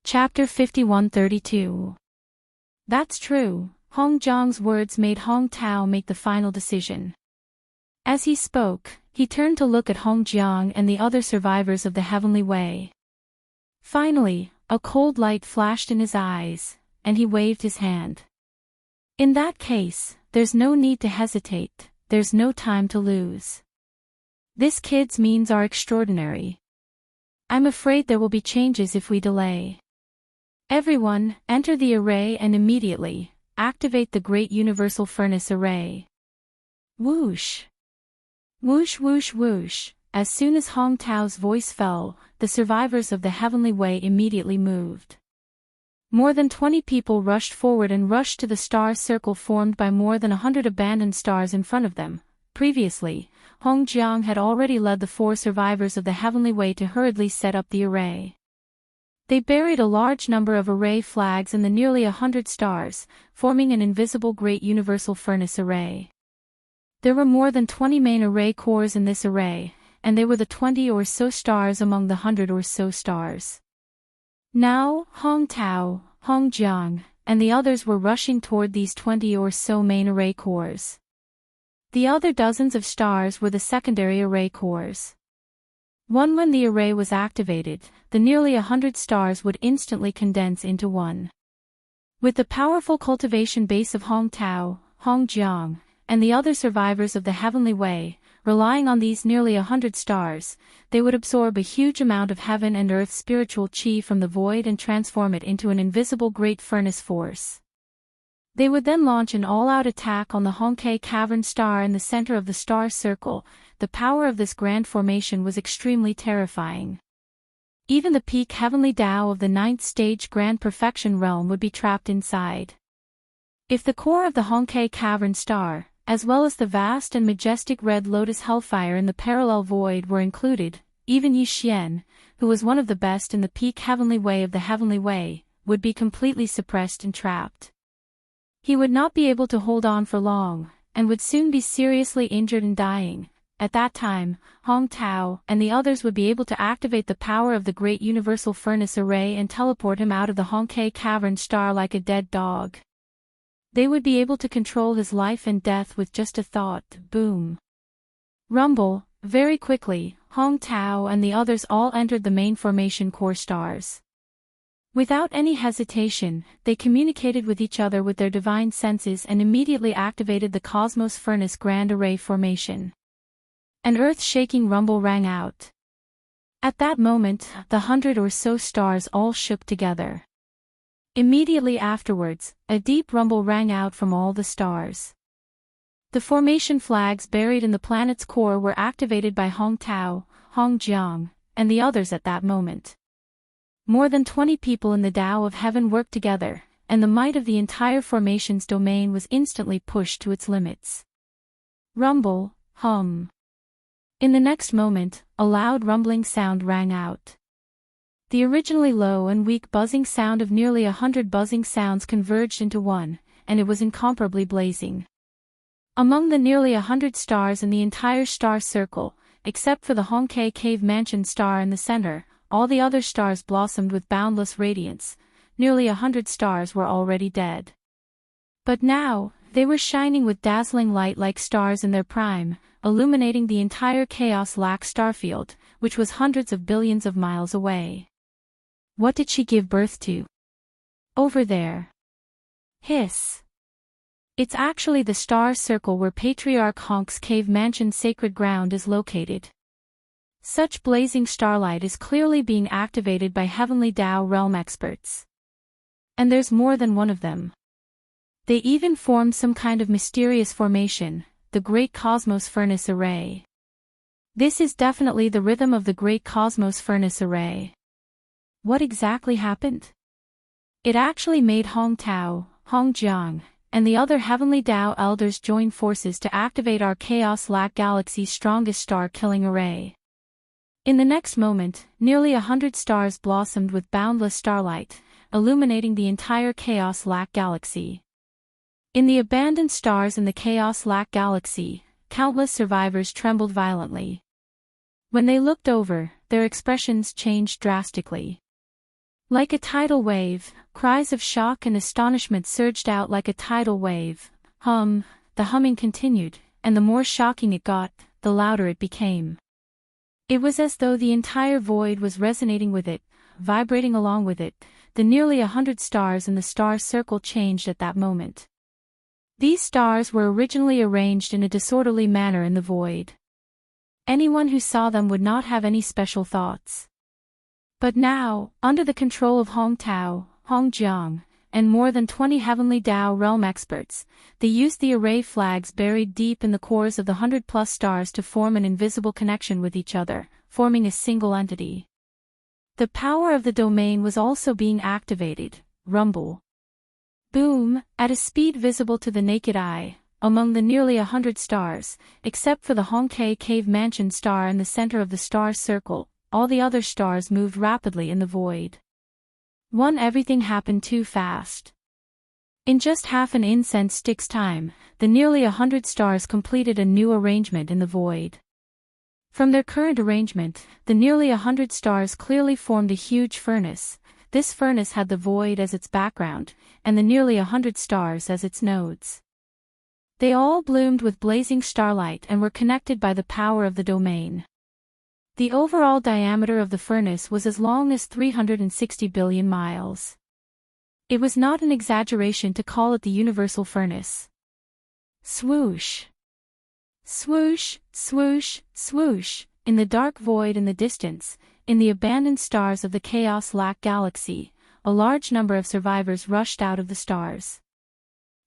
Chapter 5132. That's true. Hong Jiang's words made Hong Tao make the final decision. As he spoke, he turned to look at Hong Jiang and the other survivors of the Heavenly Way. Finally, a cold light flashed in his eyes, and he waved his hand. In that case, there's no need to hesitate, there's no time to lose. This kid's means are extraordinary. I'm afraid there will be changes if we delay. Everyone, enter the array and immediately activate the Great Universal Furnace Array. Whoosh! Whoosh whoosh whoosh. As soon as Hong Tao's voice fell, the survivors of the Heavenly Way immediately moved. More than 20 people rushed forward and rushed to the star circle formed by more than 100 abandoned stars in front of them. Previously, Hong Jiang had already led the 4 survivors of the Heavenly Way to hurriedly set up the array. They buried a large number of array flags in the nearly 100 stars, forming an invisible Great Universal Furnace Array. There were more than 20 main array cores in this array, and they were the 20 or so stars among the 100 or so stars. Now, Hong Tao, Hong Jiang, and the others were rushing toward these 20 or so main array cores. The other dozens of stars were the secondary array cores. When the array was activated, the nearly 100 stars would instantly condense into one. With the powerful cultivation base of Hong Tao, Hong Jiang, and the other survivors of the Heavenly Way, relying on these nearly 100 stars, they would absorb a huge amount of heaven and earth spiritual chi from the void and transform it into an invisible great furnace force. They would then launch an all-out attack on the Hongke Cavern star in the center of the star circle. The power of this grand formation was extremely terrifying. Even the peak heavenly Tao of the 9th stage grand perfection realm would be trapped inside. If the core of the Hongke Cavern star, as well as the vast and majestic red lotus hellfire in the parallel void were included, even Yi Xian, who was one of the best in the peak heavenly way of the Heavenly Way, would be completely suppressed and trapped. He would not be able to hold on for long, and would soon be seriously injured and dying. At that time, Hong Tao and the others would be able to activate the power of the Great Universal Furnace Array and teleport him out of the Hongke Cavern star like a dead dog. They would be able to control his life and death with just a thought. Boom. Rumble. Very quickly, Hong Tao and the others all entered the main formation core stars. Without any hesitation, they communicated with each other with their divine senses and immediately activated the Cosmos Furnace Grand Array formation. An earth-shaking rumble rang out. At that moment, the 100 or so stars all shook together. Immediately afterwards, a deep rumble rang out from all the stars. The formation flags buried in the planet's core were activated by Hong Tao, Hong Jiang, and the others at that moment. More than 20 people in the Tao of Heaven worked together, and the might of the entire formation's domain was instantly pushed to its limits. Rumble, hum. In the next moment, a loud rumbling sound rang out. The originally low and weak buzzing sound of nearly 100 buzzing sounds converged into one, and it was incomparably blazing. Among the nearly 100 stars in the entire star circle, except for the Hongke Cave Mansion star in the center, all the other stars blossomed with boundless radiance. Nearly 100 stars were already dead. But now, they were shining with dazzling light like stars in their prime, illuminating the entire chaos-lac starfield, which was hundreds of billions of miles away. What did she give birth to? Over there. Hiss. It's actually the star circle where Patriarch Honk's Cave Mansion sacred ground is located. Such blazing starlight is clearly being activated by Heavenly Tao realm experts. And there's more than one of them. They even formed some kind of mysterious formation, the Great Cosmos Furnace Array. This is definitely the rhythm of the Great Cosmos Furnace Array. What exactly happened? It actually made Hong Tao, Hong Jiang, and the other Heavenly Tao elders join forces to activate our Chaos-lac Galaxy's strongest star-killing array. In the next moment, nearly 100 stars blossomed with boundless starlight, illuminating the entire Chaos-lac Galaxy. In the abandoned stars in the Chaos-lac Galaxy, countless survivors trembled violently. When they looked over, their expressions changed drastically. Like a tidal wave, cries of shock and astonishment surged out like a tidal wave. The humming continued, and the more shocking it got, the louder it became. It was as though the entire void was resonating with it, vibrating along with it. The nearly 100 stars in the star circle changed at that moment. These stars were originally arranged in a disorderly manner in the void. Anyone who saw them would not have any special thoughts. But now, under the control of Hong Tao, Hong Jiang, and more than 20 heavenly Tao realm experts, they used the array flags buried deep in the cores of the 100+ stars to form an invisible connection with each other, forming a single entity. The power of the domain was also being activated. Rumble. Boom, at a speed visible to the naked eye, among the nearly 100 stars, except for the Hongkai Cave Mansion star in the center of the star circle, all the other stars moved rapidly in the void. Everything happened too fast. In just half an incense stick's time, the nearly 100 stars completed a new arrangement in the void. From their current arrangement, the nearly 100 stars clearly formed a huge furnace. This furnace had the void as its background, and the nearly 100 stars as its nodes. They all bloomed with blazing starlight and were connected by the power of the domain. The overall diameter of the furnace was as long as 360 billion miles. It was not an exaggeration to call it the universal furnace. Swoosh! Swoosh, swoosh, swoosh, in the dark void in the distance, in the abandoned stars of the Chaos Lac galaxy, a large number of survivors rushed out of the stars.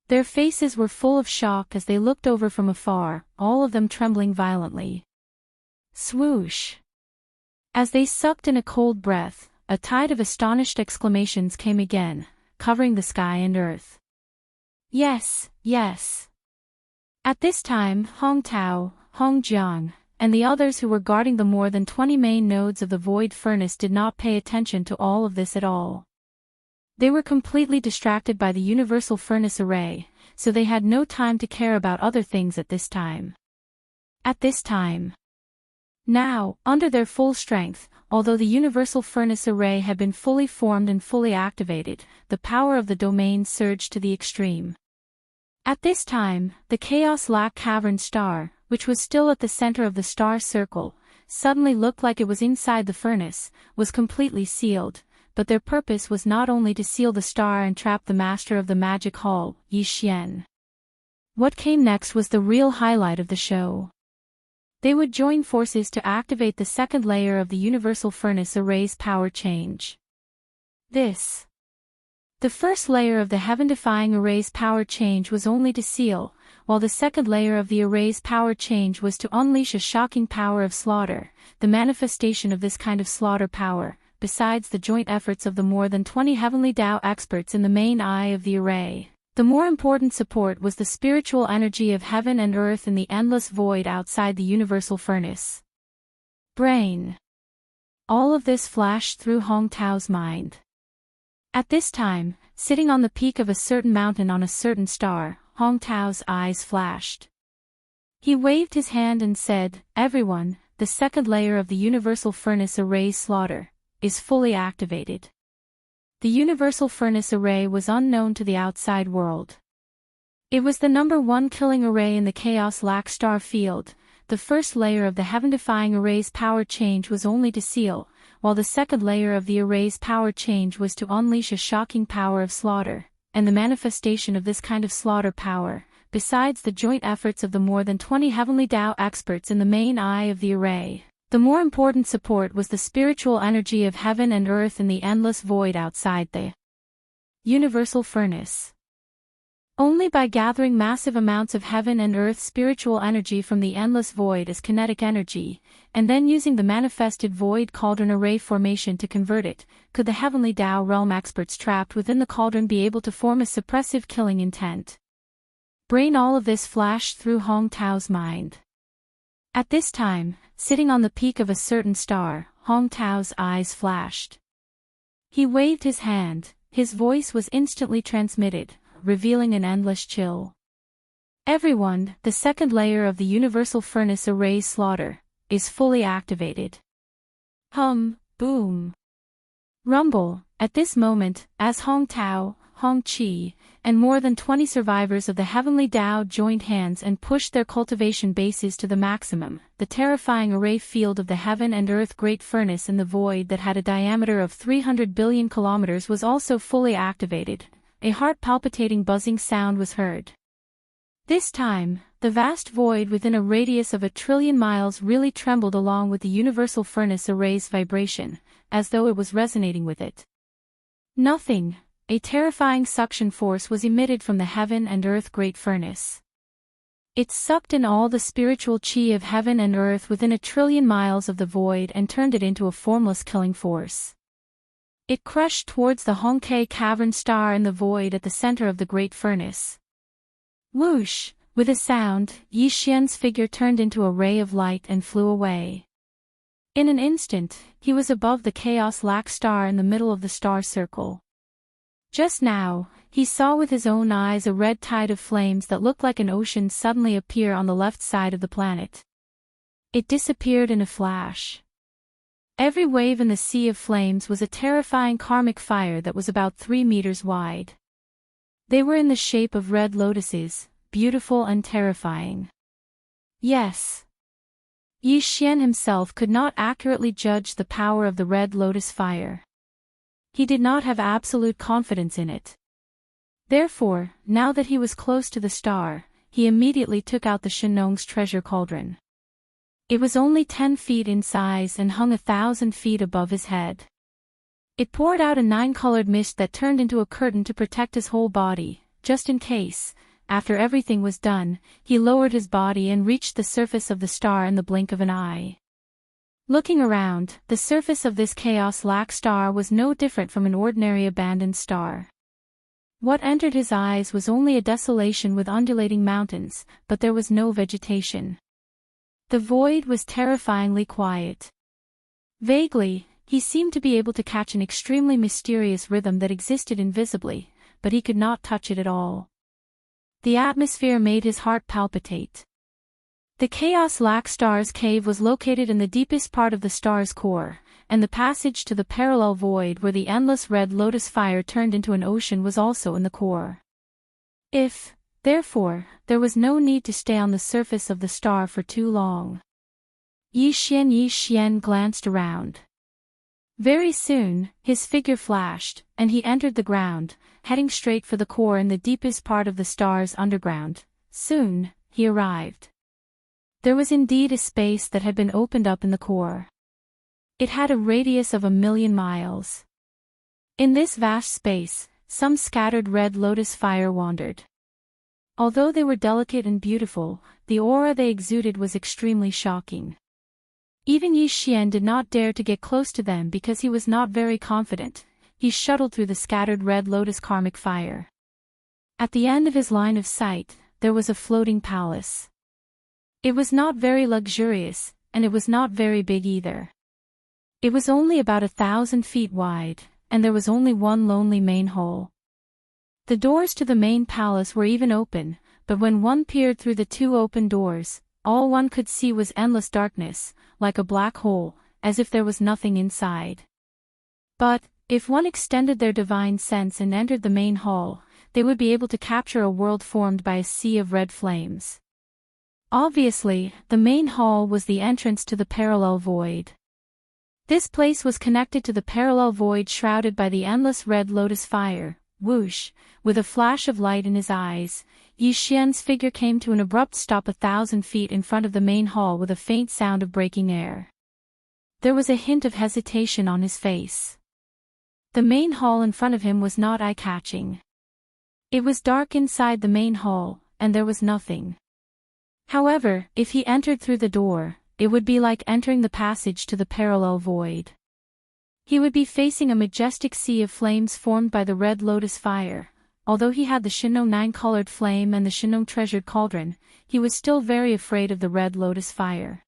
Their faces were full of shock as they looked over from afar, all of them trembling violently. Swoosh! As they sucked in a cold breath, a tide of astonished exclamations came again, covering the sky and earth. Yes, yes. At this time, Hong Tao, Hong Jiang, and the others who were guarding the more than 20 main nodes of the void furnace did not pay attention to all of this at all. They were completely distracted by the universal furnace array, so they had no time to care about other things at this time. Now, under their full strength, although the universal furnace array had been fully formed and fully activated, the power of the domain surged to the extreme. At this time, the Chaos Lac Cavern star, which was still at the center of the star circle, suddenly looked like it was inside the furnace, was completely sealed, but their purpose was not only to seal the star and trap the master of the magic hall, Yi Xian. What came next was the real highlight of the show. They would join forces to activate the second layer of the universal furnace array's power change. The first layer of the heaven-defying array's power change was only to seal, while the second layer of the array's power change was to unleash a shocking power of slaughter. The manifestation of this kind of slaughter power, besides the joint efforts of the more than 20 heavenly Tao experts in the main eye of the array, the more important support was the spiritual energy of heaven and earth in the endless void outside the universal furnace. Brain. All of this flashed through Hong Tao's mind. At this time, sitting on the peak of a certain mountain on a certain star, Hong Tao's eyes flashed. He waved his hand and said, "Everyone, the second layer of the universal furnace array's slaughter is fully activated." The universal furnace array was unknown to the outside world. It was the #1 killing array in the Chaos Lac star field. The first layer of the heaven-defying array's power change was only to seal, while the second layer of the array's power change was to unleash a shocking power of slaughter, and the manifestation of this kind of slaughter power, besides the joint efforts of the more than 20 heavenly Tao experts in the main eye of the array. The more important support was the spiritual energy of heaven and earth in the endless void outside the universal furnace. Only by gathering massive amounts of heaven and earth spiritual energy from the endless void as kinetic energy, and then using the manifested void cauldron array formation to convert it, could the heavenly Tao realm experts trapped within the cauldron be able to form a suppressive killing intent. Brain. All of this flashed through Hong Tao's mind. At this time, sitting on the peak of a certain star, Hong Tao's eyes flashed. He waved his hand, his voice was instantly transmitted, revealing an endless chill. "Everyone, the second layer of the universal furnace array's slaughter is fully activated." Boom. Rumble. At this moment, as Hong Tao, Hong Qi, and more than 20 survivors of the heavenly Tao joined hands and pushed their cultivation bases to the maximum, the terrifying array field of the heaven and earth great furnace in the void that had a diameter of 300 billion kilometers was also fully activated. A heart-palpitating buzzing sound was heard. This time, the vast void within a radius of 1 trillion miles really trembled along with the universal furnace array's vibration, as though it was resonating with it. Nothing. A terrifying suction force was emitted from the heaven and earth great furnace. It sucked in all the spiritual chi of heaven and earth within 1 trillion miles of the void and turned it into a formless killing force. It crushed towards the Hongke cavern star in the void at the center of the great furnace. Whoosh! With a sound, Yi Xian's figure turned into a ray of light and flew away. In an instant, he was above the chaos lac star in the middle of the star circle. Just now, he saw with his own eyes a red tide of flames that looked like an ocean suddenly appear on the left side of the planet. It disappeared in a flash. Every wave in the sea of flames was a terrifying karmic fire that was about 3 meters wide. They were in the shape of red lotuses, beautiful and terrifying. Yes. Yi Xian himself could not accurately judge the power of the red lotus fire. He did not have absolute confidence in it. Therefore, now that he was close to the star, he immediately took out the Shenong's treasure cauldron. It was only 10 feet in size and hung 1,000 feet above his head. It poured out a 9-colored mist that turned into a curtain to protect his whole body, just in case. After everything was done, he lowered his body and reached the surface of the star in the blink of an eye. Looking around, the surface of this chaos lac star was no different from an ordinary abandoned star. What entered his eyes was only a desolation with undulating mountains, but there was no vegetation. The void was terrifyingly quiet. Vaguely, he seemed to be able to catch an extremely mysterious rhythm that existed invisibly, but he could not touch it at all. The atmosphere made his heart palpitate. The Chaos Lac Star's cave was located in the deepest part of the star's core, and the passage to the parallel void where the endless red lotus fire turned into an ocean was also in the core. Therefore, there was no need to stay on the surface of the star for too long. Yi Xian glanced around. Very soon, his figure flashed, and he entered the ground, heading straight for the core in the deepest part of the star's underground. Soon, he arrived. There was indeed a space that had been opened up in the core. It had a radius of 1,000,000 miles. In this vast space, some scattered red lotus fire wandered. Although they were delicate and beautiful, the aura they exuded was extremely shocking. Even Yi Xian did not dare to get close to them because he was not very confident. He shuttled through the scattered red lotus karmic fire. At the end of his line of sight, there was a floating palace. It was not very luxurious, and it was not very big either. It was only about 1,000 feet wide, and there was only one lonely main hall. The doors to the main palace were even open, but when one peered through the 2 open doors, all one could see was endless darkness, like a black hole, as if there was nothing inside. But, if one extended their divine sense and entered the main hall, they would be able to capture a world formed by a sea of red flames. Obviously, the main hall was the entrance to the parallel void. This place was connected to the parallel void shrouded by the endless red lotus fire. Whoosh! With a flash of light in his eyes, Yi Xian's figure came to an abrupt stop 1,000 feet in front of the main hall with a faint sound of breaking air. There was a hint of hesitation on his face. The main hall in front of him was not eye-catching. It was dark inside the main hall, and there was nothing. However, if he entered through the door, it would be like entering the passage to the parallel void. He would be facing a majestic sea of flames formed by the red lotus fire. Although he had the Shenong 9-colored flame and the Shenong treasured cauldron, he was still very afraid of the red lotus fire.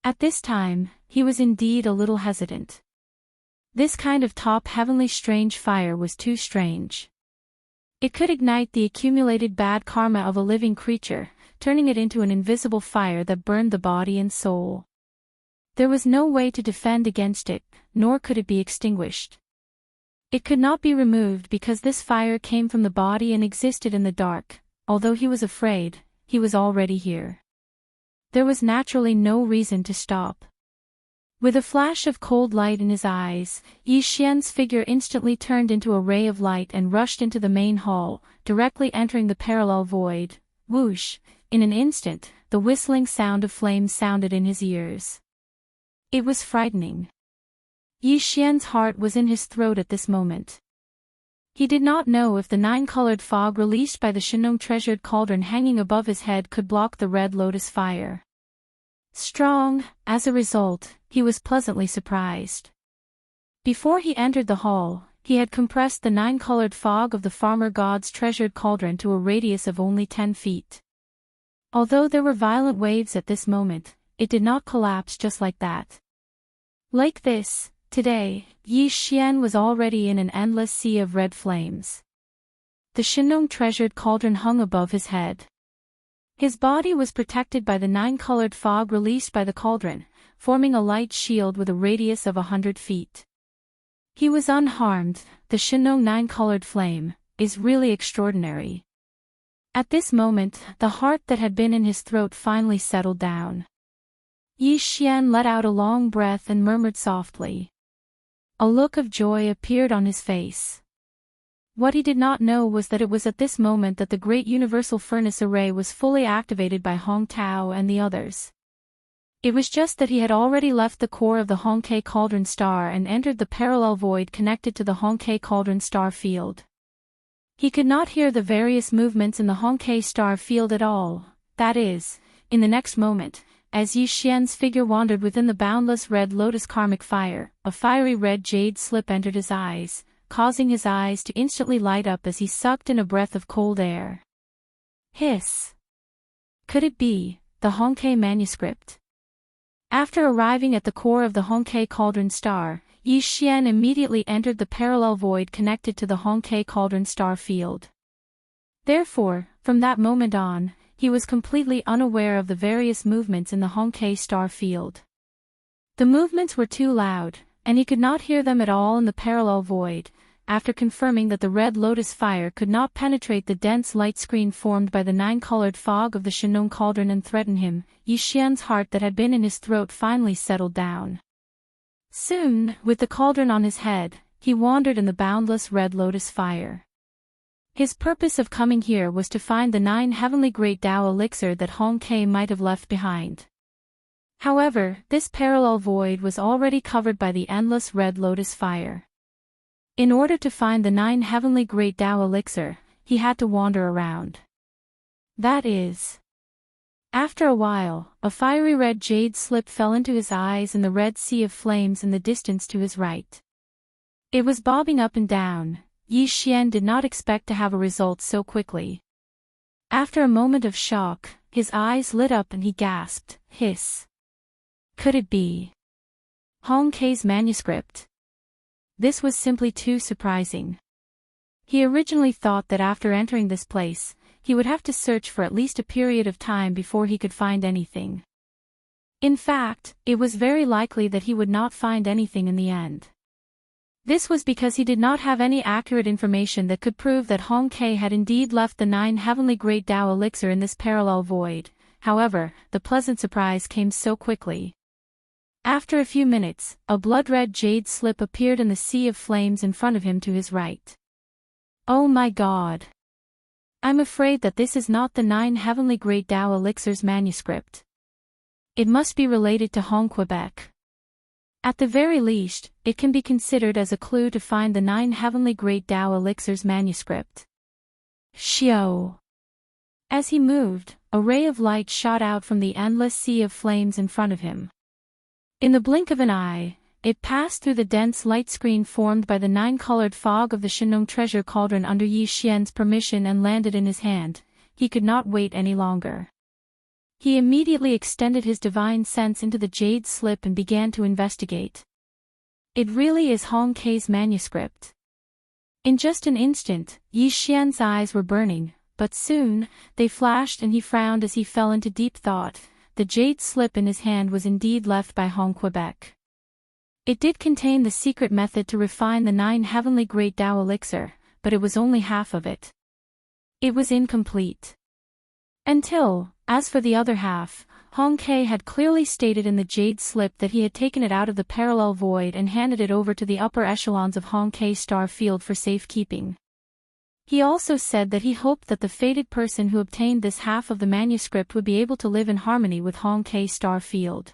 At this time, he was indeed a little hesitant. This kind of top heavenly strange fire was too strange. It could ignite the accumulated bad karma of a living creature, turning it into an invisible fire that burned the body and soul. There was no way to defend against it, nor could it be extinguished. It could not be removed because this fire came from the body and existed in the dark. Although he was afraid, he was already here. There was naturally no reason to stop. With a flash of cold light in his eyes, Yi Xian's figure instantly turned into a ray of light and rushed into the main hall, directly entering the parallel void. Whoosh! In an instant, the whistling sound of flames sounded in his ears. It was frightening. Yi Xian's heart was in his throat at this moment. He did not know if the nine-colored fog released by the Shenong treasured cauldron hanging above his head could block the red lotus fire. Strong, as a result, he was pleasantly surprised. Before he entered the hall, he had compressed the nine-colored fog of the farmer god's treasured cauldron to a radius of only 10 feet. Although there were violent waves at this moment, it did not collapse just like that. Like this, today, Yi Xian was already in an endless sea of red flames. The Shenong treasured cauldron hung above his head. His body was protected by the nine-colored fog released by the cauldron, forming a light shield with a radius of 100 feet. He was unharmed. The Shenong nine-colored flame is really extraordinary. At this moment, the heart that had been in his throat finally settled down. Yi Xian let out a long breath and murmured softly. A look of joy appeared on his face. What he did not know was that it was at this moment that the great universal furnace array was fully activated by Hong Tao and the others. It was just that he had already left the core of the Hongke Cauldron Star and entered the parallel void connected to the Hongke Cauldron Star field. He could not hear the various movements in the Hongke Star field at all, that is, in the next moment. As Yi Xian's figure wandered within the boundless red lotus karmic fire, a fiery red jade slip entered his eyes, causing his eyes to instantly light up as he sucked in a breath of cold air. Hiss! Could it be the Hongke manuscript? After arriving at the core of the Hongke Cauldron Star, Yi Xian immediately entered the parallel void connected to the Hongke Cauldron Star field. Therefore, from that moment on, he was completely unaware of the various movements in the Hongke Star field. The movements were too loud, and he could not hear them at all in the parallel void. After confirming that the red lotus fire could not penetrate the dense light screen formed by the nine-colored fog of the Shenong cauldron and threaten him, Yi Xian's heart that had been in his throat finally settled down. Soon, with the cauldron on his head, he wandered in the boundless red lotus fire. His purpose of coming here was to find the 9 heavenly great Tao elixir that Hongke might have left behind. However, this parallel void was already covered by the endless red lotus fire. In order to find the 9 heavenly great Tao elixir, he had to wander around. That is. After a while, a fiery red jade slip fell into his eyes in the red sea of flames in the distance to his right. It was bobbing up and down. Yi Xian did not expect to have a result so quickly. After a moment of shock, his eyes lit up and he gasped, hiss. Could it be Hongke's manuscript? This was simply too surprising. He originally thought that after entering this place, he would have to search for at least a period of time before he could find anything. In fact, it was very likely that he would not find anything in the end. This was because he did not have any accurate information that could prove that Hongke had indeed left the 9 heavenly great Tao elixir in this parallel void. However, the pleasant surprise came so quickly. After a few minutes, a blood-red jade slip appeared in the sea of flames in front of him to his right. Oh my God! I'm afraid that this is not the 9 heavenly great Tao elixir's manuscript. It must be related to Hong Quebec. At the very least, it can be considered as a clue to find the 9 heavenly great Tao elixir's manuscript. Xiao! As he moved, a ray of light shot out from the endless sea of flames in front of him. In the blink of an eye, it passed through the dense light screen formed by the 9-colored fog of the Shenong treasure cauldron under Yi Xian's permission and landed in his hand. He could not wait any longer. He immediately extended his divine sense into the jade slip and began to investigate. It really is Hongke's manuscript. In just an instant, Yi Xian's eyes were burning, but soon, they flashed and he frowned as he fell into deep thought. The jade slip in his hand was indeed left by Hong Quebec. It did contain the secret method to refine the 9 heavenly great Tao elixir, but it was only half of it. It was incomplete. Until, as for the other half, Hong Kei had clearly stated in the jade slip that he had taken it out of the parallel void and handed it over to the upper echelons of Hong Kei star field for safekeeping. He also said that he hoped that the fated person who obtained this half of the manuscript would be able to live in harmony with Hong Kei star field.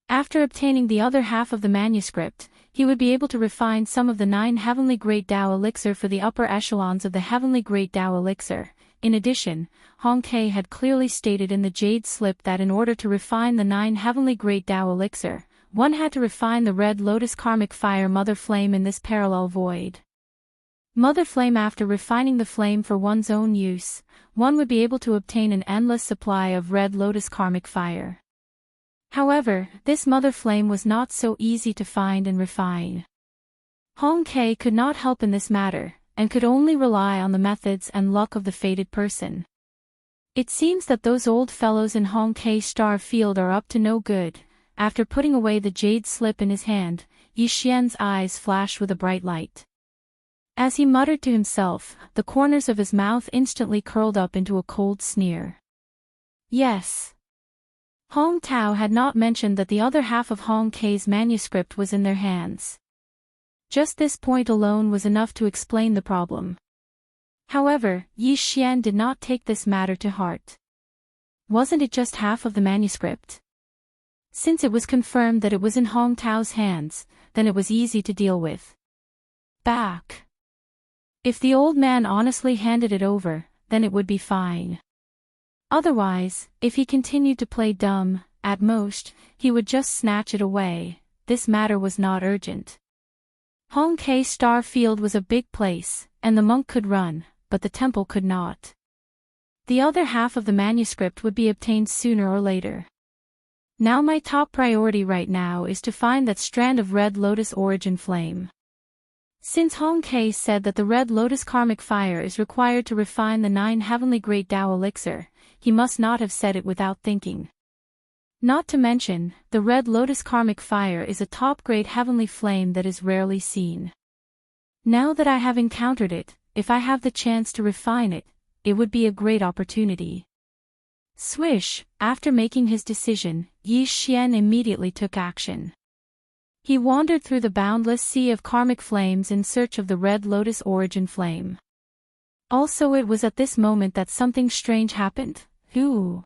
After obtaining the other half of the manuscript, he would be able to refine some of the 9 heavenly great Tao elixir for the upper echelons of the heavenly great Tao elixir. In addition, Hong Kei had clearly stated in the jade slip that in order to refine the 9 heavenly great Tao elixir, one had to refine the red lotus karmic fire mother flame in this parallel void. Mother flame. After refining the flame for one's own use, one would be able to obtain an endless supply of red lotus karmic fire. However, this mother flame was not so easy to find and refine. Hong Kei could not help in this matter, and could only rely on the methods and luck of the fated person. It seems that those old fellows in Hong Kei star field are up to no good. After putting away the jade slip in his hand, Yi Xian's eyes flashed with a bright light. As he muttered to himself, the corners of his mouth instantly curled up into a cold sneer. Yes. Hong Tao had not mentioned that the other half of Hong Kei's manuscript was in their hands. Just this point alone was enough to explain the problem. However, Yi Xian did not take this matter to heart. Wasn't it just half of the manuscript? Since it was confirmed that it was in Hong Tao's hands, then it was easy to deal with. Back. If the old man honestly handed it over, then it would be fine. Otherwise, if he continued to play dumb, at most, he would just snatch it away. This matter was not urgent. Hong Kei star field was a big place, and the monk could run, but the temple could not. The other half of the manuscript would be obtained sooner or later. Now my top priority right now is to find that strand of red lotus origin flame. Since Hong Kei said that the red lotus karmic fire is required to refine the 9 heavenly great Tao elixir, he must not have said it without thinking. Not to mention, the red lotus karmic fire is a top-grade heavenly flame that is rarely seen. Now that I have encountered it, if I have the chance to refine it, it would be a great opportunity. Swish, after making his decision, Yi Xian immediately took action. He wandered through the boundless sea of karmic flames in search of the red lotus origin flame. Also, it was at this moment that something strange happened. Who?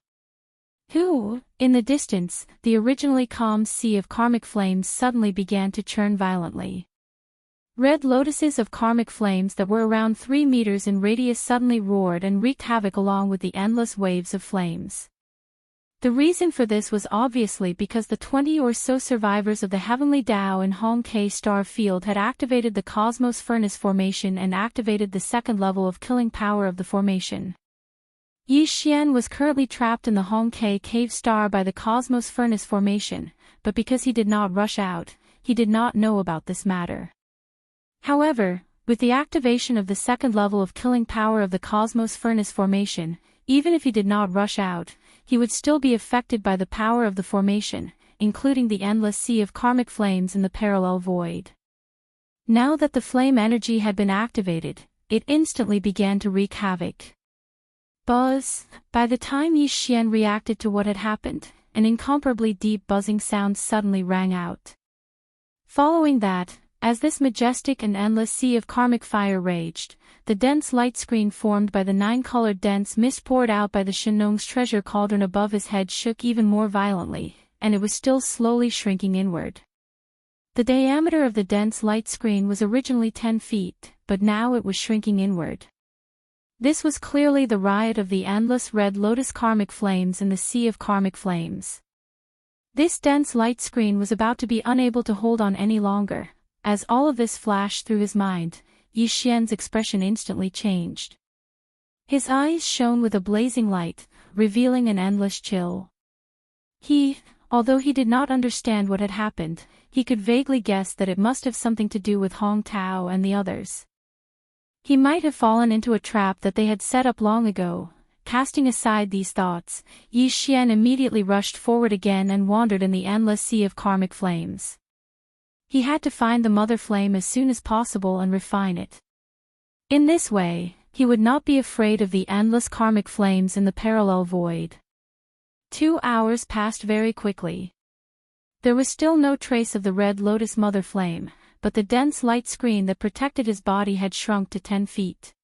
In the distance, the originally calm sea of karmic flames suddenly began to churn violently. Red lotuses of karmic flames that were around 3 meters in radius suddenly roared and wreaked havoc along with the endless waves of flames. The reason for this was obviously because the 20 or so survivors of the heavenly Tao in Hong Kei star field had activated the cosmos furnace formation and activated the second level of killing power of the formation. Yi Xian was currently trapped in the Hong Kei cave star by the cosmos furnace formation, but because he did not rush out, he did not know about this matter. However, with the activation of the second level of killing power of the cosmos furnace formation, even if he did not rush out, he would still be affected by the power of the formation, including the endless sea of karmic flames in the parallel void. Now that the flame energy had been activated, it instantly began to wreak havoc. Buzz. By the time Yi Xian reacted to what had happened, an incomparably deep buzzing sound suddenly rang out. Following that, as this majestic and endless sea of karmic fire raged, the dense light screen formed by the 9-colored dense mist poured out by the Shenong's treasure cauldron above his head shook even more violently, and it was still slowly shrinking inward. The diameter of the dense light screen was originally 10 feet, but now it was shrinking inward. This was clearly the riot of the endless red lotus karmic flames in the sea of karmic flames. This dense light screen was about to be unable to hold on any longer. As all of this flashed through his mind, Yi Xian's expression instantly changed. His eyes shone with a blazing light, revealing an endless chill. Although he did not understand what had happened, he could vaguely guess that it must have something to do with Hong Tao and the others. He might have fallen into a trap that they had set up long ago. Casting aside these thoughts, Yi Xian immediately rushed forward again and wandered in the endless sea of karmic flames. He had to find the mother flame as soon as possible and refine it. In this way, he would not be afraid of the endless karmic flames in the parallel void. 2 hours passed very quickly. There was still no trace of the red lotus mother flame, but the dense light screen that protected his body had shrunk to 10 feet.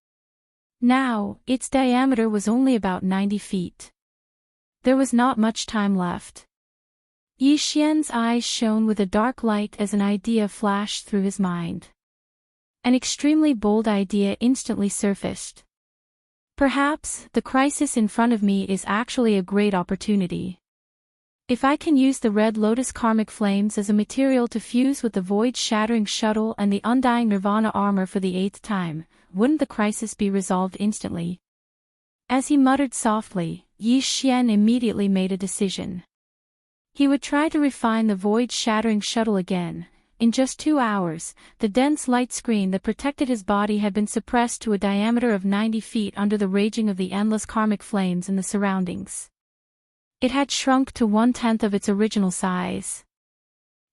Now, its diameter was only about 90 feet. There was not much time left. Yi Xian's eyes shone with a dark light as an idea flashed through his mind. An extremely bold idea instantly surfaced. Perhaps, the crisis in front of me is actually a great opportunity. If I can use the red lotus karmic flames as a material to fuse with the void-shattering shuttle and the undying nirvana armor for the 8th time, wouldn't the crisis be resolved instantly? As he muttered softly, Yi Xian immediately made a decision. He would try to refine the void-shattering shuttle again. In just 2 hours, the dense light screen that protected his body had been suppressed to a diameter of 90 feet under the raging of the endless karmic flames in the surroundings. It had shrunk to 1/10 of its original size.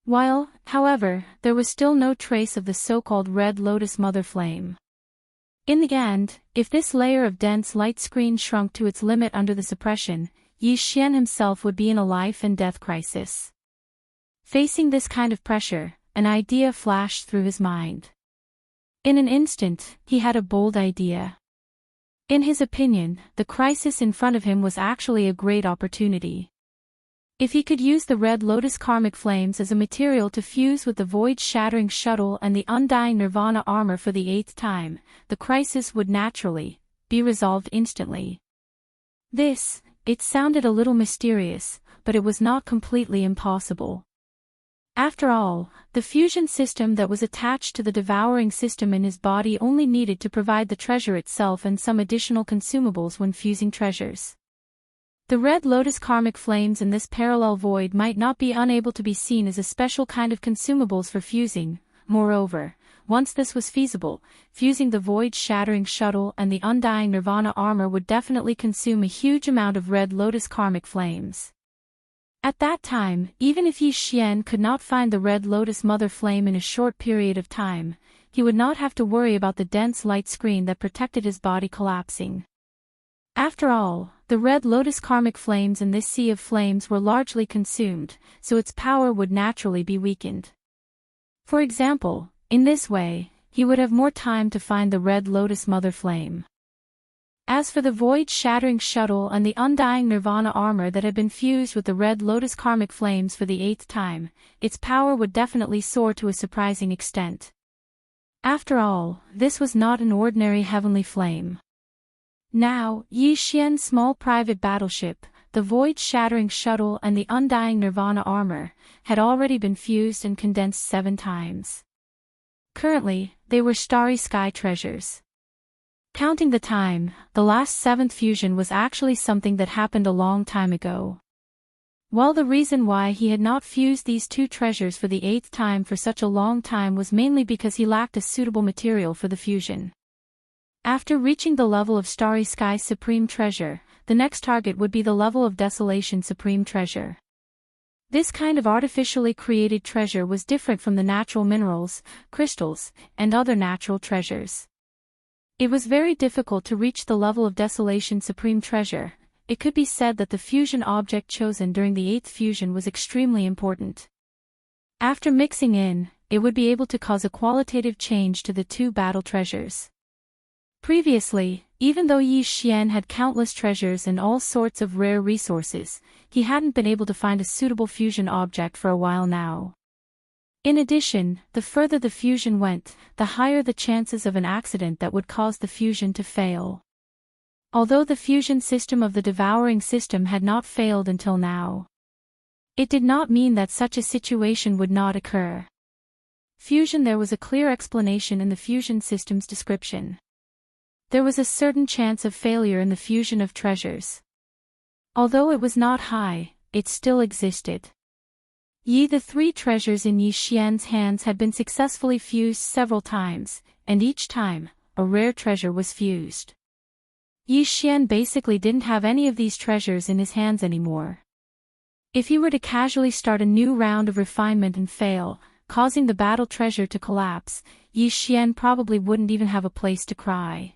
While, however, there was still no trace of the so-called red lotus mother flame. In the end, if this layer of dense light screen shrunk to its limit under the suppression, Yi Xian himself would be in a life and death crisis. Facing this kind of pressure, an idea flashed through his mind. In an instant, he had a bold idea. In his opinion, the crisis in front of him was actually a great opportunity. If he could use the red lotus karmic flames as a material to fuse with the void-shattering shuttle and the undying nirvana armor for the 8th time, the crisis would naturally be resolved instantly. It sounded a little mysterious, but it was not completely impossible. After all, the fusion system that was attached to the devouring system in his body only needed to provide the treasure itself and some additional consumables when fusing treasures. The red lotus karmic flames in this parallel void might not be unable to be seen as a special kind of consumables for fusing. Moreover, once this was feasible, fusing the void-shattering shuttle and the undying nirvana armor would definitely consume a huge amount of red lotus karmic flames. At that time, even if Yi Xian could not find the red lotus mother flame in a short period of time, he would not have to worry about the dense light screen that protected his body collapsing. After all, the red lotus karmic flames in this sea of flames were largely consumed, so its power would naturally be weakened. For example, in this way, he would have more time to find the red lotus mother flame. As for the void-shattering shuttle and the undying nirvana armor that had been fused with the red lotus karmic flames for the 8th time, its power would definitely soar to a surprising extent. After all, this was not an ordinary heavenly flame. Now, Yi Xian's small private battleship, the void-shattering shuttle and the undying nirvana armor, had already been fused and condensed 7 times. Currently, they were starry sky treasures. Counting the time, the last 7th fusion was actually something that happened a long time ago. While the reason why he had not fused these 2 treasures for the 8th time for such a long time was mainly because he lacked a suitable material for the fusion. After reaching the level of Starry Sky Supreme Treasure, the next target would be the level of Desolation Supreme Treasure. This kind of artificially created treasure was different from the natural minerals, crystals, and other natural treasures. It was very difficult to reach the level of Desolation Supreme Treasure. It could be said that the fusion object chosen during the 8th fusion was extremely important. After mixing in, it would be able to cause a qualitative change to the 2 battle treasures. Previously, even though Yi Xian had countless treasures and all sorts of rare resources, he hadn't been able to find a suitable fusion object for a while now. In addition, the further the fusion went, the higher the chances of an accident that would cause the fusion to fail. Although the fusion system of the devouring system had not failed until now, it did not mean that such a situation would not occur. There was a clear explanation in the fusion system's description. There was a certain chance of failure in the fusion of treasures. Although it was not high, it still existed. The 3 treasures in Yi Xian's hands had been successfully fused several times, and each time, a rare treasure was fused. Yi Xian basically didn't have any of these treasures in his hands anymore. If he were to casually start a new round of refinement and fail, causing the battle treasure to collapse, Yi Xian probably wouldn't even have a place to cry.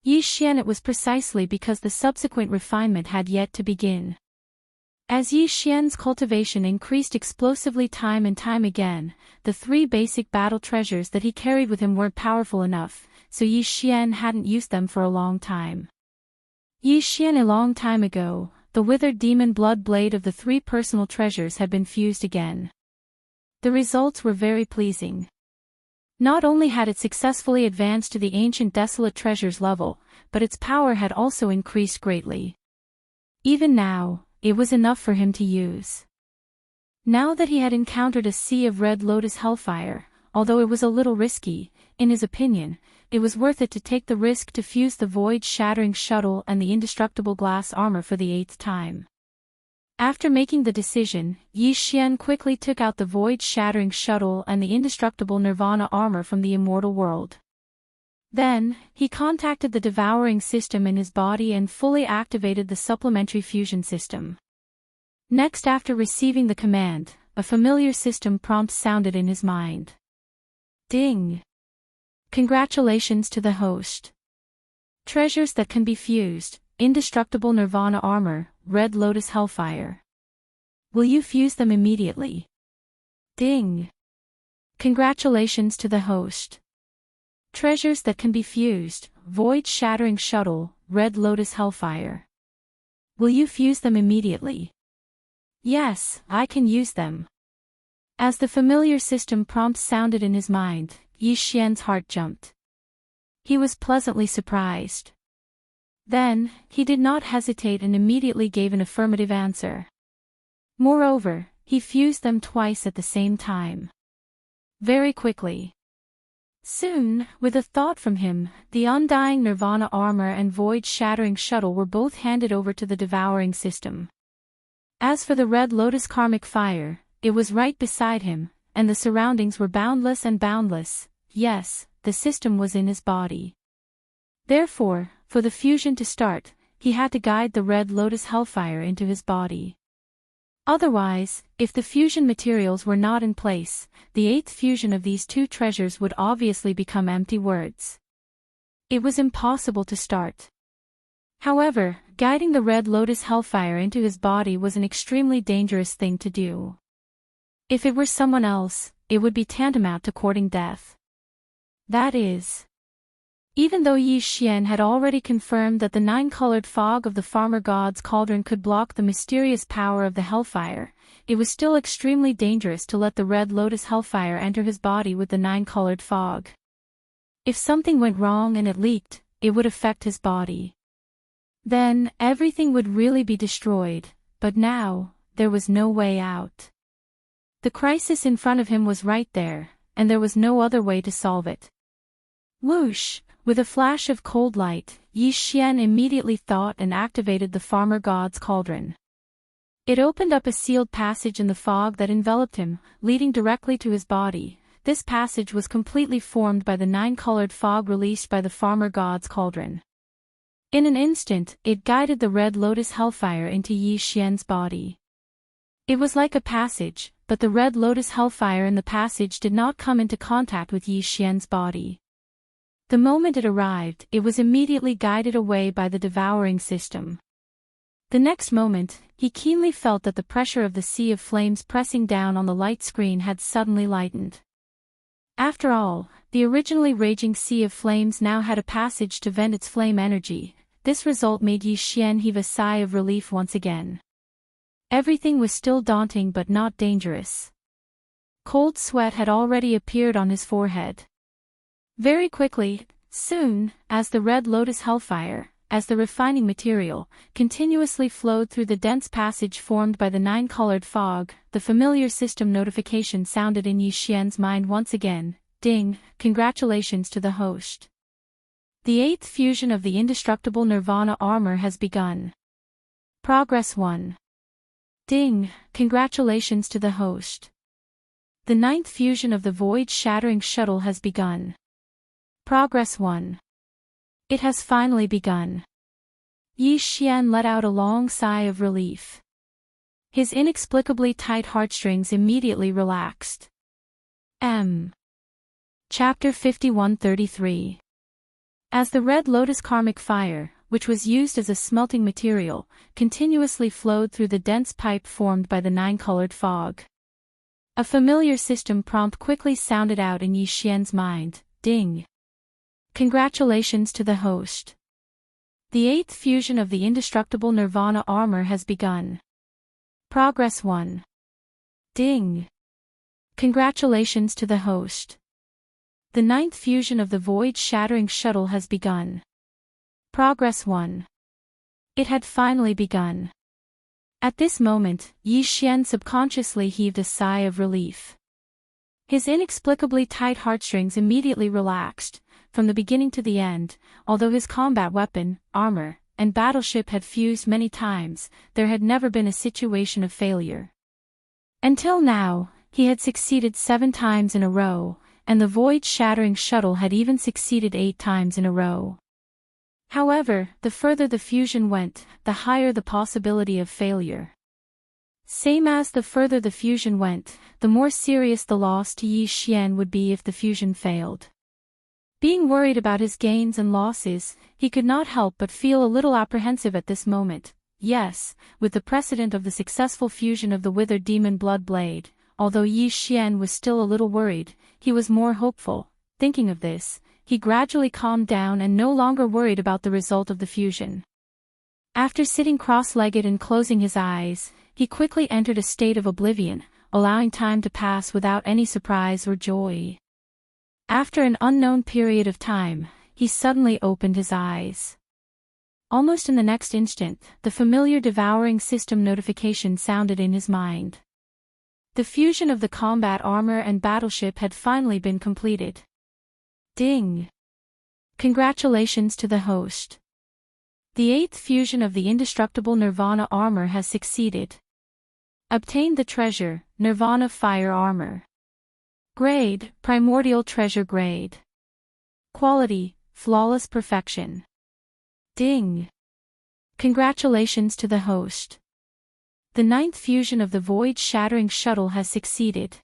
Yi Xian, it was precisely because the subsequent refinement had yet to begin. As Yi Xian's cultivation increased explosively time and time again, the three basic battle treasures that he carried with him weren't powerful enough, so Yi Xian hadn't used them for a long time. Yi Xian, a long time ago, the withered demon blood blade of the three personal treasures had been fused again. The results were very pleasing. Not only had it successfully advanced to the ancient desolate treasures level, but its power had also increased greatly. Even now, it was enough for him to use. Now that he had encountered a sea of red lotus hellfire, although it was a little risky, in his opinion, it was worth it to take the risk to fuse the void-shattering shuttle and the indestructible glass armor for the 8th time. After making the decision, Yi Xian quickly took out the void-shattering shuttle and the indestructible nirvana armor from the immortal world. Then, he contacted the devouring system in his body and fully activated the supplementary fusion system. Next, after receiving the command, a familiar system prompt sounded in his mind. Ding! Congratulations to the host. Treasures that can be fused, indestructible nirvana armor, red lotus hellfire. Will you fuse them immediately? Ding! Congratulations to the host. Treasures that can be fused, void-shattering shuttle, red lotus hellfire. Will you fuse them immediately? Yes, I can use them. As the familiar system prompt sounded in his mind, Yi Xian's heart jumped. He was pleasantly surprised. Then, he did not hesitate and immediately gave an affirmative answer. Moreover, he fused them twice at the same time. Very quickly. Soon, with a thought from him, the undying nirvana armor and void-shattering shuttle were both handed over to the devouring system. As for the red lotus karmic fire, it was right beside him, and the surroundings were boundless and boundless. Yes, the system was in his body. Therefore, for the fusion to start, he had to guide the red lotus hellfire into his body. Otherwise, if the fusion materials were not in place, the 8th fusion of these two treasures would obviously become empty words. It was impossible to start. However, guiding the red lotus hellfire into his body was an extremely dangerous thing to do. If it were someone else, it would be tantamount to courting death. That is. Even though Yi Xian had already confirmed that the 9-colored fog of the farmer god's cauldron could block the mysterious power of the hellfire, it was still extremely dangerous to let the red lotus hellfire enter his body with the 9-colored fog. If something went wrong and it leaked, it would affect his body. Then, everything would really be destroyed, but now, there was no way out. The crisis in front of him was right there, and there was no other way to solve it. Whoosh! With a flash of cold light, Yi Xian immediately thought and activated the farmer god's cauldron. It opened up a sealed passage in the fog that enveloped him, leading directly to his body. This passage was completely formed by the 9-colored fog released by the farmer god's cauldron. In an instant, it guided the red lotus hellfire into Yi Xian's body. It was like a passage, but the red lotus hellfire in the passage did not come into contact with Yi Xian's body. The moment it arrived, it was immediately guided away by the devouring system. The next moment, he keenly felt that the pressure of the sea of flames pressing down on the light screen had suddenly lightened. After all, the originally raging sea of flames now had a passage to vent its flame energy. This result made Yi Xian heave a sigh of relief once again. Everything was still daunting but not dangerous. Cold sweat had already appeared on his forehead. Very quickly, soon, as the red lotus hellfire, as the refining material, continuously flowed through the dense passage formed by the 9-colored fog, the familiar system notification sounded in Yi Xian's mind once again. Ding! Congratulations to the host. The 8th fusion of the indestructible nirvana armor has begun. Progress 1. Ding! Congratulations to the host. The 9th fusion of the void-shattering shuttle has begun. Progress 1. It has finally begun. Yi Xian let out a long sigh of relief. His inexplicably tight heartstrings immediately relaxed. M. Chapter 5133. As the red lotus karmic fire, which was used as a smelting material, continuously flowed through the dense pipe formed by the nine-colored fog, a familiar system prompt quickly sounded out in Yi Xian's mind. Ding! Congratulations to the host. The 8th fusion of the indestructible Nirvana armor has begun. Progress 1. Ding! Congratulations to the host. The 9th fusion of the void-shattering shuttle has begun. Progress 1. It had finally begun. At this moment, Yi Xian subconsciously heaved a sigh of relief. His inexplicably tight heartstrings immediately relaxed, from the beginning to the end. Although his combat weapon, armor, and battleship had fused many times, there had never been a situation of failure. Until now, he had succeeded 7 times in a row, and the void-shattering shuttle had even succeeded 8 times in a row. However, the further the fusion went, the higher the possibility of failure. Same as the further the fusion went, the more serious the loss to Yi Xian would be if the fusion failed. Being worried about his gains and losses, he could not help but feel a little apprehensive at this moment. Yes, with the precedent of the successful fusion of the withered demon blood blade, although Yi Xian was still a little worried, he was more hopeful. Thinking of this, he gradually calmed down and no longer worried about the result of the fusion. After sitting cross-legged and closing his eyes, he quickly entered a state of oblivion, allowing time to pass without any surprise or joy. After an unknown period of time, he suddenly opened his eyes. Almost in the next instant, the familiar devouring system notification sounded in his mind. The fusion of the combat armor and battleship had finally been completed. Ding! Congratulations to the host. The 8th fusion of the indestructible Nirvana armor has succeeded. Obtained the treasure, Nirvana Fire Armor. Grade, Primordial Treasure Grade. Quality, Flawless Perfection. Ding! Congratulations to the host. The 9th fusion of the void-shattering shuttle has succeeded.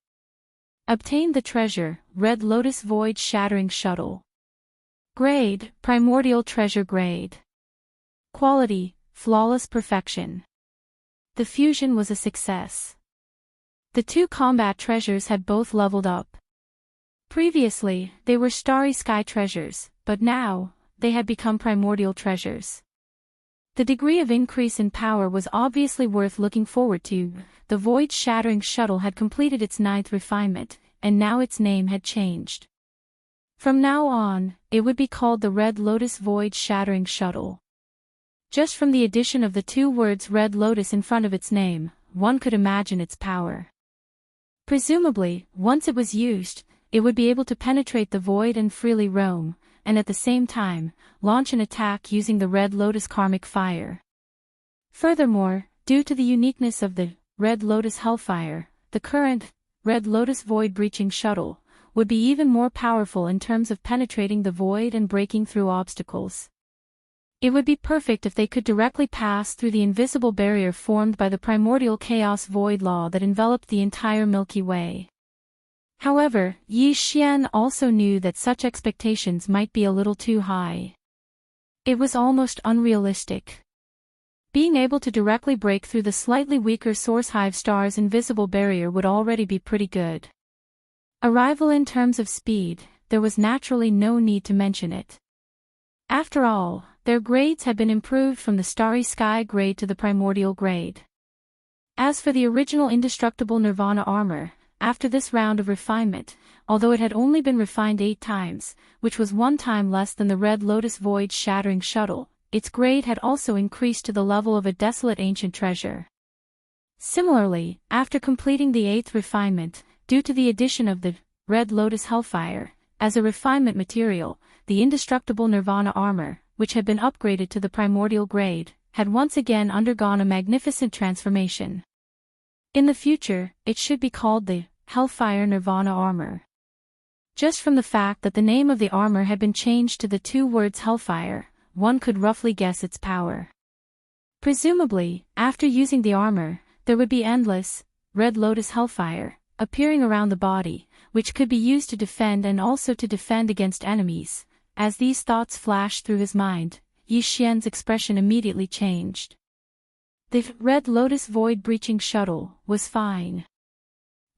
Obtained the treasure, Red Lotus Void-Shattering Shuttle. Grade, Primordial Treasure Grade. Quality, Flawless Perfection. The fusion was a success. The 2 combat treasures had both leveled up. Previously, they were starry sky treasures, but now, they had become primordial treasures. The degree of increase in power was obviously worth looking forward to. The void-shattering shuttle had completed its 9th refinement, and now its name had changed. From now on, it would be called the Red Lotus Void-Shattering Shuttle. Just from the addition of the 2 words Red Lotus in front of its name, one could imagine its power. Presumably, once it was used, it would be able to penetrate the void and freely roam, and at the same time, launch an attack using the Red Lotus Karmic Fire. Furthermore, due to the uniqueness of the Red Lotus Hellfire, the current Red Lotus Void Breaching Shuttle would be even more powerful in terms of penetrating the void and breaking through obstacles. It would be perfect if they could directly pass through the invisible barrier formed by the primordial chaos void law that enveloped the entire Milky Way. However, Yi Xian also knew that such expectations might be a little too high. It was almost unrealistic. Being able to directly break through the slightly weaker Source Hive star's invisible barrier would already be pretty good. Arrival in terms of speed, there was naturally no need to mention it. After all, their grades had been improved from the Starry Sky grade to the Primordial grade. As for the original indestructible Nirvana armor, after this round of refinement, although it had only been refined 8 times, which was 1 time less than the Red Lotus Void-Shattering Shuttle, its grade had also increased to the level of a desolate ancient treasure. Similarly, after completing the 8th refinement, due to the addition of the Red Lotus Hellfire, as a refinement material, the indestructible Nirvana armor, which had been upgraded to the Primordial grade, had once again undergone a magnificent transformation. In the future, it should be called the Hellfire Nirvana Armor. Just from the fact that the name of the armor had been changed to the 2 words Hellfire, one could roughly guess its power. Presumably, after using the armor, there would be endless Red Lotus Hellfire appearing around the body, which could be used to defend and also to defend against enemies. As these thoughts flashed through his mind, Yi Xian's expression immediately changed. The Red Lotus void-breaching shuttle was fine.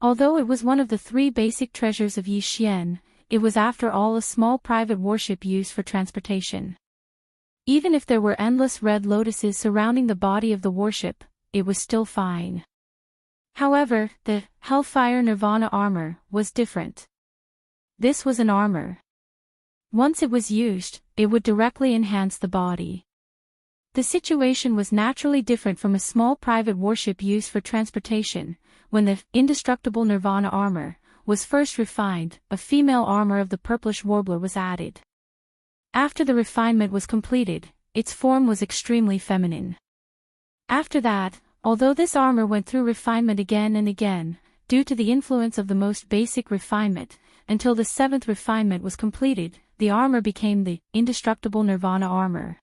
Although it was one of the 3 basic treasures of Yi Xian, it was after all a small private warship used for transportation. Even if there were endless red lotuses surrounding the body of the warship, it was still fine. However, the Hellfire Nirvana armor was different. This was an armor. Once it was used, it would directly enhance the body. The situation was naturally different from a small private warship used for transportation. When the indestructible Nirvana armor was first refined, a female armor of the purplish warbler was added. After the refinement was completed, its form was extremely feminine. After that, although this armor went through refinement again and again, due to the influence of the most basic refinement, until the 7th refinement was completed, the armor became the indestructible Nirvana armor.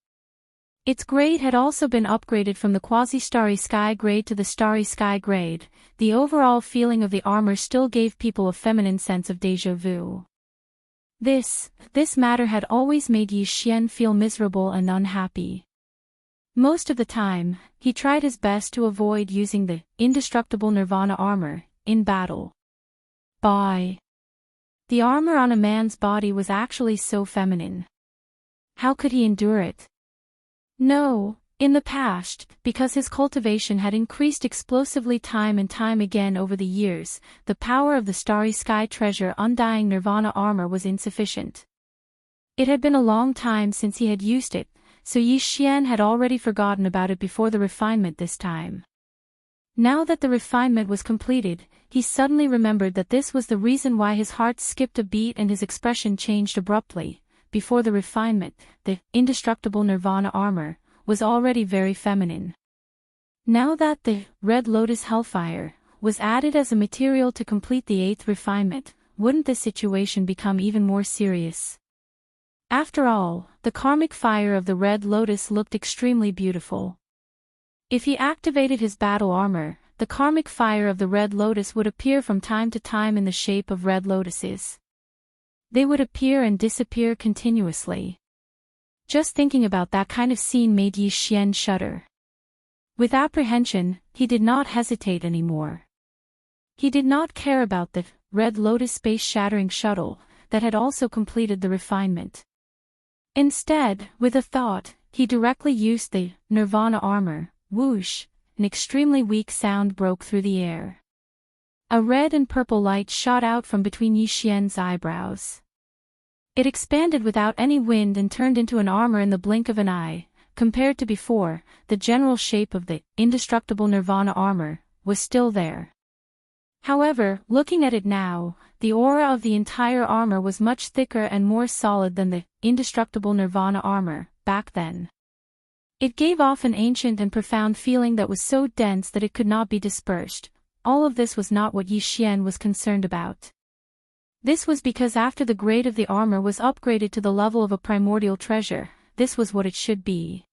Its grade had also been upgraded from the quasi-starry sky grade to the starry sky grade. The overall feeling of the armor still gave people a feminine sense of déjà vu. This matter had always made Yi Xian feel miserable and unhappy. Most of the time, he tried his best to avoid using the indestructible Nirvana armor in battle. The armor on a man's body was actually so feminine. How could he endure it? No, in the past, because his cultivation had increased explosively time and time again over the years, the power of the Starry Sky Treasure Undying Nirvana armor was insufficient. It had been a long time since he had used it, so Yi Xian had already forgotten about it before the refinement this time. Now that the refinement was completed, he suddenly remembered that this was the reason why his heart skipped a beat and his expression changed abruptly. Before the refinement, the indestructible Nirvana armor was already very feminine. Now that the Red Lotus Hellfire was added as a material to complete the 8th refinement, wouldn't this situation become even more serious? After all, the karmic fire of the Red Lotus looked extremely beautiful. If he activated his battle armor, the karmic fire of the Red Lotus would appear from time to time in the shape of red lotuses. They would appear and disappear continuously. Just thinking about that kind of scene made Yi Xian shudder. With apprehension, he did not hesitate anymore. He did not care about the Red Lotus space-shattering shuttle that had also completed the refinement. Instead, with a thought, he directly used the Nirvana armor. Whoosh! An extremely weak sound broke through the air. A red and purple light shot out from between Yi Xian's eyebrows. It expanded without any wind and turned into an armor in the blink of an eye. Compared to before, the general shape of the indestructible Nirvana armor was still there. However, looking at it now, the aura of the entire armor was much thicker and more solid than the indestructible Nirvana armor back then. It gave off an ancient and profound feeling that was so dense that it could not be dispersed. All of this was not what Yi Xian was concerned about. This was because after the grade of the armor was upgraded to the level of a primordial treasure, this was what it should be.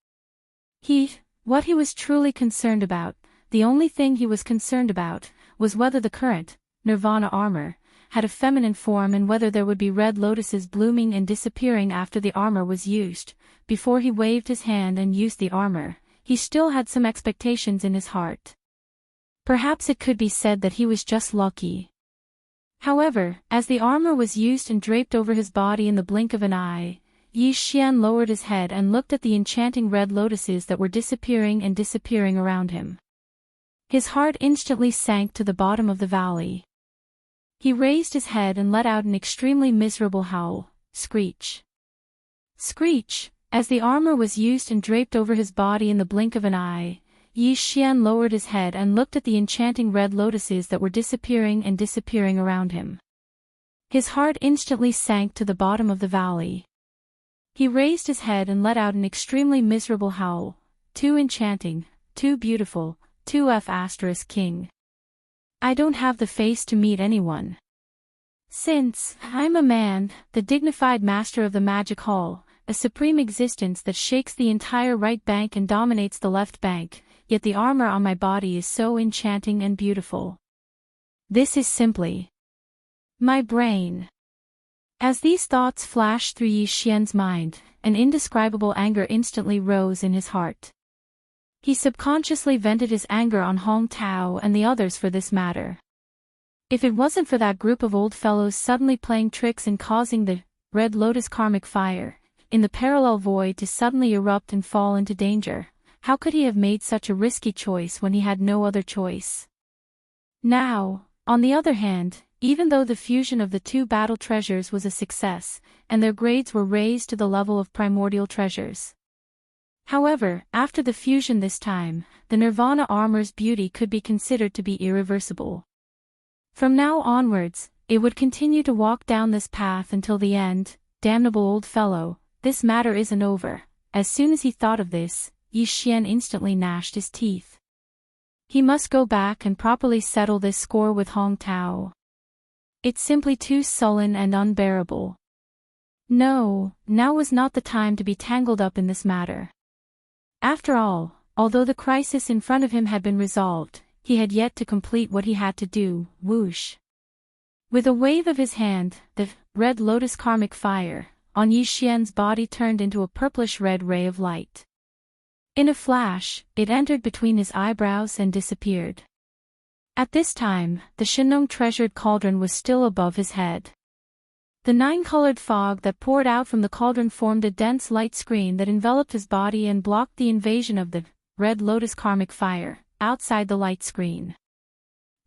What he was truly concerned about, the only thing he was concerned about, was whether the current Nirvana armor had a feminine form and whether there would be red lotuses blooming and disappearing after the armor was used. Before he waved his hand and used the armor, he still had some expectations in his heart. Perhaps it could be said that he was just lucky. However, as the armor was used and draped over his body in the blink of an eye, Yi Xian lowered his head and looked at the enchanting red lotuses that were disappearing and disappearing around him. His heart instantly sank to the bottom of the valley. He raised his head and let out an extremely miserable howl. Screech! Screech! As the armor was used and draped over his body in the blink of an eye, Yi Xian lowered his head and looked at the enchanting red lotuses that were disappearing and disappearing around him. His heart instantly sank to the bottom of the valley. He raised his head and let out an extremely miserable howl. Too enchanting, too beautiful, too king. I don't have the face to meet anyone. Since I'm a man, the dignified master of the magic hall, a supreme existence that shakes the entire right bank and dominates the left bank, yet the armor on my body is so enchanting and beautiful. This is simply my brain. As these thoughts flashed through Yi Xian's mind, an indescribable anger instantly rose in his heart. He subconsciously vented his anger on Hong Tao and the others for this matter. If it wasn't for that group of old fellows suddenly playing tricks and causing the Red Lotus karmic fire in the parallel void to suddenly erupt and fall into danger, how could he have made such a risky choice when he had no other choice? Now, on the other hand, even though the fusion of the two battle treasures was a success, and their grades were raised to the level of primordial treasures. However, after the fusion this time, the Nirvana armor's beauty could be considered to be irreversible. From now onwards, it would continue to walk down this path until the end. Damnable old fellow, this matter isn't over. As soon as he thought of this, Yi Xian instantly gnashed his teeth. He must go back and properly settle this score with Hong Tao. It's simply too sullen and unbearable. No, now was not the time to be tangled up in this matter. After all, although the crisis in front of him had been resolved, he had yet to complete what he had to do. Whoosh! With a wave of his hand, the Red Lotus karmic fire on Yi Xian's body turned into a purplish-red ray of light. In a flash, it entered between his eyebrows and disappeared. At this time, the Shenong treasured cauldron was still above his head. The nine-colored fog that poured out from the cauldron formed a dense light screen that enveloped his body and blocked the invasion of the Red Lotus karmic fire outside the light screen.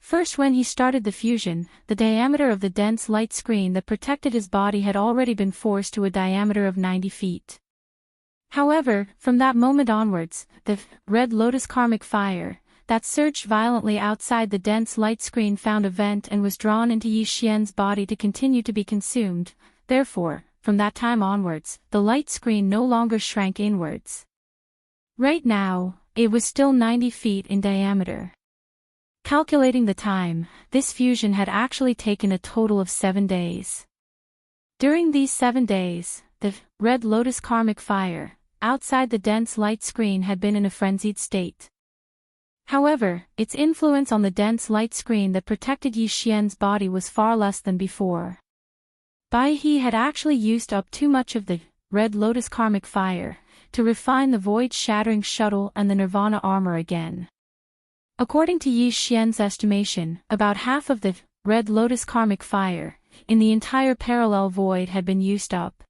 First, when he started the fusion, the diameter of the dense light screen that protected his body had already been forced to a diameter of 90 feet. However, from that moment onwards, the Red Lotus karmic fire that surged violently outside the dense light screen found a vent and was drawn into Yi Xian's body to continue to be consumed. Therefore, from that time onwards, the light screen no longer shrank inwards. Right now, it was still 90 feet in diameter. Calculating the time, this fusion had actually taken a total of 7 days. During these 7 days, the Red Lotus karmic fire outside the dense light screen had been in a frenzied state. However, its influence on the dense light screen that protected Yi Xian's body was far less than before. Bai He had actually used up too much of the Red Lotus karmic fire to refine the void-shattering shuttle and the Nirvana armor again. According to Yi Xian's estimation, about half of the Red Lotus karmic fire in the entire parallel void had been used up.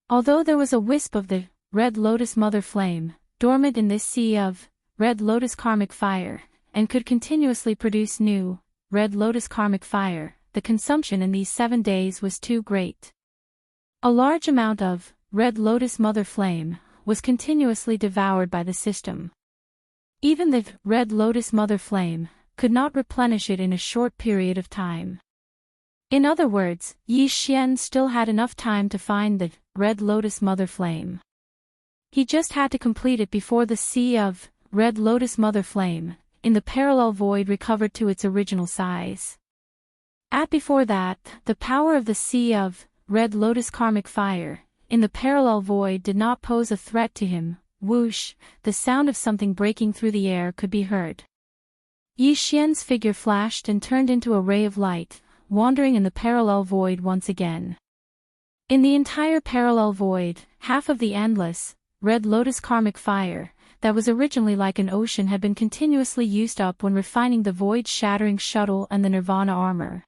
Although there was a wisp of the Red Lotus mother flame dormant in this sea of Red Lotus karmic fire, and could continuously produce new Red Lotus karmic fire, the consumption in these 7 days was too great. A large amount of Red Lotus mother flame was continuously devoured by the system. Even the Red Lotus mother flame could not replenish it in a short period of time. In other words, Yi Xian still had enough time to find the Red Lotus mother flame. He just had to complete it before the sea of Red Lotus mother flame in the parallel void recovered to its original size. Before that, the power of the sea of Red Lotus karmic fire in the parallel void did not pose a threat to him. Whoosh, the sound of something breaking through the air could be heard. Yi Xian's figure flashed and turned into a ray of light, wandering in the parallel void once again. In the entire parallel void, half of the endless Red Lotus karmic fire that was originally like an ocean had been continuously used up when refining the void-shattering shuttle and the Nirvana armor.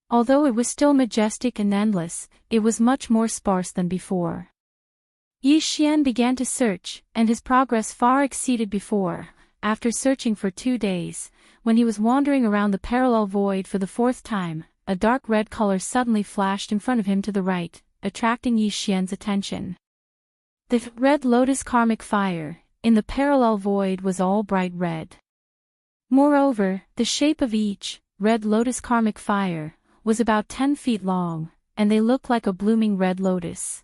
Although it was still majestic and endless, it was much more sparse than before. Yi Xian began to search, and his progress far exceeded before. After searching for 2 days, when he was wandering around the parallel void for the 4th time, a dark red color suddenly flashed in front of him to the right, attracting Yi Xian's attention. The Red Lotus karmic fire in the parallel void was all bright red. Moreover, the shape of each Red Lotus karmic fire was about 10 feet long, and they looked like a blooming red lotus.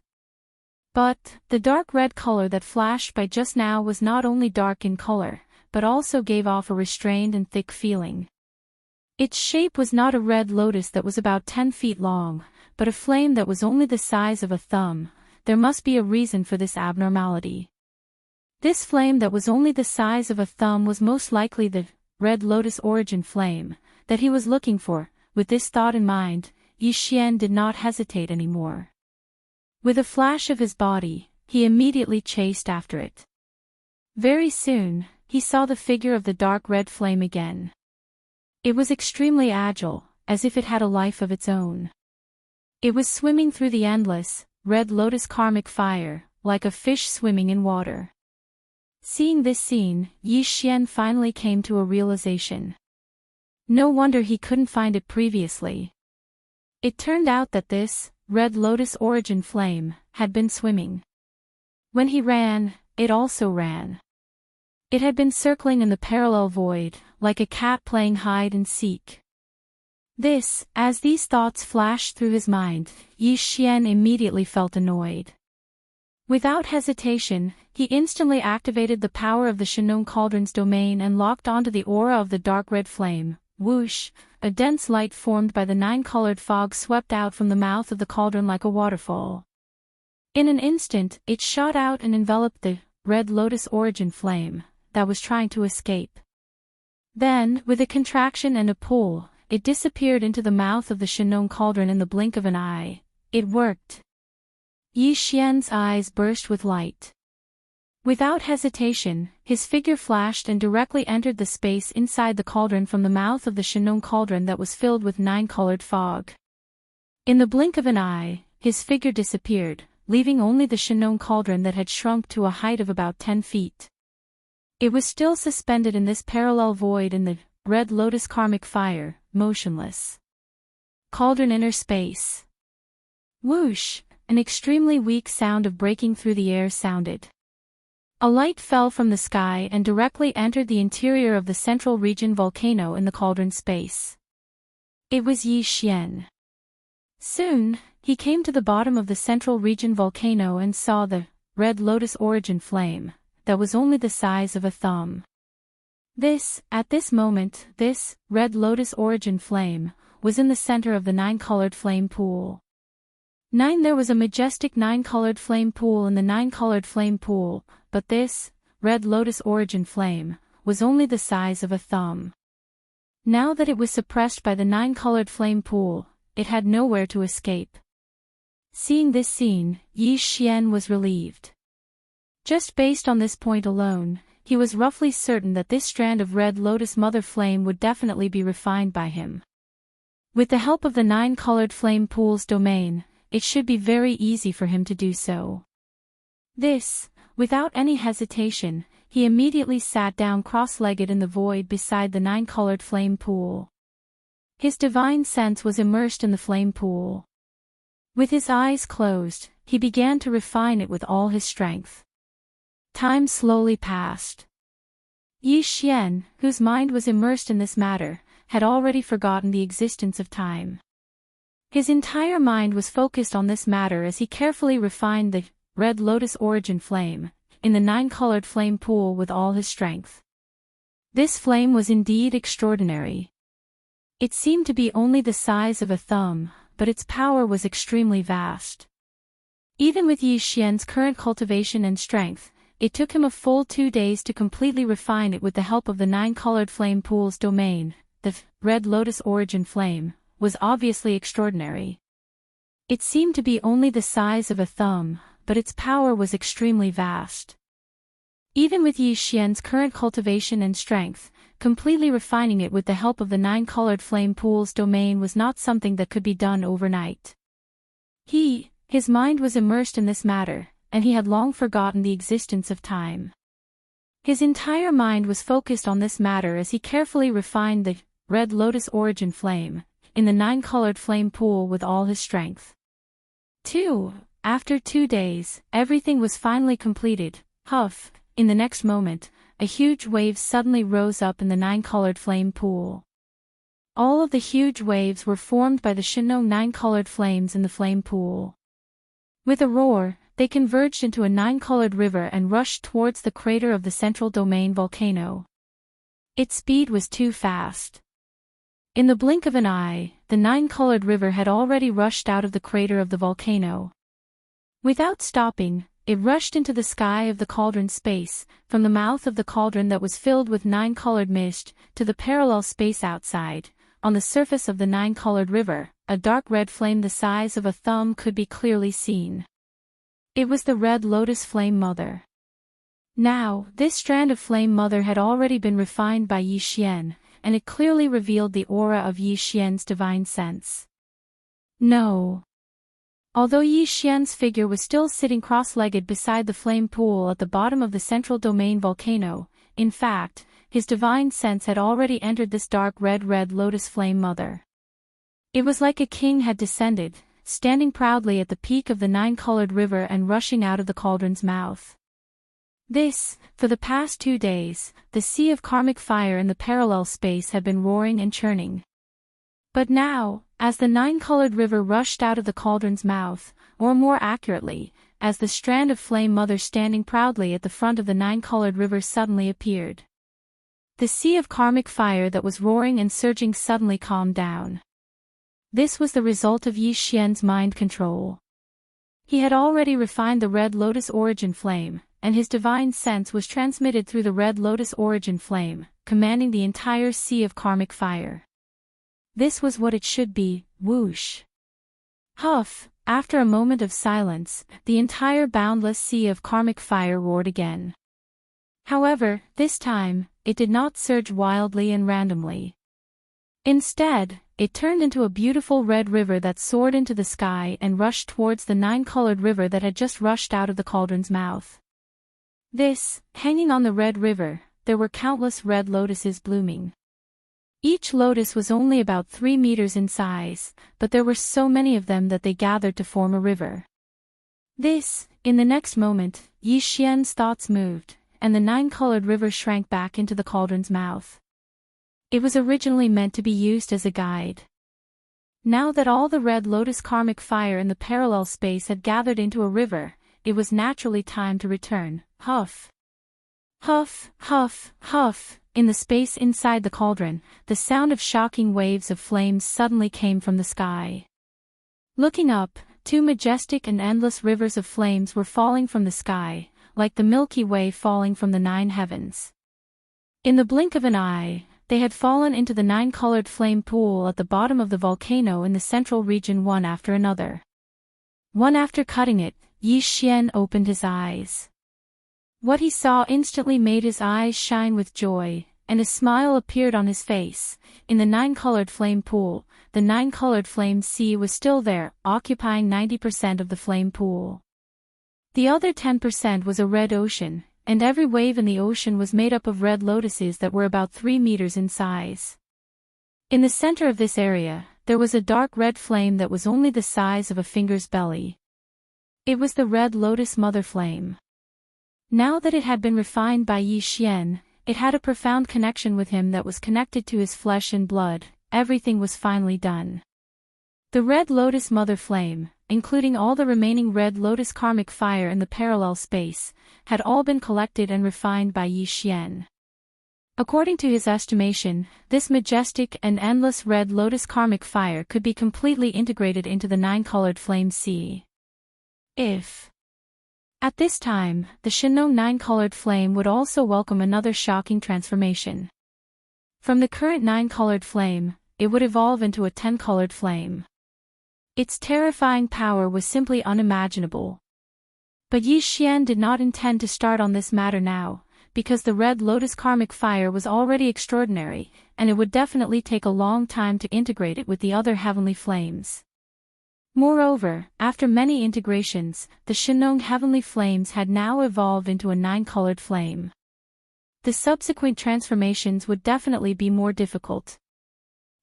But the dark red color that flashed by just now was not only dark in color, but also gave off a restrained and thick feeling. Its shape was not a red lotus that was about 10 feet long, but a flame that was only the size of a thumb. There must be a reason for this abnormality. This flame that was only the size of a thumb was most likely the Red Lotus origin flame that he was looking for. With this thought in mind, Yi Xian did not hesitate anymore. With a flash of his body, he immediately chased after it. Very soon, he saw the figure of the dark red flame again. It was extremely agile, as if it had a life of its own. It was swimming through the endless, red lotus karmic fire, like a fish swimming in water. Seeing this scene, Yi Xian finally came to a realization. No wonder he couldn't find it previously. It turned out that this, red lotus origin flame, had been swimming. When he ran, it also ran. It had been circling in the parallel void, like a cat playing hide and seek. As these thoughts flashed through his mind, Yi Xian immediately felt annoyed. Without hesitation, he instantly activated the power of the Shenong Cauldron's domain and locked onto the aura of the dark red flame. Whoosh! A dense light formed by the nine-colored fog swept out from the mouth of the cauldron like a waterfall. In an instant, it shot out and enveloped the red lotus origin flame that was trying to escape. Then, with a contraction and a pull, it disappeared into the mouth of the Shenong Cauldron in the blink of an eye. It worked. Yi Xian's eyes burst with light. Without hesitation, his figure flashed and directly entered the space inside the cauldron from the mouth of the Shenong Cauldron that was filled with nine-colored fog. In the blink of an eye, his figure disappeared, leaving only the Shenong Cauldron that had shrunk to a height of about 10 feet. It was still suspended in this parallel void in the red lotus karmic fire, motionless. Cauldron inner space. Whoosh! An extremely weak sound of breaking through the air sounded. A light fell from the sky and directly entered the interior of the central region volcano in the cauldron space. It was Yi Xian. Soon, he came to the bottom of the central region volcano and saw the red lotus origin flame that was only the size of a thumb. At this moment, this red lotus origin flame was in the center of the nine-colored flame pool. There was a majestic nine-colored flame pool in the nine-colored flame pool, but this red lotus origin flame was only the size of a thumb. Now that it was suppressed by the nine-colored flame pool, it had nowhere to escape. Seeing this scene, Yi Xian was relieved. Just based on this point alone, he was roughly certain that this strand of red lotus mother flame would definitely be refined by him. With the help of the nine-colored flame pool's domain, it should be very easy for him to do so. Without any hesitation, he immediately sat down cross-legged in the void beside the nine-colored flame pool. His divine sense was immersed in the flame pool. With his eyes closed, he began to refine it with all his strength. Time slowly passed. Yi Xian, whose mind was immersed in this matter, had already forgotten the existence of time. His entire mind was focused on this matter as he carefully refined the red lotus origin flame in the nine-colored flame pool with all his strength. This flame was indeed extraordinary. It seemed to be only the size of a thumb, but its power was extremely vast. Even with Yi Xian's current cultivation and strength, it took him a full 2 days to completely refine it with the help of the nine-colored flame pool's domain. The red lotus origin flame was obviously extraordinary. It seemed to be only the size of a thumb, but its power was extremely vast. Even with Yi Xian's current cultivation and strength, completely refining it with the help of the nine-colored flame pool's domain was not something that could be done overnight. His mind was immersed in this matter, and he had long forgotten the existence of time. His entire mind was focused on this matter as he carefully refined the red lotus origin flame in the nine-colored flame pool with all his strength. After 2 days, everything was finally completed. In the next moment, a huge wave suddenly rose up in the nine-colored flame pool. All of the huge waves were formed by the Shenong nine-colored flames in the flame pool. With a roar, they converged into a nine-colored river and rushed towards the crater of the central domain volcano. Its speed was too fast. In the blink of an eye, the nine-colored river had already rushed out of the crater of the volcano. Without stopping, it rushed into the sky of the cauldron space, from the mouth of the cauldron that was filled with nine-colored mist, to the parallel space outside, on the surface of the nine-colored river, a dark red flame the size of a thumb could be clearly seen. It was the Red Lotus Flame Mother. Now, this strand of Flame Mother had already been refined by Yi Xian, and it clearly revealed the aura of Yi Xian's divine sense. No. Although Yi Xian's figure was still sitting cross-legged beside the flame pool at the bottom of the central domain volcano, in fact, his divine sense had already entered this dark red Lotus Flame Mother. It was like a king had descended, standing proudly at the peak of the nine-colored river and rushing out of the cauldron's mouth. This, for the past 2 days, the sea of karmic fire in the parallel space had been roaring and churning. But now, as the nine-colored river rushed out of the cauldron's mouth, or more accurately, as the strand of Flame Mother standing proudly at the front of the nine-colored river suddenly appeared. The sea of karmic fire that was roaring and surging suddenly calmed down. This was the result of Yi Xian's mind control. He had already refined the Red Lotus Origin Flame, and his divine sense was transmitted through the Red Lotus Origin Flame, commanding the entire sea of karmic fire. This was what it should be, whoosh. Huff, after a moment of silence, the entire boundless sea of karmic fire roared again. However, this time, it did not surge wildly and randomly. Instead, it turned into a beautiful red river that soared into the sky and rushed towards the nine-colored river that had just rushed out of the cauldron's mouth. Hanging on the red river, there were countless red lotuses blooming. Each lotus was only about 3 meters in size, but there were so many of them that they gathered to form a river. In the next moment, Yi Xian's thoughts moved, and the nine-colored river shrank back into the cauldron's mouth. It was originally meant to be used as a guide. Now that all the Red Lotus karmic fire in the parallel space had gathered into a river, it was naturally time to return. Huff. Huff, huff, huff. In the space inside the cauldron, the sound of shocking waves of flames suddenly came from the sky. Looking up, 2 majestic and endless rivers of flames were falling from the sky, like the Milky Way falling from the 9 heavens. In the blink of an eye, they had fallen into the 9-colored flame pool at the bottom of the volcano in the central region one after another. One after cutting it, Yi Xian opened his eyes. What he saw instantly made his eyes shine with joy, and a smile appeared on his face. In the 9-colored flame pool, the 9-colored flame sea was still there, occupying 90% of the flame pool. The other 10% was a red ocean, and every wave in the ocean was made up of red lotuses that were about 3 meters in size. In the center of this area, there was a dark red flame that was only the size of a finger's belly. It was the Red Lotus Mother Flame. Now that it had been refined by Yi Xian, it had a profound connection with him that was connected to his flesh and blood. Everything was finally done. The Red Lotus Mother Flame, including all the remaining Red Lotus karmic fire in the parallel space, had all been collected and refined by Yi Xian. According to his estimation, this majestic and endless Red Lotus karmic fire could be completely integrated into the 9-colored flame sea. At this time, the Shinong 9-colored flame would also welcome another shocking transformation. From the current 9-colored flame, it would evolve into a 10-colored flame. Its terrifying power was simply unimaginable. But Yi Xian did not intend to start on this matter now, because the Red Lotus karmic fire was already extraordinary, and it would definitely take a long time to integrate it with the other heavenly flames. Moreover, after many integrations, the Shinong heavenly flames had now evolved into a 9-colored flame. The subsequent transformations would definitely be more difficult.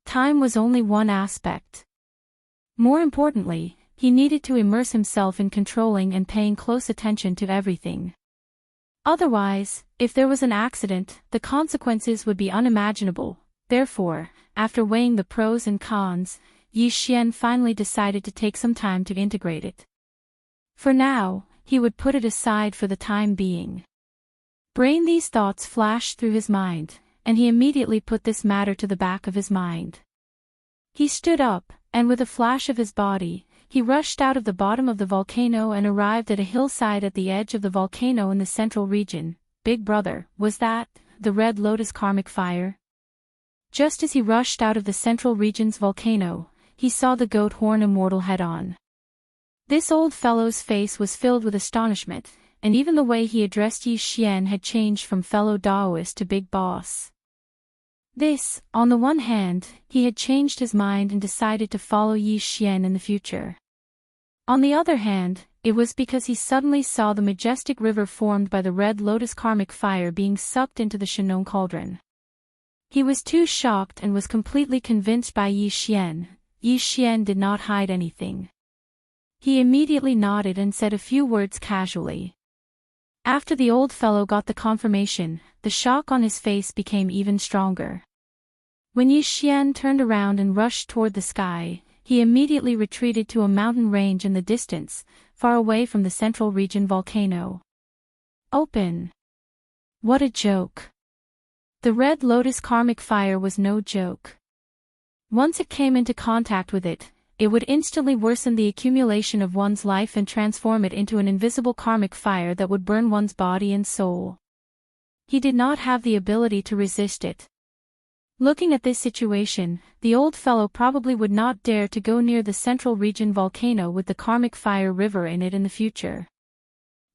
Time was only one aspect. More importantly, he needed to immerse himself in controlling and paying close attention to everything. Otherwise, if there was an accident, the consequences would be unimaginable. Therefore, after weighing the pros and cons, Yi Xian finally decided to take some time to integrate it. For now, he would put it aside for the time being. These thoughts flashed through his mind, and he immediately put this matter to the back of his mind. He stood up, and with a flash of his body, he rushed out of the bottom of the volcano and arrived at a hillside at the edge of the volcano in the central region. Big brother, was that the Red Lotus karmic fire? Just as he rushed out of the central region's volcano, he saw the goat horn immortal head-on. This old fellow's face was filled with astonishment, and even the way he addressed Yi Xian had changed from fellow Daoist to big boss. This, on the one hand, he had changed his mind and decided to follow Yi Xian in the future. On the other hand, it was because he suddenly saw the majestic river formed by the red lotus karmic fire being sucked into the Shenong cauldron. He was too shocked and was completely convinced by Yi Xian. Yi Xian did not hide anything. He immediately nodded and said a few words casually. After the old fellow got the confirmation, the shock on his face became even stronger. When Yi Xian turned around and rushed toward the sky, he immediately retreated to a mountain range in the distance, far away from the central region volcano. Open. What a joke. The red lotus karmic fire was no joke. Once it came into contact with it, it would instantly worsen the accumulation of one's life and transform it into an invisible karmic fire that would burn one's body and soul. He did not have the ability to resist it. Looking at this situation, the old fellow probably would not dare to go near the central region volcano with the karmic fire river in it in the future.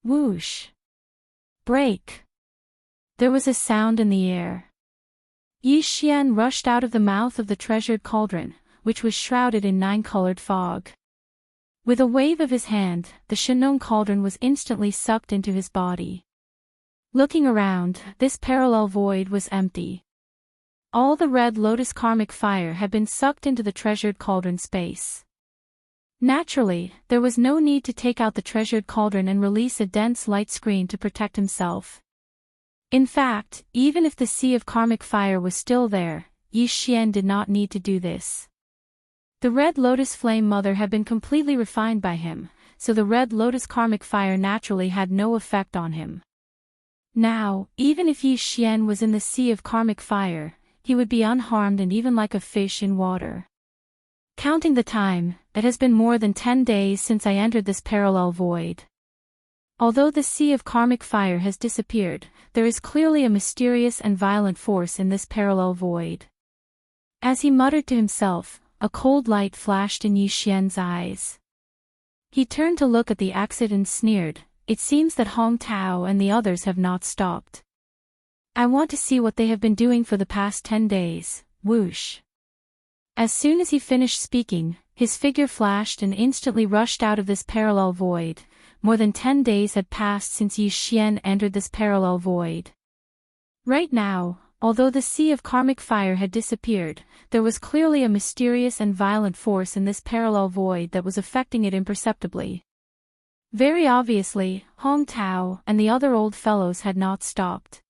Whoosh! Break! There was a sound in the air. Yi Xian rushed out of the mouth of the treasured cauldron, which was shrouded in 9-colored fog. With a wave of his hand, the Shenong cauldron was instantly sucked into his body. Looking around, this parallel void was empty. All the red lotus karmic fire had been sucked into the treasured cauldron space. Naturally, there was no need to take out the treasured cauldron and release a dense light screen to protect himself. In fact, even if the sea of karmic fire was still there, Yi Xian did not need to do this. The red lotus flame mother had been completely refined by him, so the red lotus karmic fire naturally had no effect on him. Now, even if Yi Xian was in the sea of karmic fire, he would be unharmed and even like a fish in water. Counting the time, it has been more than 10 days since I entered this parallel void. Although the sea of karmic fire has disappeared, there is clearly a mysterious and violent force in this parallel void. As he muttered to himself, a cold light flashed in Yi Xian's eyes. He turned to look at the exit and sneered, "It seems that Hong Tao and the others have not stopped. I want to see what they have been doing for the past 10 days, whoosh." As soon as he finished speaking, his figure flashed and instantly rushed out of this parallel void. More than 10 days had passed since Yi Xian entered this parallel void. Right now, although the sea of karmic fire had disappeared, there was clearly a mysterious and violent force in this parallel void that was affecting it imperceptibly. Very obviously, Hong Tao and the other old fellows had not stopped.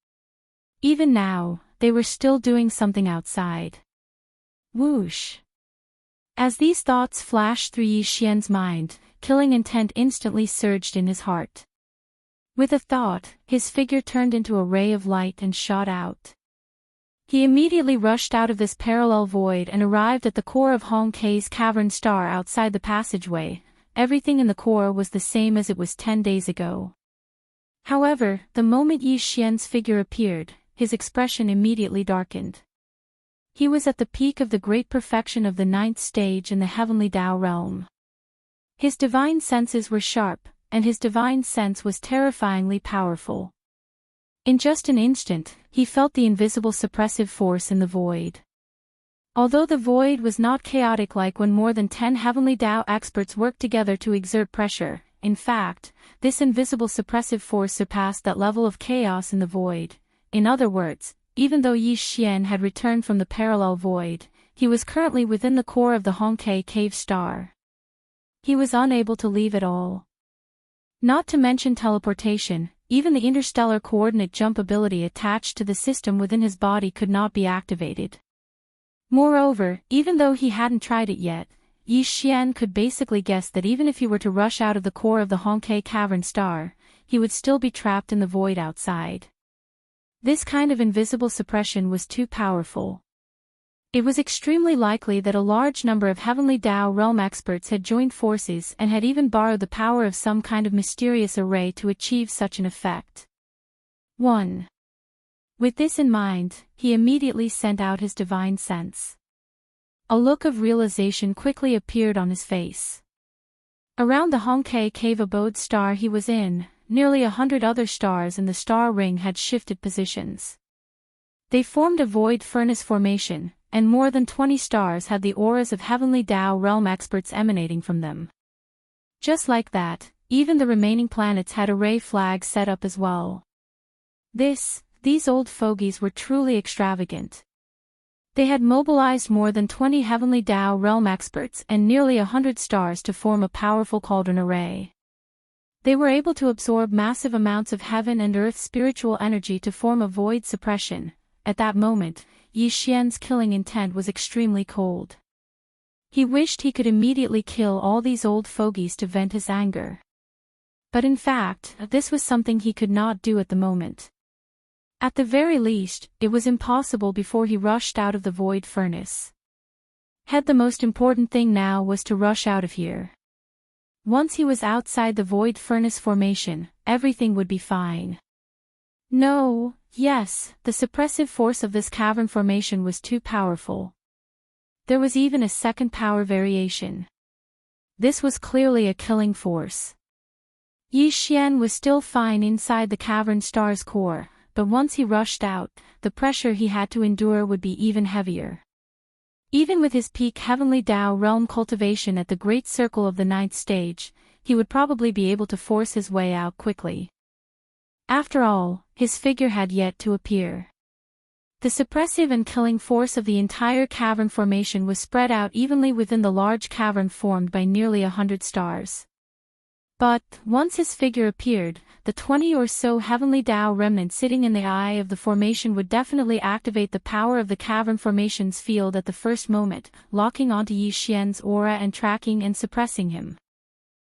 Even now, they were still doing something outside. Whoosh! As these thoughts flashed through Yi Xian's mind, killing intent instantly surged in his heart. With a thought, his figure turned into a ray of light and shot out. He immediately rushed out of this parallel void and arrived at the core of Hong Kei's cavern star outside the passageway. Everything in the core was the same as it was 10 days ago. However, the moment Yi Xian's figure appeared, his expression immediately darkened. He was at the peak of the great perfection of the 9th stage in the heavenly Tao realm. His divine senses were sharp, and his divine sense was terrifyingly powerful. In just an instant, he felt the invisible suppressive force in the void. Although the void was not chaotic like when more than 10 heavenly Tao experts worked together to exert pressure, in fact, this invisible suppressive force surpassed that level of chaos in the void. In other words, even though Yi Xian had returned from the parallel void, he was currently within the core of the Hong Kei cave star. He was unable to leave at all. Not to mention teleportation, even the interstellar coordinate jump ability attached to the system within his body could not be activated. Moreover, even though he hadn't tried it yet, Yi Xian could basically guess that even if he were to rush out of the core of the Hong Kei cavern star, he would still be trapped in the void outside. This kind of invisible suppression was too powerful. It was extremely likely that a large number of heavenly Tao realm experts had joined forces and had even borrowed the power of some kind of mysterious array to achieve such an effect. 1. With this in mind, he immediately sent out his divine sense. A look of realization quickly appeared on his face. Around the Hongke cave abode star he was in, nearly 100 other stars in the star ring had shifted positions. They formed a void furnace formation, and more than 20 stars had the auras of heavenly Tao realm experts emanating from them. Just like that, even the remaining planets had array flags set up as well. These old fogies were truly extravagant. They had mobilized more than 20 heavenly Tao realm experts and nearly 100 stars to form a powerful cauldron array. They were able to absorb massive amounts of heaven and earth spiritual energy to form a void suppression. At that moment, Yi Xian's killing intent was extremely cold. He wished he could immediately kill all these old fogies to vent his anger. But in fact, this was something he could not do at the moment. At the very least, it was impossible before he rushed out of the void furnace. The most important thing now was to rush out of here. Once he was outside the void furnace formation, everything would be fine. Yes, the suppressive force of this cavern formation was too powerful. There was even a second power variation. This was clearly a killing force. Yi Xian was still fine inside the cavern star's core, but once he rushed out, the pressure he had to endure would be even heavier. Even with his peak heavenly Tao realm cultivation at the great circle of the 9th stage, he would probably be able to force his way out quickly. After all, his figure had yet to appear. The suppressive and killing force of the entire cavern formation was spread out evenly within the large cavern formed by nearly 100 stars. But, once his figure appeared, the 20 or so heavenly Tao remnants sitting in the eye of the formation would definitely activate the power of the cavern formation's field at the first moment, locking onto Yi Xian's aura and tracking and suppressing him.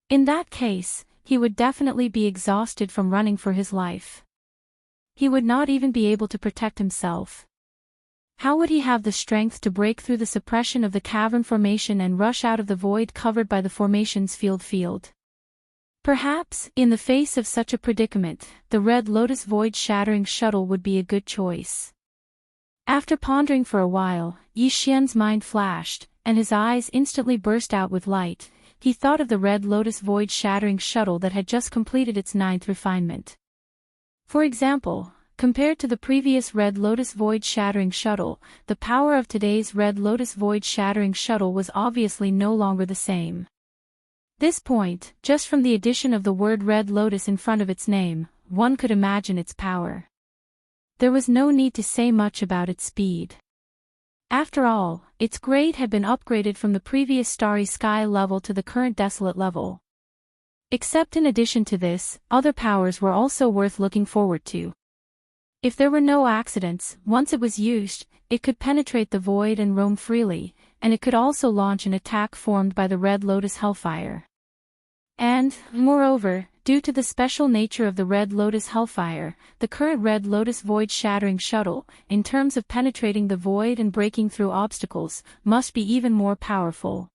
In that case, he would definitely be exhausted from running for his life. He would not even be able to protect himself. How would he have the strength to break through the suppression of the cavern formation and rush out of the void covered by the formation's field? Perhaps, in the face of such a predicament, the Red Lotus void-shattering shuttle would be a good choice. After pondering for a while, Yi Xian's mind flashed, and his eyes instantly burst out with light. He thought of the Red Lotus void-shattering shuttle that had just completed its 9th refinement. For example, compared to the previous Red Lotus void-shattering shuttle, the power of today's Red Lotus void-shattering shuttle was obviously no longer the same. This point, just from the addition of the word Red Lotus in front of its name, one could imagine its power. There was no need to say much about its speed. After all, its grade had been upgraded from the previous starry sky level to the current desolate level. Except in addition to this, other powers were also worth looking forward to. If there were no accidents, once it was used, it could penetrate the void and roam freely, and it could also launch an attack formed by the Red Lotus Hellfire. And, moreover, due to the special nature of the Red Lotus Hellfire, the current Red Lotus void-shattering shuttle, in terms of penetrating the void and breaking through obstacles, must be even more powerful.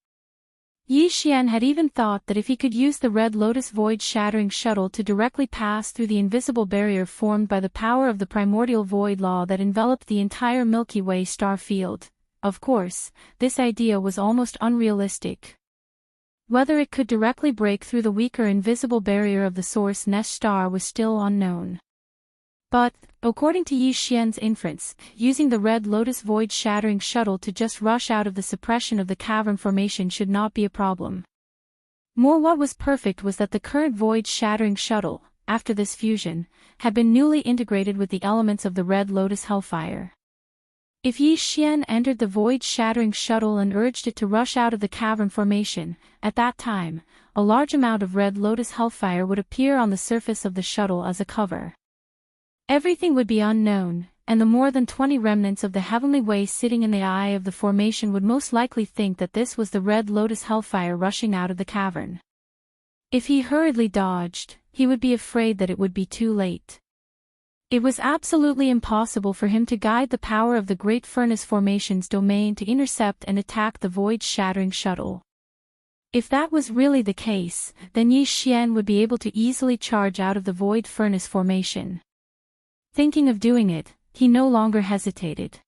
Yi Xian had even thought that if he could use the Red Lotus void-shattering shuttle to directly pass through the invisible barrier formed by the power of the primordial void law that enveloped the entire Milky Way star field. Of course, this idea was almost unrealistic. Whether it could directly break through the weaker invisible barrier of the source nest star was still unknown. But, according to Yi Xian's inference, using the Red Lotus void-shattering shuttle to just rush out of the suppression of the cavern formation should not be a problem. What was perfect was that the current void-shattering shuttle, after this fusion, had been newly integrated with the elements of the Red Lotus Hellfire. If Yi Xian entered the void-shattering shuttle and urged it to rush out of the cavern formation, at that time, a large amount of Red Lotus Hellfire would appear on the surface of the shuttle as a cover. Everything would be unknown, and the more than 20 remnants of the heavenly way sitting in the eye of the formation would most likely think that this was the Red Lotus Hellfire rushing out of the cavern. If he hurriedly dodged, he would be afraid that it would be too late. It was absolutely impossible for him to guide the power of the Great Furnace Formation's domain to intercept and attack the void-shattering shuttle. If that was really the case, then Yi Xian would be able to easily charge out of the Void Furnace Formation. Thinking of doing it, he no longer hesitated.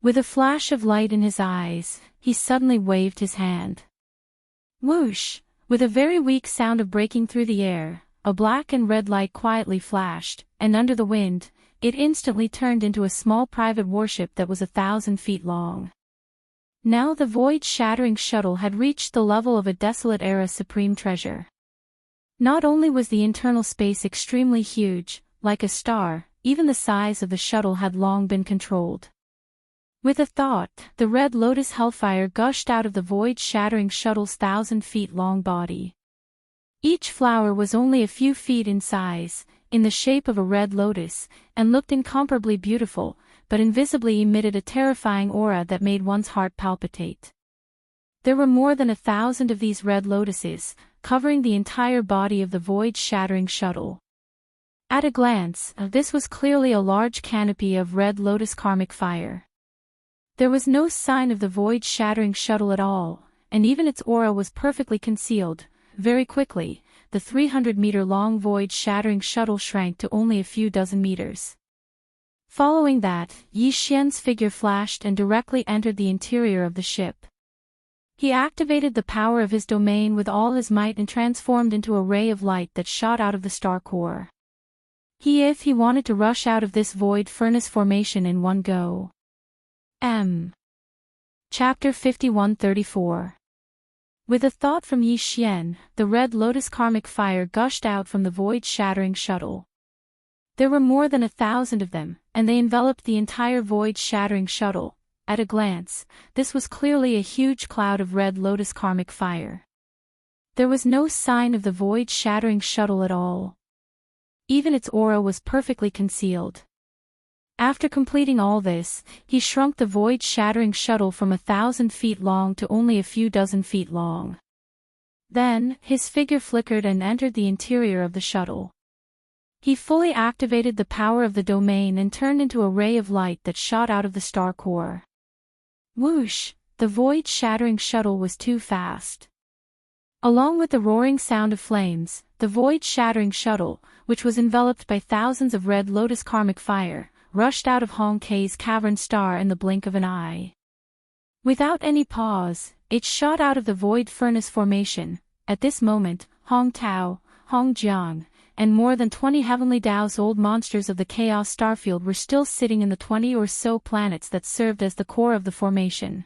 With a flash of light in his eyes, he suddenly waved his hand. Whoosh! With a very weak sound of breaking through the air, a black and red light quietly flashed, and under the wind, it instantly turned into a small private warship that was 1,000 feet long. Now the void-shattering shuttle had reached the level of a desolate-era supreme treasure. Not only was the internal space extremely huge, like a star, even the size of the shuttle had long been controlled. With a thought, the red lotus hellfire gushed out of the void-shattering shuttle's 1,000 feet long body. Each flower was only a few feet in size, in the shape of a red lotus, and looked incomparably beautiful, but invisibly emitted a terrifying aura that made one's heart palpitate. There were more than 1,000 of these red lotuses, covering the entire body of the void-shattering shuttle. At a glance, this was clearly a large canopy of red lotus karmic fire. There was no sign of the void-shattering shuttle at all, and even its aura was perfectly concealed. Very quickly, the 300-meter-long void-shattering shuttle shrank to only a few dozen meters. Following that, Yi Xian's figure flashed and directly entered the interior of the ship. He activated the power of his domain with all his might and transformed into a ray of light that shot out of the star core. If he wanted to rush out of this void furnace formation in one go. Chapter 51-34. With a thought from Yi Xian, the red lotus karmic fire gushed out from the void-shattering shuttle. There were more than 1,000 of them, and they enveloped the entire void-shattering shuttle. At a glance, this was clearly a huge cloud of red lotus karmic fire. There was no sign of the void-shattering shuttle at all. Even its aura was perfectly concealed. After completing all this, he shrunk the void-shattering shuttle from 1,000 feet long to only a few dozen feet long. Then, his figure flickered and entered the interior of the shuttle. He fully activated the power of the domain and turned into a ray of light that shot out of the star core. Whoosh! The void-shattering shuttle was too fast. Along with the roaring sound of flames, the void-shattering shuttle, which was enveloped by thousands of red lotus karmic fire, rushed out of Hong Kei's cavern star in the blink of an eye. Without any pause, it shot out of the void furnace formation. At this moment, Hong Tao, Hong Jiang, and more than 20 heavenly Tao's old monsters of the chaos starfield were still sitting in the 20 or so planets that served as the core of the formation.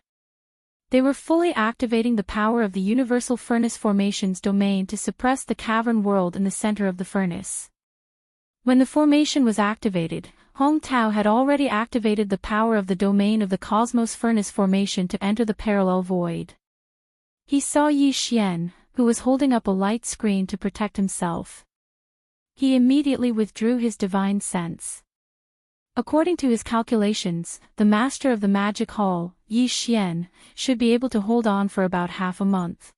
They were fully activating the power of the universal furnace formation's domain to suppress the cavern world in the center of the furnace. When the formation was activated, Hong Tao had already activated the power of the domain of the cosmos furnace formation to enter the parallel void. He saw Yi Xian, who was holding up a light screen to protect himself. He immediately withdrew his divine sense. According to his calculations, the master of the magic hall, Yi Xian, should be able to hold on for about half a month.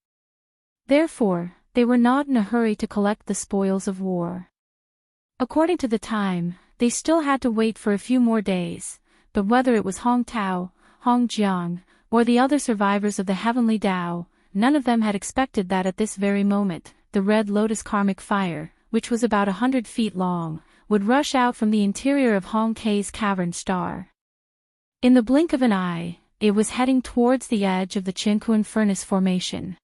Therefore, they were not in a hurry to collect the spoils of war. According to the time, they still had to wait for a few more days, but whether it was Hong Tao, Hong Jiang, or the other survivors of the heavenly Tao, none of them had expected that at this very moment, the red lotus karmic fire, which was about 100 feet long, would rush out from the interior of Hong Kei's cavern star. In the blink of an eye, it was heading towards the edge of the Qinquan furnace formation.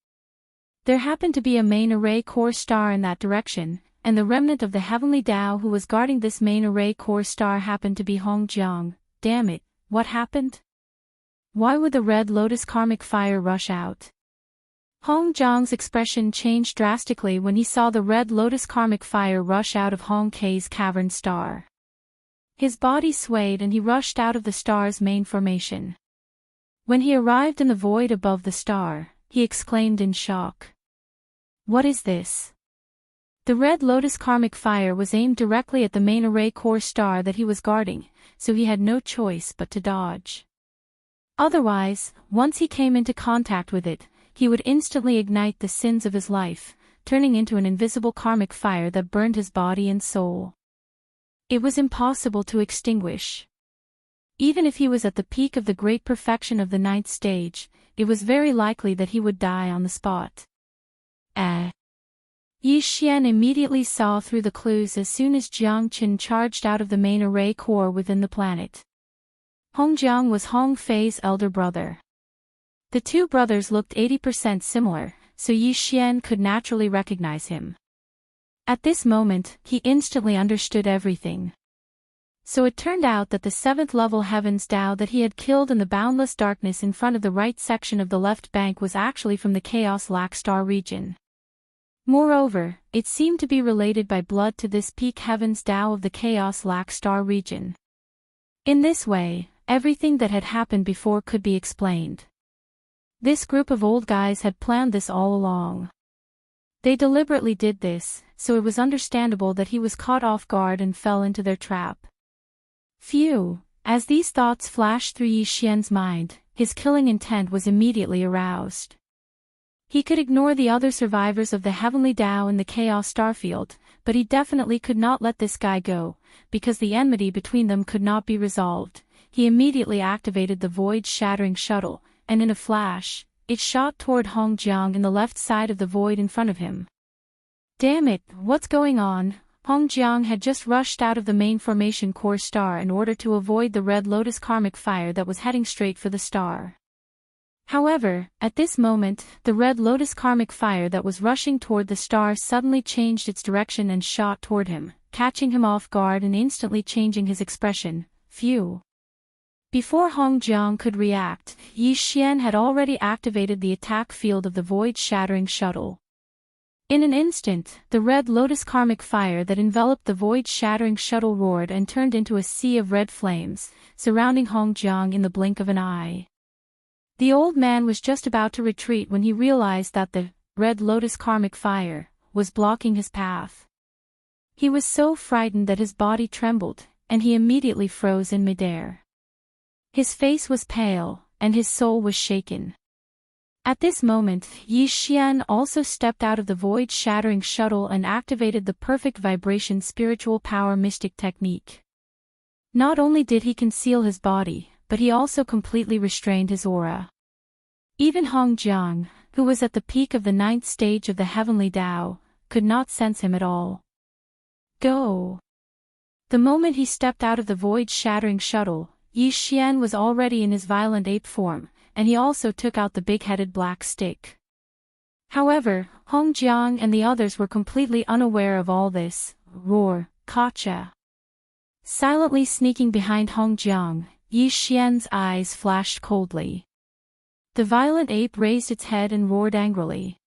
There happened to be a main array core star in that direction, and the remnant of the heavenly Tao who was guarding this main array core star happened to be Hong Jiang. Damn it, what happened? Why would the red lotus karmic fire rush out? Hong Jiang's expression changed drastically when he saw the red lotus karmic fire rush out of Hong Kei's cavern star. His body swayed and he rushed out of the star's main formation. When he arrived in the void above the star, he exclaimed in shock. What is this? The red lotus karmic fire was aimed directly at the main array core star that he was guarding, so he had no choice but to dodge. Otherwise, once he came into contact with it, he would instantly ignite the sins of his life, turning into an invisible karmic fire that burned his body and soul. It was impossible to extinguish. Even if he was at the peak of the great perfection of the 9th stage, it was very likely that he would die on the spot. Yi Xian immediately saw through the clues as soon as Jiang Qin charged out of the main array core within the planet. Hong Jiang was Hong Fei's elder brother. The two brothers looked 80% similar, so Yi Xian could naturally recognize him. At this moment, he instantly understood everything. So it turned out that the 7th level Heaven's Tao that he had killed in the boundless darkness in front of the right section of the left bank was actually from the Chaos Lac Star region. Moreover, it seemed to be related by blood to this peak Heaven's Tao of the Chaos Lac Star region. In this way, everything that had happened before could be explained. This group of old guys had planned this all along. They deliberately did this, so it was understandable that he was caught off guard and fell into their trap. Phew! As these thoughts flashed through Yi Xian's mind, his killing intent was immediately aroused. He could ignore the other survivors of the Heavenly Tao in the Chaos Starfield, but he definitely could not let this guy go, because the enmity between them could not be resolved. He immediately activated the void-shattering shuttle, and in a flash, it shot toward Hong Jiang in the left side of the void in front of him. Damn it, what's going on? Hong Jiang had just rushed out of the main formation core star in order to avoid the Red Lotus karmic fire that was heading straight for the star. However, at this moment, the Red Lotus karmic fire that was rushing toward the star suddenly changed its direction and shot toward him, catching him off guard and instantly changing his expression. Phew! Before Hong Jiang could react, Yi Xian had already activated the attack field of the void-shattering shuttle. In an instant, the Red Lotus karmic fire that enveloped the void-shattering shuttle roared and turned into a sea of red flames, surrounding Hong Jiang in the blink of an eye. The old man was just about to retreat when he realized that the Red Lotus karmic fire was blocking his path. He was so frightened that his body trembled, and he immediately froze in midair. His face was pale, and his soul was shaken. At this moment, Yi Xian also stepped out of the void-shattering shuttle and activated the perfect vibration spiritual power mystic technique. Not only did he conceal his body, but he also completely restrained his aura. Even Hong Jiang, who was at the peak of the 9th stage of the Heavenly Tao, could not sense him at all. Go! The moment he stepped out of the void-shattering shuttle, Yi Xian was already in his violent ape form, and he also took out the big-headed black stick. However, Hong Jiang and the others were completely unaware of all this. Roar, gotcha! Silently sneaking behind Hong Jiang, Yi Xian's eyes flashed coldly. The violent ape raised its head and roared angrily.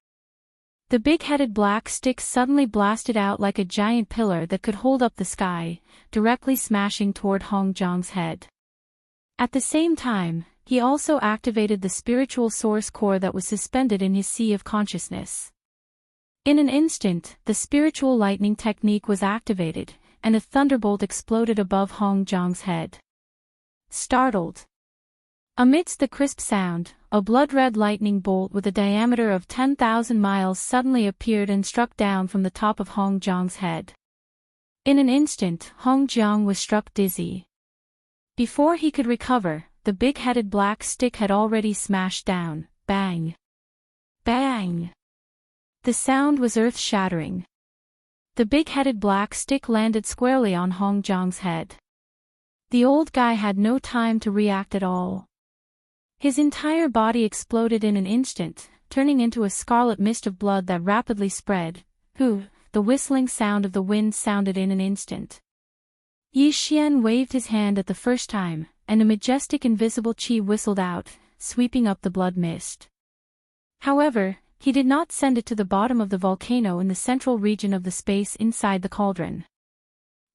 The big-headed black stick suddenly blasted out like a giant pillar that could hold up the sky, directly smashing toward Hong Jiang's head. At the same time, he also activated the spiritual source core that was suspended in his sea of consciousness. In an instant, the spiritual lightning technique was activated, and a thunderbolt exploded above Hong Jiang's head. Startled. Amidst the crisp sound, a blood-red lightning bolt with a diameter of 10,000 miles suddenly appeared and struck down from the top of Hong Jiang's head. In an instant, Hong Jiang was struck dizzy. Before he could recover, the big-headed black stick had already smashed down. Bang! Bang! The sound was earth-shattering. The big-headed black stick landed squarely on Hong Jiang's head. The old guy had no time to react at all. His entire body exploded in an instant, turning into a scarlet mist of blood that rapidly spread. The whistling sound of the wind sounded in an instant. Yi Xian waved his hand at the first time, and a majestic invisible qi whistled out, sweeping up the blood mist. However, he did not send it to the bottom of the volcano in the central region of the space inside the cauldron.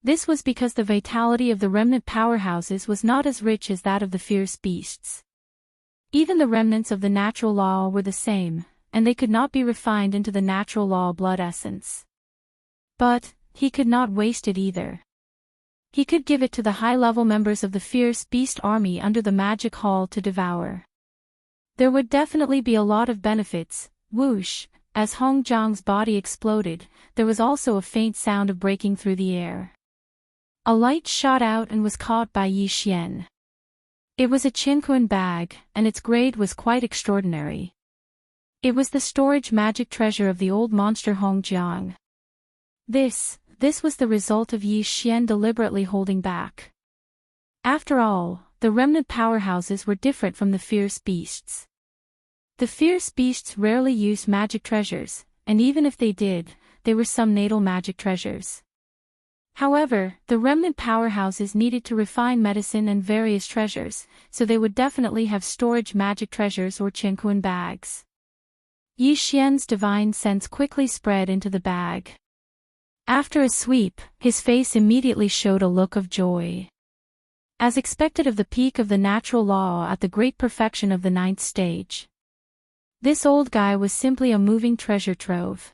This was because the vitality of the remnant powerhouses was not as rich as that of the fierce beasts. Even the remnants of the natural law were the same, and they could not be refined into the natural law blood essence. But he could not waste it either. He could give it to the high-level members of the fierce beast army under the magic hall to devour. There would definitely be a lot of benefits. Whoosh! As Hong Jiang's body exploded, there was also a faint sound of breaking through the air. A light shot out and was caught by Yi Xian. It was a Qinquan bag, and its grade was quite extraordinary. It was the storage magic treasure of the old monster Hongjiang. This was the result of Yi Xian deliberately holding back. After all, the remnant powerhouses were different from the fierce beasts. The fierce beasts rarely used magic treasures, and even if they did, they were some natal magic treasures. However, the remnant powerhouses needed to refine medicine and various treasures, so they would definitely have storage magic treasures or Qianquan bags. Yi Xian's divine sense quickly spread into the bag. After a sweep, his face immediately showed a look of joy. As expected of the peak of the natural law at the great perfection of the 9th stage. This old guy was simply a moving treasure trove.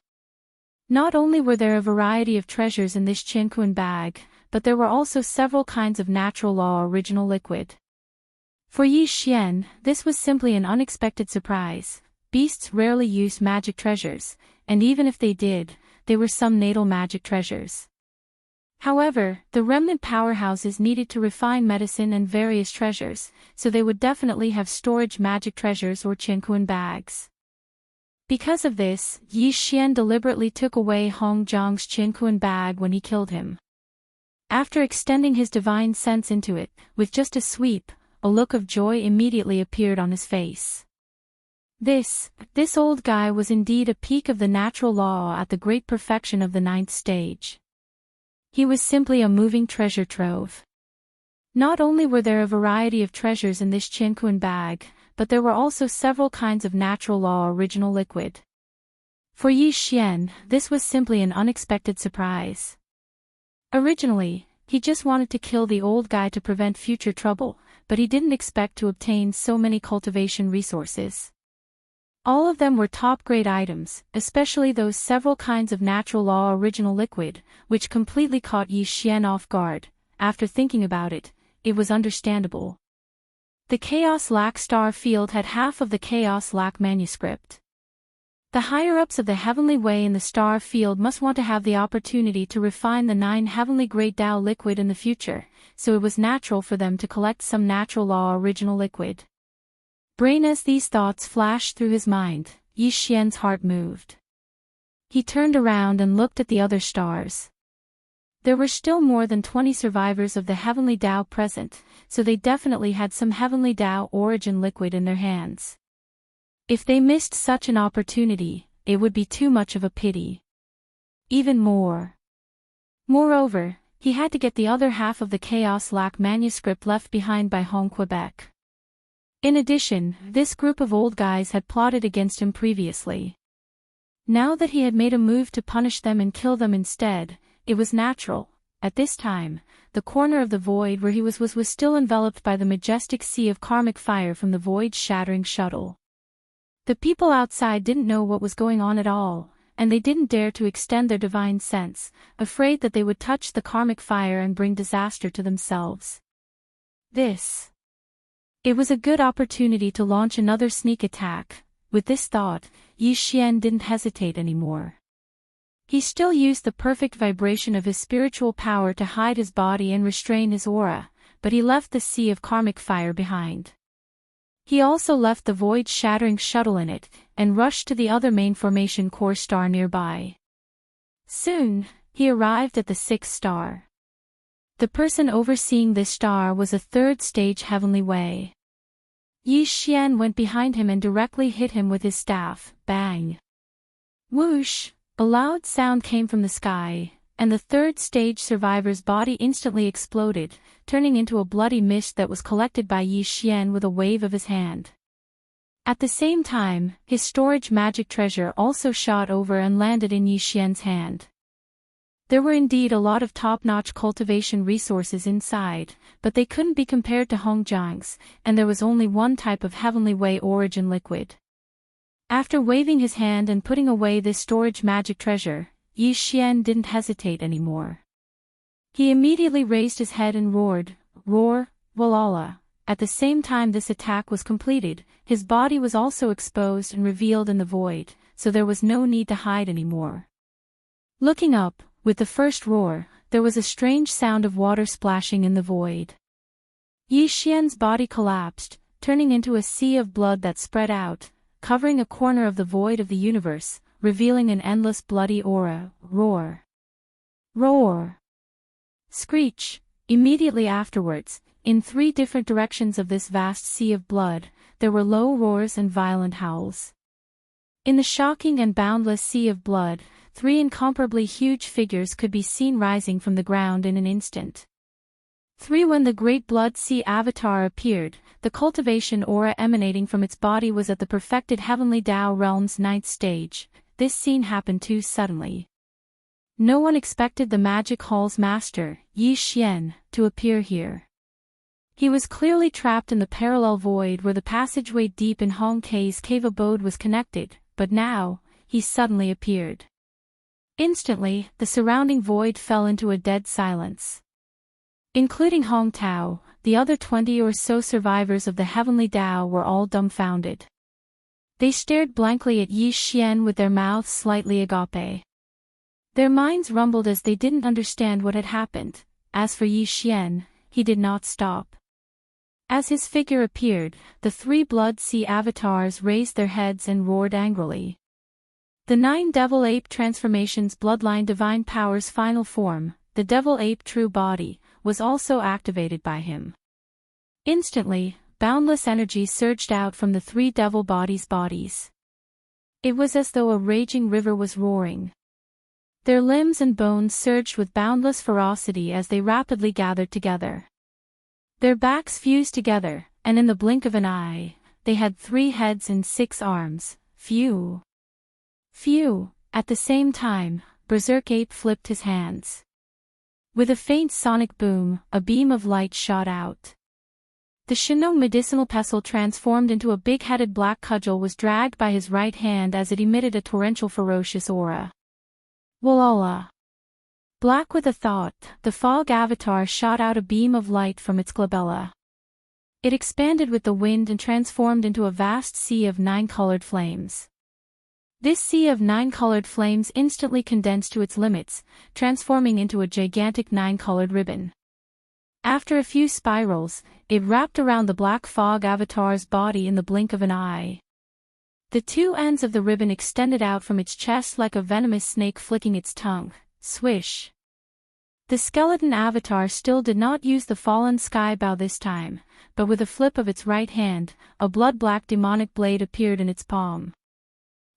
Not only were there a variety of treasures in this Qianquan bag, but there were also several kinds of natural law original liquid. For Yi Xian, this was simply an unexpected surprise. Beasts rarely used magic treasures, and even if they did, they were some natal magic treasures. However, the remnant powerhouses needed to refine medicine and various treasures, so they would definitely have storage magic treasures or Qianquan bags. Because of this, Yi Xian deliberately took away Hong Zhang's Qianquan bag when he killed him. After extending his divine sense into it, with just a sweep, a look of joy immediately appeared on his face. This old guy was indeed a peak of the natural law at the great perfection of the 9th stage. He was simply a moving treasure trove. Not only were there a variety of treasures in this Qianquan bag, but there were also several kinds of natural law original liquid. For Yi Xian, this was simply an unexpected surprise. Originally, he just wanted to kill the old guy to prevent future trouble, but he didn't expect to obtain so many cultivation resources. All of them were top-grade items, especially those several kinds of natural law original liquid, which completely caught Yi Xian off guard. After thinking about it, it was understandable. The Chaos Lac star field had half of the Chaos Lac manuscript. The higher-ups of the Heavenly Way in the star field must want to have the opportunity to refine the 9 Heavenly Great Tao liquid in the future, so it was natural for them to collect some natural law original liquid. Brain as these thoughts flashed through his mind, Yi Xian's heart moved. He turned around and looked at the other stars. There were still more than 20 survivors of the Heavenly Tao present, so they definitely had some Heavenly Tao origin liquid in their hands. If they missed such an opportunity, it would be too much of a pity. Even more. Moreover, he had to get the other half of the Chaos Lac manuscript left behind by Hong Quebec. In addition, this group of old guys had plotted against him previously. Now that he had made a move to punish them and kill them instead, it was natural. At this time, the corner of the void where he was still enveloped by the majestic sea of karmic fire from the void-shattering shuttle. The people outside didn't know what was going on at all, and they didn't dare to extend their divine sense, afraid that they would touch the karmic fire and bring disaster to themselves. It was a good opportunity to launch another sneak attack. With this thought, Yi Xian didn't hesitate anymore. He still used the perfect vibration of his spiritual power to hide his body and restrain his aura, but he left the sea of karmic fire behind. He also left the void-shattering shuttle in it, and rushed to the other main formation core star nearby. Soon, he arrived at the 6th star. The person overseeing this star was a 3rd stage Heavenly Way. Yi Xian went behind him and directly hit him with his staff. Bang! Whoosh! A loud sound came from the sky, and the 3rd stage survivor's body instantly exploded, turning into a bloody mist that was collected by Yi Xian with a wave of his hand. At the same time, his storage magic treasure also shot over and landed in Yi Xian's hand. There were indeed a lot of top-notch cultivation resources inside, but they couldn't be compared to Hong Zhang's, and there was only one type of Heavenly Way origin liquid. After waving his hand and putting away this storage magic treasure, Yi Xian didn't hesitate anymore. He immediately raised his head and roared, "Roar, Walala!" At the same time this attack was completed, his body was also exposed and revealed in the void, so there was no need to hide anymore. Looking up, with the first roar, there was a strange sound of water splashing in the void. Yi Xian's body collapsed, turning into a sea of blood that spread out. covering a corner of the void of the universe, revealing an endless bloody aura. Roar! Roar! Screech! Immediately afterwards, in 3 different directions of this vast sea of blood, there were low roars and violent howls. In the shocking and boundless sea of blood, 3 incomparably huge figures could be seen rising from the ground in an instant. 3. When the great blood sea avatar appeared, the cultivation aura emanating from its body was at the perfected heavenly Tao realm's 9th stage. This scene happened too suddenly. No one expected the magic hall's master, Yi Xian, to appear here. He was clearly trapped in the parallel void where the passageway deep in Hong Kei's cave abode was connected, but now, he suddenly appeared. Instantly, the surrounding void fell into a dead silence. Including Hong Tao, the other 20 or so survivors of the heavenly Tao were all dumbfounded. They stared blankly at Yi Xian with their mouths slightly agape. Their minds rumbled as they didn't understand what had happened. As for Yi Xian, he did not stop. As his figure appeared, the 3 blood sea avatars raised their heads and roared angrily. The 9 devil ape transformations bloodline divine power's final form, the devil ape true body, was also activated by him. Instantly, boundless energy surged out from the 3 devil bodies. It was as though a raging river was roaring. Their limbs and bones surged with boundless ferocity as they rapidly gathered together. Their backs fused together, and in the blink of an eye, they had 3 heads and 6 arms. Phew! Phew! At the same time, Berserk Ape flipped his hands. With a faint sonic boom, a beam of light shot out. The Shinnong medicinal pestle transformed into a big-headed black cudgel was dragged by his right hand as it emitted a torrential ferocious aura. Walala! Black with a thought, the fog avatar shot out a beam of light from its glabella. It expanded with the wind and transformed into a vast sea of 9-colored flames. This sea of 9-colored flames instantly condensed to its limits, transforming into a gigantic 9-colored ribbon. After a few spirals, it wrapped around the black fog avatar's body in the blink of an eye. The 2 ends of the ribbon extended out from its chest like a venomous snake flicking its tongue. Swish! The skeleton avatar still did not use the fallen sky bow this time, but with a flip of its right hand, a blood-black demonic blade appeared in its palm.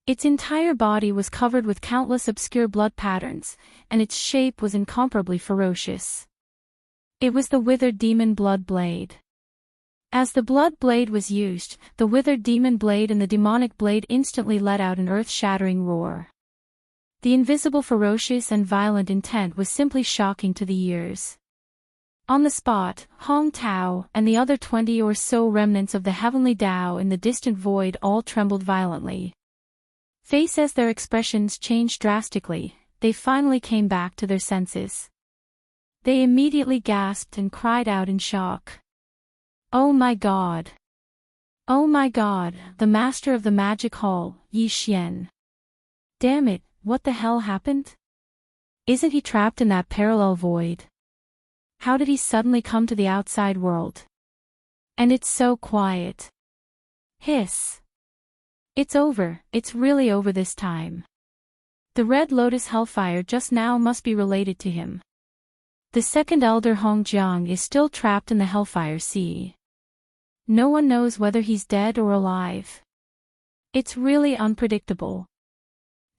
Its entire body was covered with countless obscure blood patterns, and its shape was incomparably ferocious. It was the withered demon blood blade. As the blood blade was used, the withered demon blade and the demonic blade instantly let out an earth-shattering roar. The invisible ferocious and violent intent was simply shocking to the ears. On the spot, Hong Tao and the other 20 or so remnants of the heavenly Tao in the distant void all trembled violently. Faced as their expressions changed drastically, they finally came back to their senses. They immediately gasped and cried out in shock. Oh my God! Oh my God, the master of the magic hall, Yi Xian. Damn it, what the hell happened? Isn't he trapped in that parallel void? How did he suddenly come to the outside world? And it's so quiet. Hiss. It's over, it's really over this time. The Red Lotus Hellfire just now must be related to him. The second elder Hong Jiang is still trapped in the Hellfire Sea. No one knows whether he's dead or alive. It's really unpredictable.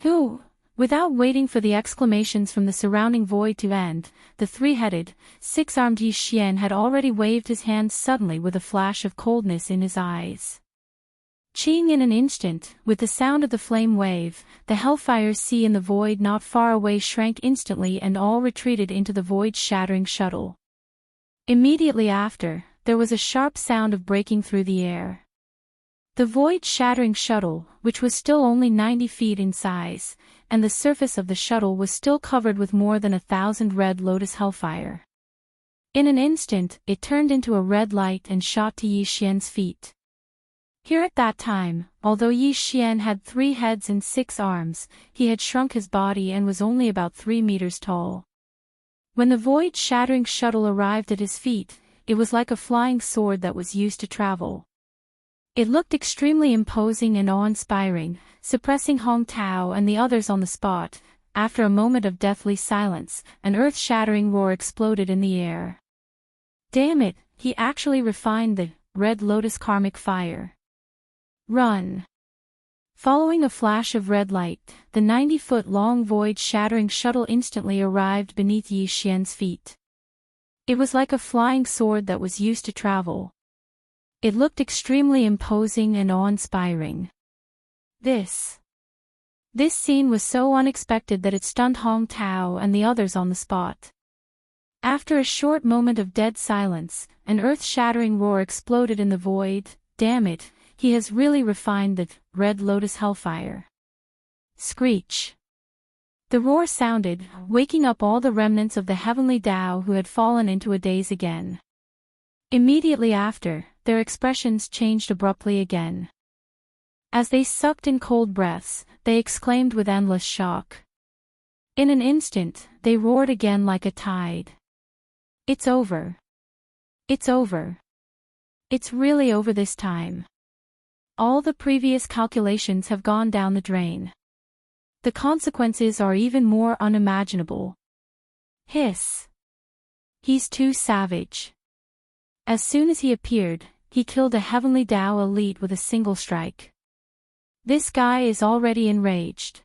Who? Without waiting for the exclamations from the surrounding void to end, the 3-headed, 6-armed Yi Xian had already waved his hands suddenly with a flash of coldness in his eyes. Ching in an instant, with the sound of the flame wave, the Hellfire Sea in the void not far away shrank instantly and all retreated into the void-shattering shuttle. Immediately after, there was a sharp sound of breaking through the air. The void-shattering shuttle, which was still only 90 feet in size, and the surface of the shuttle was still covered with more than 1,000 red lotus hellfire. In an instant, it turned into a red light and shot to Yi Xian's feet. Here at that time, although Yi Xian had 3 heads and 6 arms, he had shrunk his body and was only about 3 meters tall. When the void-shattering shuttle arrived at his feet, it was like a flying sword that was used to travel. It looked extremely imposing and awe-inspiring, suppressing Hong Tao and the others on the spot. After a moment of deathly silence, an earth-shattering roar exploded in the air. Damn it, he actually refined the Red Lotus karmic fire. Run! Following a flash of red light, the 90-foot-long void-shattering shuttle instantly arrived beneath Yi Xian's feet. It was like a flying sword that was used to travel. It looked extremely imposing and awe-inspiring. This scene was so unexpected that it stunned Hong Tao and the others on the spot. After a short moment of dead silence, an earth-shattering roar exploded in the void. Damn it, he has really refined the Red Lotus Hellfire. Screech! The roar sounded, waking up all the remnants of the heavenly Tao who had fallen into a daze again. Immediately after, their expressions changed abruptly again. As they sucked in cold breaths, they exclaimed with endless shock. In an instant, they roared again like a tide. It's over. It's over. It's really over this time. All the previous calculations have gone down the drain. The consequences are even more unimaginable. Hiss. He's too savage. As soon as he appeared, he killed a heavenly Tao elite with a single strike. This guy is already enraged.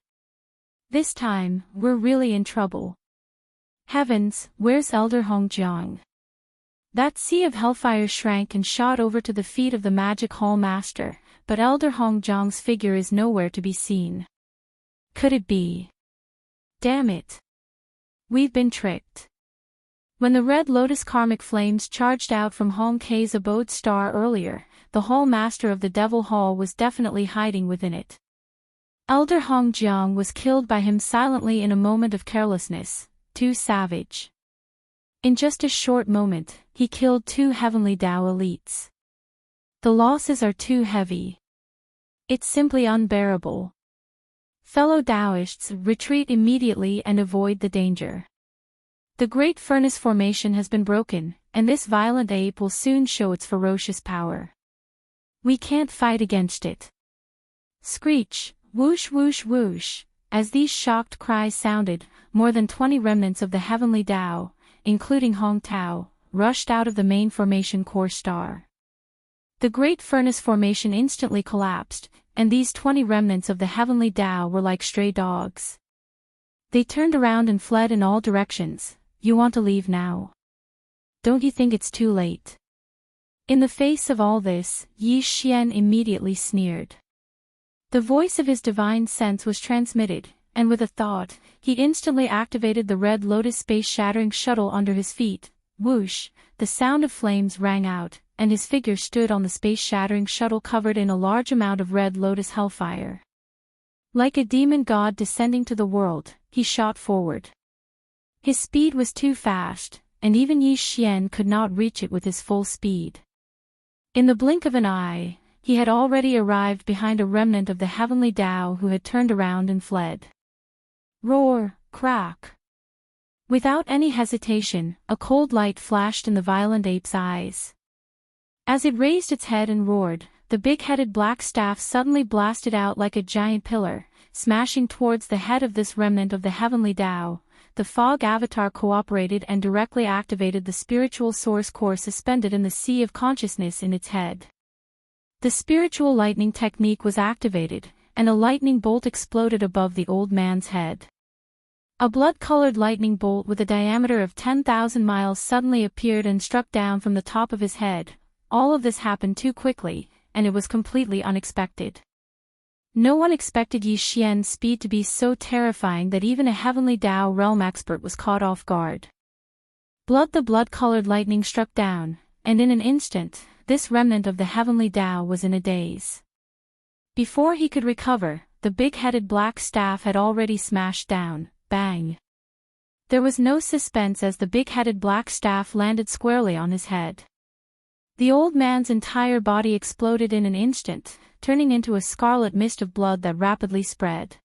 This time, we're really in trouble. Heavens, where's Elder Hongjiang? That sea of hellfire shrank and shot over to the feet of the magic hall master, but Elder Hongjiang's figure is nowhere to be seen. Could it be? Damn it. We've been tricked. When the Red Lotus karmic flames charged out from Hong Kei's abode star earlier, the hall master of the Devil Hall was definitely hiding within it. Elder Hongjiang was killed by him silently in a moment of carelessness, too savage. In just a short moment, he killed 2 heavenly Tao elites. The losses are too heavy. It's simply unbearable. Fellow Taoists, retreat immediately and avoid the danger. The Great Furnace Formation has been broken, and this violent ape will soon show its ferocious power. We can't fight against it. Screech, whoosh whoosh whoosh, as these shocked cries sounded, more than 20 remnants of the heavenly Tao, including Hong Tao, rushed out of the main formation core star. The Great Furnace Formation instantly collapsed, and these 20 remnants of the heavenly Tao were like stray dogs. They turned around and fled in all directions. You want to leave now? Don't you think it's too late? In the face of all this, Yi Xian immediately sneered. The voice of his divine sense was transmitted, and with a thought, he instantly activated the Red Lotus space-shattering shuttle under his feet. Whoosh, the sound of flames rang out, and his figure stood on the space-shattering shuttle covered in a large amount of Red Lotus hellfire. Like a demon god descending to the world, he shot forward. His speed was too fast, and even Yi Xian could not reach it with his full speed. In the blink of an eye, he had already arrived behind a remnant of the heavenly Tao who had turned around and fled. Roar, crack. Without any hesitation, a cold light flashed in the violent ape's eyes. As it raised its head and roared, the big-headed black staff suddenly blasted out like a giant pillar, smashing towards the head of this remnant of the heavenly Tao. The fog avatar cooperated and directly activated the spiritual source core suspended in the sea of consciousness in its head. The spiritual lightning technique was activated, and a lightning bolt exploded above the old man's head. A blood-colored lightning bolt with a diameter of 10,000 miles suddenly appeared and struck down from the top of his head. All of this happened too quickly, and it was completely unexpected. No one expected Yi Xian's speed to be so terrifying that even a heavenly Tao realm expert was caught off guard. The blood-colored lightning struck down, and in an instant, this remnant of the heavenly Tao was in a daze. Before he could recover, the big-headed black staff had already smashed down. Bang! There was no suspense as the big-headed black staff landed squarely on his head. The old man's entire body exploded in an instant, turning into a scarlet mist of blood that rapidly spread.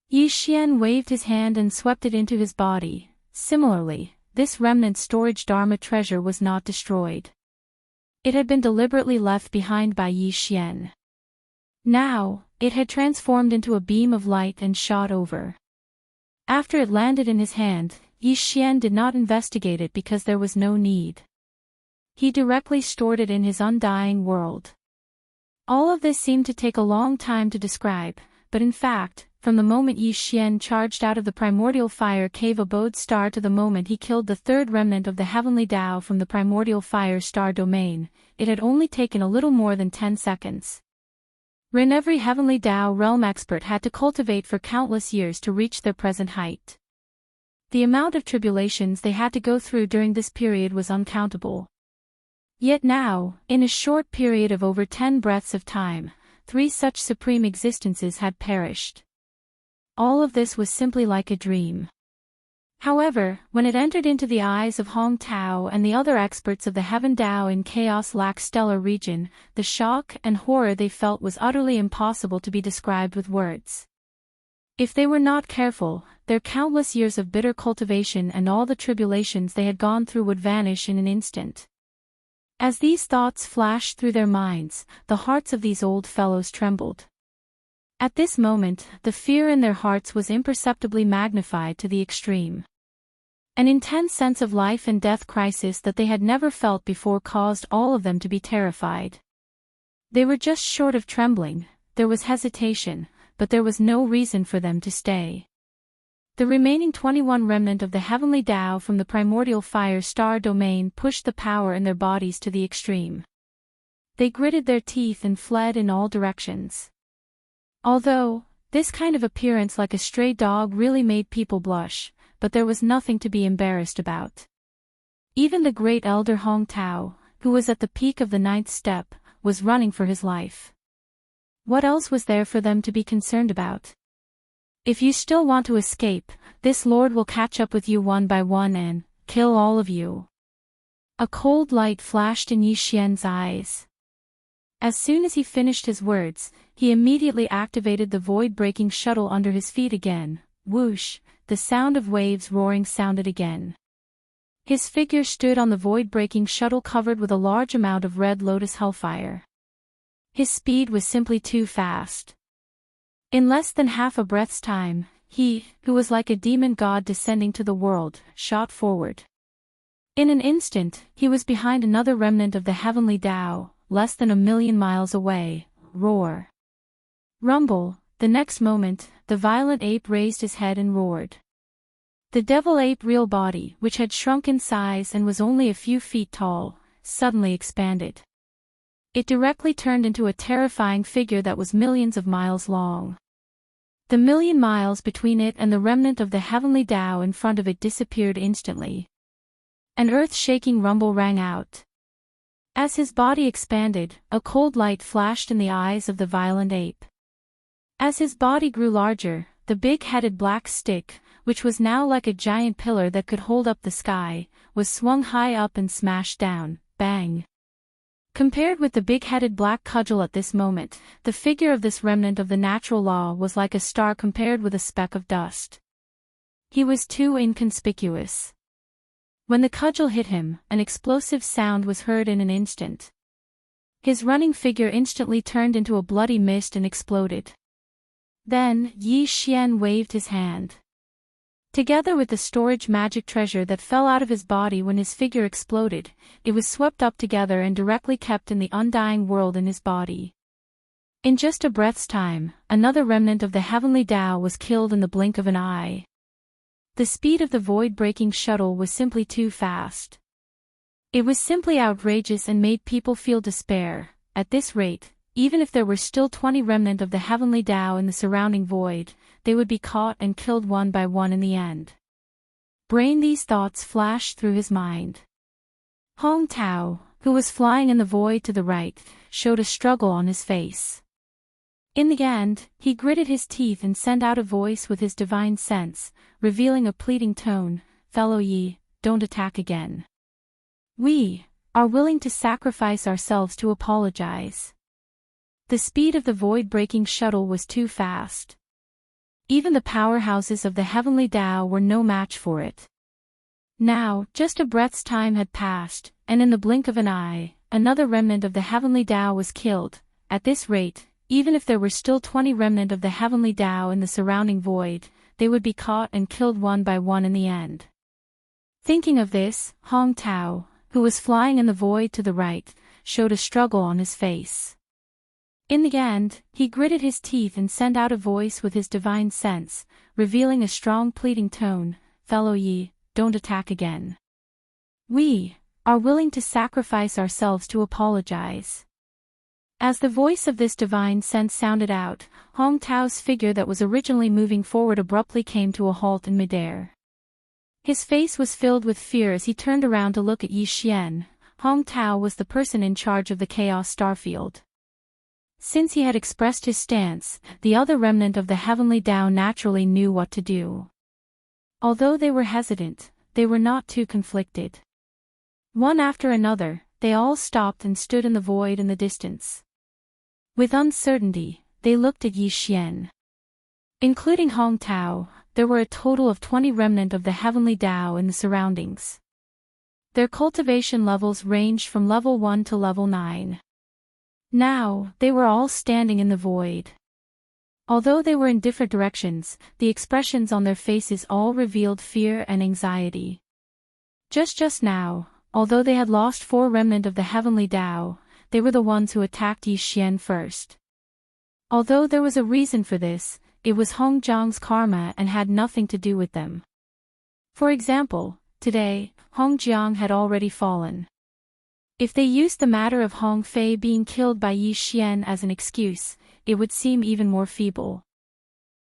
Yi Xian waved his hand and swept it into his body. Similarly, this remnant storage Dharma treasure was not destroyed. It had been deliberately left behind by Yi Xian. Now, it had transformed into a beam of light and shot over. After it landed in his hand, Yi Xian did not investigate it because there was no need. He directly stored it in his undying world. All of this seemed to take a long time to describe, but in fact, from the moment Yi Xian charged out of the primordial fire cave abode star to the moment he killed the third remnant of the heavenly Tao from the primordial fire star domain, it had only taken a little more than 10 seconds. Every heavenly Tao realm expert had to cultivate for countless years to reach their present height. The amount of tribulations they had to go through during this period was uncountable. Yet now, in a short period of over 10 breaths of time, 3 such supreme existences had perished. All of this was simply like a dream. However, when it entered into the eyes of Hong Tao and the other experts of the Heaven Tao in Chaos Lac Stellar region, the shock and horror they felt was utterly impossible to be described with words. If they were not careful, their countless years of bitter cultivation and all the tribulations they had gone through would vanish in an instant. As these thoughts flashed through their minds, the hearts of these old fellows trembled. At this moment, the fear in their hearts was imperceptibly magnified to the extreme. An intense sense of life and death crisis that they had never felt before caused all of them to be terrified. They were just short of trembling, there was hesitation, but there was no reason for them to stay. The remaining 21 remnant of the heavenly Tao from the primordial fire star domain pushed the power in their bodies to the extreme. They gritted their teeth and fled in all directions. Although, this kind of appearance like a stray dog really made people blush, but there was nothing to be embarrassed about. Even the great elder Hong Tao, who was at the peak of the 9th step, was running for his life. What else was there for them to be concerned about? If you still want to escape, this lord will catch up with you one by one and kill all of you. A cold light flashed in Yi Xian's eyes. As soon as he finished his words, he immediately activated the void-breaking shuttle under his feet again. Whoosh, the sound of waves roaring sounded again. His figure stood on the void-breaking shuttle covered with a large amount of red lotus hellfire. His speed was simply too fast. In less than half a breath's time, he, who was like a demon god descending to the world, shot forward. In an instant, he was behind another remnant of the heavenly Tao, less than 1,000,000 miles away. Roar. Rumble. The next moment, the violent ape raised his head and roared. The devil ape real body, which had shrunk in size and was only a few feet tall, suddenly expanded. It directly turned into a terrifying figure that was millions of miles long. The 1,000,000 miles between it and the remnant of the heavenly Tao in front of it disappeared instantly. An earth-shaking rumble rang out. As his body expanded, a cold light flashed in the eyes of the violent ape. As his body grew larger, the big-headed black stick, which was now like a giant pillar that could hold up the sky, was swung high up and smashed down. Bang! Compared with the big-headed black cudgel at this moment, the figure of this remnant of the natural law was like a star compared with a speck of dust. He was too inconspicuous. When the cudgel hit him, an explosive sound was heard in an instant. His running figure instantly turned into a bloody mist and exploded. Then, Yi Xian waved his hand. Together with the storage magic treasure that fell out of his body when his figure exploded, it was swept up together and directly kept in the undying world in his body. In just a breath's time, another remnant of the heavenly Tao was killed in the blink of an eye. The speed of the void-breaking shuttle was simply too fast. It was simply outrageous and made people feel despair. At this rate, even if there were still 20 remnant of the heavenly Tao in the surrounding void, they would be caught and killed one by one in the end. These thoughts flashed through his mind. Hong Tao, who was flying in the void to the right, showed a struggle on his face. In the end, he gritted his teeth and sent out a voice with his divine sense, revealing a pleading tone, "Fellow Yi, don't attack again. We are willing to sacrifice ourselves to apologize." The speed of the void-breaking shuttle was too fast. Even the powerhouses of the heavenly Tao were no match for it. Now, just a breath's time had passed, and in the blink of an eye, another remnant of the heavenly Tao was killed. At this rate, even if there were still 20 remnant of the heavenly Tao in the surrounding void, they would be caught and killed one by one in the end. Thinking of this, Hong Tao, who was flying in the void to the right, showed a struggle on his face. In the end, he gritted his teeth and sent out a voice with his divine sense, revealing a strong pleading tone, "Fellow Yi, don't attack again. We are willing to sacrifice ourselves to apologize." As the voice of this divine sense sounded out, Hong Tao's figure that was originally moving forward abruptly came to a halt in midair. His face was filled with fear as he turned around to look at Yi Xian. Hong Tao was the person in charge of the Chaos Starfield. Since he had expressed his stance, the other remnant of the heavenly Tao naturally knew what to do. Although they were hesitant, they were not too conflicted. One after another, they all stopped and stood in the void in the distance. With uncertainty, they looked at Yi Xian. Including Hong Tao, there were a total of 20 remnant of the heavenly Tao in the surroundings. Their cultivation levels ranged from level 1 to level 9. Now, they were all standing in the void. Although they were in different directions, the expressions on their faces all revealed fear and anxiety. Just now, although they had lost 4 remnant of the heavenly Tao, they were the ones who attacked Yi Xian first. Although there was a reason for this, it was Hong Jiang's karma and had nothing to do with them. For example, today, Hong Jiang had already fallen. If they used the matter of Hong Fei being killed by Yi Xian as an excuse, it would seem even more feeble.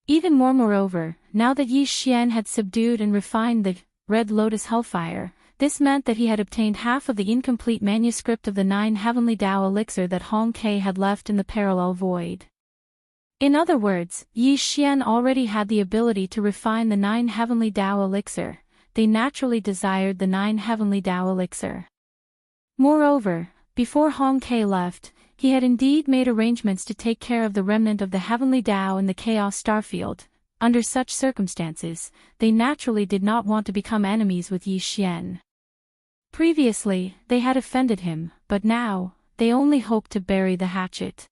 Even more moreover, now that Yi Xian had subdued and refined the Red Lotus Hellfire, this meant that he had obtained half of the incomplete manuscript of the 9 heavenly Tao elixir that Hong Kai had left in the parallel void. In other words, Yi Xian already had the ability to refine the 9 heavenly Tao elixir. They naturally desired the 9 heavenly Tao elixir. Moreover, before Hong Kai left, he had indeed made arrangements to take care of the remnant of the heavenly Tao in the Chaos Starfield. Under such circumstances, they naturally did not want to become enemies with Yi Xian. Previously, they had offended him, but now, they only hoped to bury the hatchet.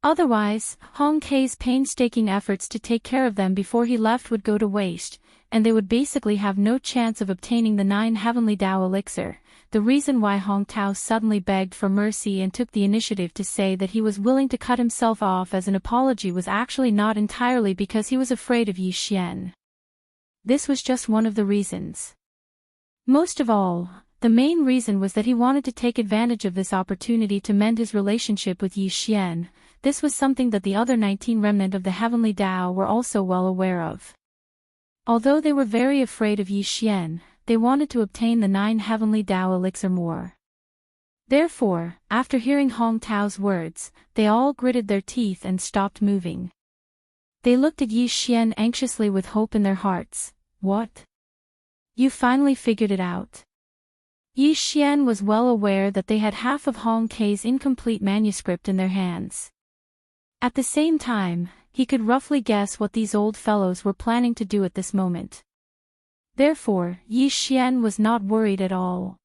Otherwise, Hong Kai's painstaking efforts to take care of them before he left would go to waste, and they would basically have no chance of obtaining the 9 heavenly Tao elixir. The reason why Hong Tao suddenly begged for mercy and took the initiative to say that he was willing to cut himself off as an apology was actually not entirely because he was afraid of Yi Xian. This was just one of the reasons. Most of all, the main reason was that he wanted to take advantage of this opportunity to mend his relationship with Yi Xian. This was something that the other 19 remnant of the heavenly Tao were also well aware of. Although they were very afraid of Yi Xian, they wanted to obtain the 9 heavenly Tao elixir more. Therefore, after hearing Hong Tao's words, they all gritted their teeth and stopped moving. They looked at Yi Xian anxiously with hope in their hearts. "What? You finally figured it out?" Yi Xian was well aware that they had half of Hong Kai's incomplete manuscript in their hands. At the same time, he could roughly guess what these old fellows were planning to do at this moment. Therefore, Yi Xian was not worried at all.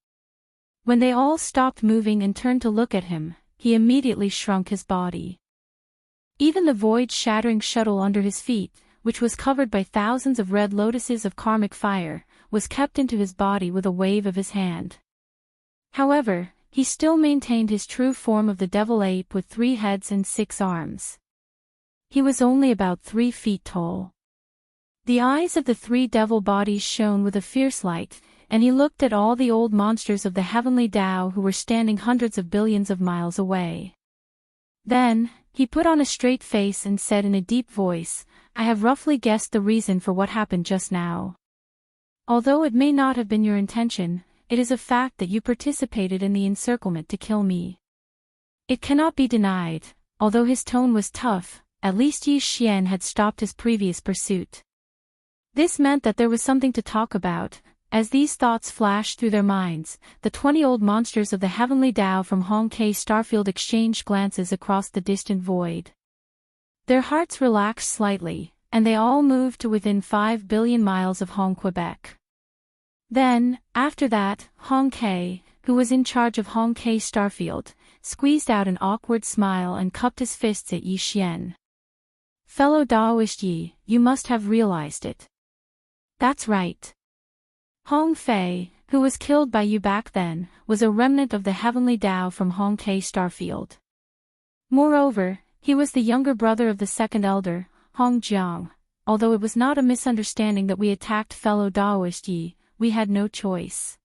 When they all stopped moving and turned to look at him, he immediately shrunk his body. Even the void-shattering shuttle under his feet, which was covered by thousands of red lotuses of karmic fire, was kept into his body with a wave of his hand. However, he still maintained his true form of the devil ape with 3 heads and 6 arms. He was only about 3 feet tall. The eyes of the 3 devil bodies shone with a fierce light, and he looked at all the old monsters of the heavenly Tao who were standing hundreds of billions of miles away. Then, he put on a straight face and said in a deep voice, "I have roughly guessed the reason for what happened just now. Although it may not have been your intention, it is a fact that you participated in the encirclement to kill me." It cannot be denied, although his tone was tough, at least Yi Xian had stopped his previous pursuit. This meant that there was something to talk about. As these thoughts flashed through their minds, the 20 old monsters of the heavenly Tao from Hong Kai Starfield exchanged glances across the distant void. Their hearts relaxed slightly, and they all moved to within 5 billion miles of Hong Quebec. Then, after that, Hong Kai, who was in charge of Hong Kei Starfield, squeezed out an awkward smile and cupped his fists at Yi Xian. "Fellow Daoist Yi, you must have realized it. That's right. Hong Fei, who was killed by you back then, was a remnant of the heavenly Tao from Hong Kei Starfield. Moreover, he was the younger brother of the second elder, Hong Jiang. Although it was not a misunderstanding that we attacked fellow Daoist Yi, we had no choice.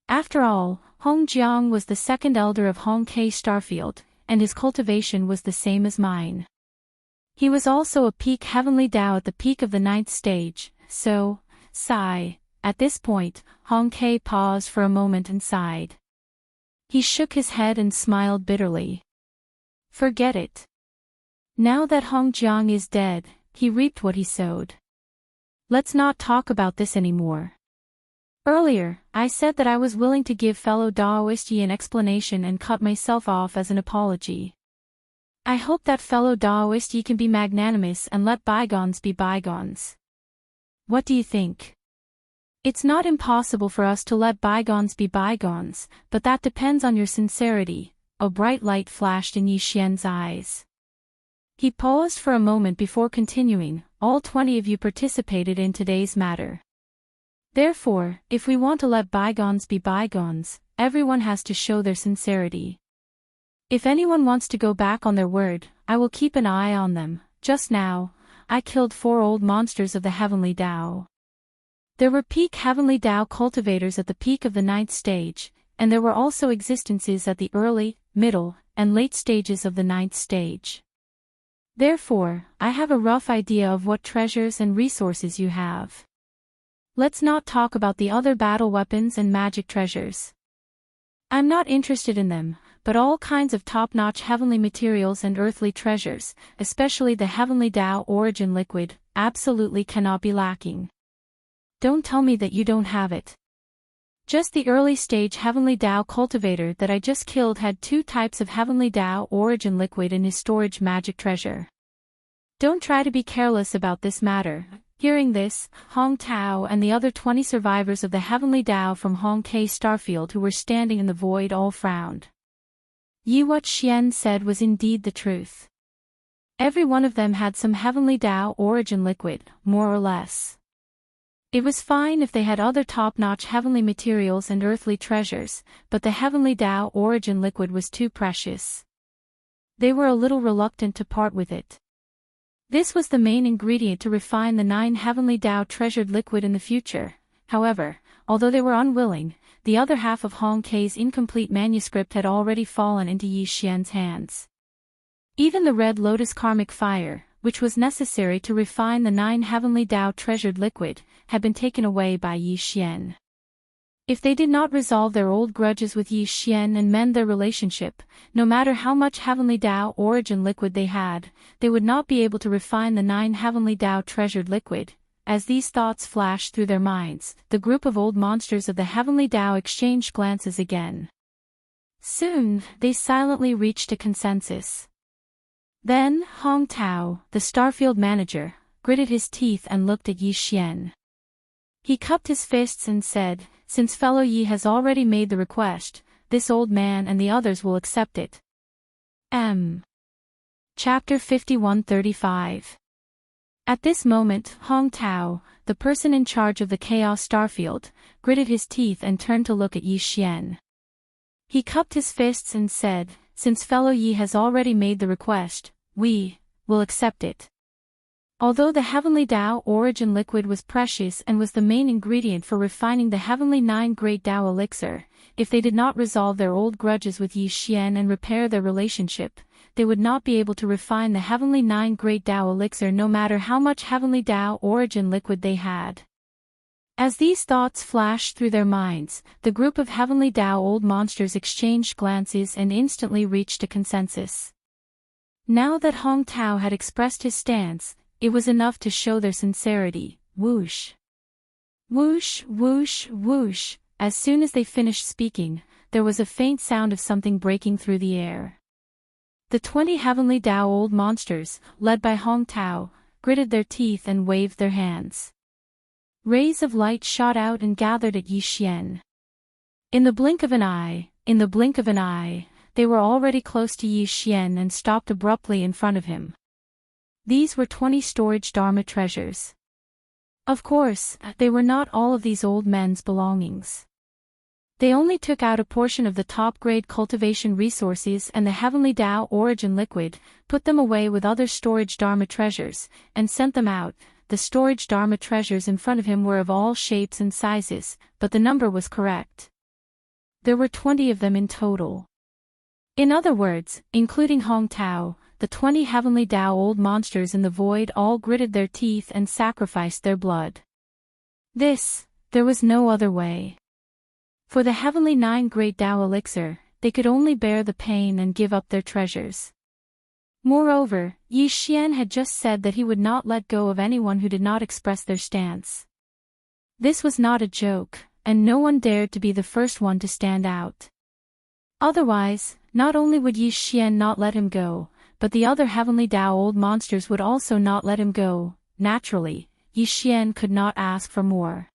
After all, Hong Jiang was the second elder of Hong Kei Starfield, and his cultivation was the same as mine. He was also a peak heavenly Tao at the peak of the 9th stage, so, sigh." At this point, Hong Kei paused for a moment and sighed. He shook his head and smiled bitterly. "Forget it. Now that Hong Jiang is dead, he reaped what he sowed. Let's not talk about this anymore. Earlier, I said that I was willing to give fellow Daoist Yi an explanation and cut myself off as an apology. I hope that fellow Daoist Yi can be magnanimous and let bygones be bygones. What do you think? It's not impossible for us to let bygones be bygones, but that depends on your sincerity." A bright light flashed in Yi Xian's eyes. He paused for a moment before continuing, "All 20 of you participated in today's matter. Therefore, if we want to let bygones be bygones, everyone has to show their sincerity. If anyone wants to go back on their word, I will keep an eye on them. Just now, I killed 4 old monsters of the heavenly Tao. There were peak heavenly Tao cultivators at the peak of the 9th stage, and there were also existences at the early, middle, and late stages of the 9th stage. Therefore, I have a rough idea of what treasures and resources you have. Let's not talk about the other battle weapons and magic treasures. I'm not interested in them, but all kinds of top-notch heavenly materials and earthly treasures, especially the heavenly Tao origin liquid, absolutely cannot be lacking. Don't tell me that you don't have it. Just the early stage heavenly Tao cultivator that I just killed had 2 types of heavenly Tao origin liquid in his storage magic treasure. Don't try to be careless about this matter." Hearing this, Hong Tao and the other 20 survivors of the heavenly Tao from Hong Kei Starfield who were standing in the void all frowned. Yi, what Xian said was indeed the truth. Every one of them had some heavenly Tao origin liquid, more or less. It was fine if they had other top-notch heavenly materials and earthly treasures, but the heavenly Tao origin liquid was too precious. They were a little reluctant to part with it. This was the main ingredient to refine the 9 heavenly Tao treasured liquid in the future. However, although they were unwilling, the other half of Hong Kei's incomplete manuscript had already fallen into Yi Xian's hands. Even the red lotus karmic fire, which was necessary to refine the 9 heavenly Tao treasured liquid, had been taken away by Yi Xian. If they did not resolve their old grudges with Yi Xian and mend their relationship, no matter how much heavenly Tao origin liquid they had, they would not be able to refine the 9 heavenly Tao treasured liquid. As these thoughts flashed through their minds, the group of old monsters of the heavenly Tao exchanged glances again. Soon, they silently reached a consensus. Then, Hong Tao, the Starfield manager, gritted his teeth and looked at Yi Xian. He cupped his fists and said, "Since fellow Yi has already made the request, this old man and the others will accept it." Chapter 5135. At this moment, Hong Tao, the person in charge of the Chaos Starfield, gritted his teeth and turned to look at Yi Xian. He cupped his fists and said, "Since fellow Yi has already made the request, we will accept it." Although the heavenly Tao origin liquid was precious and was the main ingredient for refining the heavenly 9 great Tao elixir, if they did not resolve their old grudges with Yi Xian and repair their relationship, they would not be able to refine the heavenly 9 great Tao elixir no matter how much heavenly Tao origin liquid they had. As these thoughts flashed through their minds, the group of heavenly Tao old monsters exchanged glances and instantly reached a consensus. Now that Hong Tao had expressed his stance, it was enough to show their sincerity. Whoosh! Whoosh, whoosh, whoosh. As soon as they finished speaking, there was a faint sound of something breaking through the air. The 20 heavenly Tao old monsters, led by Hong Tao, gritted their teeth and waved their hands. Rays of light shot out and gathered at Yi Xian. In the blink of an eye, they were already close to Yi Xian and stopped abruptly in front of him. These were 20 storage Dharma treasures. Of course, they were not all of these old men's belongings. They only took out a portion of the top-grade cultivation resources and the heavenly Tao origin liquid, put them away with other storage Dharma treasures, and sent them out. The storage Dharma treasures in front of him were of all shapes and sizes, but the number was correct. There were 20 of them in total. In other words, including Hong Tao, the 20 heavenly Tao old monsters in the void all gritted their teeth and sacrificed their blood. There was no other way. For the heavenly 9 great Tao elixir, they could only bear the pain and give up their treasures. Moreover, Yi Xian had just said that he would not let go of anyone who did not express their stance. This was not a joke, and no one dared to be the first one to stand out. Otherwise, not only would Yi Xian not let him go, but the other heavenly Tao old monsters would also not let him go. Naturally, Yi Xian could not ask for more.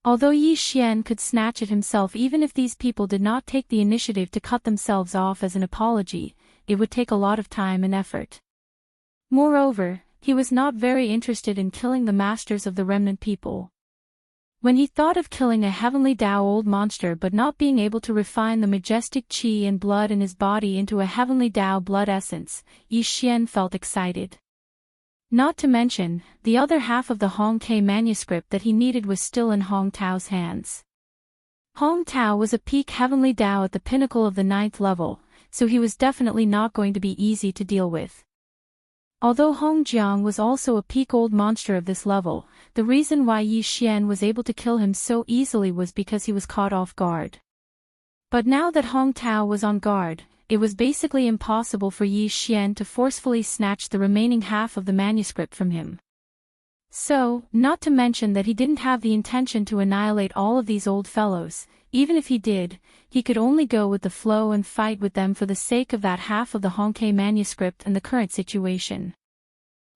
Although Yi Xian could snatch it himself even if these people did not take the initiative to cut themselves off as an apology, it would take a lot of time and effort. Moreover, he was not very interested in killing the masters of the remnant people. When he thought of killing a heavenly Tao old monster but not being able to refine the majestic qi and blood in his body into a heavenly Tao blood essence, Yi Xian felt excited. Not to mention, the other half of the Hong Ke manuscript that he needed was still in Hong Tao's hands. Hong Tao was a peak heavenly Tao at the pinnacle of the 9th level, so he was definitely not going to be easy to deal with. Although Hong Jiang was also a peak old monster of this level, the reason why Yi Xian was able to kill him so easily was because he was caught off guard. But now that Hong Tao was on guard, it was basically impossible for Yi Xian to forcefully snatch the remaining half of the manuscript from him. So, not to mention that he didn't have the intention to annihilate all of these old fellows, even if he did, he could only go with the flow and fight with them for the sake of that half of the Hong Ke manuscript and the current situation.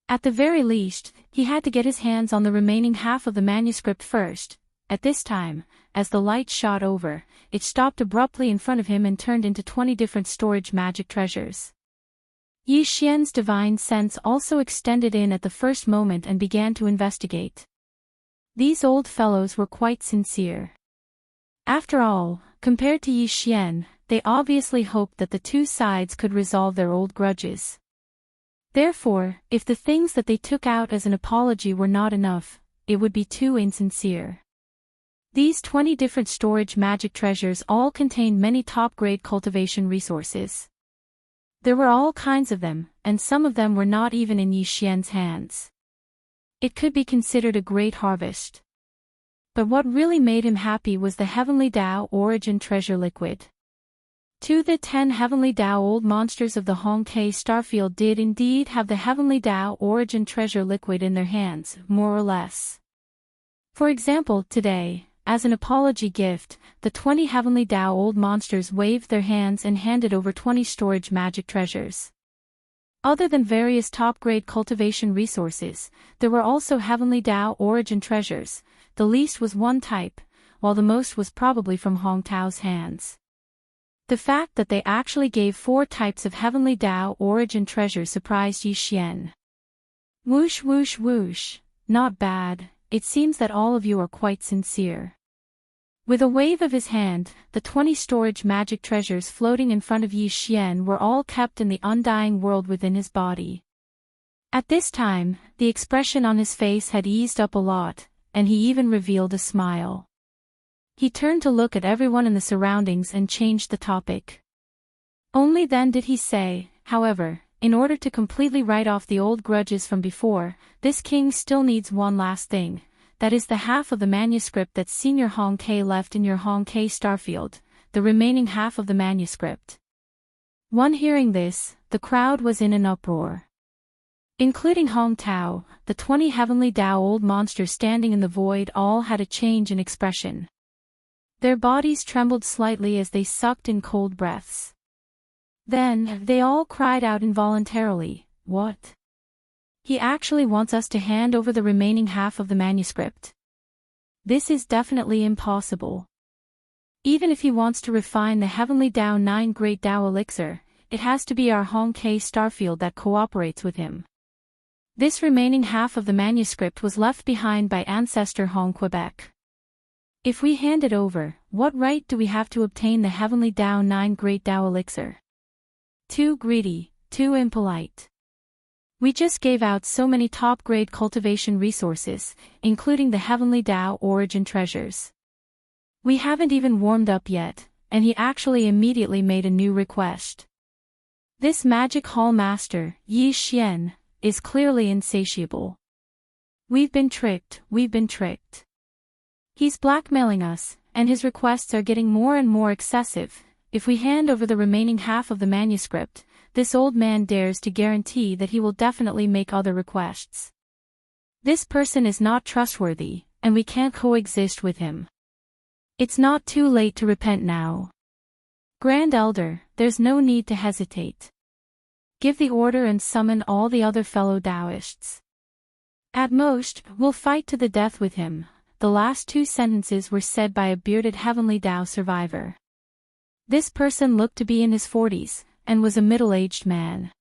At the very least, he had to get his hands on the remaining half of the manuscript first. At this time, as the light shot over, it stopped abruptly in front of him and turned into 20 different storage magic treasures. Yi Xian's divine sense also extended in at the first moment and began to investigate. These old fellows were quite sincere. After all, compared to Yi Xian, they obviously hoped that the two sides could resolve their old grudges. Therefore, if the things that they took out as an apology were not enough, it would be too insincere. These 20 different storage magic treasures all contained many top-grade cultivation resources. There were all kinds of them, and some of them were not even in Yi Xian's hands. It could be considered a great harvest. But what really made him happy was the heavenly Tao origin treasure liquid. 2 The 10 heavenly Tao old monsters of the Hong Ke starfield did indeed have the heavenly Tao origin treasure liquid in their hands, more or less. For example, today, as an apology gift, the 20 heavenly Tao old monsters waved their hands and handed over 20 storage magic treasures. Other than various top-grade cultivation resources, there were also heavenly Tao origin treasures. The least was 1 type, while the most was probably from Hong Tao's hands. The fact that they actually gave 4 types of heavenly Tao origin treasures surprised Yi Xian. Whoosh whoosh whoosh, not bad, it seems that all of you are quite sincere. With a wave of his hand, the 20 storage magic treasures floating in front of Yi Xian were all kept in the undying world within his body. At this time, the expression on his face had eased up a lot, and he even revealed a smile. He turned to look at everyone in the surroundings and changed the topic. Only then did he say, however, in order to completely write off the old grudges from before, this king still needs one last thing. That is the half of the manuscript that Senior Hong Ke left in your Hong Ke starfield, the remaining half of the manuscript. On hearing this, the crowd was in an uproar. Including Hong Tao, the 20 heavenly Tao old monsters standing in the void all had a change in expression. Their bodies trembled slightly as they sucked in cold breaths. Then, they all cried out involuntarily, "What? He actually wants us to hand over the remaining half of the manuscript. This is definitely impossible." Even if he wants to refine the Heavenly Tao 9 Great Tao Elixir, it has to be our Hong K Starfield that cooperates with him. This remaining half of the manuscript was left behind by ancestor Hong Quebec. If we hand it over, what right do we have to obtain the Heavenly Tao 9 Great Tao Elixir? Too greedy, too impolite. We just gave out so many top-grade cultivation resources, including the Heavenly Tao Origin treasures. We haven't even warmed up yet, and he actually immediately made a new request. This magic hall master, Yi Xian, is clearly insatiable. We've been tricked. He's blackmailing us, and his requests are getting more and more excessive. If we hand over the remaining half of the manuscript, this old man dares to guarantee that he will definitely make other requests. This person is not trustworthy, and we can't coexist with him. It's not too late to repent now. Grand Elder, there's no need to hesitate. Give the order and summon all the other fellow Taoists. At most, we'll fight to the death with him. The last two sentences were said by a bearded Heavenly Tao survivor. This person looked to be in his 40s, and was a middle-aged man.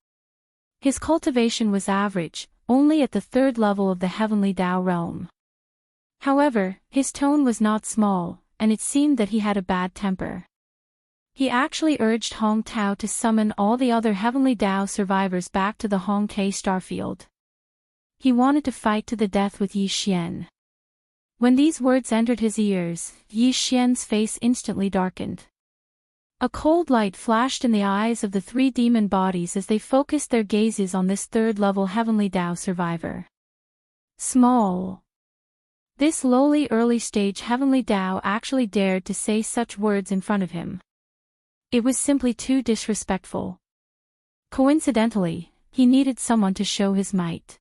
His cultivation was average, only at the 3rd level of the Heavenly Tao realm. However, his tone was not small, and it seemed that he had a bad temper. He actually urged Hong Tao to summon all the other Heavenly Tao survivors back to the Hong K Starfield. He wanted to fight to the death with Yi Xian. When these words entered his ears, Yi Xian's face instantly darkened. A cold light flashed in the eyes of the 3 demon bodies as they focused their gazes on this 3rd-level Heavenly Tao survivor. Small. This lowly early-stage Heavenly Tao actually dared to say such words in front of him. It was simply too disrespectful. Coincidentally, he needed someone to show his might.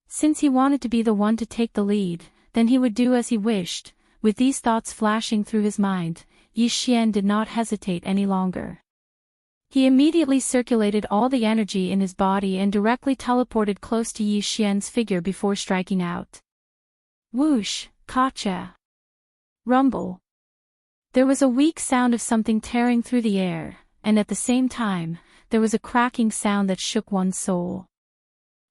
Since he wanted to be the one to take the lead, then he would do as he wished. With these thoughts flashing through his mind, Yi Xian did not hesitate any longer. He immediately circulated all the energy in his body and directly teleported close to Yi Xian's figure before striking out. Whoosh, kacha. Rumble. There was a weak sound of something tearing through the air, and at the same time, there was a cracking sound that shook one's soul.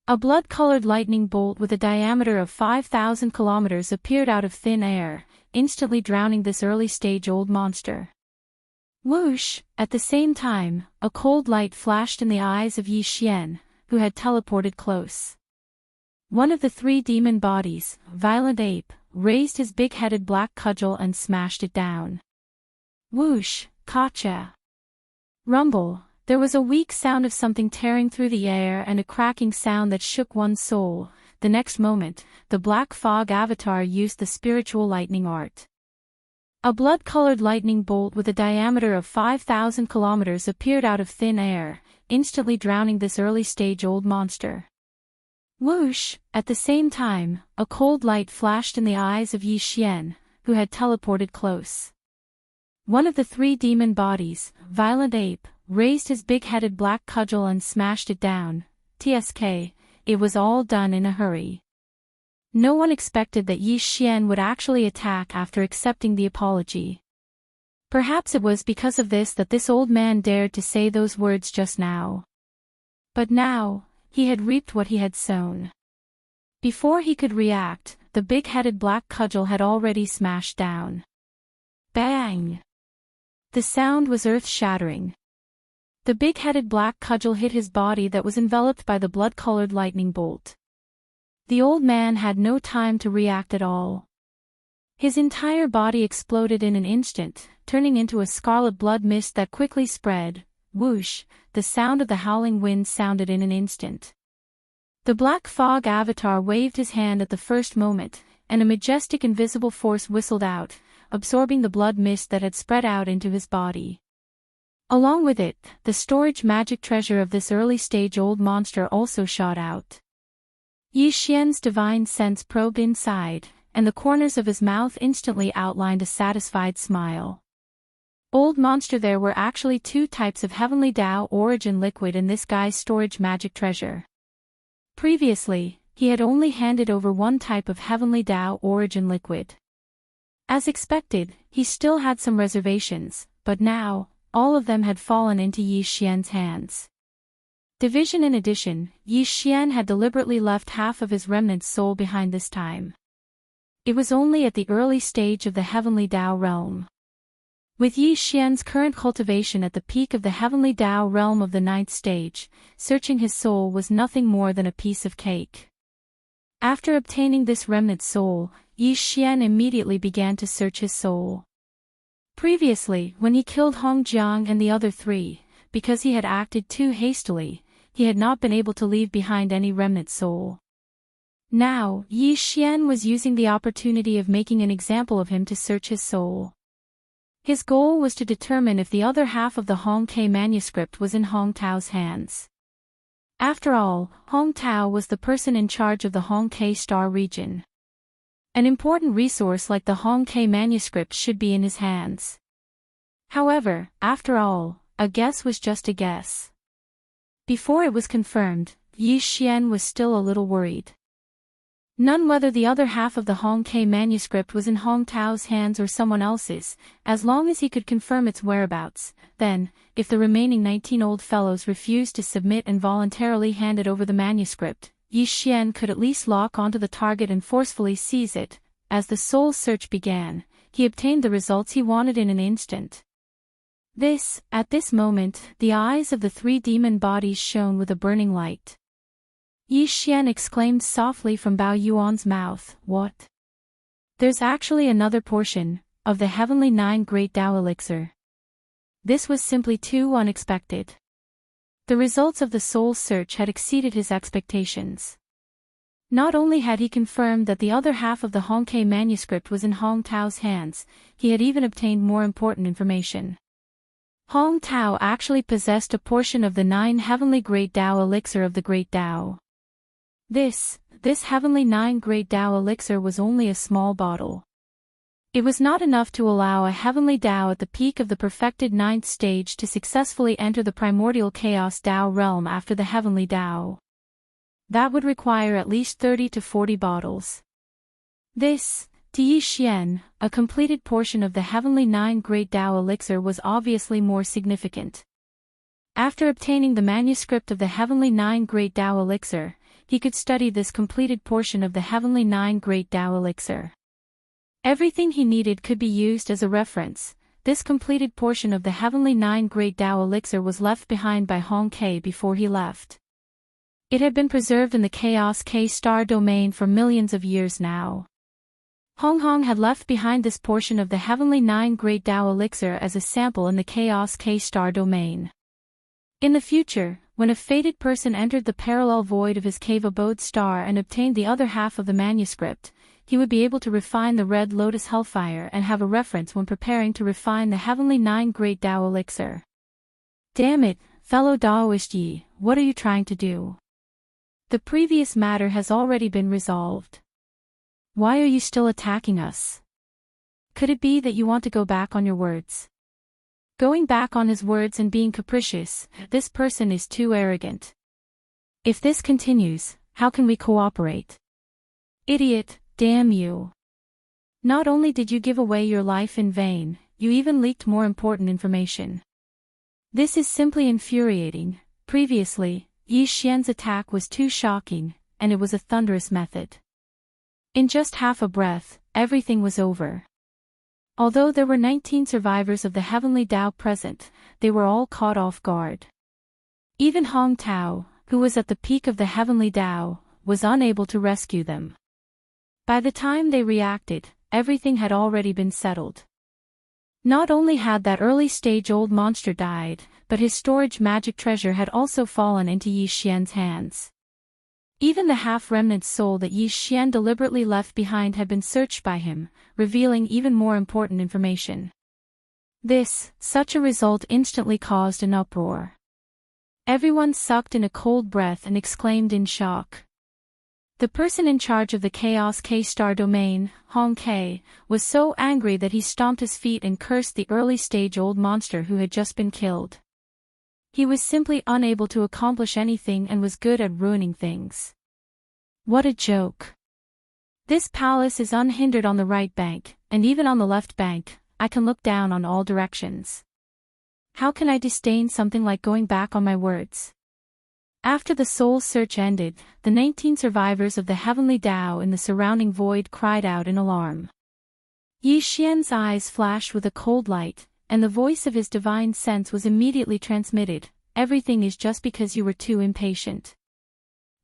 A blood-colored lightning bolt with a diameter of 5,000 kilometers appeared out of thin air, instantly drowning this early-stage old monster. Whoosh! At the same time, a cold light flashed in the eyes of Yi Xian, who had teleported close. One of the 3 demon bodies, Violent Ape, raised his big-headed black cudgel and smashed it down. Whoosh! Kacha! Rumble! There was a weak sound of something tearing through the air and a cracking sound that shook one's soul. The next moment, the black fog avatar used the spiritual lightning art. A blood-colored lightning bolt with a diameter of 5,000 kilometers appeared out of thin air, instantly drowning this early-stage old monster. Whoosh! At the same time, a cold light flashed in the eyes of Yi Xian, who had teleported close. One of the 3 demon bodies, Violent Ape, raised his big-headed black cudgel and smashed it down. TSK, it was all done in a hurry. No one expected that Yi Xian would actually attack after accepting the apology. Perhaps it was because of this that this old man dared to say those words just now. But now, he had reaped what he had sown. Before he could react, the big-headed black cudgel had already smashed down. Bang! The sound was earth-shattering. The big-headed black cudgel hit his body that was enveloped by the blood-colored lightning bolt. The old man had no time to react at all. His entire body exploded in an instant, turning into a scarlet blood mist that quickly spread. Whoosh! The sound of the howling wind sounded in an instant. The black fog avatar waved his hand at the first moment, and a majestic invisible force whistled out, absorbing the blood mist that had spread out into his body. Along with it, the storage magic treasure of this early-stage old monster also shot out. Yi Xian's divine sense probed inside, and the corners of his mouth instantly outlined a satisfied smile. Old monster, there were actually 2 types of Heavenly Tao origin liquid in this guy's storage magic treasure. Previously, he had only handed over 1 type of Heavenly Tao origin liquid. As expected, he still had some reservations, but now, all of them had fallen into Yi Xian's hands. Division. In addition, Yi Xian had deliberately left half of his remnant soul behind this time. It was only at the early stage of the heavenly Tao realm. With Yi Xian's current cultivation at the peak of the heavenly Tao realm of the 9th stage, searching his soul was nothing more than a piece of cake. After obtaining this remnant soul, Yi Xian immediately began to search his soul. Previously, when he killed Hong Jiang and the other 3, because he had acted too hastily, he had not been able to leave behind any remnant soul. Now, Yi Xian was using the opportunity of making an example of him to search his soul. His goal was to determine if the other half of the Hong Ke manuscript was in Hong Tao's hands. After all, Hong Tao was the person in charge of the Hong Ke star region. An important resource like the Hong Ke manuscript should be in his hands. However, after all, a guess was just a guess. Before it was confirmed, Yi Xian was still a little worried. None whether the other half of the Hong Ke manuscript was in Hong Tao's hands or someone else's, as long as he could confirm its whereabouts. Then, if the remaining 19 old fellows refused to submit and voluntarily handed over the manuscript, Yi Xian could at least lock onto the target and forcefully seize it. As the soul search began, he obtained the results he wanted in an instant. At this moment, the eyes of the 3 demon bodies shone with a burning light. Yi Xian exclaimed softly from Bao Yuan's mouth, "What? There's actually another portion of the heavenly 9 great Tao elixir." This was simply too unexpected. The results of the soul search had exceeded his expectations. Not only had he confirmed that the other half of the Hong Ke manuscript was in Hong Tao's hands, he had even obtained more important information. Hong Tao actually possessed a portion of the 9 heavenly great Tao elixir of the great Tao. This heavenly 9 great Tao elixir was only a small bottle. It was not enough to allow a heavenly Tao at the peak of the perfected 9th stage to successfully enter the primordial chaos Tao realm after the heavenly Tao. That would require at least 30 to 40 bottles. This, to Yi Xian, a completed portion of the heavenly 9 great Tao elixir was obviously more significant. After obtaining the manuscript of the heavenly 9 great Tao elixir, he could study this completed portion of the heavenly 9 great Tao elixir. Everything he needed could be used as a reference. This completed portion of the heavenly 9 great Tao elixir was left behind by Hong Ke before he left. It had been preserved in the Chaos K star domain for millions of years now. Hong had left behind this portion of the heavenly 9 great Tao elixir as a sample in the Chaos K star domain. In the future, when a fated person entered the parallel void of his cave abode star and obtained the other half of the manuscript, he would be able to refine the red lotus hellfire and have a reference when preparing to refine the heavenly 9 great Tao elixir. Damn it, fellow Daoist Yi, what are you trying to do? The previous matter has already been resolved. Why are you still attacking us? Could it be that you want to go back on your words? Going back on his words and being capricious, this person is too arrogant. If this continues, how can we cooperate? Idiot, damn you. Not only did you give away your life in vain, you even leaked more important information. This is simply infuriating. Previously, Yi Xian's attack was too shocking, and it was a thunderous method. In just half a breath, everything was over. Although there were 19 survivors of the heavenly Tao present, they were all caught off guard. Even Hong Tao, who was at the peak of the heavenly Tao, was unable to rescue them. By the time they reacted, everything had already been settled. Not only had that early stage old monster died, but his storage magic treasure had also fallen into Yi Xian's hands. Even the half-remnant soul that Yi Xian deliberately left behind had been searched by him, revealing even more important information. Such a result instantly caused an uproar. Everyone sucked in a cold breath and exclaimed in shock. The person in charge of the Chaos K-star domain, Hong Ke, was so angry that he stomped his feet and cursed the early-stage old monster who had just been killed. He was simply unable to accomplish anything and was good at ruining things. What a joke. This palace is unhindered on the right bank, and even on the left bank, I can look down on all directions. How can I disdain something like going back on my words? After the soul search ended, the 19 survivors of the heavenly Tao in the surrounding void cried out in alarm. Yi Xian's eyes flashed with a cold light, and the voice of his divine sense was immediately transmitted. Everything is just because you were too impatient.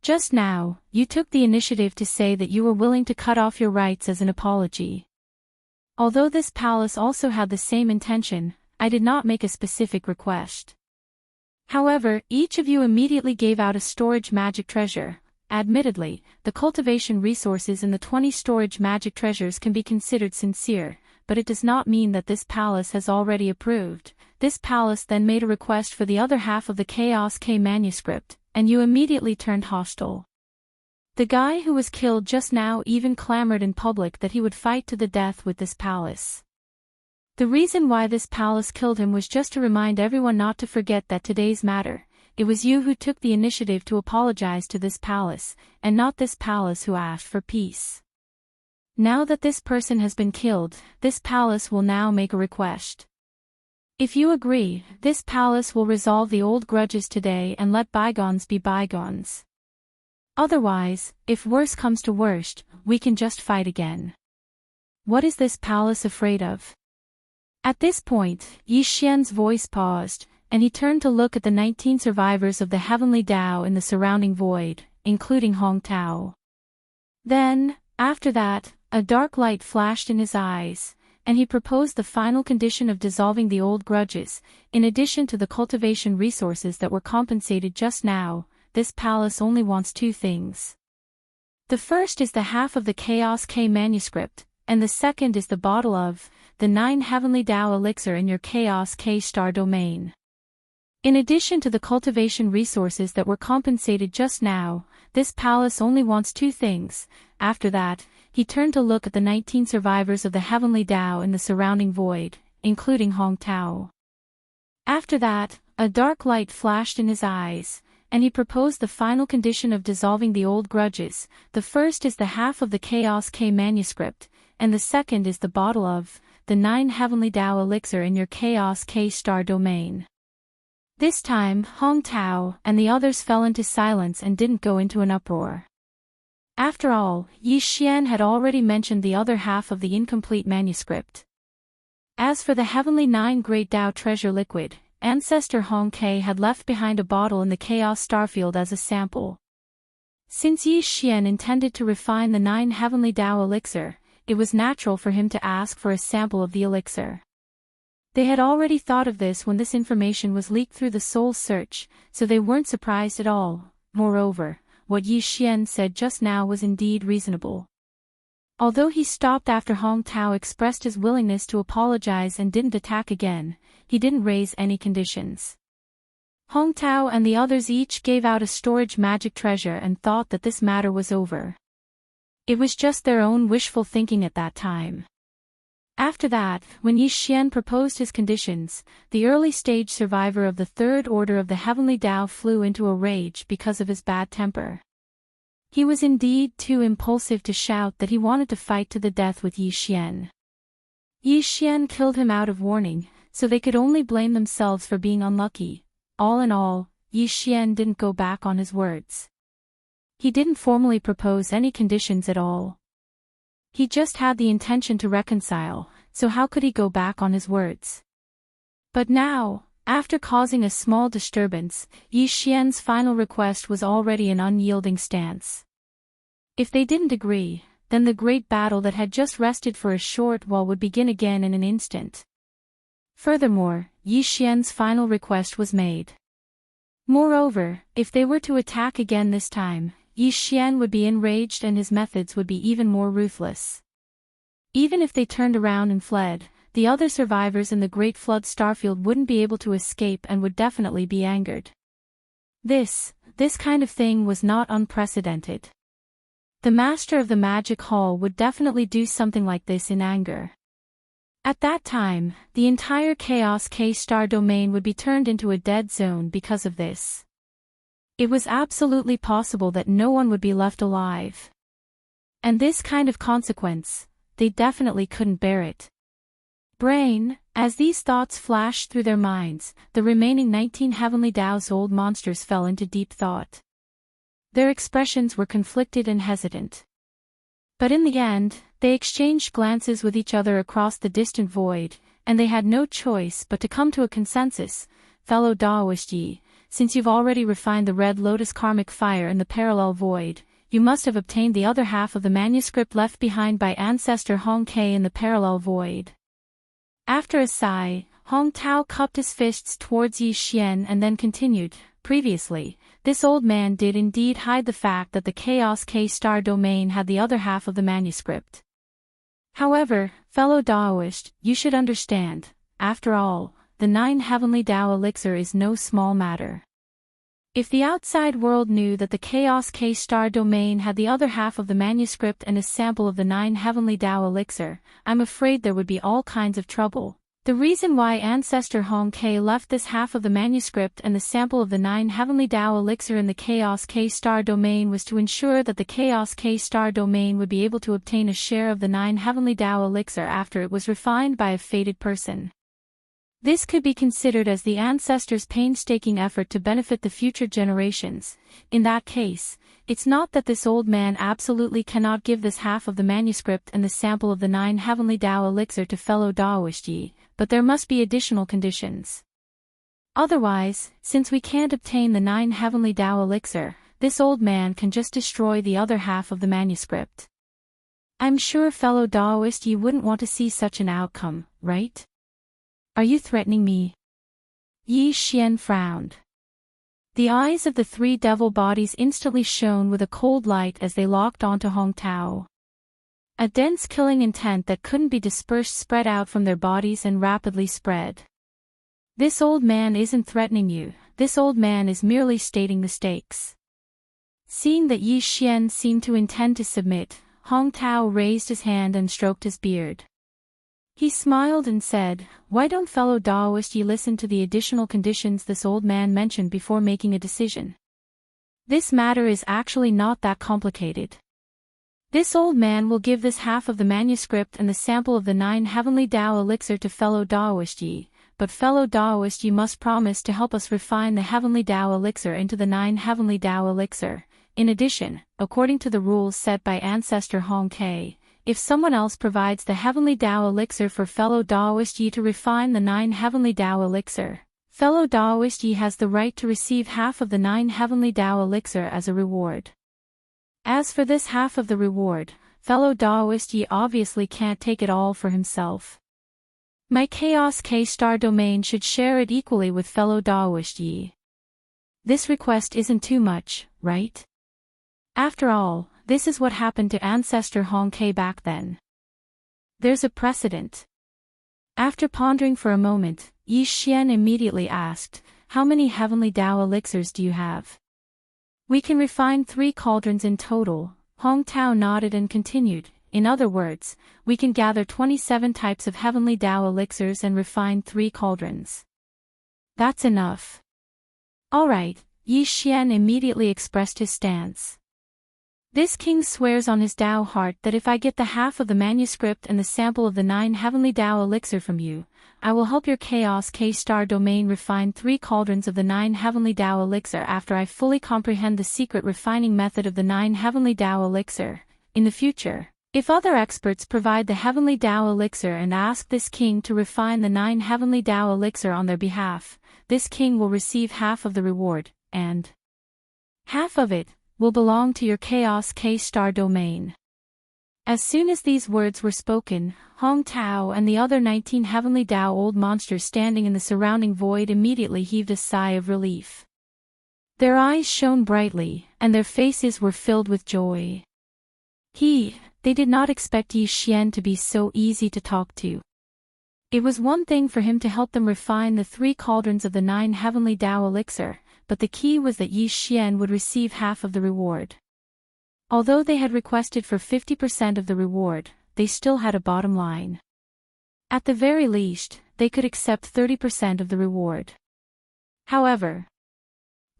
Just now, you took the initiative to say that you were willing to cut off your rights as an apology. Although this palace also had the same intention, I did not make a specific request. However, each of you immediately gave out a storage magic treasure. Admittedly, the cultivation resources in the 20 storage magic treasures can be considered sincere, but it does not mean that this palace has already approved. This palace then made a request for the other half of the Chaos K manuscript, and you immediately turned hostile. The guy who was killed just now even clamored in public that he would fight to the death with this palace. The reason why this palace killed him was just to remind everyone not to forget that today's matter. It was you who took the initiative to apologize to this palace, and not this palace who asked for peace. Now that this person has been killed, this palace will now make a request. If you agree, this palace will resolve the old grudges today and let bygones be bygones. Otherwise, if worse comes to worst, we can just fight again. What is this palace afraid of? At this point, Yi Xian's voice paused, and he turned to look at the 19 survivors of the heavenly Tao in the surrounding void, including Hong Tao. Then, after that, a dark light flashed in his eyes, and he proposed the final condition of dissolving the old grudges. In addition to the cultivation resources that were compensated just now, this palace only wants 2 things. The first is the half of the Chaos K manuscript, and the second is the bottle of the 9 heavenly Tao elixir in your Chaos K star domain. In addition to the cultivation resources that were compensated just now, this palace only wants 2 things. After that, he turned to look at the 19 survivors of the heavenly Tao in the surrounding void, including Hong Tao. After that, a dark light flashed in his eyes, and he proposed the final condition of dissolving the old grudges. The first is the half of the Chaos K manuscript, and the second is the bottle of the 9 heavenly Tao elixir in your Chaos K star domain. This time, Hong Tao and the others fell into silence and didn't go into an uproar. After all, Yi Xian had already mentioned the other half of the incomplete manuscript. As for the heavenly 9 great Tao treasure liquid, Ancestor Hong K had left behind a bottle in the Chaos Starfield as a sample. Since Yi Xian intended to refine the 9 heavenly Tao elixir, it was natural for him to ask for a sample of the elixir. They had already thought of this when this information was leaked through the soul search, so they weren't surprised at all. Moreover, what Yi Xian said just now was indeed reasonable. Although he stopped after Hong Tao expressed his willingness to apologize and didn't attack again, he didn't raise any conditions. Hong Tao and the others each gave out a storage magic treasure and thought that this matter was over. It was just their own wishful thinking at that time. After that, when Yi Xian proposed his conditions, the early-stage survivor of the Third Order of the Heavenly Tao flew into a rage because of his bad temper. He was indeed too impulsive to shout that he wanted to fight to the death with Yi Xian. Yi Xian killed him out of warning, so they could only blame themselves for being unlucky. All in all, Yi Xian didn't go back on his words. He didn't formally propose any conditions at all. He just had the intention to reconcile, so how could he go back on his words? But now, after causing a small disturbance, Yi Xian's final request was already an unyielding stance. If they didn't agree, then the great battle that had just rested for a short while would begin again in an instant. Furthermore, Yi Xian's final request was made. Moreover, if they were to attack again this time, Yi Xian would be enraged and his methods would be even more ruthless. Even if they turned around and fled, the other survivors in the Great Flood Starfield wouldn't be able to escape and would definitely be angered. This kind of thing was not unprecedented. The Master of the Magic Hall would definitely do something like this in anger. At that time, the entire Chaos K-Star domain would be turned into a dead zone because of this. It was absolutely possible that no one would be left alive. And this kind of consequence, they definitely couldn't bear it. Brain, as these thoughts flashed through their minds, the remaining 19 Heavenly Tao's old monsters fell into deep thought. Their expressions were conflicted and hesitant. But in the end, they exchanged glances with each other across the distant void, and they had no choice but to come to a consensus. Fellow Taoist Yi, since you've already refined the red lotus karmic fire in the parallel void, you must have obtained the other half of the manuscript left behind by ancestor Hong Ke in the parallel void. After a sigh, Hong Tao cupped his fists towards Yi Xian and then continued, previously, this old man did indeed hide the fact that the Chaos K-star domain had the other half of the manuscript. However, fellow Taoist, you should understand, after all, the 9 Heavenly Tao elixir is no small matter. If the outside world knew that the Chaos K-star domain had the other half of the manuscript and a sample of the 9 Heavenly Tao elixir, I'm afraid there would be all kinds of trouble. The reason why ancestor Hong Ke left this half of the manuscript and the sample of the 9 Heavenly Tao elixir in the Chaos K-star domain was to ensure that the Chaos K-star domain would be able to obtain a share of the 9 Heavenly Tao elixir after it was refined by a fated person. This could be considered as the ancestors' painstaking effort to benefit the future generations. In that case, it's not that this old man absolutely cannot give this half of the manuscript and the sample of the 9 Heavenly Tao elixir to fellow Taoist Yi, but there must be additional conditions. Otherwise, since we can't obtain the 9 Heavenly Tao elixir, this old man can just destroy the other half of the manuscript. I'm sure fellow Taoist Yi wouldn't want to see such an outcome, right? Are you threatening me? Yi Xian frowned. The eyes of the 3 devil bodies instantly shone with a cold light as they locked onto Hong Tao. A dense killing intent that couldn't be dispersed spread out from their bodies and rapidly spread. This old man isn't threatening you, this old man is merely stating the stakes. Seeing that Yi Xian seemed to intend to submit, Hong Tao raised his hand and stroked his beard. He smiled and said, why don't fellow Taoist Yi listen to the additional conditions this old man mentioned before making a decision? This matter is actually not that complicated. This old man will give this half of the manuscript and the sample of the 9 Heavenly Tao elixir to fellow Taoist Yi, but fellow Taoist Yi must promise to help us refine the Heavenly Tao elixir into the 9 Heavenly Tao elixir. In addition, according to the rules set by ancestor Hong Ke, if someone else provides the Heavenly Tao elixir for fellow Taoist Yi to refine the 9 Heavenly Tao elixir, fellow Taoist Yi has the right to receive half of the 9 Heavenly Tao elixir as a reward. As for this half of the reward, fellow Taoist Yi obviously can't take it all for himself. My Chaos K-star domain should share it equally with fellow Taoist Yi. This request isn't too much, right? After all, this is what happened to ancestor Hong Ke back then. There's a precedent. After pondering for a moment, Yi Xian immediately asked, how many Heavenly Tao elixirs do you have? We can refine 3 cauldrons in total. Hong Tao nodded and continued, in other words, we can gather 27 types of Heavenly Tao elixirs and refine 3 cauldrons. That's enough. Alright, Yi Xian immediately expressed his stance. This king swears on his Tao heart that if I get the half of the manuscript and the sample of the 9 Heavenly Tao elixir from you, I will help your Chaos K-star domain refine 3 cauldrons of the 9 Heavenly Tao elixir after I fully comprehend the secret refining method of the 9 Heavenly Tao elixir. In the future, if other experts provide the Heavenly Tao elixir and ask this king to refine the 9 Heavenly Tao elixir on their behalf, this king will receive half of the reward, and half of it will belong to your Chaos K-star domain. As soon as these words were spoken, Hong Tao and the other 19 Heavenly Tao old monsters standing in the surrounding void immediately heaved a sigh of relief. Their eyes shone brightly, and their faces were filled with joy. They did not expect Yi Xian to be so easy to talk to. It was one thing for him to help them refine the 3 cauldrons of the 9 Heavenly Tao elixir, but the key was that Yi Xian would receive half of the reward. Although they had requested for 50% of the reward, they still had a bottom line. At the very least, they could accept 30% of the reward. However,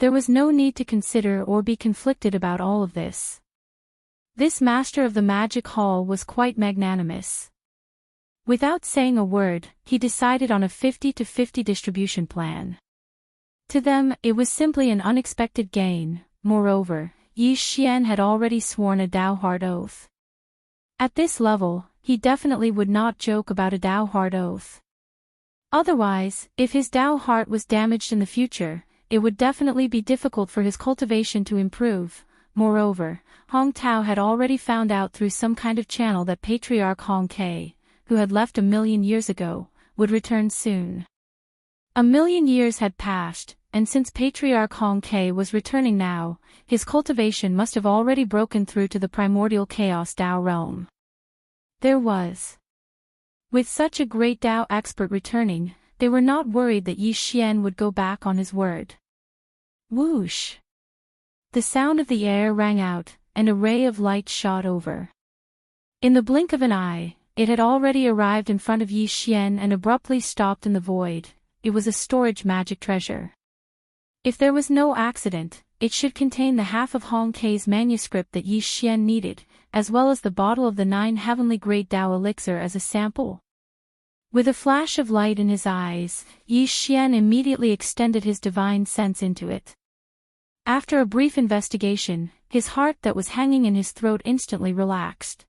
there was no need to consider or be conflicted about all of this. This master of the magic hall was quite magnanimous. Without saying a word, he decided on a 50-50 distribution plan. To them, it was simply an unexpected gain. Moreover, Yi Xian had already sworn a Dao Heart oath. At this level, he definitely would not joke about a Dao Heart oath. Otherwise, if his Dao Heart was damaged in the future, it would definitely be difficult for his cultivation to improve. Moreover, Hong Tao had already found out through some kind of channel that Patriarch Hong Ke, who had left 1,000,000 years ago, would return soon. 1,000,000 years had passed, and since Patriarch Hong Ke was returning now, his cultivation must have already broken through to the primordial chaos Dao realm. There was. With such a great Dao expert returning, they were not worried that Yi Xian would go back on his word. Whoosh! The sound of the air rang out, and a ray of light shot over. In the blink of an eye, it had already arrived in front of Yi Xian and abruptly stopped in the void. It was a storage magic treasure. If there was no accident, it should contain the half of Hong Ke's manuscript that Yi Xian needed, as well as the bottle of the 9 heavenly great Dao elixir as a sample. With a flash of light in his eyes, Yi Xian immediately extended his divine sense into it. After a brief investigation, his heart that was hanging in his throat instantly relaxed.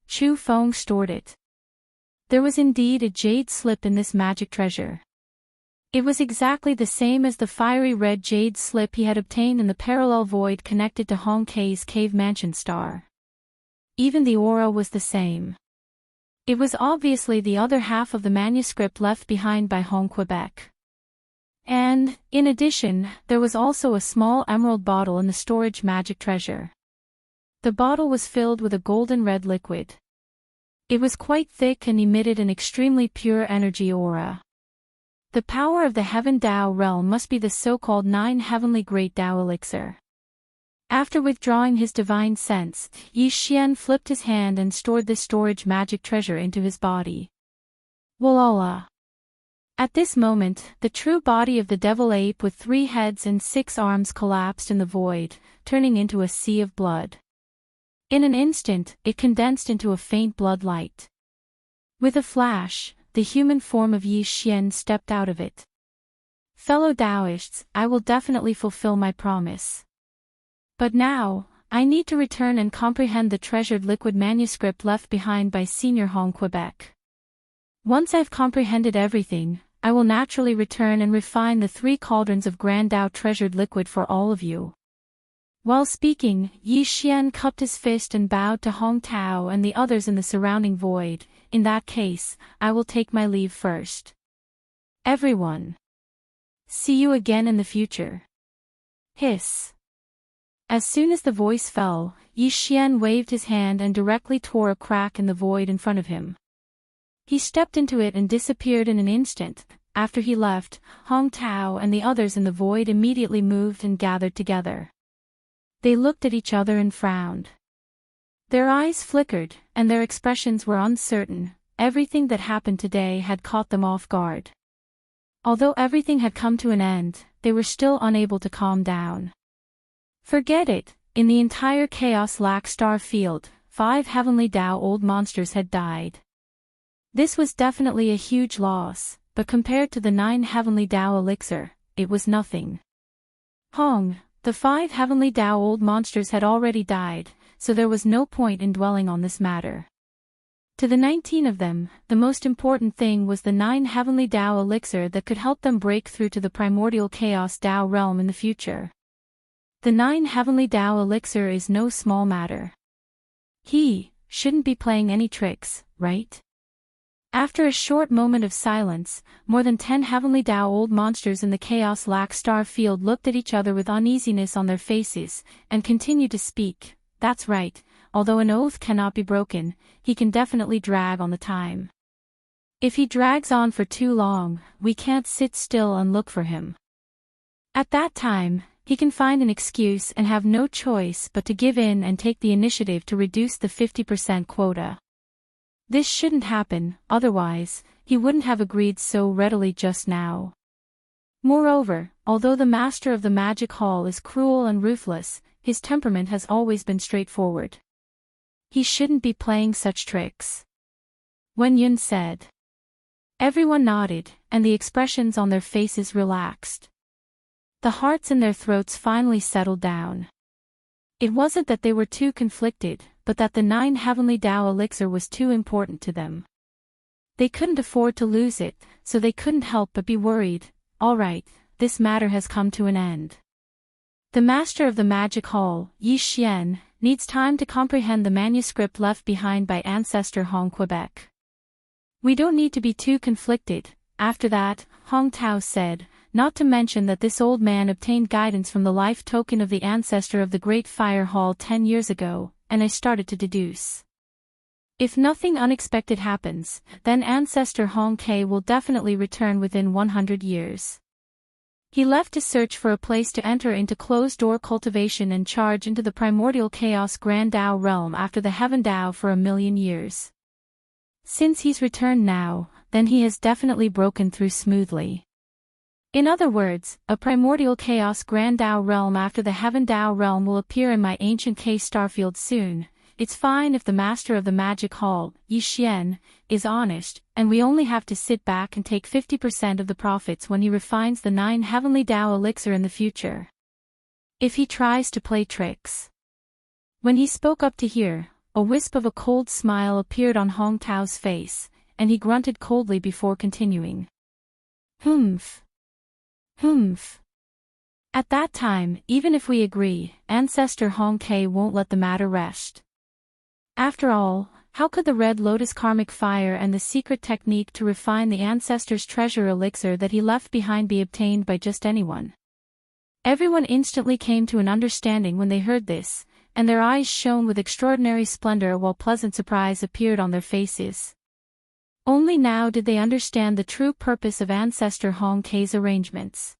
Chu Feng stored it. There was indeed a jade slip in this magic treasure. It was exactly the same as the fiery red jade slip he had obtained in the parallel void connected to Hong Ke's cave mansion star. Even the aura was the same. It was obviously the other half of the manuscript left behind by Hong Quebec. And, in addition, there was also a small emerald bottle in the storage magic treasure. The bottle was filled with a golden red liquid. It was quite thick and emitted an extremely pure energy aura. The power of the Heaven Dao realm must be the so-called 9 heavenly great Dao elixir. After withdrawing his divine sense, Yi Xian flipped his hand and stored this storage magic treasure into his body. Walala. At this moment, the true body of the devil ape with 3 heads and 6 arms collapsed in the void, turning into a sea of blood. In an instant, it condensed into a faint blood light. With a flash, the human form of Yi Xian stepped out of it. Fellow Taoists, I will definitely fulfill my promise. But now, I need to return and comprehend the treasured liquid manuscript left behind by Senior Hong Quebec. Once I've comprehended everything, I will naturally return and refine the 3 cauldrons of Grand Dao treasured liquid for all of you. While speaking, Yi Xian cupped his fist and bowed to Hong Tao and the others in the surrounding void. In that case, I will take my leave first. Everyone. See you again in the future. Hiss. As soon as the voice fell, Yi Xian waved his hand and directly tore a crack in the void in front of him. He stepped into it and disappeared in an instant. After he left, Hong Tao and the others in the void immediately moved and gathered together. They looked at each other and frowned. Their eyes flickered, and their expressions were uncertain. Everything that happened today had caught them off guard. Although everything had come to an end, they were still unable to calm down. Forget it, in the entire Chaos Lac star field, 5 heavenly Dao old monsters had died. This was definitely a huge loss, but compared to the 9 heavenly Dao elixir, it was nothing. The 5 heavenly Dao old monsters had already died, so there was no point in dwelling on this matter. To the 19 of them, the most important thing was the 9 heavenly Dao elixir that could help them break through to the primordial chaos Dao realm in the future. The 9 heavenly Dao elixir is no small matter. He shouldn't be playing any tricks, right? After a short moment of silence, more than 10 heavenly Dao old monsters in the Chaos Lac star field looked at each other with uneasiness on their faces, and continued to speak. That's right, although an oath cannot be broken, he can definitely drag on the time. If he drags on for too long, we can't sit still and look for him. At that time, he can find an excuse and have no choice but to give in and take the initiative to reduce the 50% quota. This shouldn't happen, otherwise, he wouldn't have agreed so readily just now. Moreover, although the master of the magic hall is cruel and ruthless, his temperament has always been straightforward. He shouldn't be playing such tricks. Wen Yun said. Everyone nodded, and the expressions on their faces relaxed. The hearts in their throats finally settled down. It wasn't that they were too conflicted, but that the 9 heavenly Tao elixir was too important to them. They couldn't afford to lose it, so they couldn't help but be worried. All right, this matter has come to an end. The master of the magic hall, Yi Xian, needs time to comprehend the manuscript left behind by ancestor Hong Quebec. We don't need to be too conflicted. After that, Hong Tao said, not to mention that this old man obtained guidance from the life token of the ancestor of the Great Fire Hall 10 years ago, and I started to deduce. If nothing unexpected happens, then ancestor Hong K will definitely return within 100 years. He left to search for a place to enter into closed-door cultivation and charge into the primordial chaos Grand Tao realm after the Heaven Tao for 1,000,000 years. Since he's returned now, then he has definitely broken through smoothly. In other words, a primordial chaos Grand Tao realm after the Heaven Tao realm will appear in my ancient K starfield soon. It's fine if the master of the magic hall, Yi Xian, is honest, and we only have to sit back and take 50% of the profits when he refines the 9 heavenly Tao elixir in the future. If he tries to play tricks. When he spoke up to hear, a wisp of a cold smile appeared on Hong Tao's face, and he grunted coldly before continuing. Humph. Humph. At that time, even if we agree, ancestor Hong K won't let the matter rest. After all, how could the Red Lotus karmic fire and the secret technique to refine the ancestor's treasure elixir that he left behind be obtained by just anyone? Everyone instantly came to an understanding when they heard this, and their eyes shone with extraordinary splendor while pleasant surprise appeared on their faces. Only now did they understand the true purpose of ancestor Hong K's arrangements.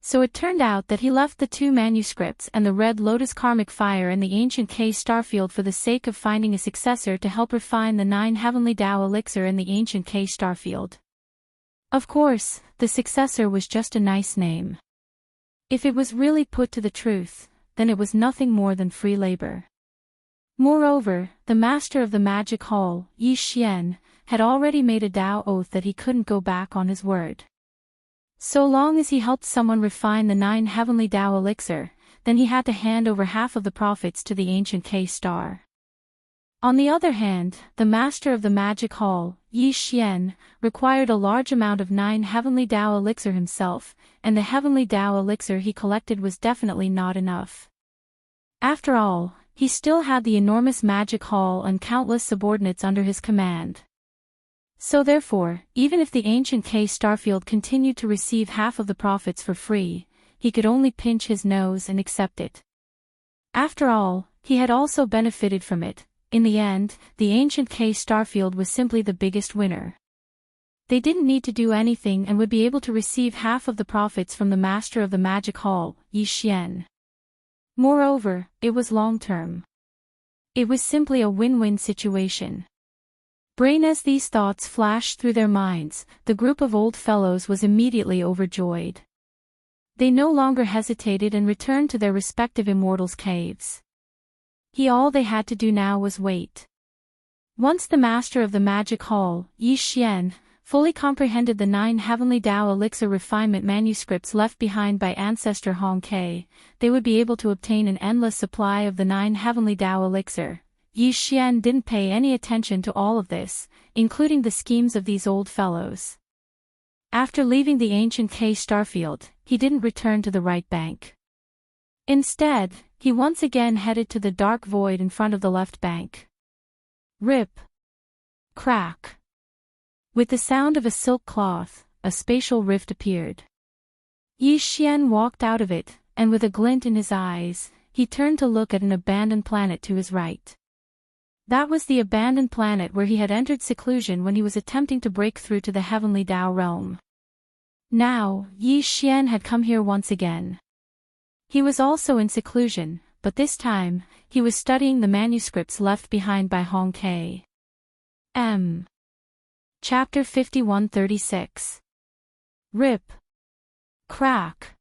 So it turned out that he left the 2 manuscripts and the Red Lotus karmic fire in the ancient K starfield for the sake of finding a successor to help refine the 9 heavenly Tao elixir in the ancient K starfield. Of course, the successor was just a nice name. If it was really put to the truth, then it was nothing more than free labor. Moreover, the master of the magic hall, Yi Xian, had already made a Tao oath that he couldn't go back on his word. So long as he helped someone refine the 9 heavenly Tao elixir, then he had to hand over half of the profits to the ancient K star. On the other hand, the master of the magic hall, Yi Xian, required a large amount of 9 heavenly Tao elixir himself, and the heavenly Tao elixir he collected was definitely not enough. After all, he still had the enormous magic hall and countless subordinates under his command. So therefore, even if the ancient K starfield continued to receive half of the profits for free, he could only pinch his nose and accept it. After all, he had also benefited from it. In the end, the ancient K starfield was simply the biggest winner. They didn't need to do anything and would be able to receive half of the profits from the master of the magic hall, Yi Xian. Moreover, it was long-term. It was simply a win-win situation. Brain as these thoughts flashed through their minds, the group of old fellows was immediately overjoyed. They no longer hesitated and returned to their respective immortals' caves. All they had to do now was wait. Once the master of the magic hall, Yi Xian, fully comprehended the 9 heavenly Tao elixir refinement manuscripts left behind by ancestor Hong K, they would be able to obtain an endless supply of the 9 heavenly Tao elixir. Yi Xian didn't pay any attention to all of this, including the schemes of these old fellows. After leaving the ancient K starfield, he didn't return to the right bank. Instead, he once again headed to the dark void in front of the left bank. Rip. Crack. With the sound of a silk cloth, a spatial rift appeared. Yi Xian walked out of it, and with a glint in his eyes, he turned to look at an abandoned planet to his right. That was the abandoned planet where he had entered seclusion when he was attempting to break through to the heavenly Tao realm. Now, Yi Xian had come here once again. He was also in seclusion, but this time, he was studying the manuscripts left behind by Hong K. Chapter 5136. Rip. Crack.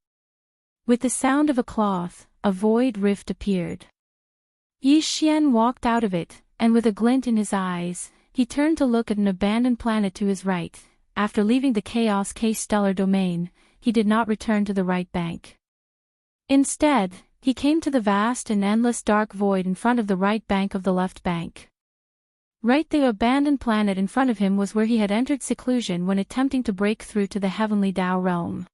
With the sound of a cloth, a void rift appeared. Yi Xian walked out of it, and with a glint in his eyes, he turned to look at an abandoned planet to his right. After leaving the Chaos K-stellar domain, he did not return to the right bank. Instead, he came to the vast and endless dark void in front of the right bank of the left bank. Right, the abandoned planet in front of him was where he had entered seclusion when attempting to break through to the heavenly Tao realm.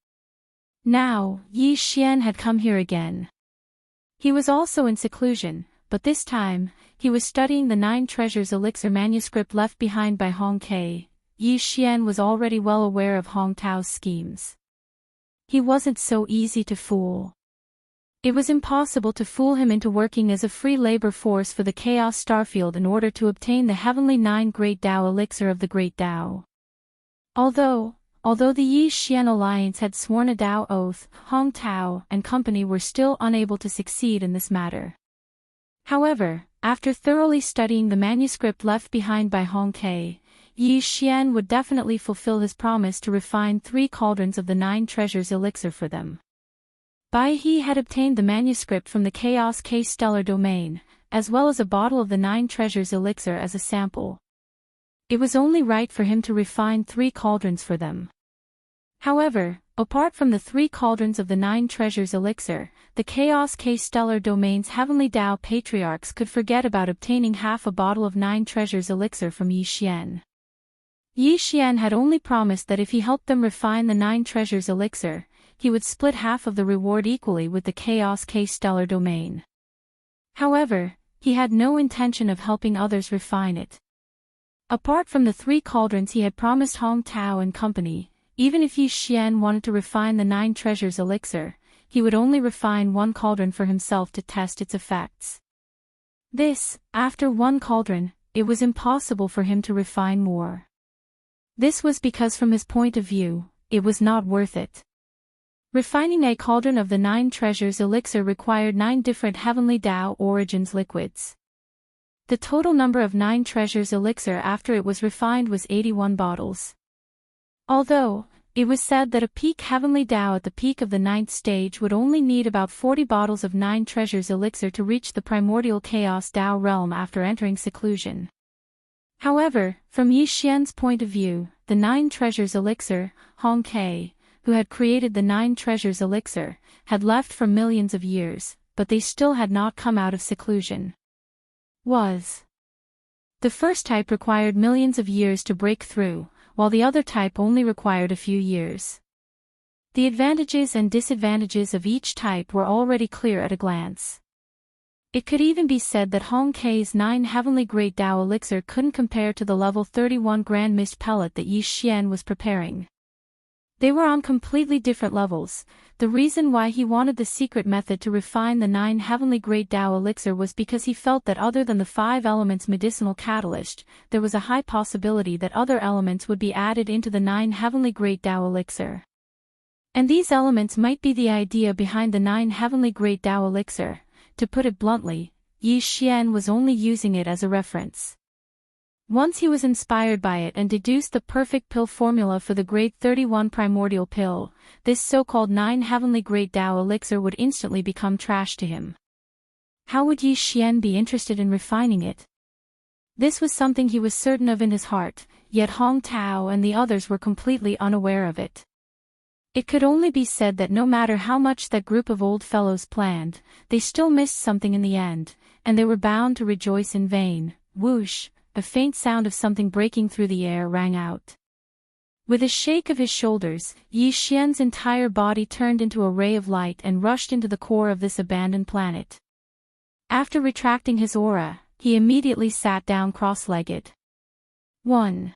Now, Yi Xian had come here again. He was also in seclusion, but this time, he was studying the 9 Treasures Elixir manuscript left behind by Hong Ke. Yi Xian was already well aware of Hong Tao's schemes. He wasn't so easy to fool. It was impossible to fool him into working as a free labor force for the Chaos Starfield in order to obtain the heavenly 9 Great Tao Elixir of the Great Tao. Although the Yi Xian Alliance had sworn a Tao oath, Hong Tao and company were still unable to succeed in this matter. However, after thoroughly studying the manuscript left behind by Hong Ke, Yi Xian would definitely fulfill his promise to refine 3 cauldrons of the 9 Treasures Elixir for them. He had obtained the manuscript from the Chaos K-stellar domain, as well as a bottle of the 9 Treasures Elixir as a sample. It was only right for him to refine 3 cauldrons for them. However, apart from the 3 cauldrons of the 9 Treasures Elixir, the Chaos K-stellar domain's heavenly Tao patriarchs could forget about obtaining half a bottle of 9 Treasures Elixir from Yi Xian. Yi Xian had only promised that if he helped them refine the 9 Treasures Elixir, he would split half of the reward equally with the Chaos K-stellar domain. However, he had no intention of helping others refine it. Apart from the 3 cauldrons he had promised Hong Tao and company, even if Yi Xian wanted to refine the 9 Treasures Elixir, he would only refine 1 cauldron for himself to test its effects. After 1 cauldron, it was impossible for him to refine more. This was because from his point of view, it was not worth it. Refining a cauldron of the 9 Treasures Elixir required 9 different heavenly Tao origins liquids. The total number of 9 Treasures Elixir after it was refined was 81 bottles. Although, it was said that a peak heavenly Tao at the peak of the 9th stage would only need about 40 bottles of 9 Treasures Elixir to reach the primordial Chaos Tao realm after entering seclusion. However, from Yi Xian's point of view, the 9 Treasures Elixir, Hong Ke, who had created the 9 Treasures Elixir, had left for millions of years, but they still had not come out of seclusion. The first type required millions of years to break through, while the other type only required a few years. The advantages and disadvantages of each type were already clear at a glance. It could even be said that Hong Ke's 9 Heavenly Great Tao Elixir couldn't compare to the level 31 Grand Mist pellet that Yi Xian was preparing. They were on completely different levels. The reason why he wanted the secret method to refine the 9 Heavenly Great Tao Elixir was because he felt that other than the 5 elements medicinal catalyst, there was a high possibility that other elements would be added into the 9 Heavenly Great Tao Elixir. And these elements might be the idea behind the 9 Heavenly Great Tao Elixir. To put it bluntly, Yi Xian was only using it as a reference. Once he was inspired by it and deduced the perfect pill formula for the Grade 31 primordial pill, this so-called 9 Heavenly Great Tao Elixir would instantly become trash to him. How would Yi Xian be interested in refining it? This was something he was certain of in his heart, yet Hong Tao and the others were completely unaware of it. It could only be said that no matter how much that group of old fellows planned, they still missed something in the end, and they were bound to rejoice in vain. Whoosh! A faint sound of something breaking through the air rang out. With a shake of his shoulders, Yi Xian's entire body turned into a ray of light and rushed into the core of this abandoned planet. After retracting his aura, he immediately sat down cross-legged. 1.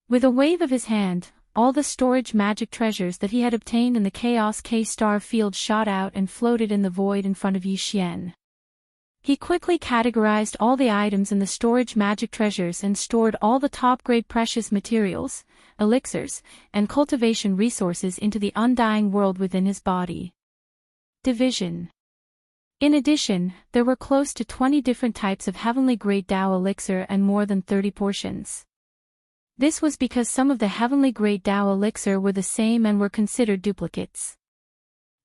With a wave of his hand, all the storage magic treasures that he had obtained in the Chaos K-star field shot out and floated in the void in front of Yi Xian. He quickly categorized all the items in the storage magic treasures and stored all the top-grade precious materials, elixirs, and cultivation resources into the undying world within his body. Division. In addition, there were close to 20 different types of Heavenly Great Tao Elixir and more than 30 portions. This was because some of the Heavenly Great Tao Elixir were the same and were considered duplicates.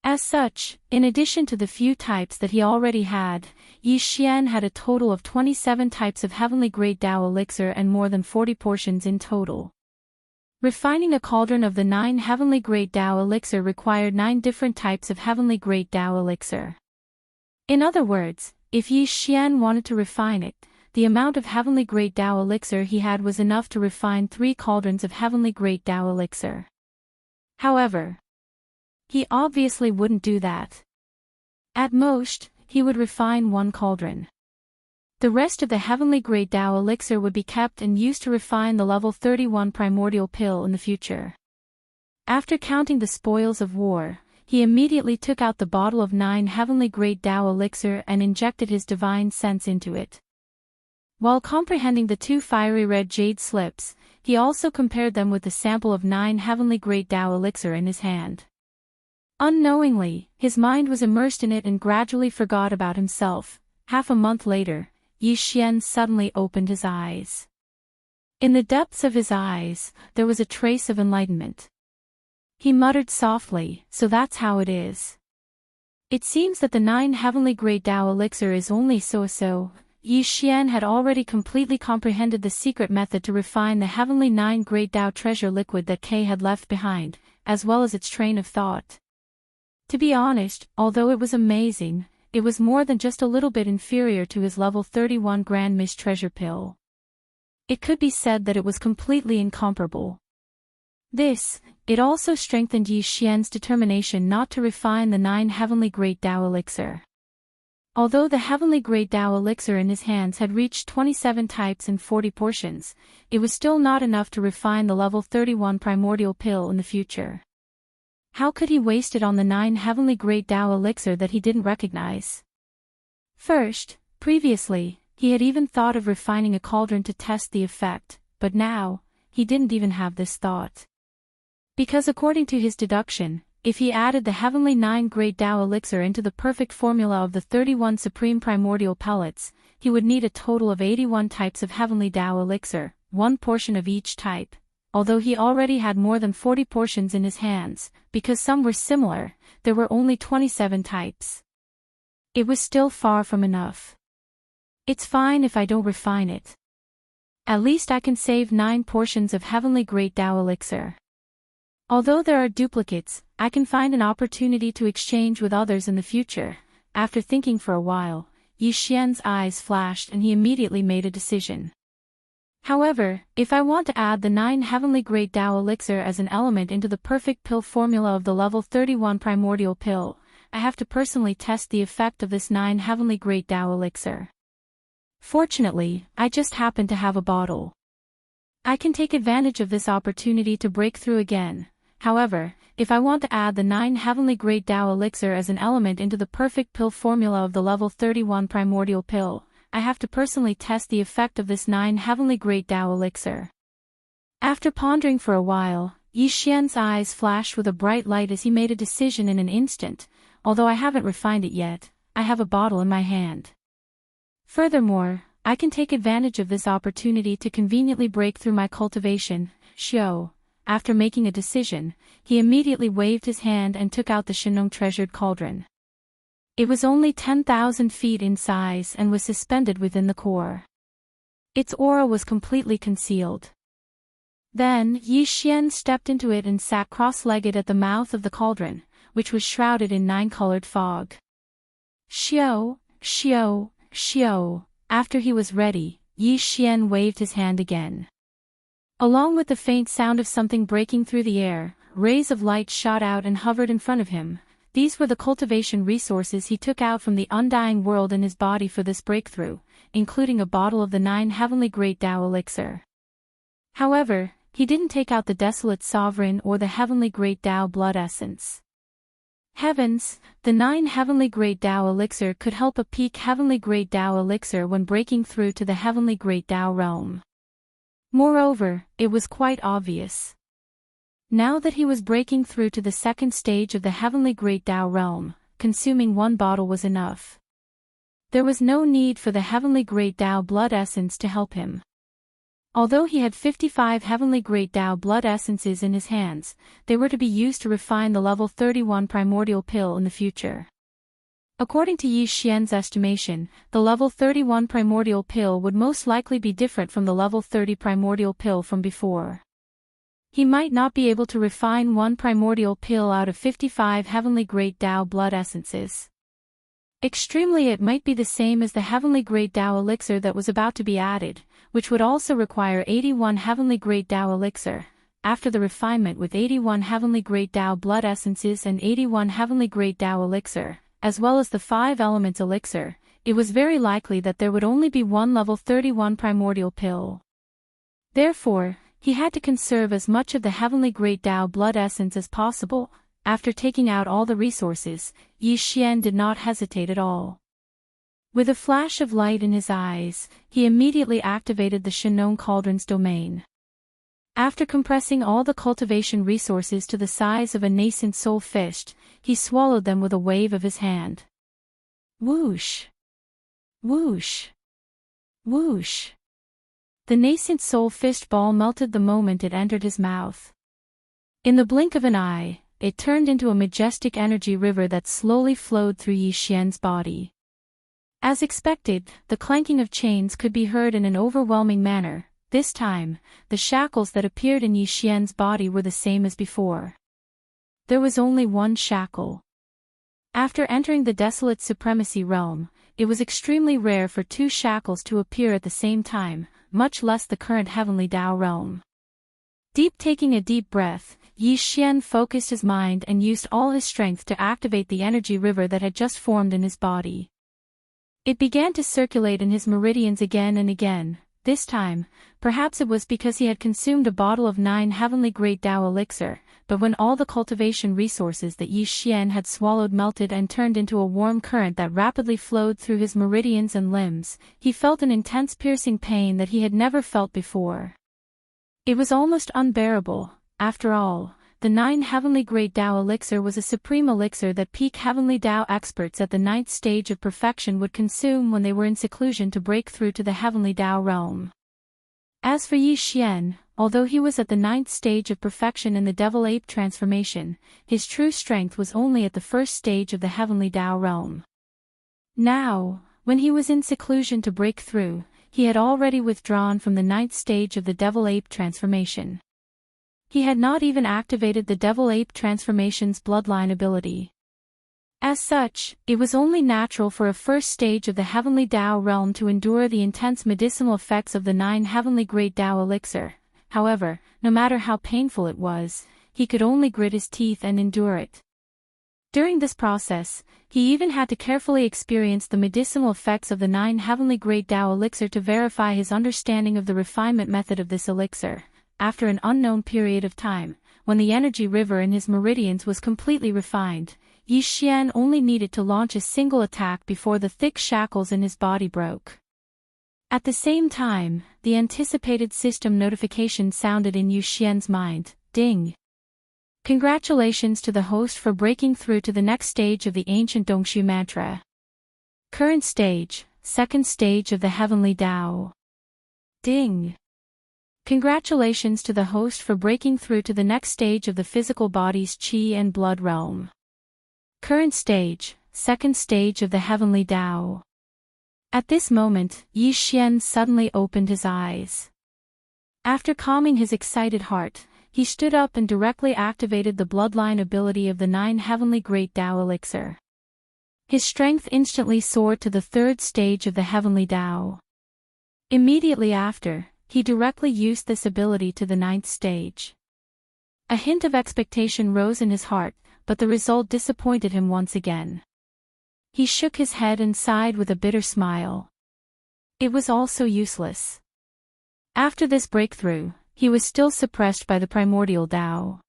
As such, in addition to the few types that he already had, Yi Xian had a total of 27 types of heavenly grade Dao elixir and more than 40 portions in total. Refining a cauldron of the 9 heavenly grade Dao elixir required 9 different types of heavenly grade Dao elixir. In other words, if Yi Xian wanted to refine it, the amount of heavenly grade Dao elixir he had was enough to refine 3 cauldrons of heavenly grade Dao elixir. However, he obviously wouldn't do that. At most, he would refine 1 cauldron. The rest of the heavenly grade Dao elixir would be kept and used to refine the level 31 primordial pill in the future. After counting the spoils of war, he immediately took out the bottle of 9 heavenly grade Dao elixir and injected his divine sense into it. While comprehending the 2 fiery red jade slips, he also compared them with the sample of 9 heavenly grade Dao elixir in his hand. Unknowingly, his mind was immersed in it and gradually forgot about himself. Half a month later, Yi Xian suddenly opened his eyes. In the depths of his eyes, there was a trace of enlightenment. He muttered softly, "So that's how it is. It seems that the 9 heavenly grade Dao elixir is only so." Yi Xian had already completely comprehended the secret method to refine the heavenly 9 grade Dao treasure liquid that Kay had left behind, as well as its train of thought. To be honest, although it was amazing, it was more than just a little bit inferior to his level 31 Grand Mist treasure pill. It could be said that it was completely incomparable. It also strengthened Yi Xian's determination not to refine the 9 heavenly grade Dao elixir. Although the heavenly grade Dao elixir in his hands had reached 27 types and 40 portions, it was still not enough to refine the level 31 primordial pill in the future. How could he waste it on the 9 heavenly grade Dao elixir that he didn't recognize? First, previously, he had even thought of refining a cauldron to test the effect, but now, he didn't even have this thought. Because according to his deduction, if he added the heavenly 9 grade Dao elixir into the perfect formula of the 31 supreme primordial pellets, he would need a total of 81 types of heavenly Dao elixir, 1 portion of each type. Although he already had more than 40 portions in his hands, because some were similar, there were only 27 types. It was still far from enough. It's fine if I don't refine it. At least I can save 9 portions of heavenly grade Dao elixir. Although there are duplicates, I can find an opportunity to exchange with others in the future. After thinking for a while, Yi Xian's eyes flashed and he immediately made a decision. However, if I want to add the 9 heavenly grade Dao elixir as an element into the perfect pill formula of the level 31 primordial pill, I have to personally test the effect of this 9 heavenly grade Dao elixir. Fortunately, I just happen to have a bottle. I can take advantage of this opportunity to break through again. However, if I want to add the 9 heavenly grade Dao elixir as an element into the perfect pill formula of the level 31 primordial pill, I have to personally test the effect of this 9 heavenly grade Dao elixir. After pondering for a while, Yi Xian's eyes flashed with a bright light as he made a decision in an instant. Although I haven't refined it yet, I have a bottle in my hand. Furthermore, I can take advantage of this opportunity to conveniently break through my cultivation. After making a decision, he immediately waved his hand and took out the Shenong treasured cauldron. It was only 10,000 feet in size and was suspended within the core. Its aura was completely concealed. Then, Yi Xian stepped into it and sat cross-legged at the mouth of the cauldron, which was shrouded in 9-colored fog. Xiao. After he was ready, Yi Xian waved his hand again. Along with the faint sound of something breaking through the air, rays of light shot out and hovered in front of him. These were the cultivation resources he took out from the undying world in his body for this breakthrough, including a bottle of the 9 heavenly great Dao elixir. However, he didn't take out the desolate sovereign or the heavenly great Dao blood essence. Heavens, the 9 heavenly great Dao elixir could help a peak heavenly great Dao elixir when breaking through to the heavenly great Dao realm. Moreover, it was quite obvious. Now that he was breaking through to the second stage of the heavenly great Dao realm, consuming 1 bottle was enough. There was no need for the heavenly great Dao blood essence to help him. Although he had 55 heavenly great Tao blood essences in his hands, they were to be used to refine the level 31 primordial pill in the future. According to Yi Xian's estimation, the level 31 primordial pill would most likely be different from the level 30 primordial pill from before. He might not be able to refine one primordial pill out of 55 heavenly great Tao blood essences. Extremely, it might be the same as the heavenly great Tao elixir that was about to be added, which would also require 81 heavenly great Tao elixir. After the refinement with 81 heavenly great Tao blood essences and 81 heavenly great Tao elixir, as well as the 5 elements elixir, it was very likely that there would only be one level 31 primordial pill. Therefore, he had to conserve as much of the heavenly great Tao blood essence as possible. After taking out all the resources, Yi Xian did not hesitate at all. With a flash of light in his eyes, he immediately activated the Shinong Cauldron's domain. After compressing all the cultivation resources to the size of a nascent soul fish, he swallowed them with a wave of his hand. Whoosh! Whoosh! Whoosh! The nascent soul fish ball melted the moment it entered his mouth. In the blink of an eye, it turned into a majestic energy river that slowly flowed through Yi Xian's body. As expected, the clanking of chains could be heard in an overwhelming manner. This time, the shackles that appeared in Yi Xian's body were the same as before. There was only one shackle. After entering the desolate supremacy realm, it was extremely rare for 2 shackles to appear at the same time, much less the current heavenly Tao realm. Taking a deep breath, Yi Xian focused his mind and used all his strength to activate the energy river that had just formed in his body. It began to circulate in his meridians again and again. This time, perhaps it was because he had consumed a bottle of 9 heavenly great Tao elixir, but when all the cultivation resources that Yi Xian had swallowed melted and turned into a warm current that rapidly flowed through his meridians and limbs, he felt an intense piercing pain that he had never felt before. It was almost unbearable. After all, the 9 heavenly great Tao elixir was a supreme elixir that peak heavenly Tao experts at the 9th stage of perfection would consume when they were in seclusion to break through to the heavenly Tao realm. As for Yi Xian, although he was at the 9th stage of perfection in the devil-ape transformation, his true strength was only at the 1st stage of the heavenly Tao realm. Now, when he was in seclusion to break through, he had already withdrawn from the 9th stage of the devil-ape transformation. He had not even activated the devil-ape transformation's bloodline ability. As such, it was only natural for a 1st stage of the heavenly Tao realm to endure the intense medicinal effects of the 9 heavenly great Tao elixir. However, no matter how painful it was, he could only grit his teeth and endure it. During this process, he even had to carefully experience the medicinal effects of the 9 heavenly great Tao elixir to verify his understanding of the refinement method of this elixir. After an unknown period of time, when the energy river in his meridians was completely refined, Yi Xian only needed to launch a single attack before the thick shackles in his body broke. At the same time, the anticipated system notification sounded in Yi Xian's mind. Ding! Congratulations to the host for breaking through to the next stage of the ancient Dongshu mantra. Current stage, 2nd stage of the heavenly Tao. Ding! Congratulations to the host for breaking through to the next stage of the physical body's qi and blood realm. Current stage, 2nd stage of the heavenly Tao. At this moment, Yi Xian suddenly opened his eyes. After calming his excited heart, he stood up and directly activated the bloodline ability of the 9 heavenly great Tao elixir. His strength instantly soared to the 3rd stage of the heavenly Tao. Immediately after, he directly used this ability to the 9th stage. A hint of expectation rose in his heart, but the result disappointed him once again. He shook his head and sighed with a bitter smile. It was also useless. After this breakthrough, he was still suppressed by the primordial Tao.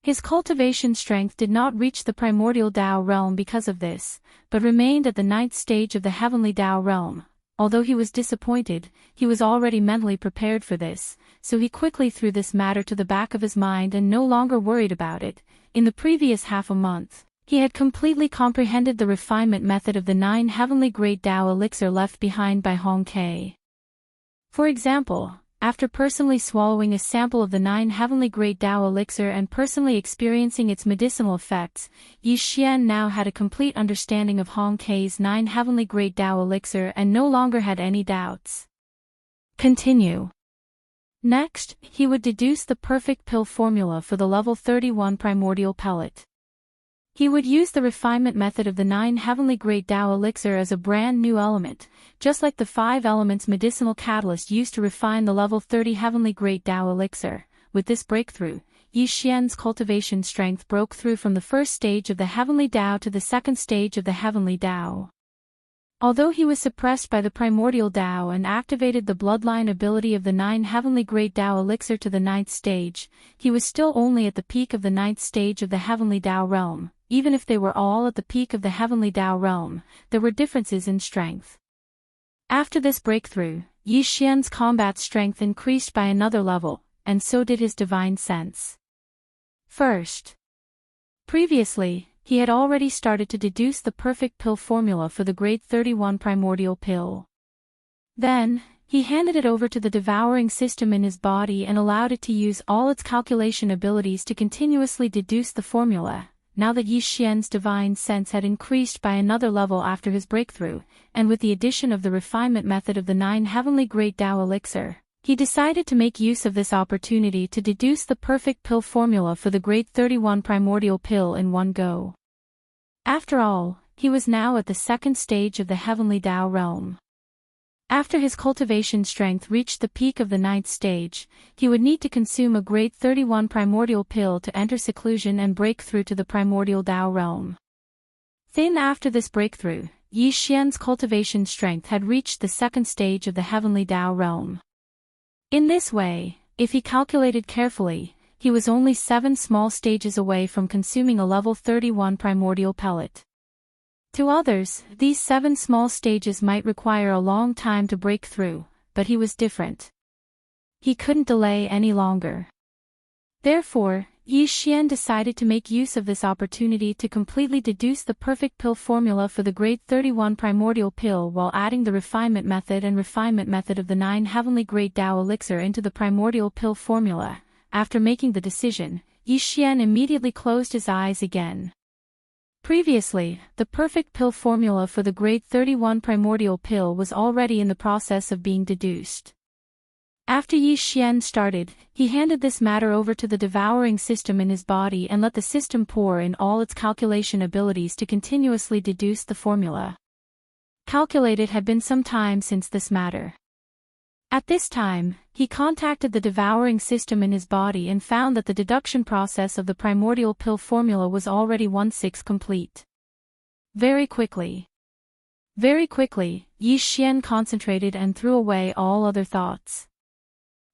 His cultivation strength did not reach the primordial Tao realm because of this, but remained at the 9th stage of the heavenly Tao realm. Although he was disappointed, he was already mentally prepared for this, so he quickly threw this matter to the back of his mind and no longer worried about it. In the previous half a month, he had completely comprehended the refinement method of the 9 heavenly great Tao elixir left behind by Hong Ke. For example, after personally swallowing a sample of the 9 Heavenly Great Tao Elixir and personally experiencing its medicinal effects, Yi Xian now had a complete understanding of Hong Kei's 9 Heavenly Great Tao Elixir and no longer had any doubts. Continue. Next, he would deduce the perfect pill formula for the level 31 primordial pellet. He would use the refinement method of the 9 Heavenly Great Tao Elixir as a brand new element, just like the 5 elements medicinal catalyst used to refine the level 30 Heavenly Great Tao Elixir. With this breakthrough, Yi Xian's cultivation strength broke through from the first stage of the Heavenly Tao to the second stage of the Heavenly Tao. Although he was suppressed by the primordial Tao and activated the bloodline ability of the 9 Heavenly Great Tao Elixir to the 9th stage, he was still only at the peak of the 9th stage of the Heavenly Tao realm. Even if they were all at the peak of the Heavenly Tao realm, there were differences in strength. After this breakthrough, Yi Xian's combat strength increased by another level, and so did his divine sense. First, previously, he had already started to deduce the perfect pill formula for the Grade 31 primordial pill. Then, he handed it over to the devouring system in his body and allowed it to use all its calculation abilities to continuously deduce the formula. Now that Yi Xian's divine sense had increased by another level after his breakthrough, and with the addition of the refinement method of the 9 Heavenly Great Tao Elixir, he decided to make use of this opportunity to deduce the perfect pill formula for the Grade 31 primordial pill in one go. After all, he was now at the second stage of the Heavenly Tao realm. After his cultivation strength reached the peak of the 9th stage, he would need to consume a Grade 31 primordial pill to enter seclusion and break through to the primordial Tao realm. Then after this breakthrough, Yi Xian's cultivation strength had reached the second stage of the Heavenly Tao realm. In this way, if he calculated carefully, he was only 7 small stages away from consuming a level 31 primordial pellet. To others, these 7 small stages might require a long time to break through, but he was different. He couldn't delay any longer. Therefore, Yi Xian decided to make use of this opportunity to completely deduce the perfect pill formula for the Grade 31 primordial pill while adding the refinement method of the 9 Heavenly Great Tao Elixir into the primordial pill formula. After making the decision, Yi Xian immediately closed his eyes again. Previously, the perfect pill formula for the Grade 31 primordial pill was already in the process of being deduced. After Yi Xian started, he handed this matter over to the devouring system in his body and let the system pour in all its calculation abilities to continuously deduce the formula. Calculate it had been some time since this matter. At this time, he contacted the devouring system in his body and found that the deduction process of the primordial pill formula was already 1/6 complete. Very quickly, Yi Xian concentrated and threw away all other thoughts.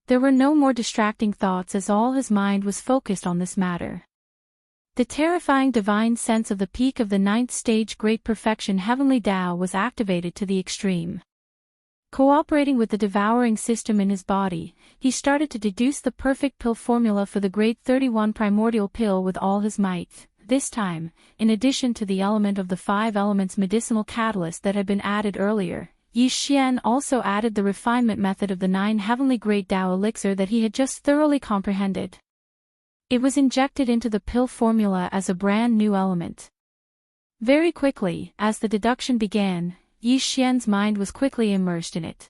There were no more distracting thoughts as all his mind was focused on this matter. The terrifying divine sense of the peak of the 9th stage Great Perfection Heavenly Tao was activated to the extreme. Cooperating with the devouring system in his body, he started to deduce the perfect pill formula for the Grade 31 primordial pill with all his might. This time, in addition to the element of the 5 elements medicinal catalyst that had been added earlier, Yi Xian also added the refinement method of the 9 Heavenly Great Tao Elixir that he had just thoroughly comprehended. It was injected into the pill formula as a brand new element. Very quickly, as the deduction began, Yi Xian's mind was quickly immersed in it.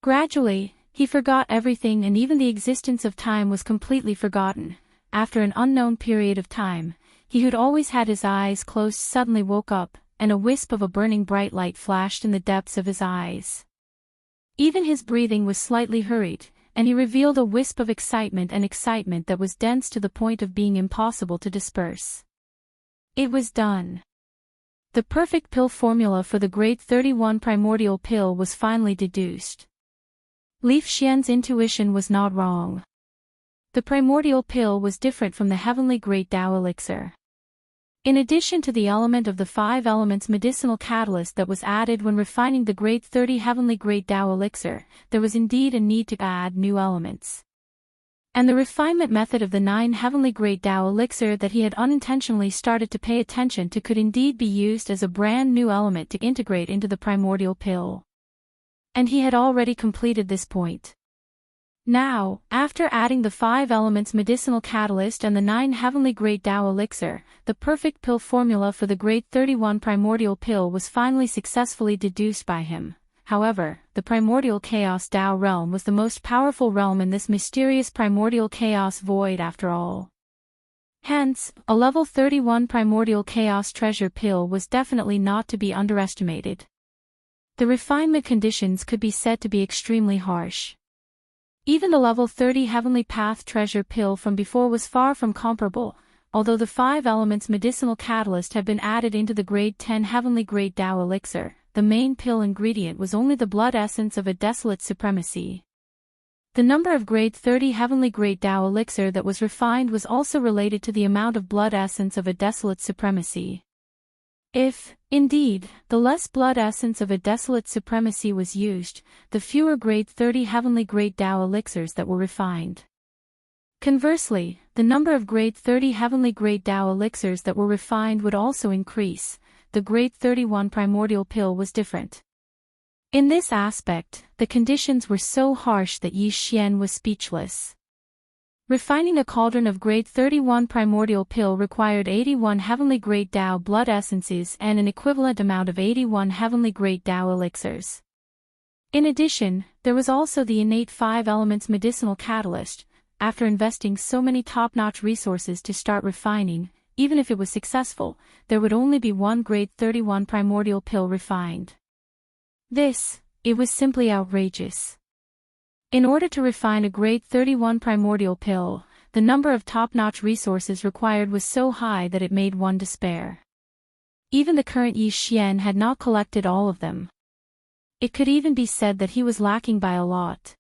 Gradually, he forgot everything and even the existence of time was completely forgotten. After an unknown period of time, he who'd always had his eyes closed suddenly woke up, and a wisp of a burning bright light flashed in the depths of his eyes. Even his breathing was slightly hurried, and he revealed a wisp of excitement that was dense to the point of being impossible to disperse. It was done. The perfect pill formula for the Grade 31 primordial pill was finally deduced. Li Xian's intuition was not wrong. The primordial pill was different from the Heavenly Great Tao Elixir. In addition to the element of the 5 elements medicinal catalyst that was added when refining the Grade 30 Heavenly Great Tao Elixir, there was indeed a need to add new elements. And the refinement method of the 9 Heavenly Great Tao Elixir that he had unintentionally started to pay attention to could indeed be used as a brand new element to integrate into the primordial pill. And he had already completed this point. Now, after adding the 5 elements medicinal catalyst and the 9 heavenly great Tao elixir, the perfect pill formula for the great 31 primordial pill was finally successfully deduced by him. However, the primordial chaos Tao realm was the most powerful realm in this mysterious primordial chaos void after all. Hence, a level 31 primordial chaos treasure pill was definitely not to be underestimated. The refinement conditions could be said to be extremely harsh. Even the level 30 heavenly path treasure pill from before was far from comparable, although the 5 elements medicinal catalyst had been added into the grade 10 heavenly great Tao elixir. The main pill ingredient was only the blood essence of a desolate supremacy. The number of grade 30 heavenly great Tao elixir that was refined was also related to the amount of blood essence of a desolate supremacy. If, indeed, the less blood essence of a desolate supremacy was used, the fewer grade 30 heavenly great Tao elixirs that were refined. Conversely, the number of grade 30 heavenly great Tao elixirs that were refined would also increase. The grade 31 primordial pill was different. In this aspect, the conditions were so harsh that Yi Xian was speechless. Refining a cauldron of grade 31 primordial pill required 81 heavenly great Tao blood essences and an equivalent amount of 81 heavenly great Tao elixirs. In addition, there was also the innate 5 elements medicinal catalyst. After investing so many top-notch resources to start refining, even if it was successful, there would only be 1 grade 31 primordial pill refined. It was simply outrageous. In order to refine a grade 31 primordial pill, the number of top-notch resources required was so high that it made one despair. Even the current Yi Xian had not collected all of them. It could even be said that he was lacking by a lot.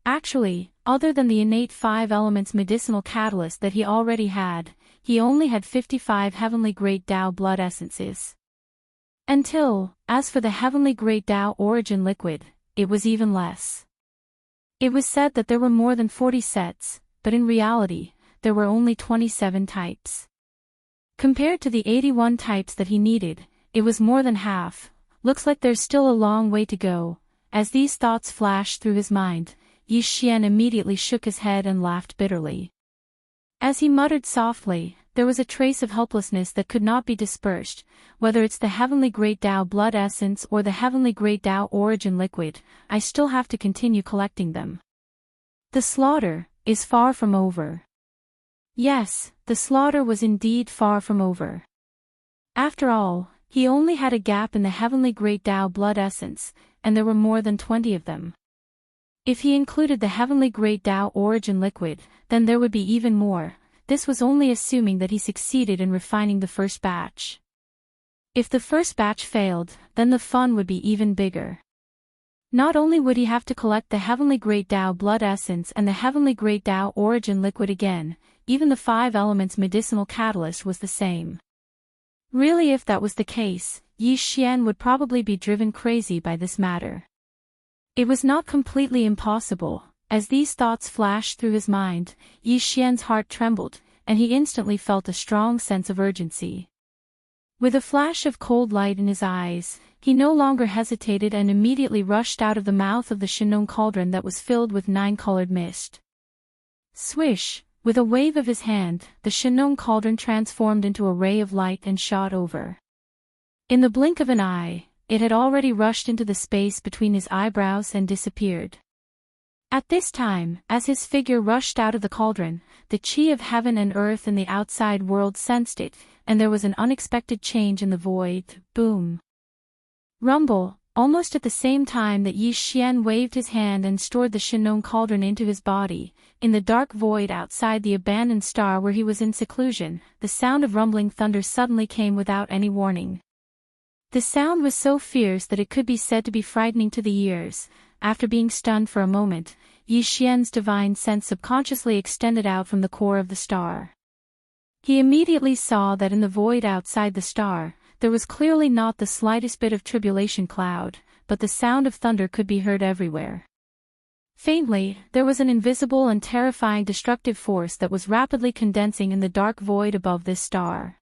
Actually, other than the innate 5 elements medicinal catalyst that he already had, he only had 55 heavenly great Tao blood essences. As for the heavenly great Tao origin liquid, it was even less. It was said that there were more than 40 sets, but in reality, there were only 27 types. Compared to the 81 types that he needed, it was more than half. Looks like there's still a long way to go. As these thoughts flashed through his mind, Yi Xian immediately shook his head and laughed bitterly. As he muttered softly, there was a trace of helplessness that could not be dispersed. Whether it's the heavenly great Tao blood essence or the heavenly great Tao origin liquid, I still have to continue collecting them. The slaughter is far from over. Yes, the slaughter was indeed far from over. After all, he only had a gap in the heavenly great Tao blood essence, and there were more than 20 of them. If he included the heavenly great Tao origin liquid, then there would be even more. This was only assuming that he succeeded in refining the first batch. If the first batch failed, then the fun would be even bigger. Not only would he have to collect the heavenly great Tao blood essence and the heavenly great Tao origin liquid again, even the 5 elements medicinal catalyst was the same. Really, if that was the case, Yi Xian would probably be driven crazy by this matter. It was not completely impossible. As these thoughts flashed through his mind, Yi Xian's heart trembled, and he instantly felt a strong sense of urgency. With a flash of cold light in his eyes, he no longer hesitated and immediately rushed out of the mouth of the Shenong cauldron that was filled with 9-colored mist. Swish! With a wave of his hand, the Shenong cauldron transformed into a ray of light and shot over. In the blink of an eye, it had already rushed into the space between his eyebrows and disappeared. At this time, as his figure rushed out of the cauldron, the qi of heaven and earth in the outside world sensed it, and there was an unexpected change in the void. Boom! Rumble! Almost at the same time that Yi Xian waved his hand and stored the Shenong cauldron into his body, in the dark void outside the abandoned star where he was in seclusion, the sound of rumbling thunder suddenly came without any warning. The sound was so fierce that it could be said to be frightening to the ears. After being stunned for a moment, Yi Xian's divine sense subconsciously extended out from the core of the star. He immediately saw that in the void outside the star, there was clearly not the slightest bit of tribulation cloud, but the sound of thunder could be heard everywhere. Faintly, there was an invisible and terrifying destructive force that was rapidly condensing in the dark void above this star.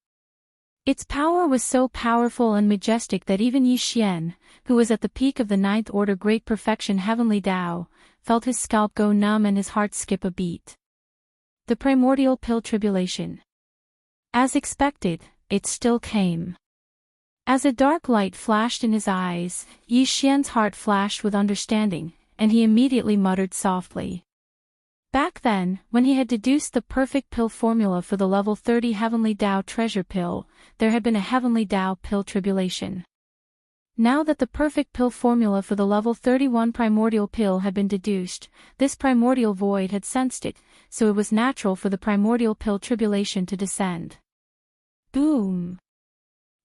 Its power was so powerful and majestic that even Yi Xian, who was at the peak of the 9th order great perfection heavenly Tao, felt his scalp go numb and his heart skip a beat. The primordial pill tribulation. As expected, it still came. As a dark light flashed in his eyes, Yi Xian's heart flashed with understanding, and he immediately muttered softly. Back then, when he had deduced the perfect pill formula for the level 30 Heavenly Tao treasure pill, there had been a Heavenly Tao pill tribulation. Now that the perfect pill formula for the level 31 primordial pill had been deduced, this primordial void had sensed it, so it was natural for the primordial pill tribulation to descend. Boom!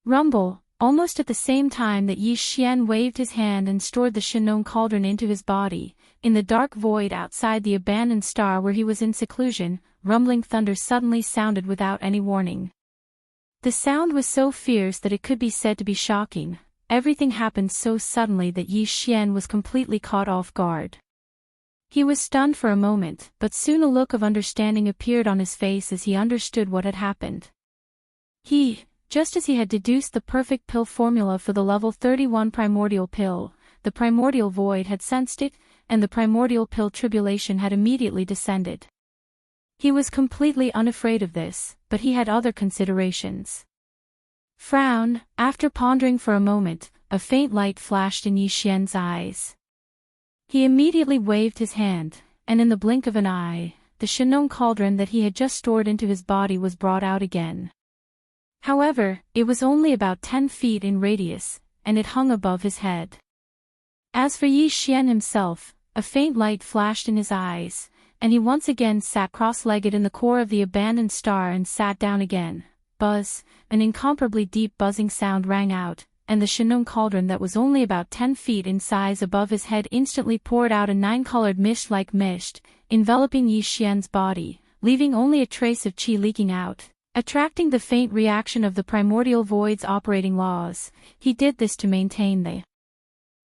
Rumble, almost at the same time that Yi Xian waved his hand and stored the Shinong cauldron into his body, in the dark void outside the abandoned star where he was in seclusion, rumbling thunder suddenly sounded without any warning. The sound was so fierce that it could be said to be shocking. Everything happened so suddenly that Yi Xian was completely caught off guard. He was stunned for a moment, but soon a look of understanding appeared on his face as he understood what had happened. Just as he had deduced the perfect pill formula for the level 31 primordial pill, the primordial void had sensed it, and the primordial pill tribulation had immediately descended. He was completely unafraid of this, but he had other considerations. Frown, after pondering for a moment, a faint light flashed in Yi Xian's eyes. He immediately waved his hand, and in the blink of an eye, the Shinong cauldron that he had just stored into his body was brought out again. However, it was only about 10 feet in radius, and it hung above his head. As for Yi Xian himself, a faint light flashed in his eyes, and he once again sat cross-legged in the core of the abandoned star and sat down again. Buzz, an incomparably deep buzzing sound rang out, and the Shinong cauldron that was only about 10 feet in size above his head instantly poured out a 9-colored mist like mist, enveloping Yi Xian's body, leaving only a trace of qi leaking out. Attracting the faint reaction of the primordial void's operating laws, he did this to maintain the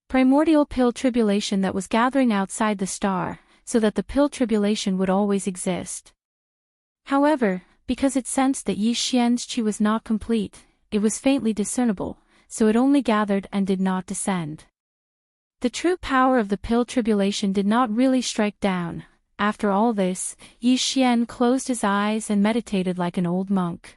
primordial pill tribulation that was gathering outside the star, so that the pill tribulation would always exist. However, because it sensed that Yi Xian's qi was not complete, it was faintly discernible, so it only gathered and did not descend. The true power of the pill tribulation did not really strike down. After all this, Yi Xian closed his eyes and meditated like an old monk.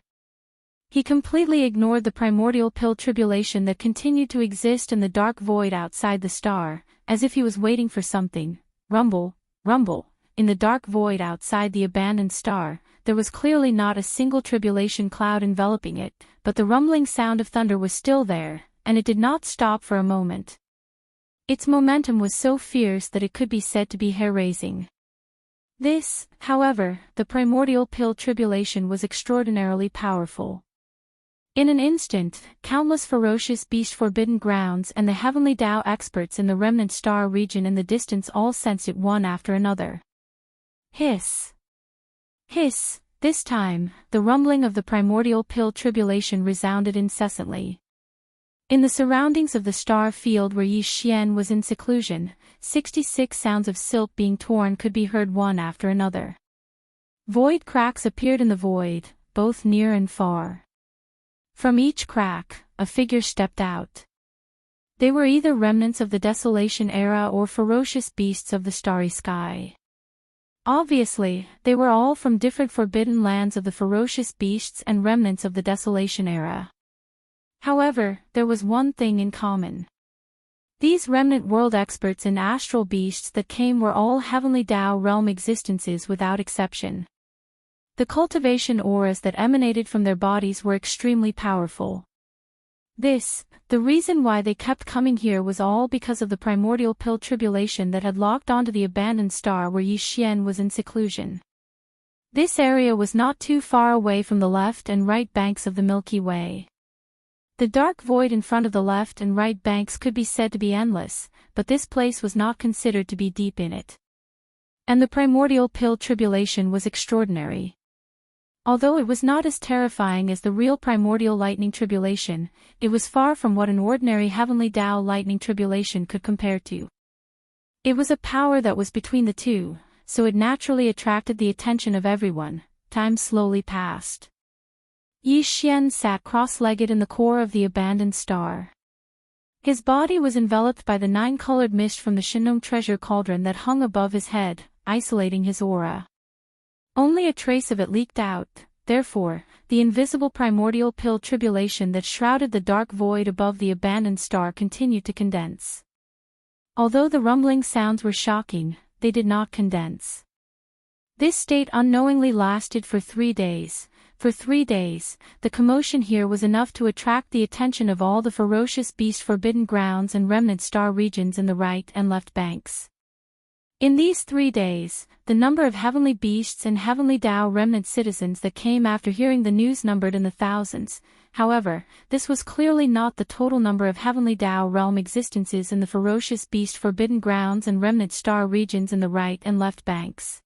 He completely ignored the primordial pill tribulation that continued to exist in the dark void outside the star, as if he was waiting for something. Rumble, rumble. In the dark void outside the abandoned star, there was clearly not a single tribulation cloud enveloping it, but the rumbling sound of thunder was still there, and it did not stop for a moment. Its momentum was so fierce that it could be said to be hair-raising. This, however, the primordial pill tribulation was extraordinarily powerful. In an instant, countless ferocious beast forbidden grounds and the heavenly Tao experts in the remnant star region in the distance all sensed it one after another. Hiss! Hiss! This time, the rumbling of the primordial pill tribulation resounded incessantly. In the surroundings of the star field where Yi Xian was in seclusion, 66 sounds of silk being torn could be heard one after another. Void cracks appeared in the void, both near and far. From each crack, a figure stepped out. They were either remnants of the desolation era or ferocious beasts of the starry sky. Obviously, they were all from different forbidden lands of the ferocious beasts and remnants of the desolation era. However, there was one thing in common. These remnant world experts in astral beasts that came were all heavenly Tao realm existences without exception. The cultivation auras that emanated from their bodies were extremely powerful. The reason why they kept coming here was all because of the primordial pill tribulation that had locked onto the abandoned star where Yi Xian was in seclusion. This area was not too far away from the left and right banks of the Milky Way. The dark void in front of the left and right banks could be said to be endless, but this place was not considered to be deep in it. And the primordial pill tribulation was extraordinary. Although it was not as terrifying as the real primordial lightning tribulation, it was far from what an ordinary heavenly Tao lightning tribulation could compare to. It was a power that was between the two, so it naturally attracted the attention of everyone. Time slowly passed. Yi Xian sat cross-legged in the core of the abandoned star. His body was enveloped by the nine-colored mist from the Shinnom treasure cauldron that hung above his head, isolating his aura. Only a trace of it leaked out, therefore, the invisible primordial pill tribulation that shrouded the dark void above the abandoned star continued to condense. Although the rumbling sounds were shocking, they did not condense. This state unknowingly lasted for 3 days. For 3 days, the commotion here was enough to attract the attention of all the ferocious beast forbidden grounds and remnant star regions in the right and left banks. In these 3 days, the number of heavenly beasts and heavenly Tao remnant citizens that came after hearing the news numbered in the thousands. However, this was clearly not the total number of heavenly Tao realm existences in the ferocious beast forbidden grounds and remnant star regions in the right and left banks.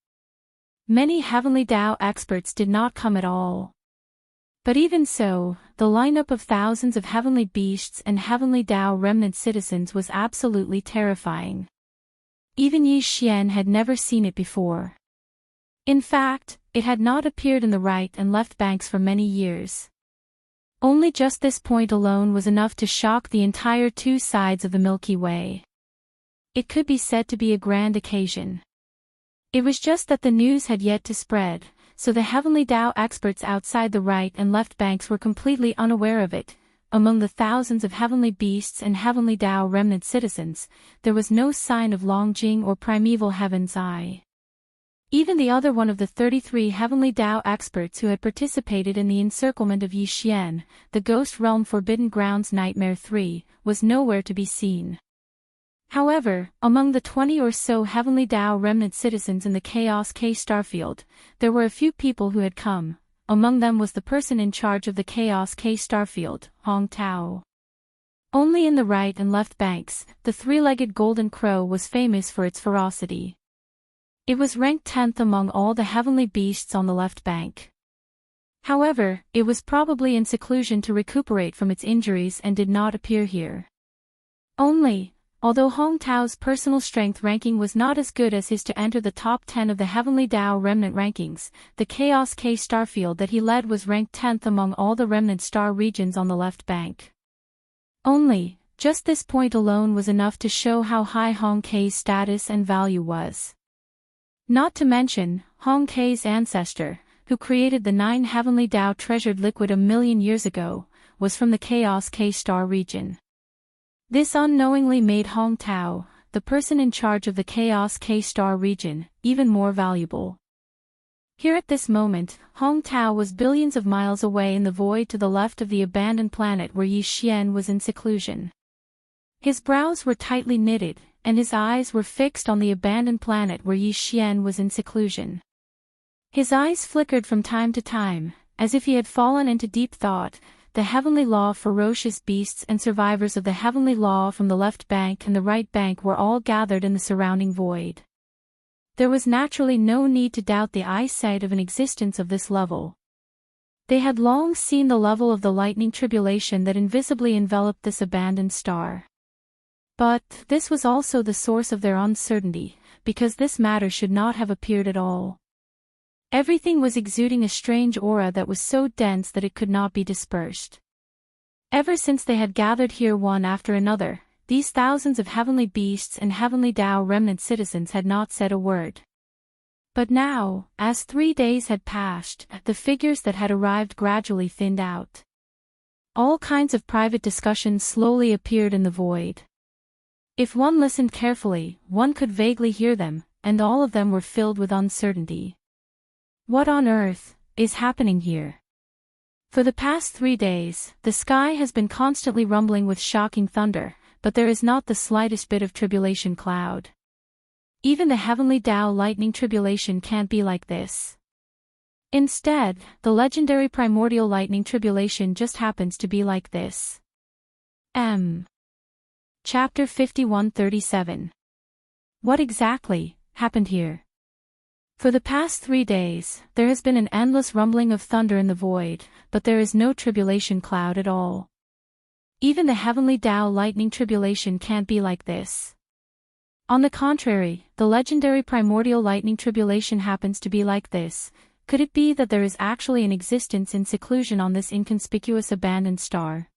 Many heavenly Tao experts did not come at all. But even so, the lineup of thousands of heavenly beasts and heavenly Tao remnant citizens was absolutely terrifying. Even Yi Xian had never seen it before. In fact, it had not appeared in the right and left banks for many years. Only just this point alone was enough to shock the entire 2 sides of the Milky Way. It could be said to be a grand occasion. It was just that the news had yet to spread, so the heavenly Tao experts outside the right and left banks were completely unaware of it. Among the thousands of heavenly beasts and heavenly Tao remnant citizens, there was no sign of Longjing or primeval Heaven's Eye. Even the other one of the 33 heavenly Tao experts who had participated in the encirclement of Yi Xian, the Ghost Realm Forbidden Grounds Nightmare 3, was nowhere to be seen. However, among the 20 or so heavenly Tao remnant citizens in the Chaos K Starfield, there were a few people who had come. Among them was the person in charge of the Chaos K Starfield, Hong Tao. Only in the right and left banks, the 3-legged golden crow was famous for its ferocity. It was ranked 10th among all the heavenly beasts on the left bank. However, it was probably in seclusion to recuperate from its injuries and did not appear here. Although Hong Tao's personal strength ranking was not as good as his to enter the top 10 of the Heavenly Tao Remnant rankings, the Chaos K Starfield that he led was ranked 10th among all the Remnant Star regions on the left bank. Just this point alone was enough to show how high Hong K's status and value was. Not to mention, Hong K's ancestor, who created the 9 Heavenly Tao treasured liquid 1,000,000 years ago, was from the Chaos K Star region. This unknowingly made Hong Tao, the person in charge of the Chaos K Star region, even more valuable. Here at this moment, Hong Tao was billions of miles away in the void to the left of the abandoned planet where Yi Xian was in seclusion. His brows were tightly knitted, and his eyes were fixed on the abandoned planet where Yi Xian was in seclusion. His eyes flickered from time to time, as if he had fallen into deep thought. The heavenly law ferocious beasts and survivors of the heavenly law from the left bank and the right bank were all gathered in the surrounding void. There was naturally no need to doubt the eyesight of an existence of this level. They had long seen the level of the lightning tribulation that invisibly enveloped this abandoned star. But this was also the source of their uncertainty, because this matter should not have appeared at all. Everything was exuding a strange aura that was so dense that it could not be dispersed. Ever since they had gathered here one after another, these thousands of heavenly beasts and heavenly Tao remnant citizens had not said a word. But now, as 3 days had passed, the figures that had arrived gradually thinned out. All kinds of private discussions slowly appeared in the void. If one listened carefully, one could vaguely hear them, and all of them were filled with uncertainty. What on earth is happening here? For the past 3 days, the sky has been constantly rumbling with shocking thunder, but there is not the slightest bit of tribulation cloud. Even the heavenly Tao lightning tribulation can't be like this. Instead, the legendary primordial lightning tribulation just happens to be like this. Chapter 5137. What exactly happened here? For the past 3 days, there has been an endless rumbling of thunder in the void, but there is no tribulation cloud at all. Even the heavenly Tao lightning tribulation can't be like this. On the contrary, the legendary primordial lightning tribulation happens to be like this. Could it be that there is actually an existence in seclusion on this inconspicuous abandoned star?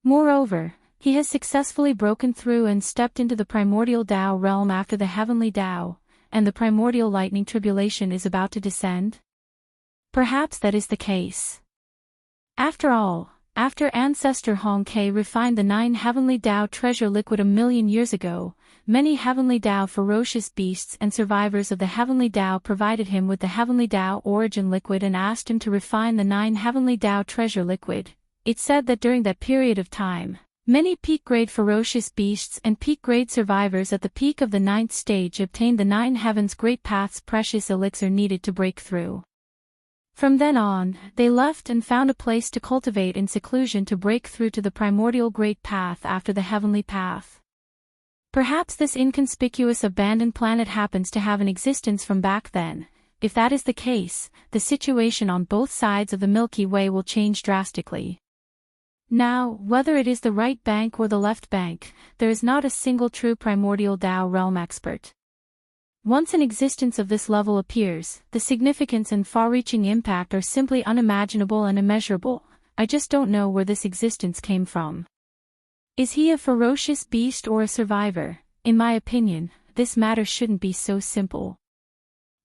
Moreover, He has successfully broken through and stepped into the primordial Tao realm after the heavenly Tao, and the primordial lightning tribulation is about to descend? Perhaps that is the case. After all, after ancestor Hong Ke refined the 9 heavenly Tao treasure liquid a million years ago, many heavenly Tao ferocious beasts and survivors of the heavenly Tao provided him with the heavenly Tao origin liquid and asked him to refine the 9 heavenly Tao treasure liquid. It said that during that period of time, many peak-grade ferocious beasts and peak-grade survivors at the peak of the 9th stage obtained the 9 heavens great path's precious elixir needed to break through. From then on, they left and found a place to cultivate in seclusion to break through to the primordial great path after the heavenly path. Perhaps this inconspicuous abandoned planet happens to have an existence from back then. If that is the case, the situation on both sides of the Milky Way will change drastically. Now, whether it is the right bank or the left bank, there is not a single true primordial Tao realm expert. Once an existence of this level appears, the significance and far-reaching impact are simply unimaginable and immeasurable. I just don't know where this existence came from. Is he a ferocious beast or a survivor? In my opinion, this matter shouldn't be so simple.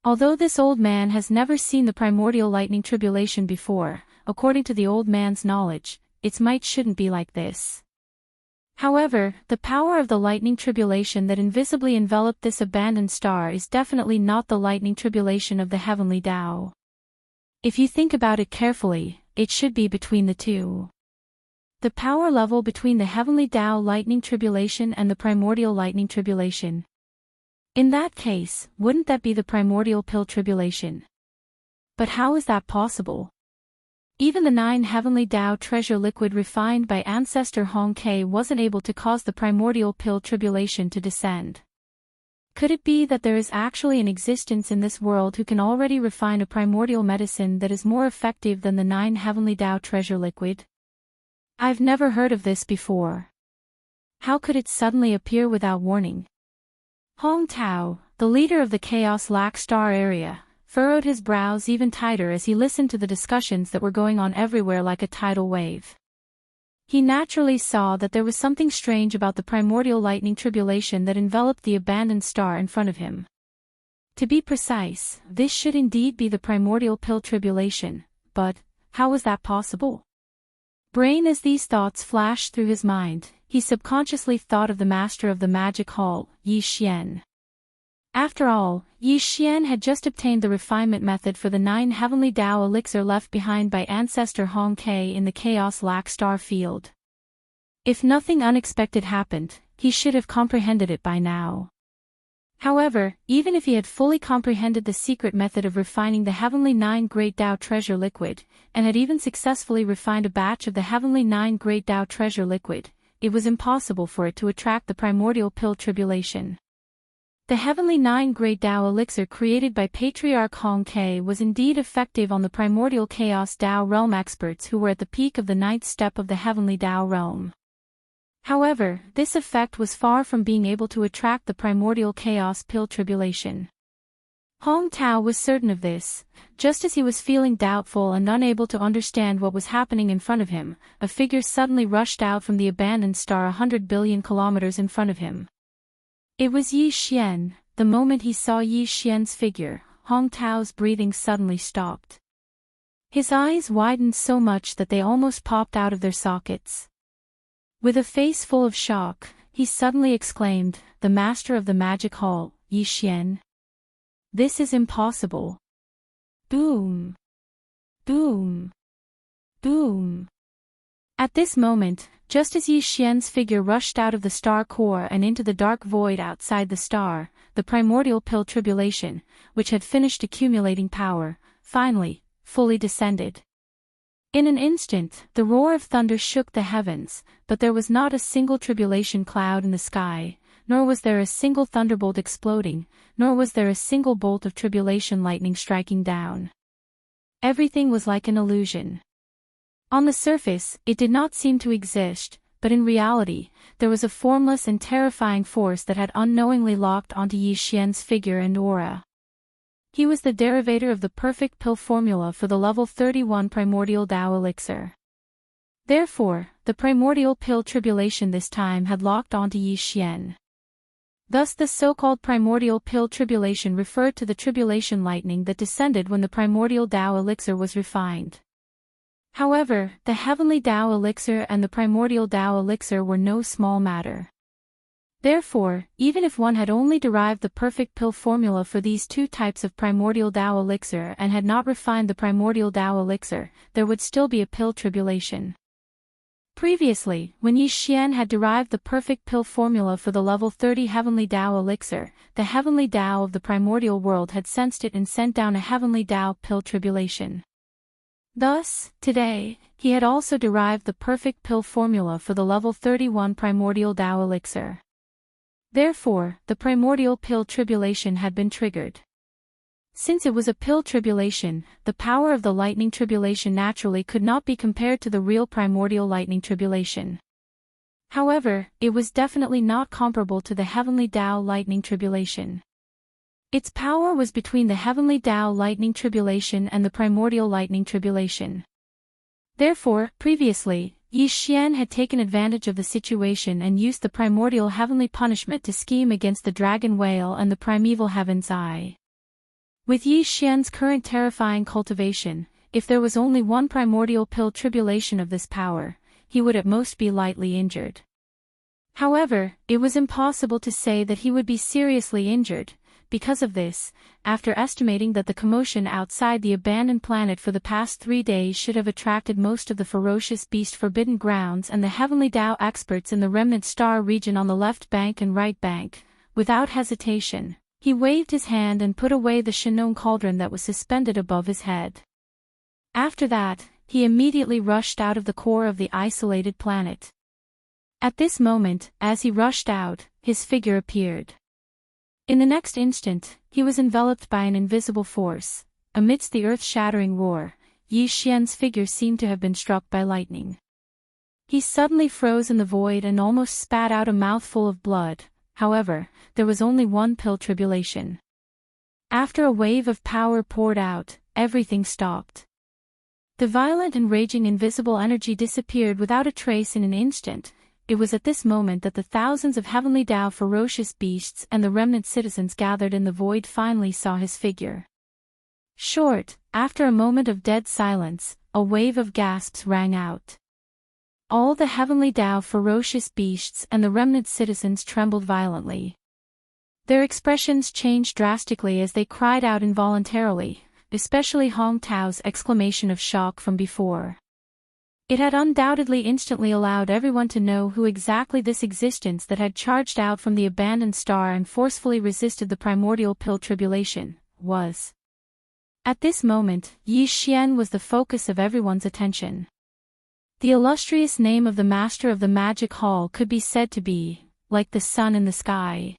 Although this old man has never seen the primordial lightning tribulation before, according to the old man's knowledge, its might shouldn't be like this. However, the power of the lightning tribulation that invisibly enveloped this abandoned star is definitely not the lightning tribulation of the heavenly Tao. If you think about it carefully, it should be between the two. The power level between the heavenly Tao lightning tribulation and the primordial lightning tribulation. In that case, wouldn't that be the primordial pill tribulation? But how is that possible? Even the 9 heavenly Tao treasure liquid refined by ancestor Hong Ke wasn't able to cause the primordial pill tribulation to descend. Could it be that there is actually an existence in this world who can already refine a primordial medicine that is more effective than the 9 heavenly Tao treasure liquid? I've never heard of this before. How could it suddenly appear without warning? Hong Tao, the leader of the Chaos Lac Star area, furrowed his brows even tighter as he listened to the discussions that were going on everywhere like a tidal wave. He naturally saw that there was something strange about the primordial lightning tribulation that enveloped the abandoned star in front of him. To be precise, this should indeed be the primordial pill tribulation, but how was that possible? Brain as these thoughts flashed through his mind, he subconsciously thought of the master of the magic hall, Yi Xian. After all, Yi Xian had just obtained the refinement method for the 9 heavenly Tao elixir left behind by ancestor Hong Ke in the Chaos Lac Star field. If nothing unexpected happened, he should have comprehended it by now. However, even if he had fully comprehended the secret method of refining the heavenly 9 great Tao treasure liquid, and had even successfully refined a batch of the heavenly 9 great Tao treasure liquid, it was impossible for it to attract the primordial pill tribulation. The heavenly 9 great Tao elixir created by Patriarch Hong Ke was indeed effective on the primordial chaos Tao realm experts who were at the peak of the 9th step of the heavenly Tao realm. However, this effect was far from being able to attract the primordial chaos pill tribulation. Hong Tao was certain of this. Just as he was feeling doubtful and unable to understand what was happening in front of him, a figure suddenly rushed out from the abandoned star 100 billion kilometers in front of him. It was Yi Xian. The moment he saw Yi Xian's figure, Hong Tao's breathing suddenly stopped. His eyes widened so much that they almost popped out of their sockets. With a face full of shock, he suddenly exclaimed, "The master of the magic hall, Yi Xian. This is impossible." Boom! Boom! Boom! At this moment, just as Yi Xian's figure rushed out of the star core and into the dark void outside the star, the primordial pill tribulation, which had finished accumulating power, finally, fully descended. In an instant, the roar of thunder shook the heavens, but there was not a single tribulation cloud in the sky, nor was there a single thunderbolt exploding, nor was there a single bolt of tribulation lightning striking down. Everything was like an illusion. On the surface, it did not seem to exist, but in reality, there was a formless and terrifying force that had unknowingly locked onto Yi Xian's figure and aura. He was the derivator of the perfect pill formula for the level 31 primordial Tao elixir. Therefore, the primordial pill tribulation this time had locked onto Yi Xian. Thus the so-called primordial pill tribulation referred to the tribulation lightning that descended when the primordial Tao elixir was refined. However, the heavenly Tao elixir and the primordial Tao elixir were no small matter. Therefore, even if one had only derived the perfect pill formula for these two types of primordial Tao elixir and had not refined the primordial Tao elixir, there would still be a pill tribulation. Previously, when Yi Xian had derived the perfect pill formula for the level 30 heavenly Tao elixir, the heavenly Tao of the primordial world had sensed it and sent down a heavenly Tao pill tribulation. Thus, today, he had also derived the perfect pill formula for the level 31 primordial Tao elixir. Therefore, the primordial pill tribulation had been triggered. Since it was a pill tribulation, the power of the lightning tribulation naturally could not be compared to the real primordial lightning tribulation. However, it was definitely not comparable to the heavenly Tao lightning tribulation. Its power was between the heavenly Tao lightning tribulation and the primordial lightning tribulation. Therefore, previously, Yi Xian had taken advantage of the situation and used the primordial heavenly punishment to scheme against the dragon whale and the primeval heaven's eye. With Yi Xian's current terrifying cultivation, if there was only one primordial pill tribulation of this power, he would at most be lightly injured. However, it was impossible to say that he would be seriously injured. Because of this, after estimating that the commotion outside the abandoned planet for the past 3 days should have attracted most of the ferocious beast forbidden grounds and the heavenly Tao experts in the remnant star region on the left bank and right bank, without hesitation, he waved his hand and put away the Shinon cauldron that was suspended above his head. After that, he immediately rushed out of the core of the isolated planet. At this moment, as he rushed out, his figure appeared. In the next instant, he was enveloped by an invisible force. Amidst the earth-shattering roar, Yi Xian's figure seemed to have been struck by lightning. He suddenly froze in the void and almost spat out a mouthful of blood. However, there was only one pill tribulation. After a wave of power poured out, everything stopped. The violent and raging invisible energy disappeared without a trace in an instant. It was at this moment that the thousands of heavenly Tao ferocious beasts and the remnant citizens gathered in the void finally saw his figure. After a moment of dead silence, a wave of gasps rang out. All the heavenly Tao ferocious beasts and the remnant citizens trembled violently. Their expressions changed drastically as they cried out involuntarily, especially Hong Tao's exclamation of shock from before. It had undoubtedly instantly allowed everyone to know who exactly this existence that had charged out from the abandoned star and forcefully resisted the primordial pill tribulation was. At this moment, Yi Xian was the focus of everyone's attention. The illustrious name of the master of the magic hall could be said to be, like the sun in the sky.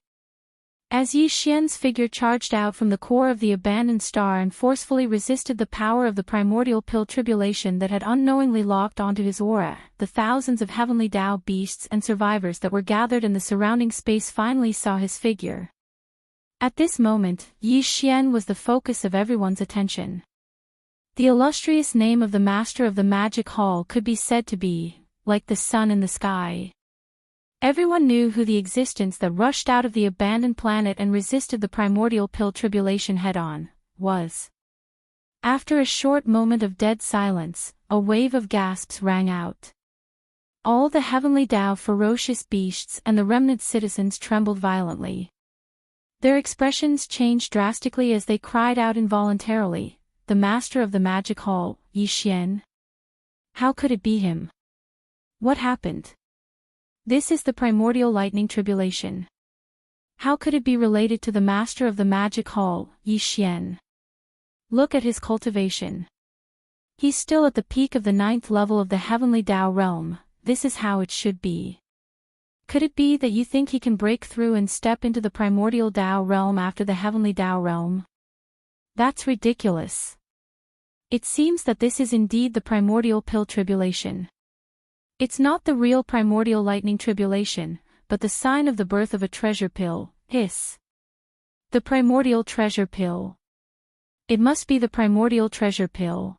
As Yi Xian's figure charged out from the core of the abandoned star and forcefully resisted the power of the primordial pill tribulation that had unknowingly locked onto his aura, the thousands of heavenly Tao beasts and survivors that were gathered in the surrounding space finally saw his figure. At this moment, Yi Xian was the focus of everyone's attention. The illustrious name of the master of the magic hall could be said to be, like the sun in the sky. Everyone knew who the existence that rushed out of the abandoned planet and resisted the primordial pill tribulation head-on was. After a short moment of dead silence, a wave of gasps rang out. All the heavenly Tao ferocious beasts and the remnant citizens trembled violently. Their expressions changed drastically as they cried out involuntarily, "The master of the magic hall, Yi Xian? How could it be him? What happened? This is the primordial lightning tribulation. How could it be related to the master of the magic hall, Yi Xian? Look at his cultivation. He's still at the peak of the 9th level of the heavenly Tao realm. This is how it should be. Could it be that you think he can break through and step into the primordial Tao realm after the heavenly Tao realm? That's ridiculous. It seems that this is indeed the primordial pill tribulation. It's not the real primordial lightning tribulation, but the sign of the birth of a treasure pill, hiss. The primordial treasure pill. It must be the primordial treasure pill.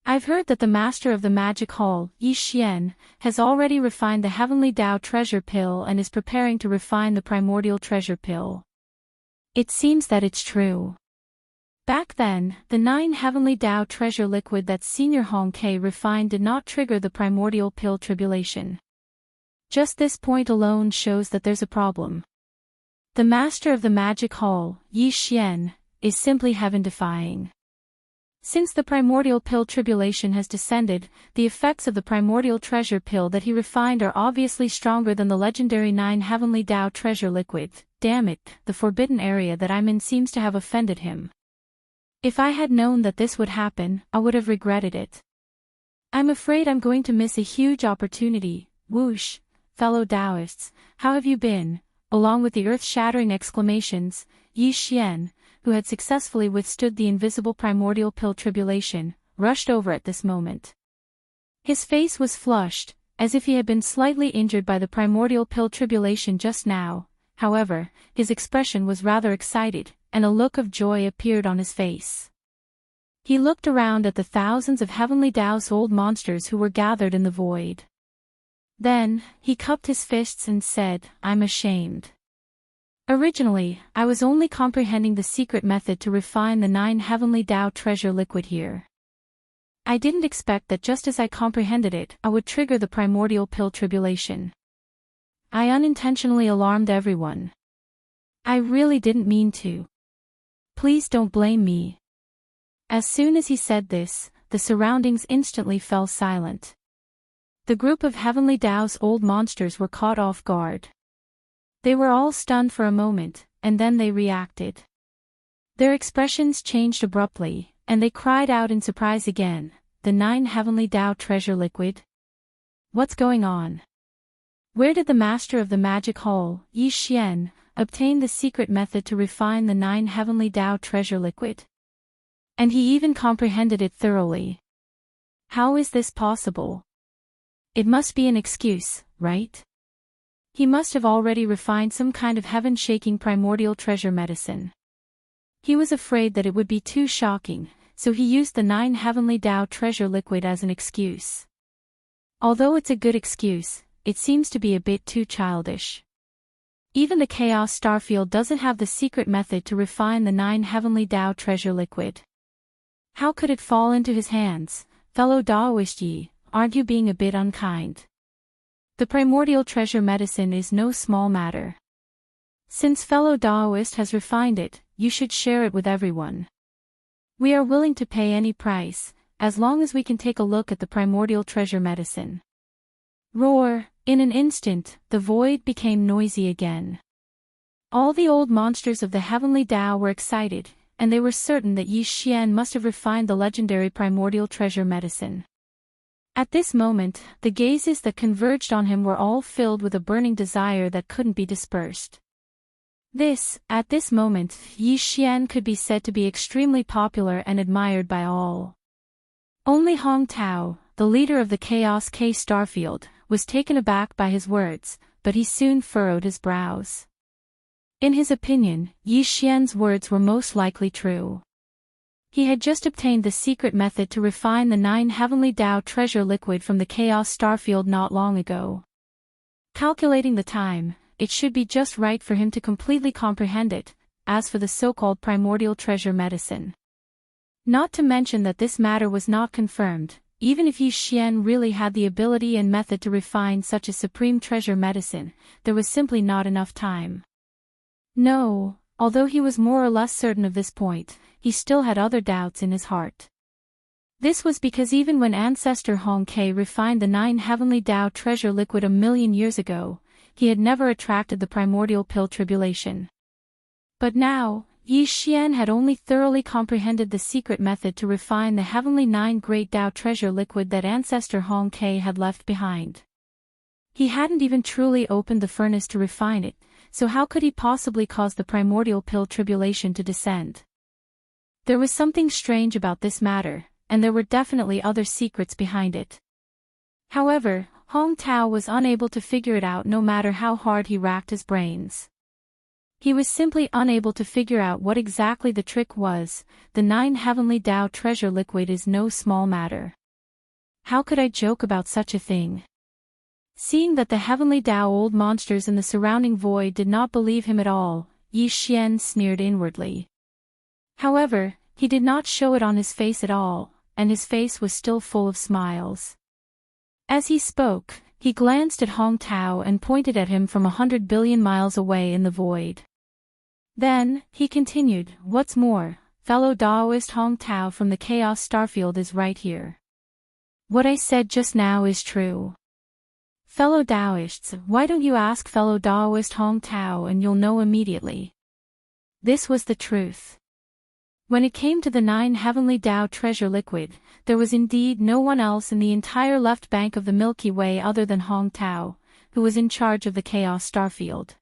I've heard that the master of the magic hall, Yi Xian, has already refined the heavenly Tao treasure pill and is preparing to refine the primordial treasure pill. It seems that it's true. Back then, the 9 heavenly Tao treasure liquid that Senior Hong Ke refined did not trigger the primordial pill tribulation. Just this point alone shows that there's a problem. The master of the magic hall, Yi Xian, is simply heaven-defying. Since the primordial pill tribulation has descended, the effects of the primordial treasure pill that he refined are obviously stronger than the legendary 9 heavenly Tao treasure liquid. Damn it, the forbidden area that I'm in seems to have offended him. If I had known that this would happen, I would have regretted it. I'm afraid I'm going to miss a huge opportunity. Whoosh, fellow Taoists, how have you been? Along with the earth-shattering exclamations, Yi Xian, who had successfully withstood the invisible primordial pill tribulation, rushed over at this moment. His face was flushed, as if he had been slightly injured by the primordial pill tribulation just now. However, his expression was rather excited, and a look of joy appeared on his face. He looked around at the thousands of heavenly Tao's old monsters who were gathered in the void. Then, he cupped his fists and said, "I'm ashamed. Originally, I was only comprehending the secret method to refine the 9 heavenly Tao treasure liquid here. I didn't expect that just as I comprehended it, I would trigger the primordial pill tribulation. I unintentionally alarmed everyone. I really didn't mean to. Please don't blame me." As soon as he said this, the surroundings instantly fell silent. The group of heavenly Tao's old monsters were caught off guard. They were all stunned for a moment, and then they reacted. Their expressions changed abruptly, and they cried out in surprise again, "The 9 heavenly Tao treasure liquid? What's going on? Where did the master of the magic hall, Yi Xian, obtain the secret method to refine the 9 heavenly Tao treasure liquid? And he even comprehended it thoroughly. How is this possible? It must be an excuse, right? He must have already refined some kind of heaven-shaking primordial treasure medicine." He was afraid that it would be too shocking, so he used the 9 heavenly Tao treasure liquid as an excuse. Although it's a good excuse, it seems to be a bit too childish. Even the Chaos Starfield doesn't have the secret method to refine the 9 heavenly Tao treasure liquid. How could it fall into his hands? Fellow Daoist Yi, aren't you being a bit unkind? The primordial treasure medicine is no small matter. Since fellow Daoist has refined it, you should share it with everyone. We are willing to pay any price, as long as we can take a look at the primordial treasure medicine. Roar! In an instant, the void became noisy again. All the old monsters of the heavenly Tao were excited, and they were certain that Yi Xian must have refined the legendary primordial treasure medicine. At this moment, the gazes that converged on him were all filled with a burning desire that couldn't be dispersed. At this moment, Yi Xian could be said to be extremely popular and admired by all. Only Hong Tao, the leader of the Chaos K Starfield, was taken aback by his words, but he soon furrowed his brows. In his opinion, Yi Xian's words were most likely true. He had just obtained the secret method to refine the 9 heavenly Tao treasure liquid from the Chaos Starfield not long ago. Calculating the time, it should be just right for him to completely comprehend it, as for the so-called primordial treasure medicine. Not to mention that this matter was not confirmed, even if Yi Xian really had the ability and method to refine such a supreme treasure medicine, there was simply not enough time. No, although he was more or less certain of this point, he still had other doubts in his heart. This was because even when ancestor Hong Ke refined the 9 heavenly Tao treasure liquid 1,000,000 years ago, he had never attracted the primordial pill tribulation. But now, Yi Xian had only thoroughly comprehended the secret method to refine the heavenly 9 great Tao treasure liquid that ancestor Hong Ke had left behind. He hadn't even truly opened the furnace to refine it, so how could he possibly cause the primordial pill tribulation to descend? There was something strange about this matter, and there were definitely other secrets behind it. However, Hong Tao was unable to figure it out no matter how hard he racked his brains. He was simply unable to figure out what exactly the trick was. The 9 heavenly Tao treasure liquid is no small matter. How could I joke about such a thing? Seeing that the heavenly Tao old monsters in the surrounding void did not believe him at all, Yi Xian sneered inwardly. However, he did not show it on his face at all, and his face was still full of smiles. As he spoke, he glanced at Hong Tao and pointed at him from 100 billion miles away in the void. Then, he continued, "What's more, fellow Daoist Hong Tao from the Chaos Starfield is right here. What I said just now is true. Fellow Taoists, why don't you ask fellow Daoist Hong Tao and you'll know immediately." This was the truth. When it came to the 9 heavenly Tao treasure liquid, there was indeed no one else in the entire left bank of the Milky Way other than Hong Tao, who was in charge of the Chaos Starfield.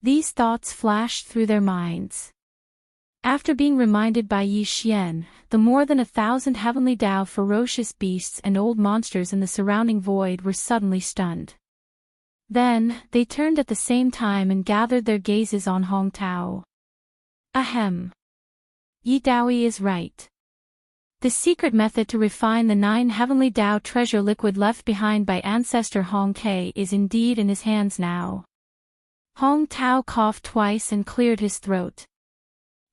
These thoughts flashed through their minds. After being reminded by Yi Xian, the more than 1,000 heavenly Tao ferocious beasts and old monsters in the surrounding void were suddenly stunned. Then, they turned at the same time and gathered their gazes on Hong Tao. Ahem. Yi Daoi is right. The secret method to refine the 9 heavenly Tao treasure liquid left behind by ancestor Hong Ke is indeed in his hands now. Hong Tao coughed twice and cleared his throat.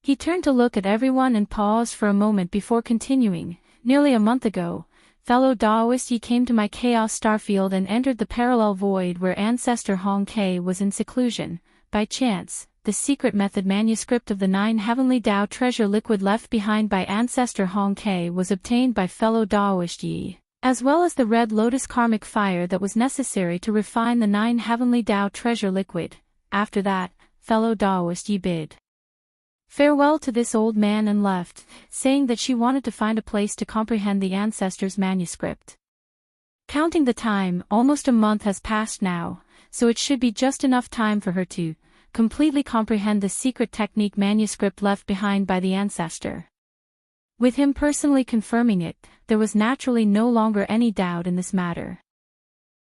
He turned to look at everyone and paused for a moment before continuing. "Nearly a month ago, fellow Daoist, ye came to my Chaos Starfield and entered the parallel void where ancestor Hong Ke was in seclusion. By chance, the secret method manuscript of the 9 heavenly Tao treasure liquid left behind by ancestor Hong Ke was obtained by fellow Daoist Yi, as well as the red lotus karmic fire that was necessary to refine the 9 heavenly Tao treasure liquid. After that, fellow Daoist Yi bid farewell to this old man and left, saying that she wanted to find a place to comprehend the ancestor's manuscript. Counting the time, almost a month has passed now, so it should be just enough time for her to completely comprehend the secret technique manuscript left behind by the ancestor." With him personally confirming it, there was naturally no longer any doubt in this matter.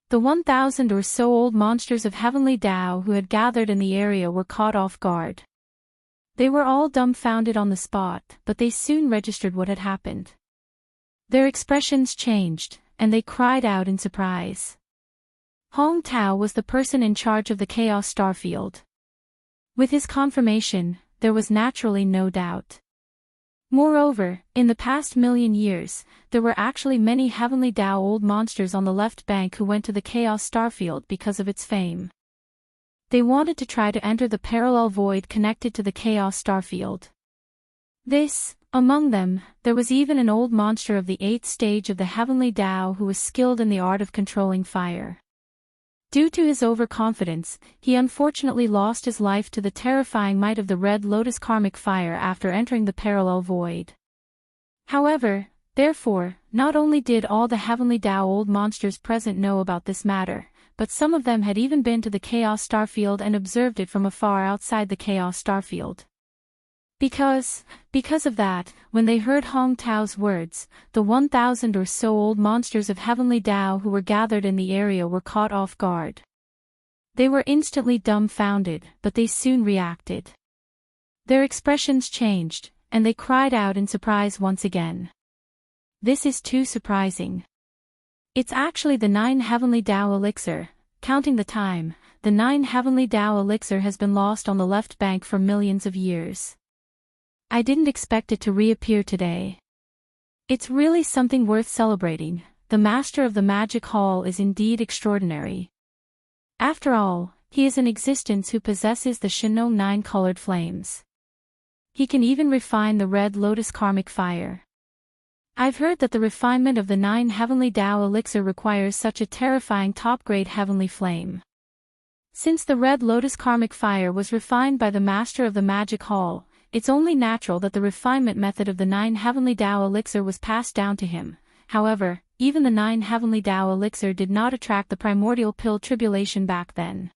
The 1,000 or so old monsters of heavenly Tao who had gathered in the area were caught off guard. They were all dumbfounded on the spot, but they soon registered what had happened. Their expressions changed, and they cried out in surprise. Hong Tao was the person in charge of the Chaos Starfield. With his confirmation, there was naturally no doubt. Moreover, in the past million years, there were actually many heavenly Tao old monsters on the left bank who went to the Chaos Starfield because of its fame. They wanted to try to enter the parallel void connected to the Chaos Starfield. Among them, there was even an old monster of the 8th stage of the heavenly Tao who was skilled in the art of controlling fire. Due to his overconfidence, he unfortunately lost his life to the terrifying might of the red lotus karmic fire after entering the parallel void. However, therefore, not only did all the heavenly Tao old monsters present know about this matter, but some of them had even been to the Chaos Starfield and observed it from afar outside the Chaos Starfield. Because of that, when they heard Hong Tao's words, the 1,000 or so old monsters of heavenly Tao who were gathered in the area were caught off guard. They were instantly dumbfounded, but they soon reacted. Their expressions changed, and they cried out in surprise once again. "This is too surprising. It's actually the 9 heavenly Tao elixir. Counting the time, the 9 heavenly Tao elixir has been lost on the left bank for millions of years. I didn't expect it to reappear today. It's really something worth celebrating. The master of the magic hall is indeed extraordinary. After all, he is in existence who possesses the Shinong 9-colored flames. He can even refine the red lotus karmic fire. I've heard that the refinement of the 9 heavenly Tao elixir requires such a terrifying top-grade heavenly flame. Since the red lotus karmic fire was refined by the master of the magic hall, it's only natural that the refinement method of the 9 heavenly Tao elixir was passed down to him. However, even the 9 heavenly Tao elixir did not attract the primordial pill tribulation back then.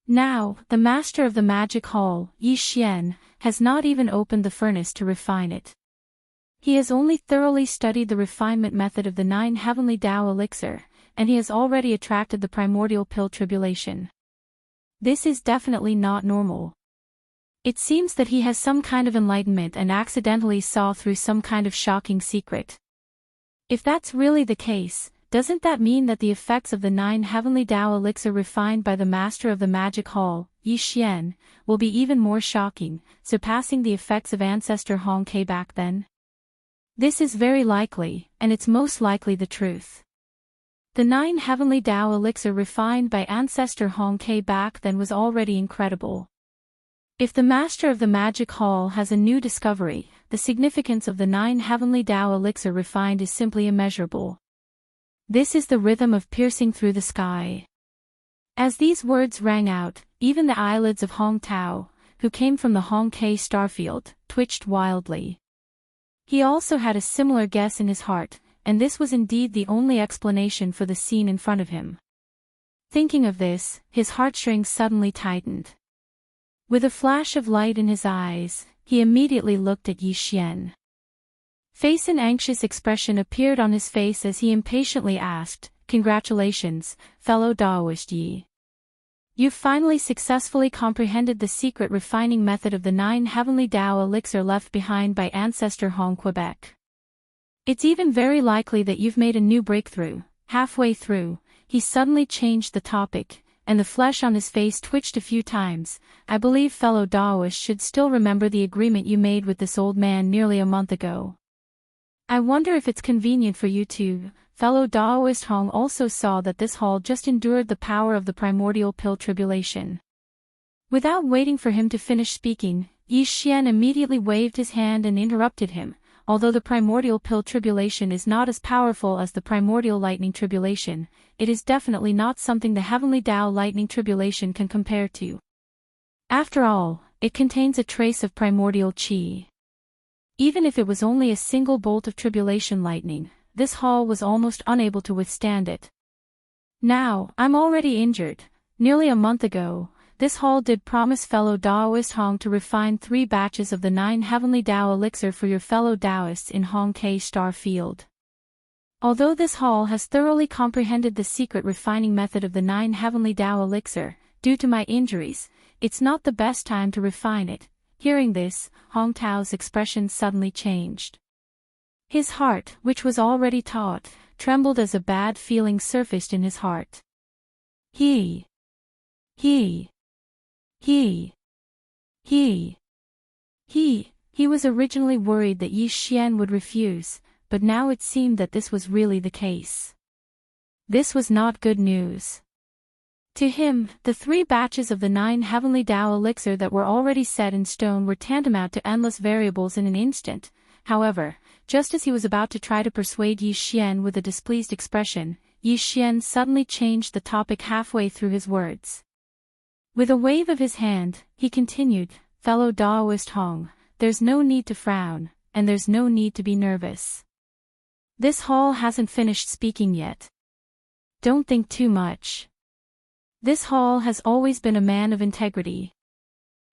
Now, the master of the magic hall, Yi Xian, has not even opened the furnace to refine it. He has only thoroughly studied the refinement method of the 9 heavenly Tao elixir, and he has already attracted the primordial pill tribulation. This is definitely not normal. It seems that he has some kind of enlightenment and accidentally saw through some kind of shocking secret. If that's really the case, doesn't that mean that the effects of the 9 heavenly Tao elixir refined by the master of the magic hall, Yi Xian, will be even more shocking, surpassing the effects of ancestor Hong Ke back then? This is very likely, and it's most likely the truth. The 9 heavenly Tao elixir refined by ancestor Hong Ke back then was already incredible. If the master of the magic hall has a new discovery, the significance of the 9 heavenly Tao elixir refined is simply immeasurable. This is the rhythm of piercing through the sky. As these words rang out, even the eyelids of Hong Tao, who came from the Hong Ke starfield, twitched wildly. He also had a similar guess in his heart, and this was indeed the only explanation for the scene in front of him. Thinking of this, his heartstrings suddenly tightened. With a flash of light in his eyes, he immediately looked at Yi Xian. An anxious expression appeared on his face as he impatiently asked, "Congratulations, fellow Daoist Yi. You've finally successfully comprehended the secret refining method of the 9 heavenly Tao elixir left behind by ancestor Hong Quebec. It's even very likely that you've made a new breakthrough." Halfway through, he suddenly changed the topic, and the flesh on his face twitched a few times. "I believe fellow Daoist should still remember the agreement you made with this old man nearly a month ago. I wonder if it's convenient for you to..." Fellow Daoist Hong also saw that this hall just endured the power of the primordial pill tribulation. Without waiting for him to finish speaking, Yi Xian immediately waved his hand and interrupted him. Although the primordial pill tribulation is not as powerful as the primordial lightning tribulation, it is definitely not something the heavenly Tao lightning tribulation can compare to. After all, it contains a trace of primordial qi. Even if it was only a single bolt of tribulation lightning, this hall was almost unable to withstand it. Now, I'm already injured. Nearly a month ago, this hall did promise fellow Daoist Hong to refine 3 batches of the 9 heavenly Tao elixir for your fellow Daoists in Hong Ke star field. Although this hall has thoroughly comprehended the secret refining method of the 9 heavenly Tao elixir, due to my injuries, it's not the best time to refine it. Hearing this, Hong Tao's expression suddenly changed. His heart, which was already taut, trembled as a bad feeling surfaced in his heart. He was originally worried that Yi Xian would refuse, but now it seemed that this was really the case. This was not good news. To him, the 3 batches of the 9 heavenly Tao elixir that were already set in stone were tantamount to endless variables in an instant. However, just as he was about to try to persuade Yi Xian with a displeased expression, Yi Xian suddenly changed the topic halfway through his words. With a wave of his hand, he continued, "Fellow Daoist Hong, there's no need to frown, and there's no need to be nervous. This hall hasn't finished speaking yet. Don't think too much. This hall has always been a man of integrity.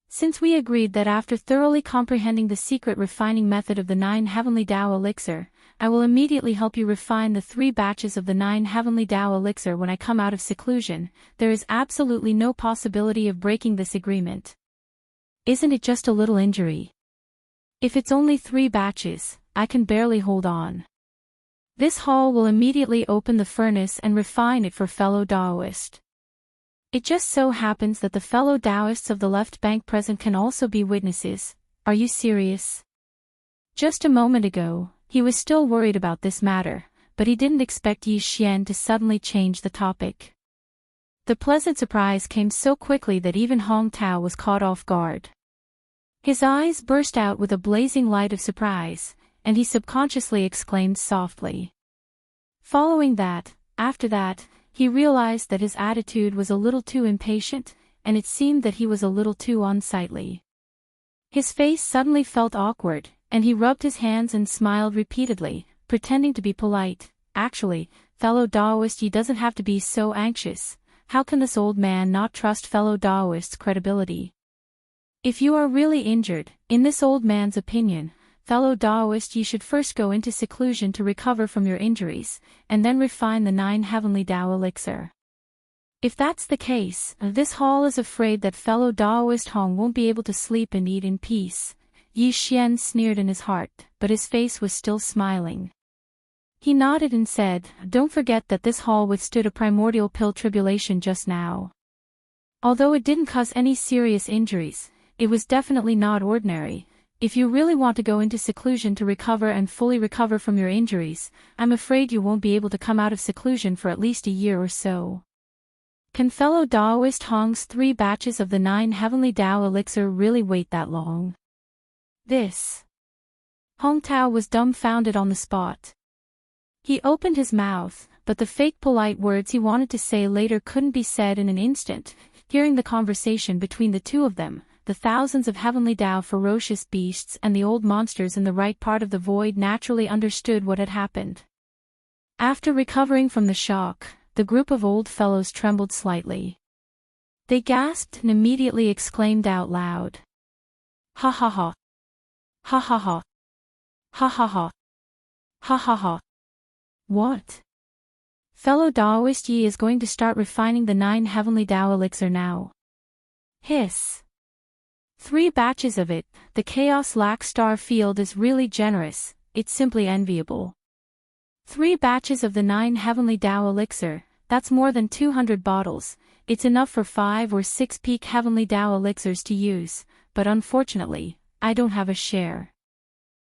Since we agreed that after thoroughly comprehending the secret refining method of the 9 heavenly Tao elixir, I will immediately help you refine the 3 batches of the 9 heavenly Tao elixir when I come out of seclusion, there is absolutely no possibility of breaking this agreement. Isn't it just a little injury? If it's only 3 batches, I can barely hold on. This hall will immediately open the furnace and refine it for fellow Daoist. It just so happens that the fellow Daoists of the left bank present can also be witnesses. Are you serious?" Just a moment ago, he was still worried about this matter, but he didn't expect Yi Xian to suddenly change the topic. The pleasant surprise came so quickly that even Hong Tao was caught off guard. His eyes burst out with a blazing light of surprise, and he subconsciously exclaimed softly. After that, he realized that his attitude was a little too impatient, and it seemed that he was a little too unsightly. His face suddenly felt awkward, and he rubbed his hands and smiled repeatedly, pretending to be polite. "Actually, fellow Daoist, he doesn't have to be so anxious. How can this old man not trust fellow Daoist's credibility? If you are really injured, in this old man's opinion, fellow Daoist, you should first go into seclusion to recover from your injuries, and then refine the 9 heavenly Tao elixir. If that's the case, this hall is afraid that fellow Daoist Hong won't be able to sleep and eat in peace. Yi Xian sneered in his heart, but his face was still smiling. He nodded and said, "Don't forget that this hall withstood a primordial pill tribulation just now. Although it didn't cause any serious injuries, it was definitely not ordinary. If you really want to go into seclusion to recover and fully recover from your injuries, I'm afraid you won't be able to come out of seclusion for at least a year or so. Can fellow Daoist Hong's 3 batches of the 9 Heavenly Tao elixir really wait that long?" This. Hong Tao was dumbfounded on the spot. He opened his mouth, but the fake polite words he wanted to say later couldn't be said in an instant. Hearing the conversation between the two of them, the thousands of Heavenly Tao ferocious beasts and the old monsters in the right part of the void naturally understood what had happened. After recovering from the shock, the group of old fellows trembled slightly. They gasped and immediately exclaimed out loud. "Ha ha ha! Ha ha ha! Ha ha ha! Ha ha ha! What? Fellow Daoist Yi is going to start refining the 9 Heavenly Tao elixir now. Hiss. 3 batches of it, the Chaos Lac Star Field is really generous, it's simply enviable. 3 batches of the 9 Heavenly Tao elixir, that's more than 200 bottles, it's enough for 5 or 6 peak Heavenly Tao elixirs to use, but unfortunately, I don't have a share.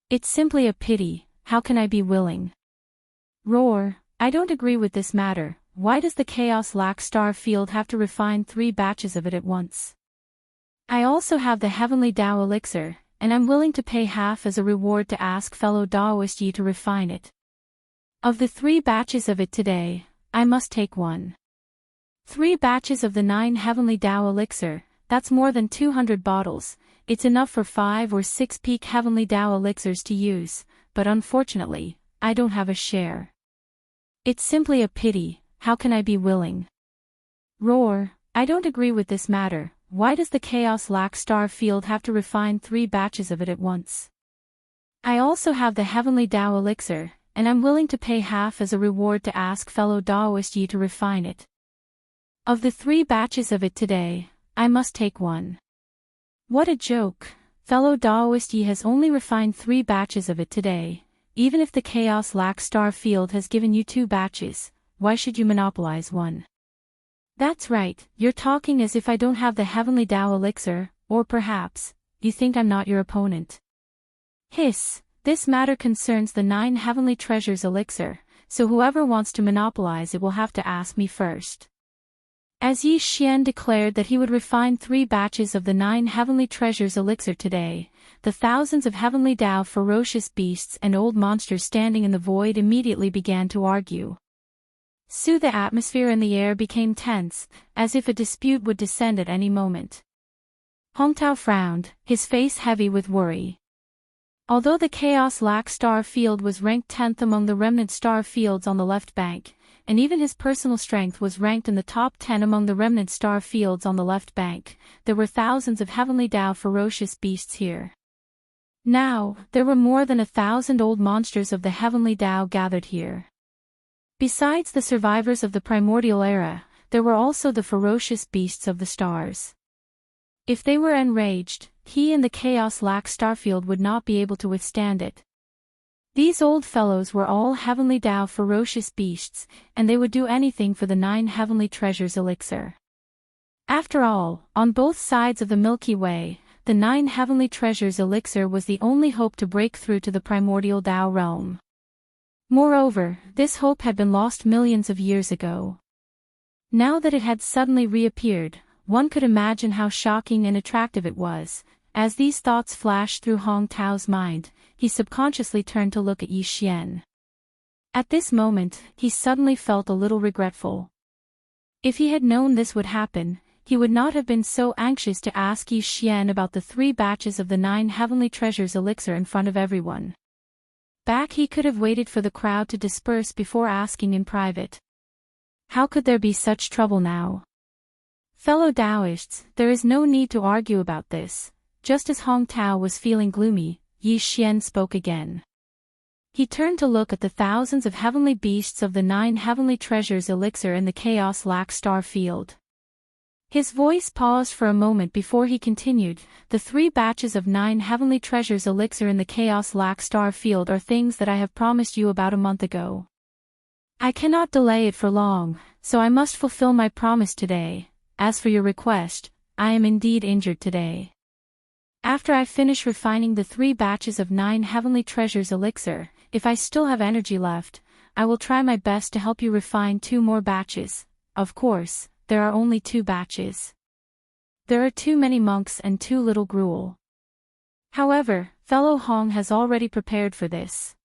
It's simply a pity, how can I be willing? Roar, I don't agree with this matter, why does the Chaos Lac Star Field have to refine 3 batches of it at once? I also have the Heavenly Tao elixir, and I'm willing to pay half as a reward to ask fellow Daoist Yi to refine it. Of the 3 batches of it today, I must take 1. 3 batches of the 9 Heavenly Tao elixir, that's more than 200 bottles, it's enough for 5 or 6 peak Heavenly Tao elixirs to use, but unfortunately, I don't have a share. It's simply a pity, how can I be willing? Roar, I don't agree with this matter, why does the Chaos Lac Star Field have to refine 3 batches of it at once? I also have the Heavenly Tao elixir, and I'm willing to pay half as a reward to ask fellow Daoist Yi to refine it. Of the 3 batches of it today, I must take 1. What a joke, fellow Daoist Yi has only refined 3 batches of it today. Even if the Chaos Lac Star Field has given you 2 batches, why should you monopolize 1? That's right, you're talking as if I don't have the Heavenly Tao elixir, or perhaps, you think I'm not your opponent. Hiss, this matter concerns the 9 Heavenly Treasures elixir, so whoever wants to monopolize it will have to ask me first. As Yi Xian declared that he would refine 3 batches of the 9 Heavenly Treasures elixir today, the thousands of Heavenly Tao ferocious beasts and old monsters standing in the void immediately began to argue. Soon the atmosphere and the air became tense, as if a dispute would descend at any moment. Hong Tao frowned, his face heavy with worry. Although the Chaos Lac Star Field was ranked 10th among the remnant star fields on the left bank, and even his personal strength was ranked in the top 10 among the remnant star fields on the left bank, there were thousands of Heavenly Tao ferocious beasts here. Now, there were more than 1,000 old monsters of the Heavenly Tao gathered here. Besides the survivors of the primordial era, there were also the ferocious beasts of the stars. If they were enraged, he and the Chaos Lac Starfield would not be able to withstand it. These old fellows were all Heavenly Tao ferocious beasts, and they would do anything for the 9 Heavenly Treasures elixir. After all, on both sides of the Milky Way, the 9 Heavenly Treasures elixir was the only hope to break through to the primordial Tao realm. Moreover, this hope had been lost millions of years ago. Now that it had suddenly reappeared, one could imagine how shocking and attractive it was. As these thoughts flashed through Hong Tao's mind, he subconsciously turned to look at Yi Xian. At this moment, he suddenly felt a little regretful. If he had known this would happen, he would not have been so anxious to ask Yi Xian about the 3 batches of the 9 Heavenly Treasures elixir in front of everyone. Back he could have waited for the crowd to disperse before asking in private. How could there be such trouble now? Fellow Taoists, there is no need to argue about this. Just as Hong Tao was feeling gloomy, Yi Xian spoke again. He turned to look at the thousands of heavenly beasts of the 9 heavenly treasures elixir in the chaos lac star field. His voice paused for a moment before he continued, the 3 batches of 9 heavenly treasures elixir in the chaos lac star field are things that I have promised you about a month ago. I cannot delay it for long, so I must fulfill my promise today. As for your request, I am indeed injured today. After I finish refining the 3 batches of 9 heavenly treasures elixir, if I still have energy left, I will try my best to help you refine 2 more batches. Of course, there are only 2 batches. There are too many monks and too little gruel. However, fellow Hong has already prepared for this.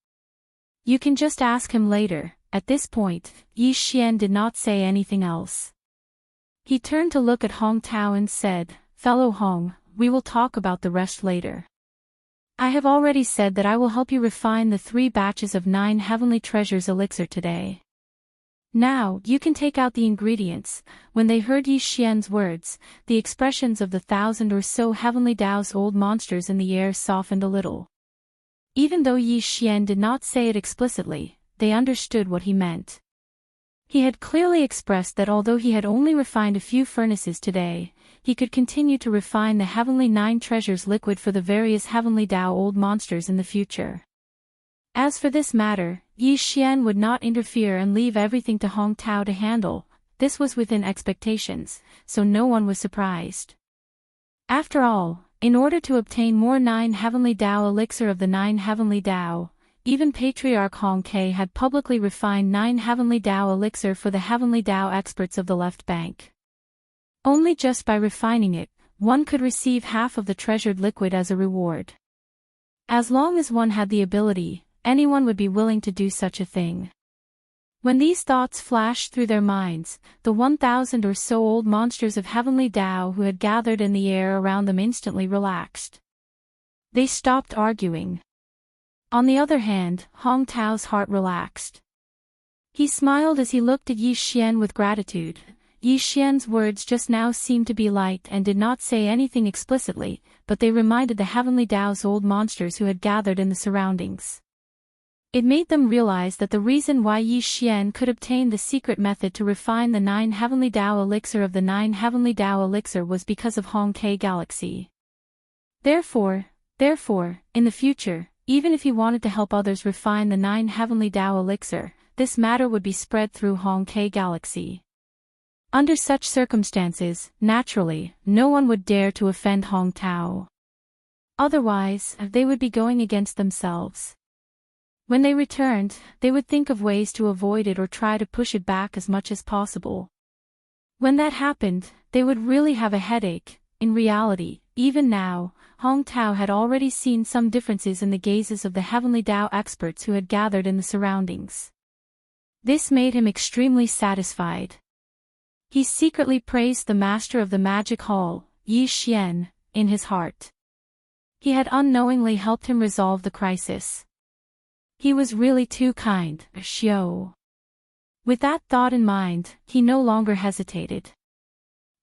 You can just ask him later. At this point, Yi Xian did not say anything else. He turned to look at Hong Tao and said, Fellow Hong, we will talk about the rest later. I have already said that I will help you refine the 3 batches of 9 heavenly treasures elixir today. Now, you can take out the ingredients. When they heard Yi Xian's words, the expressions of the 1,000 or so heavenly Tao's old monsters in the air softened a little. Even though Yi Xian did not say it explicitly, they understood what he meant. He had clearly expressed that although he had only refined a few furnaces today, he could continue to refine the heavenly 9 treasures liquid for the various heavenly Tao old monsters in the future. As for this matter, Yi Xian would not interfere and leave everything to Hong Tao to handle. This was within expectations, so no one was surprised. After all, in order to obtain more 9 heavenly Tao elixir of the 9 heavenly Tao, even Patriarch Hong Ke had publicly refined 9 heavenly Tao elixir for the heavenly Tao experts of the left bank. Only just by refining it, one could receive half of the treasured liquid as a reward. As long as one had the ability, anyone would be willing to do such a thing. When these thoughts flashed through their minds, the 1,000 or so old monsters of heavenly Tao who had gathered in the air around them instantly relaxed. They stopped arguing. On the other hand, Hong Tao's heart relaxed. He smiled as he looked at Yi Xian with gratitude. Yi Xian's words just now seemed to be light and did not say anything explicitly, but they reminded the heavenly Tao's old monsters who had gathered in the surroundings. It made them realize that the reason why Yi Xian could obtain the secret method to refine the 9 heavenly Tao elixir of the 9 heavenly Tao elixir was because of Hong Ke Galaxy. Therefore, in the future, even if he wanted to help others refine the 9 heavenly Tao elixir, this matter would be spread through Hong Ke Galaxy. Under such circumstances, naturally, no one would dare to offend Hong Tao. Otherwise, they would be going against themselves. When they returned, they would think of ways to avoid it or try to push it back as much as possible. When that happened, they would really have a headache. In reality, even now, Hong Tao had already seen some differences in the gazes of the heavenly Tao experts who had gathered in the surroundings. This made him extremely satisfied. He secretly praised the master of the magic hall, Yi Xian, in his heart. He had unknowingly helped him resolve the crisis. He was really too kind, Xiao. With that thought in mind, he no longer hesitated.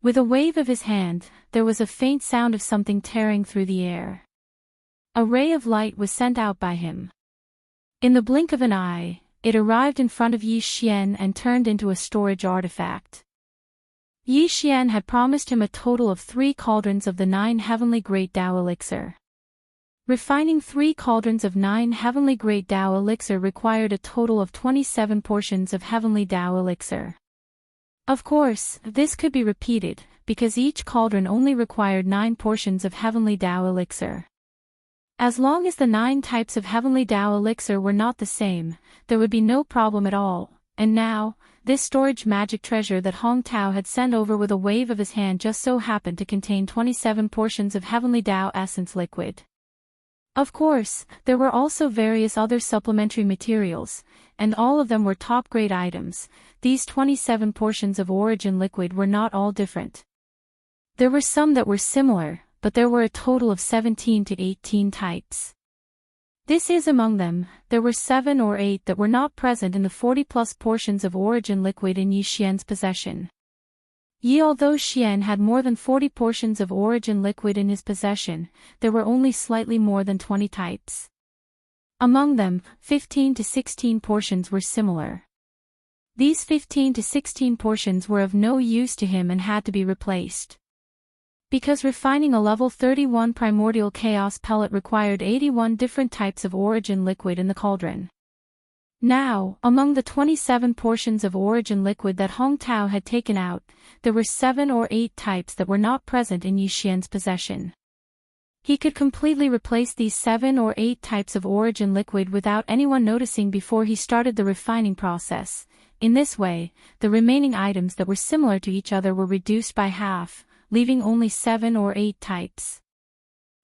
With a wave of his hand, there was a faint sound of something tearing through the air. A ray of light was sent out by him. In the blink of an eye, it arrived in front of Yi Xian and turned into a storage artifact. Yi Xian had promised him a total of 3 cauldrons of the 9 heavenly great Tao elixir. Refining 3 cauldrons of 9 heavenly great Tao elixir required a total of 27 portions of heavenly Tao elixir. Of course, this could be repeated, because each cauldron only required 9 portions of heavenly Tao elixir. As long as the 9 types of heavenly Tao elixir were not the same, there would be no problem at all, and now, this storage magic treasure that Hong Tao had sent over with a wave of his hand just so happened to contain 27 portions of heavenly Tao essence liquid. Of course, there were also various other supplementary materials, and all of them were top-grade items. These 27 portions of origin liquid were not all different. There were some that were similar, but there were a total of 17 to 18 types. This is among them, there were 7 or 8 that were not present in the 40-plus portions of origin liquid in Yi Xian's possession. Although Xian had more than 40 portions of origin liquid in his possession, there were only slightly more than 20 types. Among them, 15 to 16 portions were similar. These 15 to 16 portions were of no use to him and had to be replaced. Because refining a level 31 primordial chaos pellet required 81 different types of origin liquid in the cauldron. Now, among the 27 portions of origin liquid that Hong Tao had taken out, there were 7 or 8 types that were not present in Yi Xian's possession. He could completely replace these 7 or 8 types of origin liquid without anyone noticing before he started the refining process. In this way, the remaining items that were similar to each other were reduced by half, leaving only 7 or 8 types.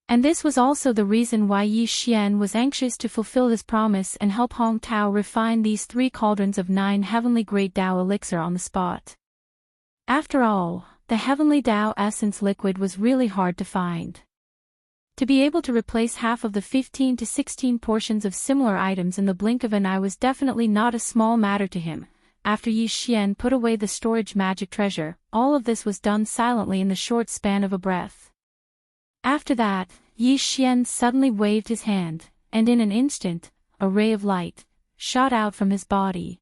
And this was also the reason why Yi Xian was anxious to fulfill his promise and help Hong Tao refine these 3 cauldrons of 9 heavenly great Tao elixir on the spot. After all, the heavenly Tao essence liquid was really hard to find. To be able to replace half of the 15 to 16 portions of similar items in the blink of an eye was definitely not a small matter to him. After Yi Xian put away the storage magic treasure, all of this was done silently in the short span of a breath. After that, Yi Xian suddenly waved his hand, and in an instant, a ray of light shot out from his body.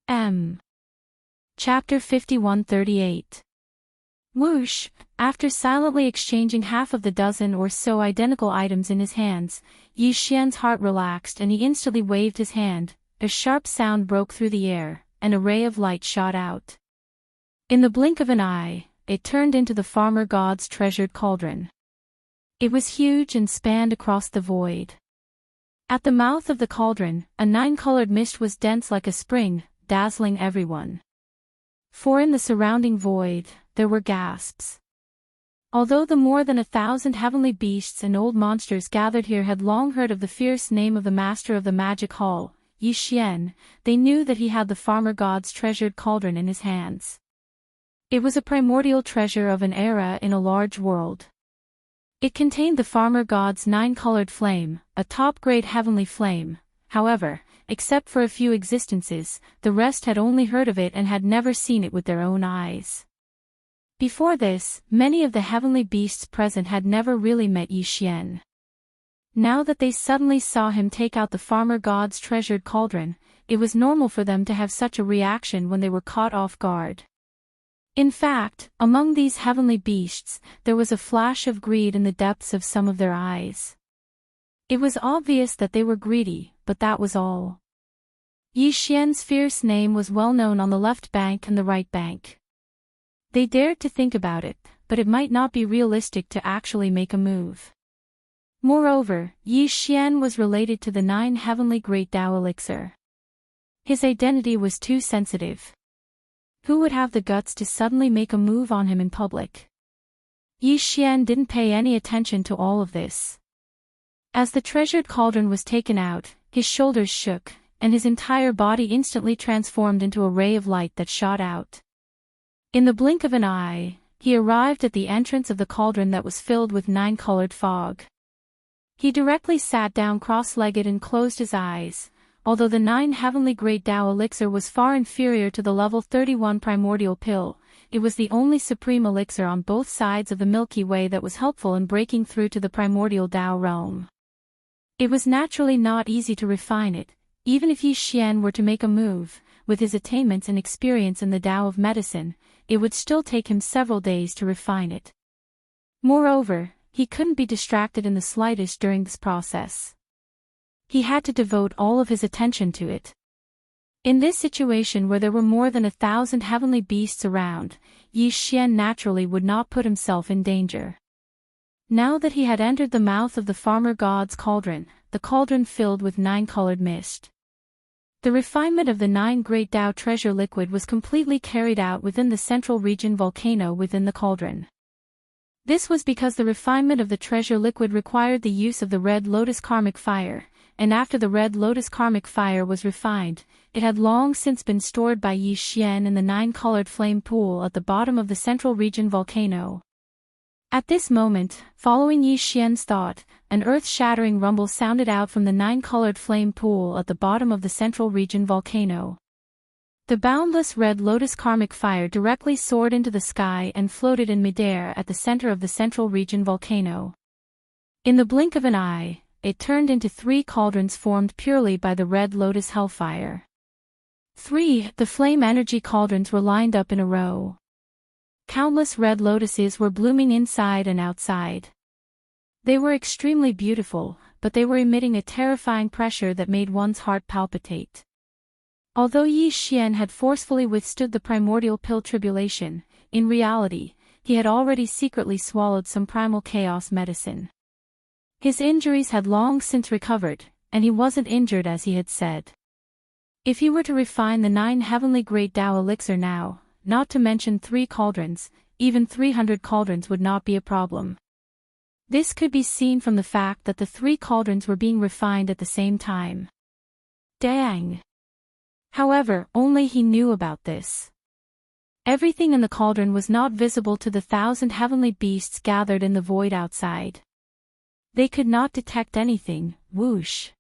Chapter 51:38. Whoosh! After silently exchanging half of the dozen or so identical items in his hands, Yi Xian's heart relaxed and he instantly waved his hand. A sharp sound broke through the air, and a ray of light shot out. In the blink of an eye, it turned into the farmer god's treasured cauldron. It was huge and spanned across the void. At the mouth of the cauldron, a 9-colored mist was dense like a spring, dazzling everyone. For in the surrounding void, there were gasps. Although the more than 1,000 heavenly beasts and old monsters gathered here had long heard of the fierce name of the master of the magic hall, Yi Xian, they knew that he had the farmer god's treasured cauldron in his hands. It was a primordial treasure of an era in a large world. It contained the farmer god's 9-colored flame, a top-grade heavenly flame. However, except for a few existences, the rest had only heard of it and had never seen it with their own eyes. Before this, many of the heavenly beasts present had never really met Yi Xian. Now that they suddenly saw him take out the farmer god's treasured cauldron, it was normal for them to have such a reaction when they were caught off guard. In fact, among these heavenly beasts, there was a flash of greed in the depths of some of their eyes. It was obvious that they were greedy, but that was all. Yi Xian's fierce name was well known on the left bank and the right bank. They dared to think about it, but it might not be realistic to actually make a move. Moreover, Yi Xian was related to the 9 heavenly great Tao elixir. His identity was too sensitive. Who would have the guts to suddenly make a move on him in public? Yi Xian didn't pay any attention to all of this. As the treasured cauldron was taken out, his shoulders shook, and his entire body instantly transformed into a ray of light that shot out. In the blink of an eye, he arrived at the entrance of the cauldron that was filled with 9-colored fog. He directly sat down cross-legged and closed his eyes. Although the 9 heavenly great Tao elixir was far inferior to the level 31 primordial pill, it was the only supreme elixir on both sides of the Milky Way that was helpful in breaking through to the primordial Tao realm. It was naturally not easy to refine it. Even if Yi Xian were to make a move, with his attainments and experience in the Tao of medicine, it would still take him several days to refine it. Moreover, he couldn't be distracted in the slightest during this process. He had to devote all of his attention to it. In this situation where there were more than 1,000 heavenly beasts around, Yi Xian naturally would not put himself in danger. Now that he had entered the mouth of the farmer god's cauldron, the cauldron filled with 9-colored mist. The refinement of the 9 great Tao treasure liquid was completely carried out within the central region volcano within the cauldron. This was because the refinement of the treasure liquid required the use of the red lotus karmic fire, and after the red lotus karmic fire was refined, it had long since been stored by Yi Xian in the 9-colored flame pool at the bottom of the central region volcano. At this moment, following Yi Xian's thought, an earth-shattering rumble sounded out from the 9-colored flame pool at the bottom of the central region volcano. The boundless red lotus karmic fire directly soared into the sky and floated in midair at the center of the central region volcano. In the blink of an eye, it turned into 3 cauldrons formed purely by the red lotus hellfire. 3. The flame energy cauldrons were lined up in a row. Countless red lotuses were blooming inside and outside. They were extremely beautiful, but they were emitting a terrifying pressure that made one's heart palpitate. Although Yi Xian had forcefully withstood the primordial pill tribulation, in reality, he had already secretly swallowed some primal chaos medicine. His injuries had long since recovered, and he wasn't injured as he had said. If he were to refine the 9 heavenly great Tao elixir now, not to mention 3 cauldrons, even 300 cauldrons would not be a problem. This could be seen from the fact that the 3 cauldrons were being refined at the same time. Dang! However, only he knew about this. Everything in the cauldron was not visible to the 1,000 heavenly beasts gathered in the void outside. They could not detect anything. Whoosh!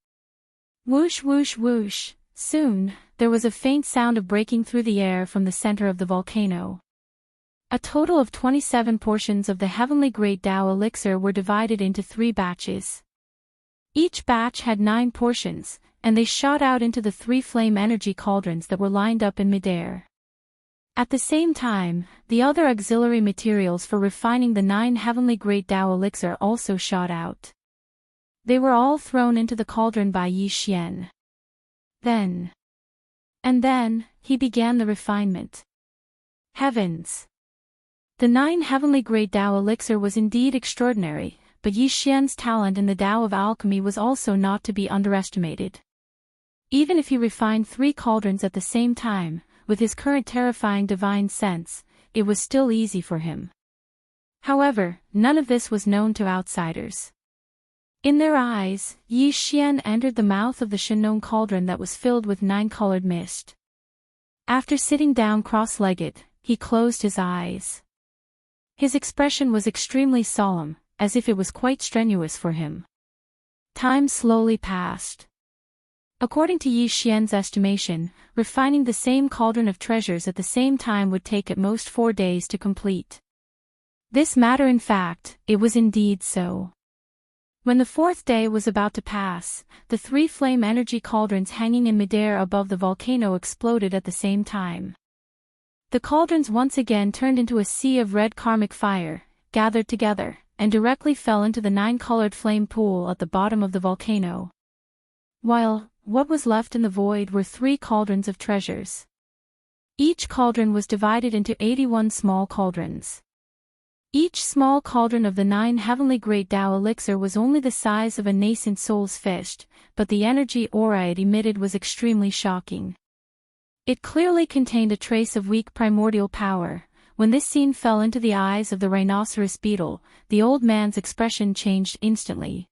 Whoosh whoosh whoosh! Soon, there was a faint sound of breaking through the air from the center of the volcano. A total of 27 portions of the heavenly great Tao elixir were divided into 3 batches. Each batch had 9 portions, and they shot out into the 3 flame energy cauldrons that were lined up in midair. At the same time, the other auxiliary materials for refining the 9 heavenly great Tao elixir also shot out. They were all thrown into the cauldron by Yi Xian. Then, he began the refinement. Heavens! The 9 heavenly great Tao elixir was indeed extraordinary, but Yi Xian's talent in the Tao of alchemy was also not to be underestimated. Even if he refined 3 cauldrons at the same time, with his current terrifying divine sense, it was still easy for him. However, none of this was known to outsiders. In their eyes, Yi Xian entered the mouth of the Shenong cauldron that was filled with 9-colored mist. After sitting down cross-legged, he closed his eyes. His expression was extremely solemn, as if it was quite strenuous for him. Time slowly passed. According to Yi Xian's estimation, refining the same cauldron of treasures at the same time would take at most 4 days to complete. This matter in fact, it was indeed so. When the 4th day was about to pass, the 3 flame energy cauldrons hanging in midair above the volcano exploded at the same time. The cauldrons once again turned into a sea of red karmic fire, gathered together, and directly fell into the 9-colored flame pool at the bottom of the volcano. While, what was left in the void were 3 cauldrons of treasures. Each cauldron was divided into 81 small cauldrons. Each small cauldron of the 9 heavenly great Tao elixir was only the size of a nascent soul's fist, but the energy aura it emitted was extremely shocking. It clearly contained a trace of weak primordial power. When this scene fell into the eyes of the rhinoceros beetle, the old man's expression changed instantly.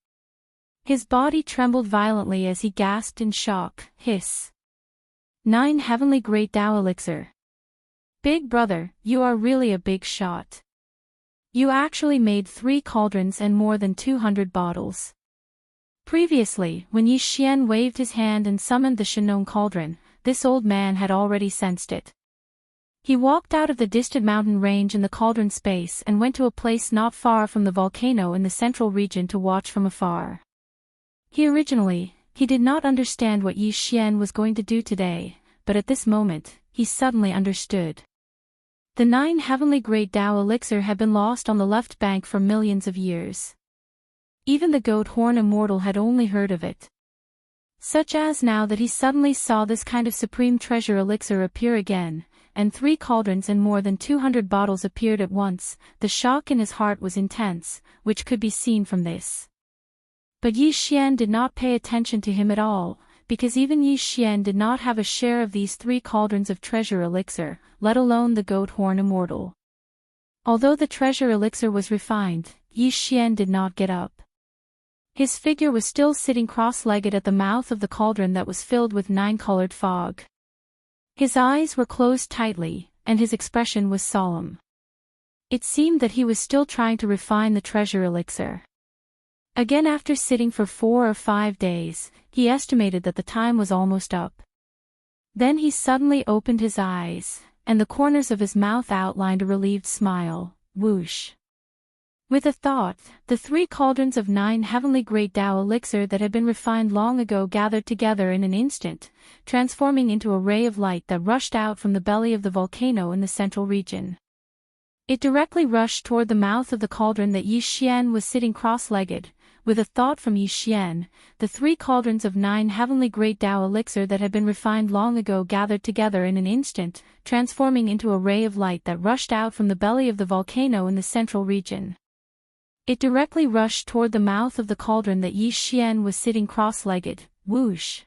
His body trembled violently as he gasped in shock. Hiss! 9 heavenly great Tao elixir. Big brother, you are really a big shot. You actually made 3 cauldrons and more than 200 bottles. Previously, when Yi Xian waved his hand and summoned the Shenong cauldron, this old man had already sensed it. He walked out of the distant mountain range in the cauldron space and went to a place not far from the volcano in the central region to watch from afar. He did not understand what Yi Xian was going to do today, but at this moment, he suddenly understood. The 9 heavenly great Tao elixir had been lost on the left bank for millions of years. Even the goat horn immortal had only heard of it. Such as now that he suddenly saw this kind of supreme treasure elixir appear again, and 3 cauldrons and more than 200 bottles appeared at once, the shock in his heart was intense, which could be seen from this. But Yi Xian did not pay attention to him at all, because even Yi Xian did not have a share of these 3 cauldrons of treasure elixir, let alone the goat horn immortal. Although the treasure elixir was refined, Yi Xian did not get up. His figure was still sitting cross-legged at the mouth of the cauldron that was filled with 9-colored fog. His eyes were closed tightly, and his expression was solemn. It seemed that he was still trying to refine the treasure elixir. Again, after sitting for 4 or 5 days, he estimated that the time was almost up. Then he suddenly opened his eyes, and the corners of his mouth outlined a relieved smile. Whoosh! With a thought, the 3 cauldrons of 9 heavenly great Tao elixir that had been refined long ago gathered together in an instant, transforming into a ray of light that rushed out from the belly of the volcano in the central region. It directly rushed toward the mouth of the cauldron that Yi Xian was sitting cross-legged. With a thought from Yi Xian, the 3 cauldrons of 9 heavenly great Tao elixir that had been refined long ago gathered together in an instant, transforming into a ray of light that rushed out from the belly of the volcano in the central region. It directly rushed toward the mouth of the cauldron that Yi Xian was sitting cross-legged. Whoosh!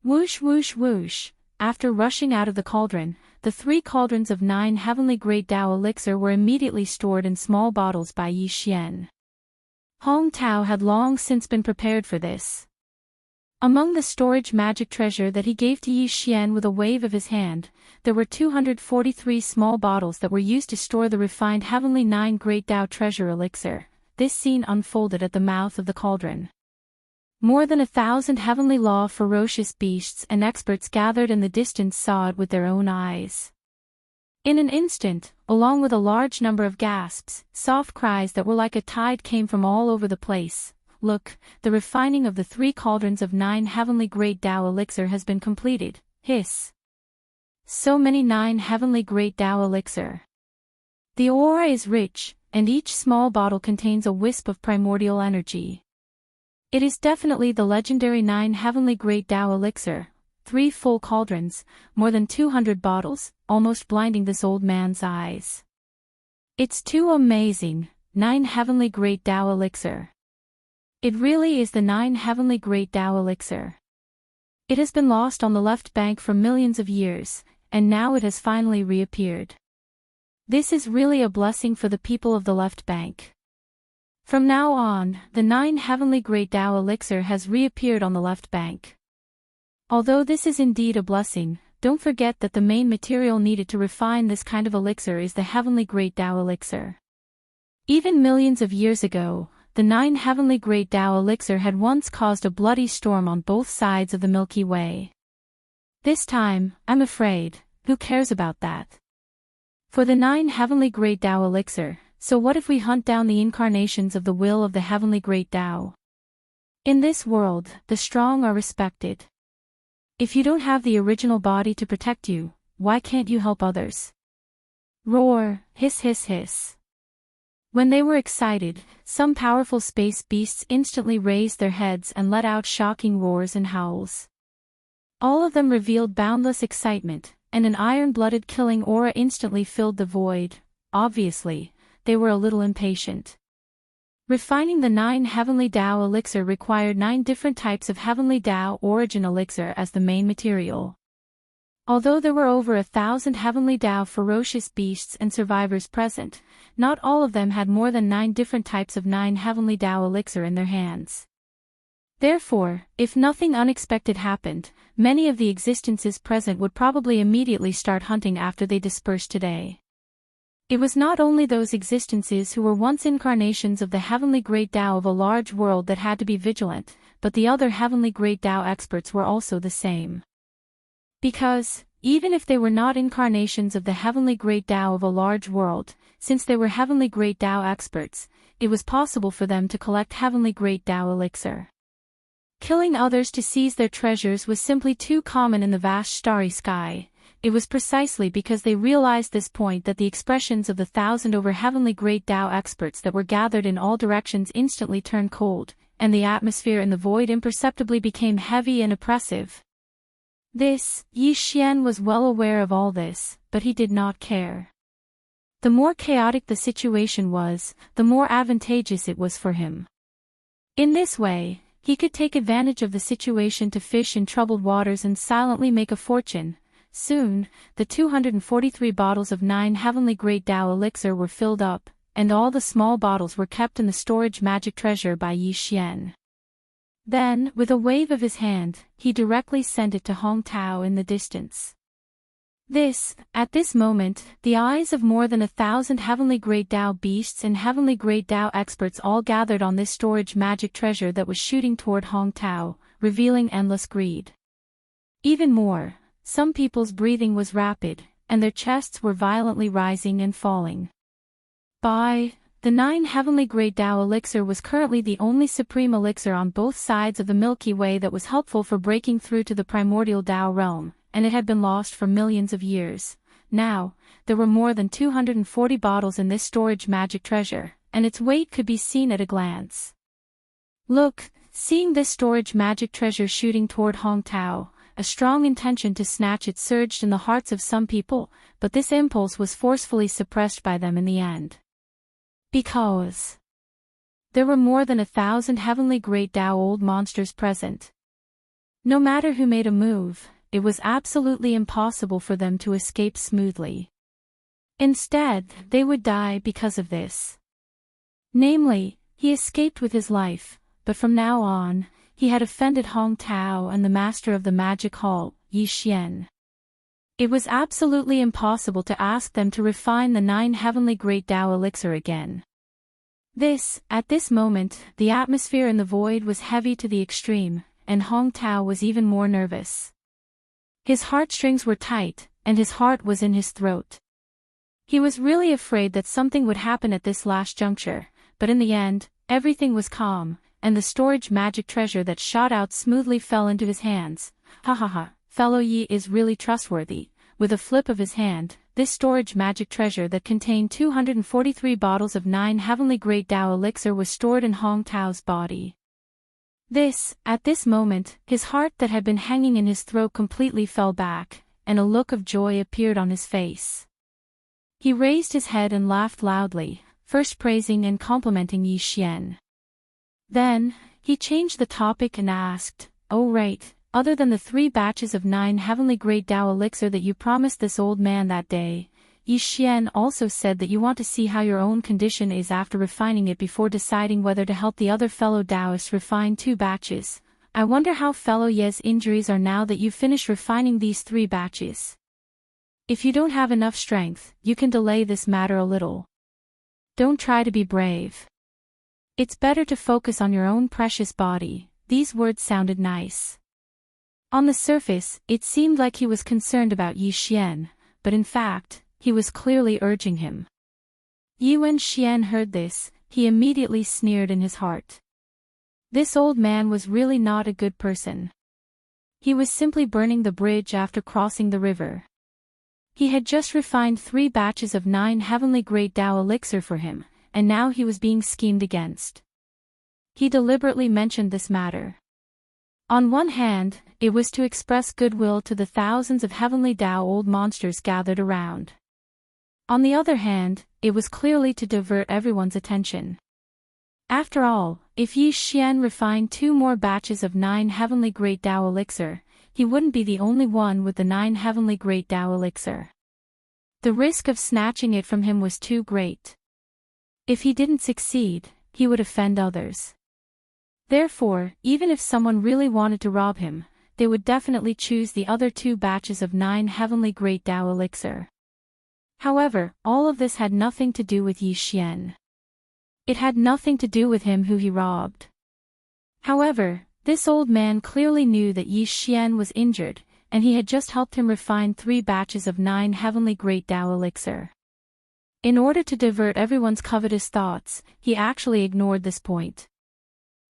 Whoosh whoosh whoosh! After rushing out of the cauldron, the 3 cauldrons of 9 heavenly great Tao elixir were immediately stored in small bottles by Yi Xian. Hong Tao had long since been prepared for this. Among the storage magic treasure that he gave to Yi Xian with a wave of his hand, there were 243 small bottles that were used to store the refined heavenly 9 great Tao treasure elixir. This scene unfolded at the mouth of the cauldron. More than 1,000 heavenly law ferocious beasts and experts gathered in the distance saw it with their own eyes. In an instant, along with a large number of gasps, soft cries that were like a tide came from all over the place. Look, the refining of the 3 cauldrons of 9 heavenly great Tao elixir has been completed. Hiss! So many 9 heavenly great Tao elixir. The aura is rich, and each small bottle contains a wisp of primordial energy. It is definitely the legendary 9 heavenly great Tao elixir. 3 full cauldrons, more than 200 bottles, almost blinding this old man's eyes. It's too amazing. 9 heavenly great Tao elixir. It really is the 9 heavenly great Tao elixir. It has been lost on the left bank for millions of years, and now it has finally reappeared. This is really a blessing for the people of the left bank. From now on, the 9 heavenly great Tao elixir has reappeared on the left bank. Although this is indeed a blessing, don't forget that the main material needed to refine this kind of elixir is the heavenly great Tao elixir. Even millions of years ago, the 9 heavenly great Tao elixir had once caused a bloody storm on both sides of the Milky Way. This time, I'm afraid, who cares about that? For the 9 heavenly great Tao elixir, so what if we hunt down the incarnations of the will of the heavenly great Tao? In this world, the strong are respected. If you don't have the original body to protect you, why can't you help others? Roar, hiss hiss hiss. When they were excited, some powerful space beasts instantly raised their heads and let out shocking roars and howls. All of them revealed boundless excitement, and an iron-blooded killing aura instantly filled the void. Obviously, they were a little impatient. Refining the 9 heavenly Tao elixir required 9 different types of heavenly Tao origin elixir as the main material. Although there were over 1,000 heavenly Tao ferocious beasts and survivors present, not all of them had more than 9 different types of 9 heavenly Tao elixir in their hands. Therefore, if nothing unexpected happened, many of the existences present would probably immediately start hunting after they dispersed today. It was not only those existences who were once incarnations of the heavenly great Tao of a large world that had to be vigilant, but the other heavenly great Tao experts were also the same. Because, even if they were not incarnations of the heavenly great Tao of a large world, since they were heavenly great Tao experts, it was possible for them to collect heavenly great Tao elixir. Killing others to seize their treasures was simply too common in the vast starry sky. It was precisely because they realized this point that the expressions of the 1,000 over heavenly great Tao experts that were gathered in all directions instantly turned cold, and the atmosphere in the void imperceptibly became heavy and oppressive. Yi Xian was well aware of all this, but he did not care. The more chaotic the situation was, the more advantageous it was for him. In this way, he could take advantage of the situation to fish in troubled waters and silently make a fortune. Soon, the 243 bottles of 9 heavenly great Tao elixir were filled up, and all the small bottles were kept in the storage magic treasure by Yi Xian. Then, with a wave of his hand, he directly sent it to Hong Tao in the distance. At this moment, the eyes of more than 1,000 heavenly great Tao beasts and heavenly great Tao experts all gathered on this storage magic treasure that was shooting toward Hong Tao, revealing endless greed. Even more, some people's breathing was rapid, and their chests were violently rising and falling. Buy, The 9 heavenly grade Tao elixir was currently the only supreme elixir on both sides of the Milky Way that was helpful for breaking through to the primordial Tao realm, and it had been lost for millions of years. Now, there were more than 240 bottles in this storage magic treasure, and its weight could be seen at a glance. Look, seeing this storage magic treasure shooting toward Hong Tao, a strong intention to snatch it surged in the hearts of some people, but this impulse was forcefully suppressed by them in the end. Because there were more than 1,000 heavenly great Tao old monsters present. No matter who made a move, it was absolutely impossible for them to escape smoothly. Instead, they would die because of this. Namely, he escaped with his life, but from now on, he had offended Hong Tao and the master of the magic hall, Yi Xian. It was absolutely impossible to ask them to refine the 9 heavenly great Tao elixir again. At this moment, the atmosphere in the void was heavy to the extreme, and Hong Tao was even more nervous. His heartstrings were tight, and his heart was in his throat. He was really afraid that something would happen at this last juncture, but in the end, everything was calm, and the storage magic treasure that shot out smoothly fell into his hands. Ha ha ha, fellow Yi is really trustworthy. With a flip of his hand, this storage magic treasure that contained 243 bottles of 9 heavenly great Tao elixir was stored in Hong Tao's body. At this moment, his heart that had been hanging in his throat completely fell back, and a look of joy appeared on his face. He raised his head and laughed loudly, first praising and complimenting Yi Xian. Then, he changed the topic and asked, "Oh right, other than the 3 batches of 9 heavenly great Tao elixir that you promised this old man that day, Yi Xian also said that you want to see how your own condition is after refining it before deciding whether to help the other fellow Taoists refine 2 batches. I wonder how fellow Ye's injuries are now that you finish refining these 3 batches. If you don't have enough strength, you can delay this matter a little. Don't try to be brave. It's better to focus on your own precious body." These words sounded nice. On the surface, it seemed like he was concerned about Yi Xian, but in fact, he was clearly urging him. When Xian heard this, he immediately sneered in his heart. This old man was really not a good person. He was simply burning the bridge after crossing the river. He had just refined 3 batches of 9 heavenly great Tao elixir for him, and now he was being schemed against. He deliberately mentioned this matter. On one hand, it was to express goodwill to the thousands of heavenly Tao old monsters gathered around. On the other hand, it was clearly to divert everyone's attention. After all, if Yi Xian refined 2 more batches of 9 heavenly great Tao elixir, he wouldn't be the only one with the 9 heavenly great Tao elixir. The risk of snatching it from him was too great. If he didn't succeed, he would offend others. Therefore, even if someone really wanted to rob him, they would definitely choose the other 2 batches of 9 heavenly great Tao elixir. However, all of this had nothing to do with Yi Xian. It had nothing to do with him who he robbed. However, this old man clearly knew that Yi Xian was injured, and he had just helped him refine 3 batches of 9 heavenly great Tao elixir. In order to divert everyone's covetous thoughts, he actually ignored this point.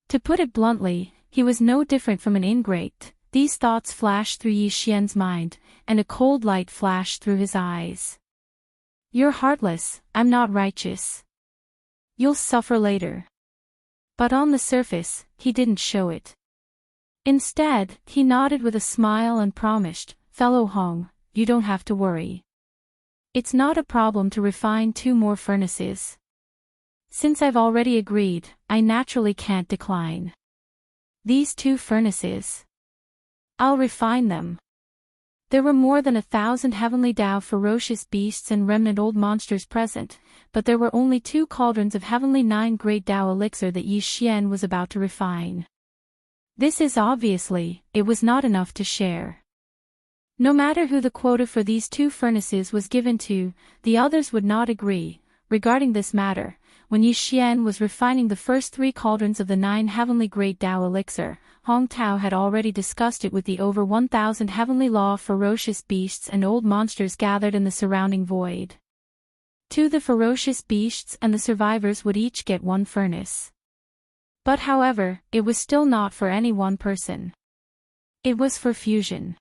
To put it bluntly, he was no different from an ingrate. These thoughts flashed through Yi Xian's mind, and a cold light flashed through his eyes. "You're heartless, I'm not righteous. You'll suffer later." But on the surface, he didn't show it. Instead, he nodded with a smile and promised, "Fellow Hong, you don't have to worry. It's not a problem to refine 2 more furnaces. Since I've already agreed, I naturally can't decline. These 2 furnaces. I'll refine them." There were more than 1,000 heavenly Tao ferocious beasts and remnant old monsters present, but there were only 2 cauldrons of heavenly 9 great Tao elixir that Yi Xian was about to refine. This is obviously, it was not enough to share. No matter who the quota for these 2 furnaces was given to, the others would not agree. Regarding this matter, when Yi Xian was refining the first 3 cauldrons of the 9 heavenly great Tao elixir, Hong Tao had already discussed it with the over 1,000 heavenly law ferocious beasts and old monsters gathered in the surrounding void. 2. The ferocious beasts and the survivors would each get 1 furnace. But however, it was still not for any one person. It was for fusion.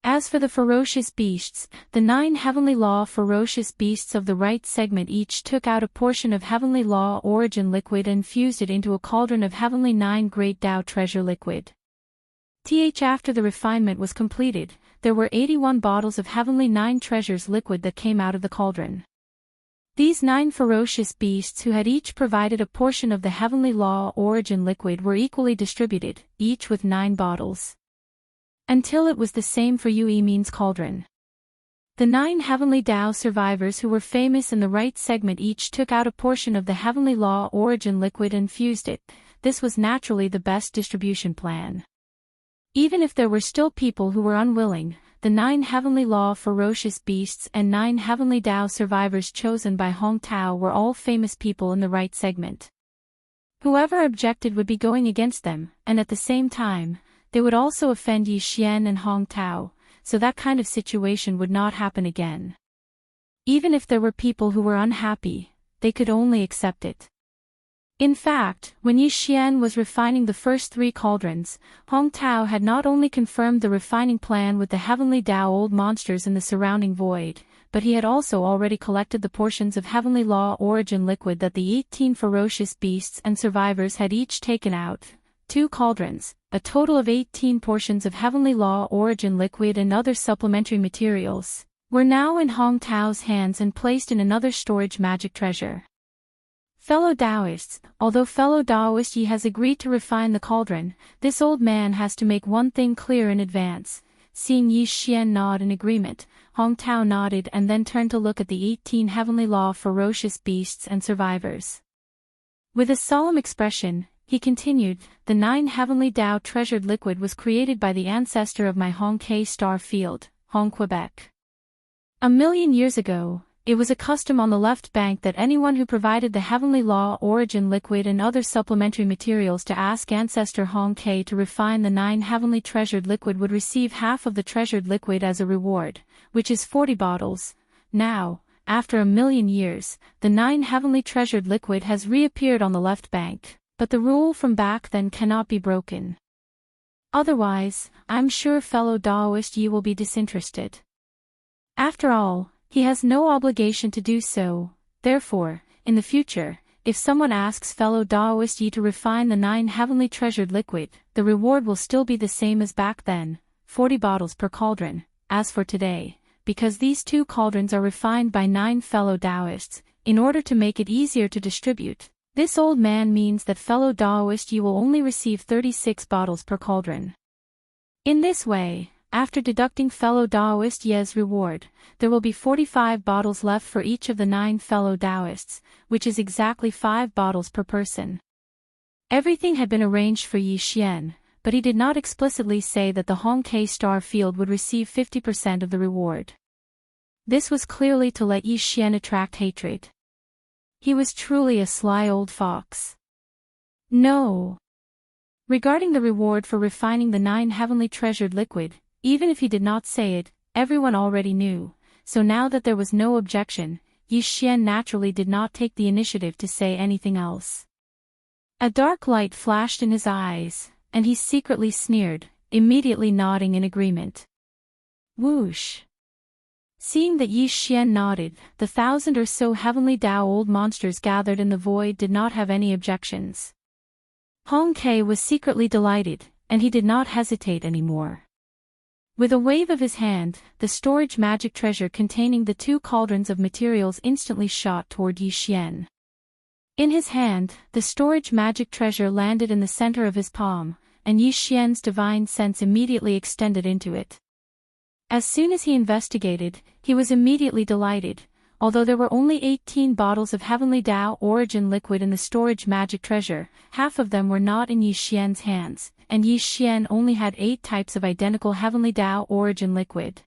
As for the ferocious beasts, the 9 heavenly law ferocious beasts of the right segment each took out a portion of heavenly law origin liquid and fused it into a cauldron of heavenly 9 great Tao treasure liquid. After the refinement was completed, there were 81 bottles of heavenly 9 treasures liquid that came out of the cauldron. These 9 ferocious beasts who had each provided a portion of the heavenly law origin liquid were equally distributed, each with 9 bottles. Until it was the same for Yu Min's cauldron. The 9 heavenly Tao survivors who were famous in the right segment each took out a portion of the heavenly law origin liquid and fused it. This was naturally the best distribution plan. Even if there were still people who were unwilling, the 9 heavenly law ferocious beasts and 9 heavenly Tao survivors chosen by Hong Tao were all famous people in the right segment. Whoever objected would be going against them, and at the same time, they would also offend Yi Xian and Hong Tao, so that kind of situation would not happen again. Even if there were people who were unhappy, they could only accept it. In fact, when Yi Xian was refining the first 3 cauldrons, Hong Tao had not only confirmed the refining plan with the heavenly Tao old monsters in the surrounding void, but he had also already collected the portions of heavenly law origin liquid that the 18 ferocious beasts and survivors had each taken out. 2 cauldrons, a total of 18 portions of heavenly law origin liquid and other supplementary materials, were now in Hong Tao's hands and placed in another storage magic treasure. Fellow Taoists, although fellow Taoist Yi has agreed to refine the cauldron, this old man has to make one thing clear in advance. Seeing Yi Xian nod in agreement, Hong Tao nodded and then turned to look at the 18 heavenly law ferocious beasts and survivors. With a solemn expression, he continued, the 9 heavenly Tao treasured liquid was created by the ancestor of my Hong K star field, Hong Quebec. 1,000,000 years ago, it was a custom on the left bank that anyone who provided the heavenly law origin liquid and other supplementary materials to ask ancestor Hong K to refine the 9 heavenly treasured liquid would receive half of the treasured liquid as a reward, which is 40 bottles. Now, after 1,000,000 years, the 9 heavenly treasured liquid has reappeared on the left bank. But the rule from back then cannot be broken. Otherwise, I'm sure fellow Taoist Yi will be disinterested. After all, he has no obligation to do so. Therefore, in the future, if someone asks fellow Taoist Yi to refine the 9 heavenly treasured liquid, the reward will still be the same as back then, 40 bottles per cauldron, as for today, because these 2 cauldrons are refined by 9 fellow Taoists, in order to make it easier to distribute. This old man means that fellow Taoist Yi will only receive 36 bottles per cauldron. In this way, after deducting fellow Taoist Yi's reward, there will be 45 bottles left for each of the 9 fellow Taoists, which is exactly 5 bottles per person. Everything had been arranged for Yi Xian, but he did not explicitly say that the Hong K star field would receive 50% of the reward. This was clearly to let Yi Xian attract hatred. He was truly a sly old fox. No. Regarding the reward for refining the 9 heavenly treasured liquid, even if he did not say it, everyone already knew, so now that there was no objection, Yi Xian naturally did not take the initiative to say anything else. A dark light flashed in his eyes, and he secretly sneered, immediately nodding in agreement. Whoosh! Seeing that Yi Xian nodded, the 1,000 or so heavenly Tao old monsters gathered in the void did not have any objections. Hong K was secretly delighted, and he did not hesitate anymore. With a wave of his hand, the storage magic treasure containing the 2 cauldrons of materials instantly shot toward Yi Xian. In his hand, the storage magic treasure landed in the center of his palm, and Yi Xian's divine sense immediately extended into it. As soon as he investigated, he was immediately delighted. Although there were only 18 bottles of heavenly Tao origin liquid in the storage magic treasure, half of them were not in Yi Xian's hands, and Yi Xian only had 8 types of identical heavenly Tao origin liquid.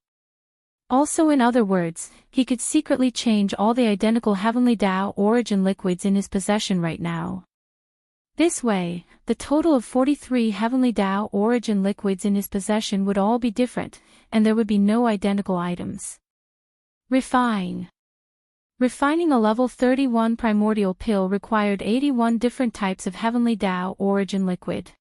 Also, in other words, he could secretly change all the identical heavenly Tao origin liquids in his possession right now. This way, the total of 43 heavenly Tao origin liquids in his possession would all be different, and there would be no identical items. Refine. Refining a level 31 primordial pill required 81 different types of heavenly Tao origin liquid.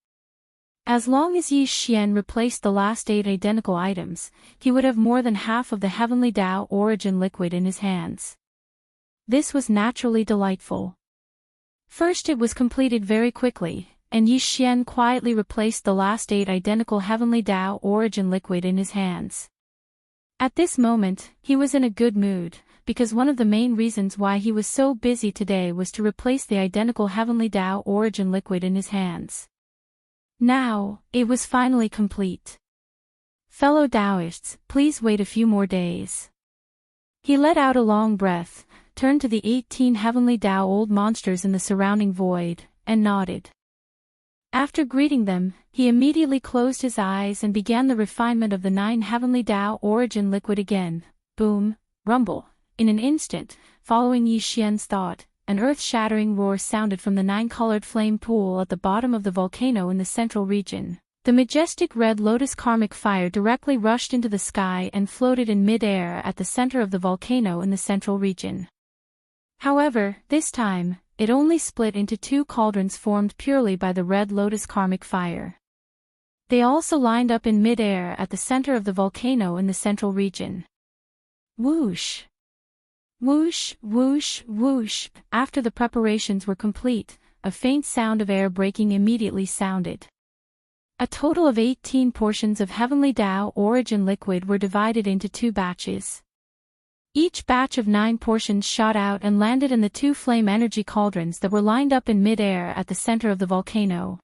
As long as Yi Xian replaced the last 8 identical items, he would have more than half of the heavenly Tao origin liquid in his hands. This was naturally delightful. First, it was completed very quickly, and Yi Xian quietly replaced the last 8 identical heavenly Tao origin liquid in his hands. At this moment, he was in a good mood, because one of the main reasons why he was so busy today was to replace the identical heavenly Tao origin liquid in his hands. Now, it was finally complete. Fellow Taoists, please wait a few more days. He let out a long breath, turned to the 18 heavenly Tao old monsters in the surrounding void, and nodded. After greeting them, he immediately closed his eyes and began the refinement of the 9 heavenly Tao origin liquid again. Boom, rumble. In an instant, following Yi Xian's thought, an earth-shattering roar sounded from the 9-colored flame pool at the bottom of the volcano in the central region. The majestic red lotus karmic fire directly rushed into the sky and floated in mid-air at the center of the volcano in the central region. However, this time, it only split into 2 cauldrons formed purely by the red lotus karmic fire. They also lined up in mid-air at the center of the volcano in the central region. Whoosh! Whoosh, whoosh, whoosh. After the preparations were complete, a faint sound of air breaking immediately sounded. A total of 18 portions of heavenly Tao origin liquid were divided into 2 batches. Each batch of 9 portions shot out and landed in the 2 flame energy cauldrons that were lined up in mid-air at the center of the volcano.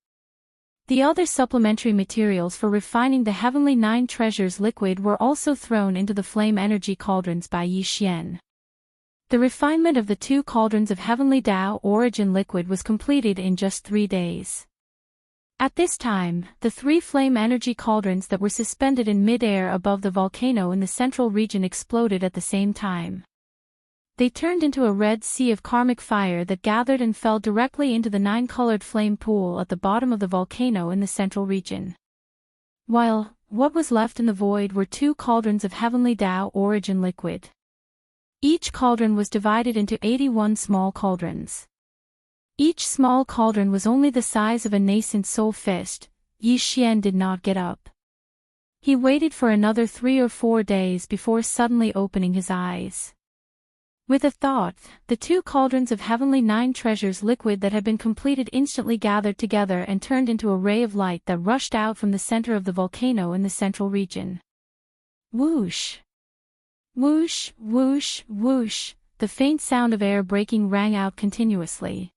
The other supplementary materials for refining the heavenly 9 treasures liquid were also thrown into the flame energy cauldrons by Yi Xian. The refinement of the 2 cauldrons of heavenly Tao origin liquid was completed in just 3 days. At this time, the 3 flame energy cauldrons that were suspended in mid-air above the volcano in the central region exploded at the same time. They turned into a red sea of karmic fire that gathered and fell directly into the 9-colored flame pool at the bottom of the volcano in the central region. While, what was left in the void were 2 cauldrons of heavenly Tao origin liquid. Each cauldron was divided into 81 small cauldrons. Each small cauldron was only the size of a nascent soul fist. Yi Xian did not get up. He waited for another 3 or 4 days before suddenly opening his eyes. With a thought, the 2 cauldrons of heavenly 9 treasures liquid that had been completed instantly gathered together and turned into a ray of light that rushed out from the center of the volcano in the central region. Whoosh! Whoosh, whoosh, whoosh, the faint sound of air breaking rang out continuously.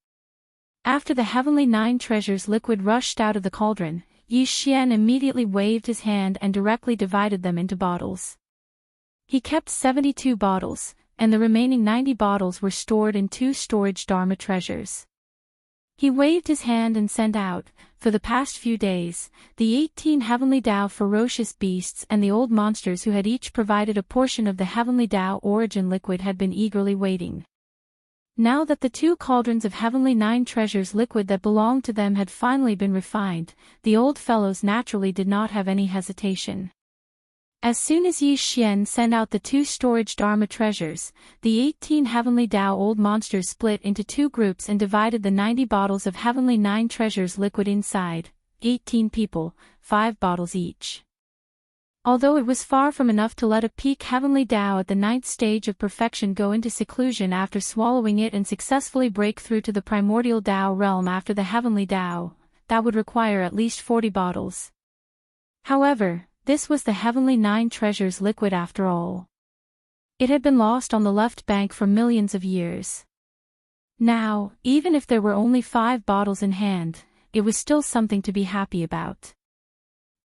After the heavenly 9 treasures liquid rushed out of the cauldron, Yi Xian immediately waved his hand and directly divided them into bottles. He kept 72 bottles, and the remaining 90 bottles were stored in 2 storage Dharma treasures. He waved his hand and sent out, for the past few days, the 18 heavenly Tao ferocious beasts and the old monsters who had each provided a portion of the heavenly Tao origin liquid had been eagerly waiting. Now that the 2 cauldrons of heavenly 9 treasures liquid that belonged to them had finally been refined, the old fellows naturally did not have any hesitation. As soon as Yi Xian sent out the 2 storage Dharma treasures, the 18 heavenly Tao old monsters split into 2 groups and divided the 90 bottles of heavenly 9 treasures liquid inside, 18 people, 5 bottles each. Although it was far from enough to let a peak heavenly Tao at the 9th stage of perfection go into seclusion after swallowing it and successfully break through to the primordial Tao realm after the heavenly Tao, that would require at least 40 bottles. However, this was the heavenly 9 treasures liquid after all. It had been lost on the left bank for millions of years. Now, even if there were only 5 bottles in hand, it was still something to be happy about.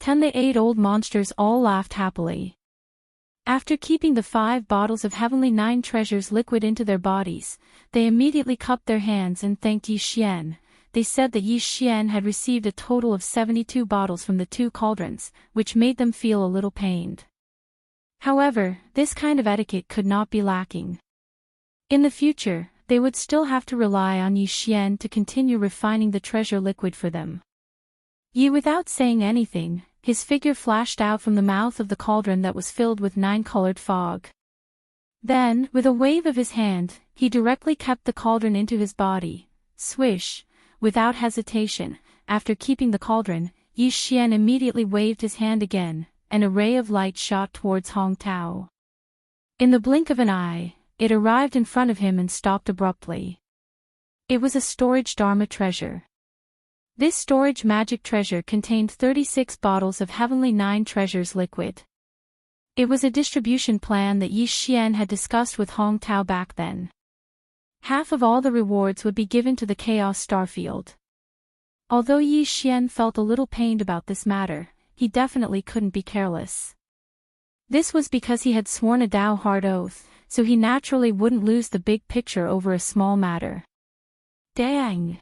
The 8 old monsters all laughed happily. After keeping the 5 bottles of heavenly 9 treasures liquid into their bodies, they immediately cupped their hands and thanked Yi Xian. They said that Yi Xian had received a total of 72 bottles from the 2 cauldrons, which made them feel a little pained. However, this kind of etiquette could not be lacking. In the future, they would still have to rely on Yi Xian to continue refining the treasure liquid for them. Yi, without saying anything, his figure flashed out from the mouth of the cauldron that was filled with 9-colored fog. Then, with a wave of his hand, he directly kept the cauldron into his body. Swish! Without hesitation, after keeping the cauldron, Yi Xian immediately waved his hand again, and a ray of light shot towards Hong Tao. In the blink of an eye, it arrived in front of him and stopped abruptly. It was a storage Dharma treasure. This storage magic treasure contained 36 bottles of Heavenly Nine Treasures liquid. It was a distribution plan that Yi Xian had discussed with Hong Tao back then. Half of all the rewards would be given to the Chaos Starfield. Although Yi Xian felt a little pained about this matter, he definitely couldn't be careless. This was because he had sworn a Dao hard oath, so he naturally wouldn't lose the big picture over a small matter. Dang!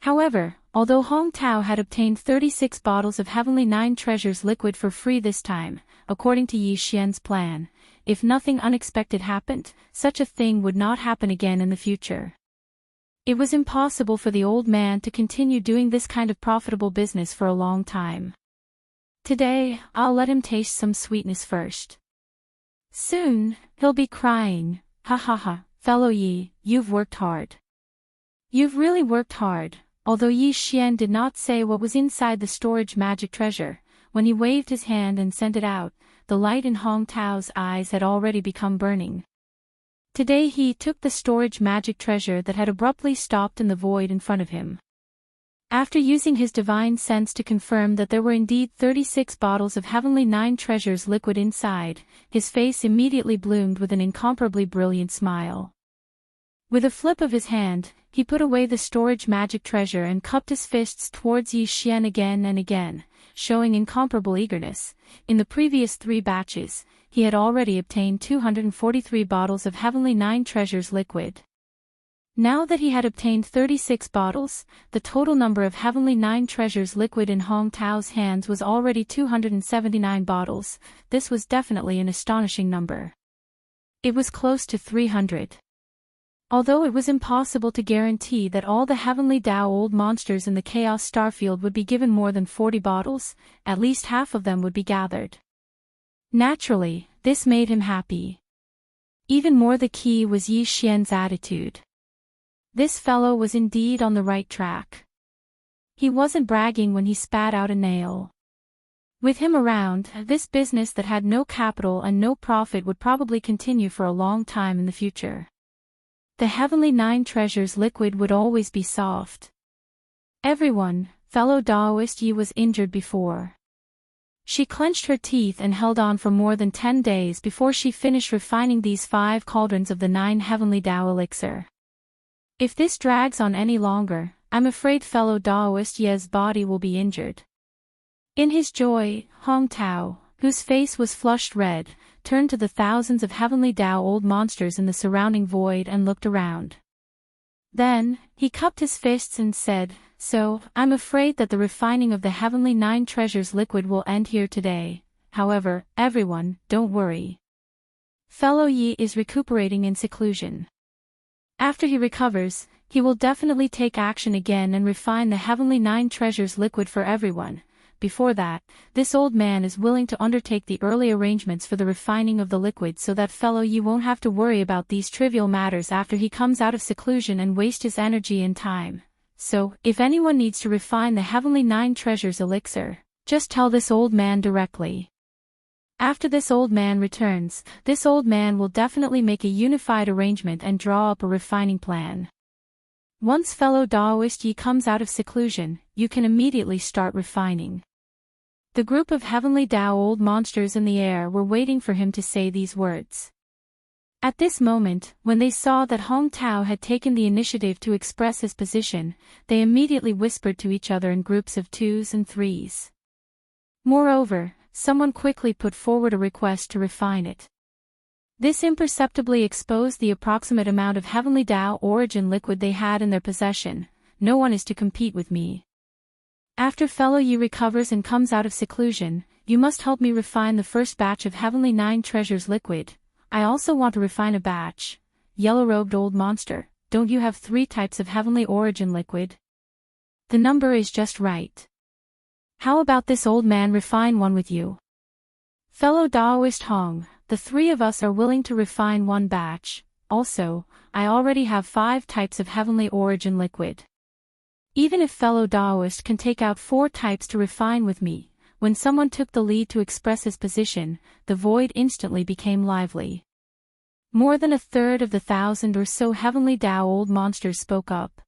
However, although Hong Tao had obtained 36 bottles of Heavenly Nine Treasures liquid for free this time, according to Yi Xian's plan, if nothing unexpected happened, such a thing would not happen again in the future. It was impossible for the old man to continue doing this kind of profitable business for a long time. Today, I'll let him taste some sweetness first. Soon, he'll be crying, ha ha ha, fellow Yi, you've worked hard. You've really worked hard. Although Yi Xian did not say what was inside the storage magic treasure, when he waved his hand and sent it out, the light in Hong Tao's eyes had already become burning. Today he took the storage magic treasure that had abruptly stopped in the void in front of him. After using his divine sense to confirm that there were indeed 36 bottles of Heavenly Nine Treasures liquid inside, his face immediately bloomed with an incomparably brilliant smile. With a flip of his hand, he put away the storage magic treasure and cupped his fists towards Yi Xian again and again, showing incomparable eagerness. In the previous 3 batches, he had already obtained 243 bottles of Heavenly Nine Treasures liquid. Now that he had obtained 36 bottles, the total number of Heavenly Nine Treasures liquid in Hong Tao's hands was already 279 bottles. This was definitely an astonishing number. It was close to 300. Although it was impossible to guarantee that all the Heavenly Dao old monsters in the Chaos Starfield would be given more than 40 bottles, at least half of them would be gathered. Naturally, this made him happy. Even more the key was Yi Xian's attitude. This fellow was indeed on the right track. He wasn't bragging when he spat out a nail. With him around, this business that had no capital and no profit would probably continue for a long time in the future. The Heavenly Nine Treasures liquid would always be soft. Everyone, fellow Daoist Yi was injured before. She clenched her teeth and held on for more than 10 days before she finished refining these 5 cauldrons of the 9 Heavenly Dao elixir. If this drags on any longer, I'm afraid fellow Daoist Yi's body will be injured. In his joy, Hong Tao, whose face was flushed red, turned to the thousands of Heavenly Dao old monsters in the surrounding void and looked around. Then, he cupped his fists and said, "So, I'm afraid that the refining of the Heavenly Nine Treasures liquid will end here today. However, everyone, don't worry. Fellow Yi is recuperating in seclusion. After he recovers, he will definitely take action again and refine the Heavenly Nine Treasures liquid for everyone. Before that, this old man is willing to undertake the early arrangements for the refining of the liquid so that fellow Yi won't have to worry about these trivial matters after he comes out of seclusion and waste his energy and time. So, if anyone needs to refine the Heavenly Nine Treasures elixir, just tell this old man directly. After this old man returns, this old man will definitely make a unified arrangement and draw up a refining plan. Once fellow Daoist Yi comes out of seclusion, you can immediately start refining." The group of Heavenly Dao old monsters in the air were waiting for him to say these words. At this moment, when they saw that Hong Tao had taken the initiative to express his position, they immediately whispered to each other in groups of 2s and 3s. Moreover, someone quickly put forward a request to refine it. This imperceptibly exposed the approximate amount of Heavenly Dao origin liquid they had in their possession. No one is to compete with me. After fellow Yi recovers and comes out of seclusion, you must help me refine the first batch of Heavenly Nine Treasures liquid. I also want to refine a batch. Yellow-robed old monster, don't you have 3 types of Heavenly Origin liquid? The number is just right. How about this old man refine one with you? Fellow Daoist Hong, the three of us are willing to refine one batch. Also, I already have 5 types of heavenly origin liquid. Even if fellow Taoist can take out 4 types to refine with me, when someone took the lead to express his position, the void instantly became lively. More than a third of the 1,000 or so heavenly Tao old monsters spoke up.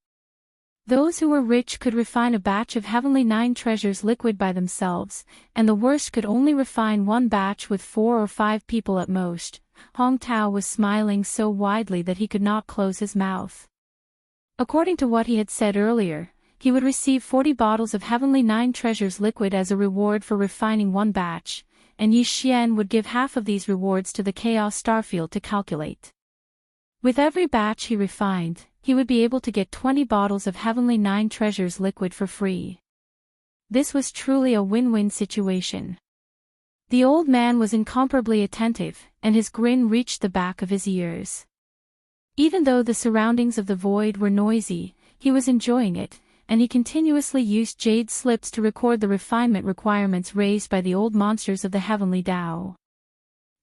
Those who were rich could refine a batch of heavenly 9 treasures liquid by themselves, and the worst could only refine one batch with 4 or 5 people at most. Hong Tao was smiling so widely that he could not close his mouth. According to what he had said earlier, he would receive 40 bottles of heavenly 9 treasures liquid as a reward for refining one batch, and Yi Xian would give half of these rewards to the Chaos Starfield to calculate. With every batch he refined, he would be able to get 20 bottles of heavenly 9 treasures liquid for free. This was truly a win-win situation. The old man was incomparably attentive, and his grin reached the back of his ears. Even though the surroundings of the void were noisy, he was enjoying it, and he continuously used jade slips to record the refinement requirements raised by the old monsters of the heavenly Tao.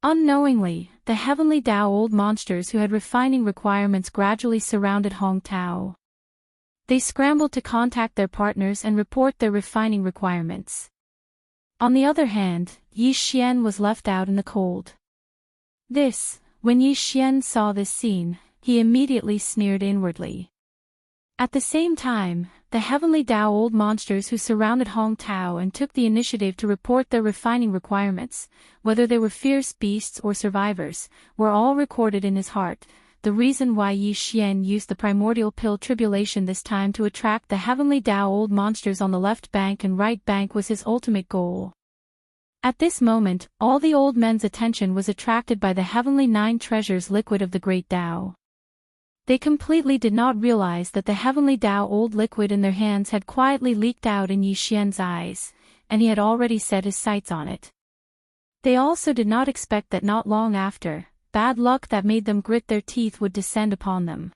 Unknowingly, the heavenly Tao old monsters who had refining requirements gradually surrounded Hong Tao. They scrambled to contact their partners and report their refining requirements. On the other hand, Yi Xian was left out in the cold. When Yi Xian saw this scene, he immediately sneered inwardly. At the same time, the heavenly Tao old monsters who surrounded Hong Tao and took the initiative to report their refining requirements, whether they were fierce beasts or survivors, were all recorded in his heart. The reason why Yi Xian used the primordial pill tribulation this time to attract the heavenly Tao old monsters on the left bank and right bank was his ultimate goal. At this moment, all the old men's attention was attracted by the heavenly 9 treasures liquid of the great Tao. They completely did not realize that the heavenly Tao old liquid in their hands had quietly leaked out in Yi Xian's eyes, and he had already set his sights on it. They also did not expect that not long after, bad luck that made them grit their teeth would descend upon them.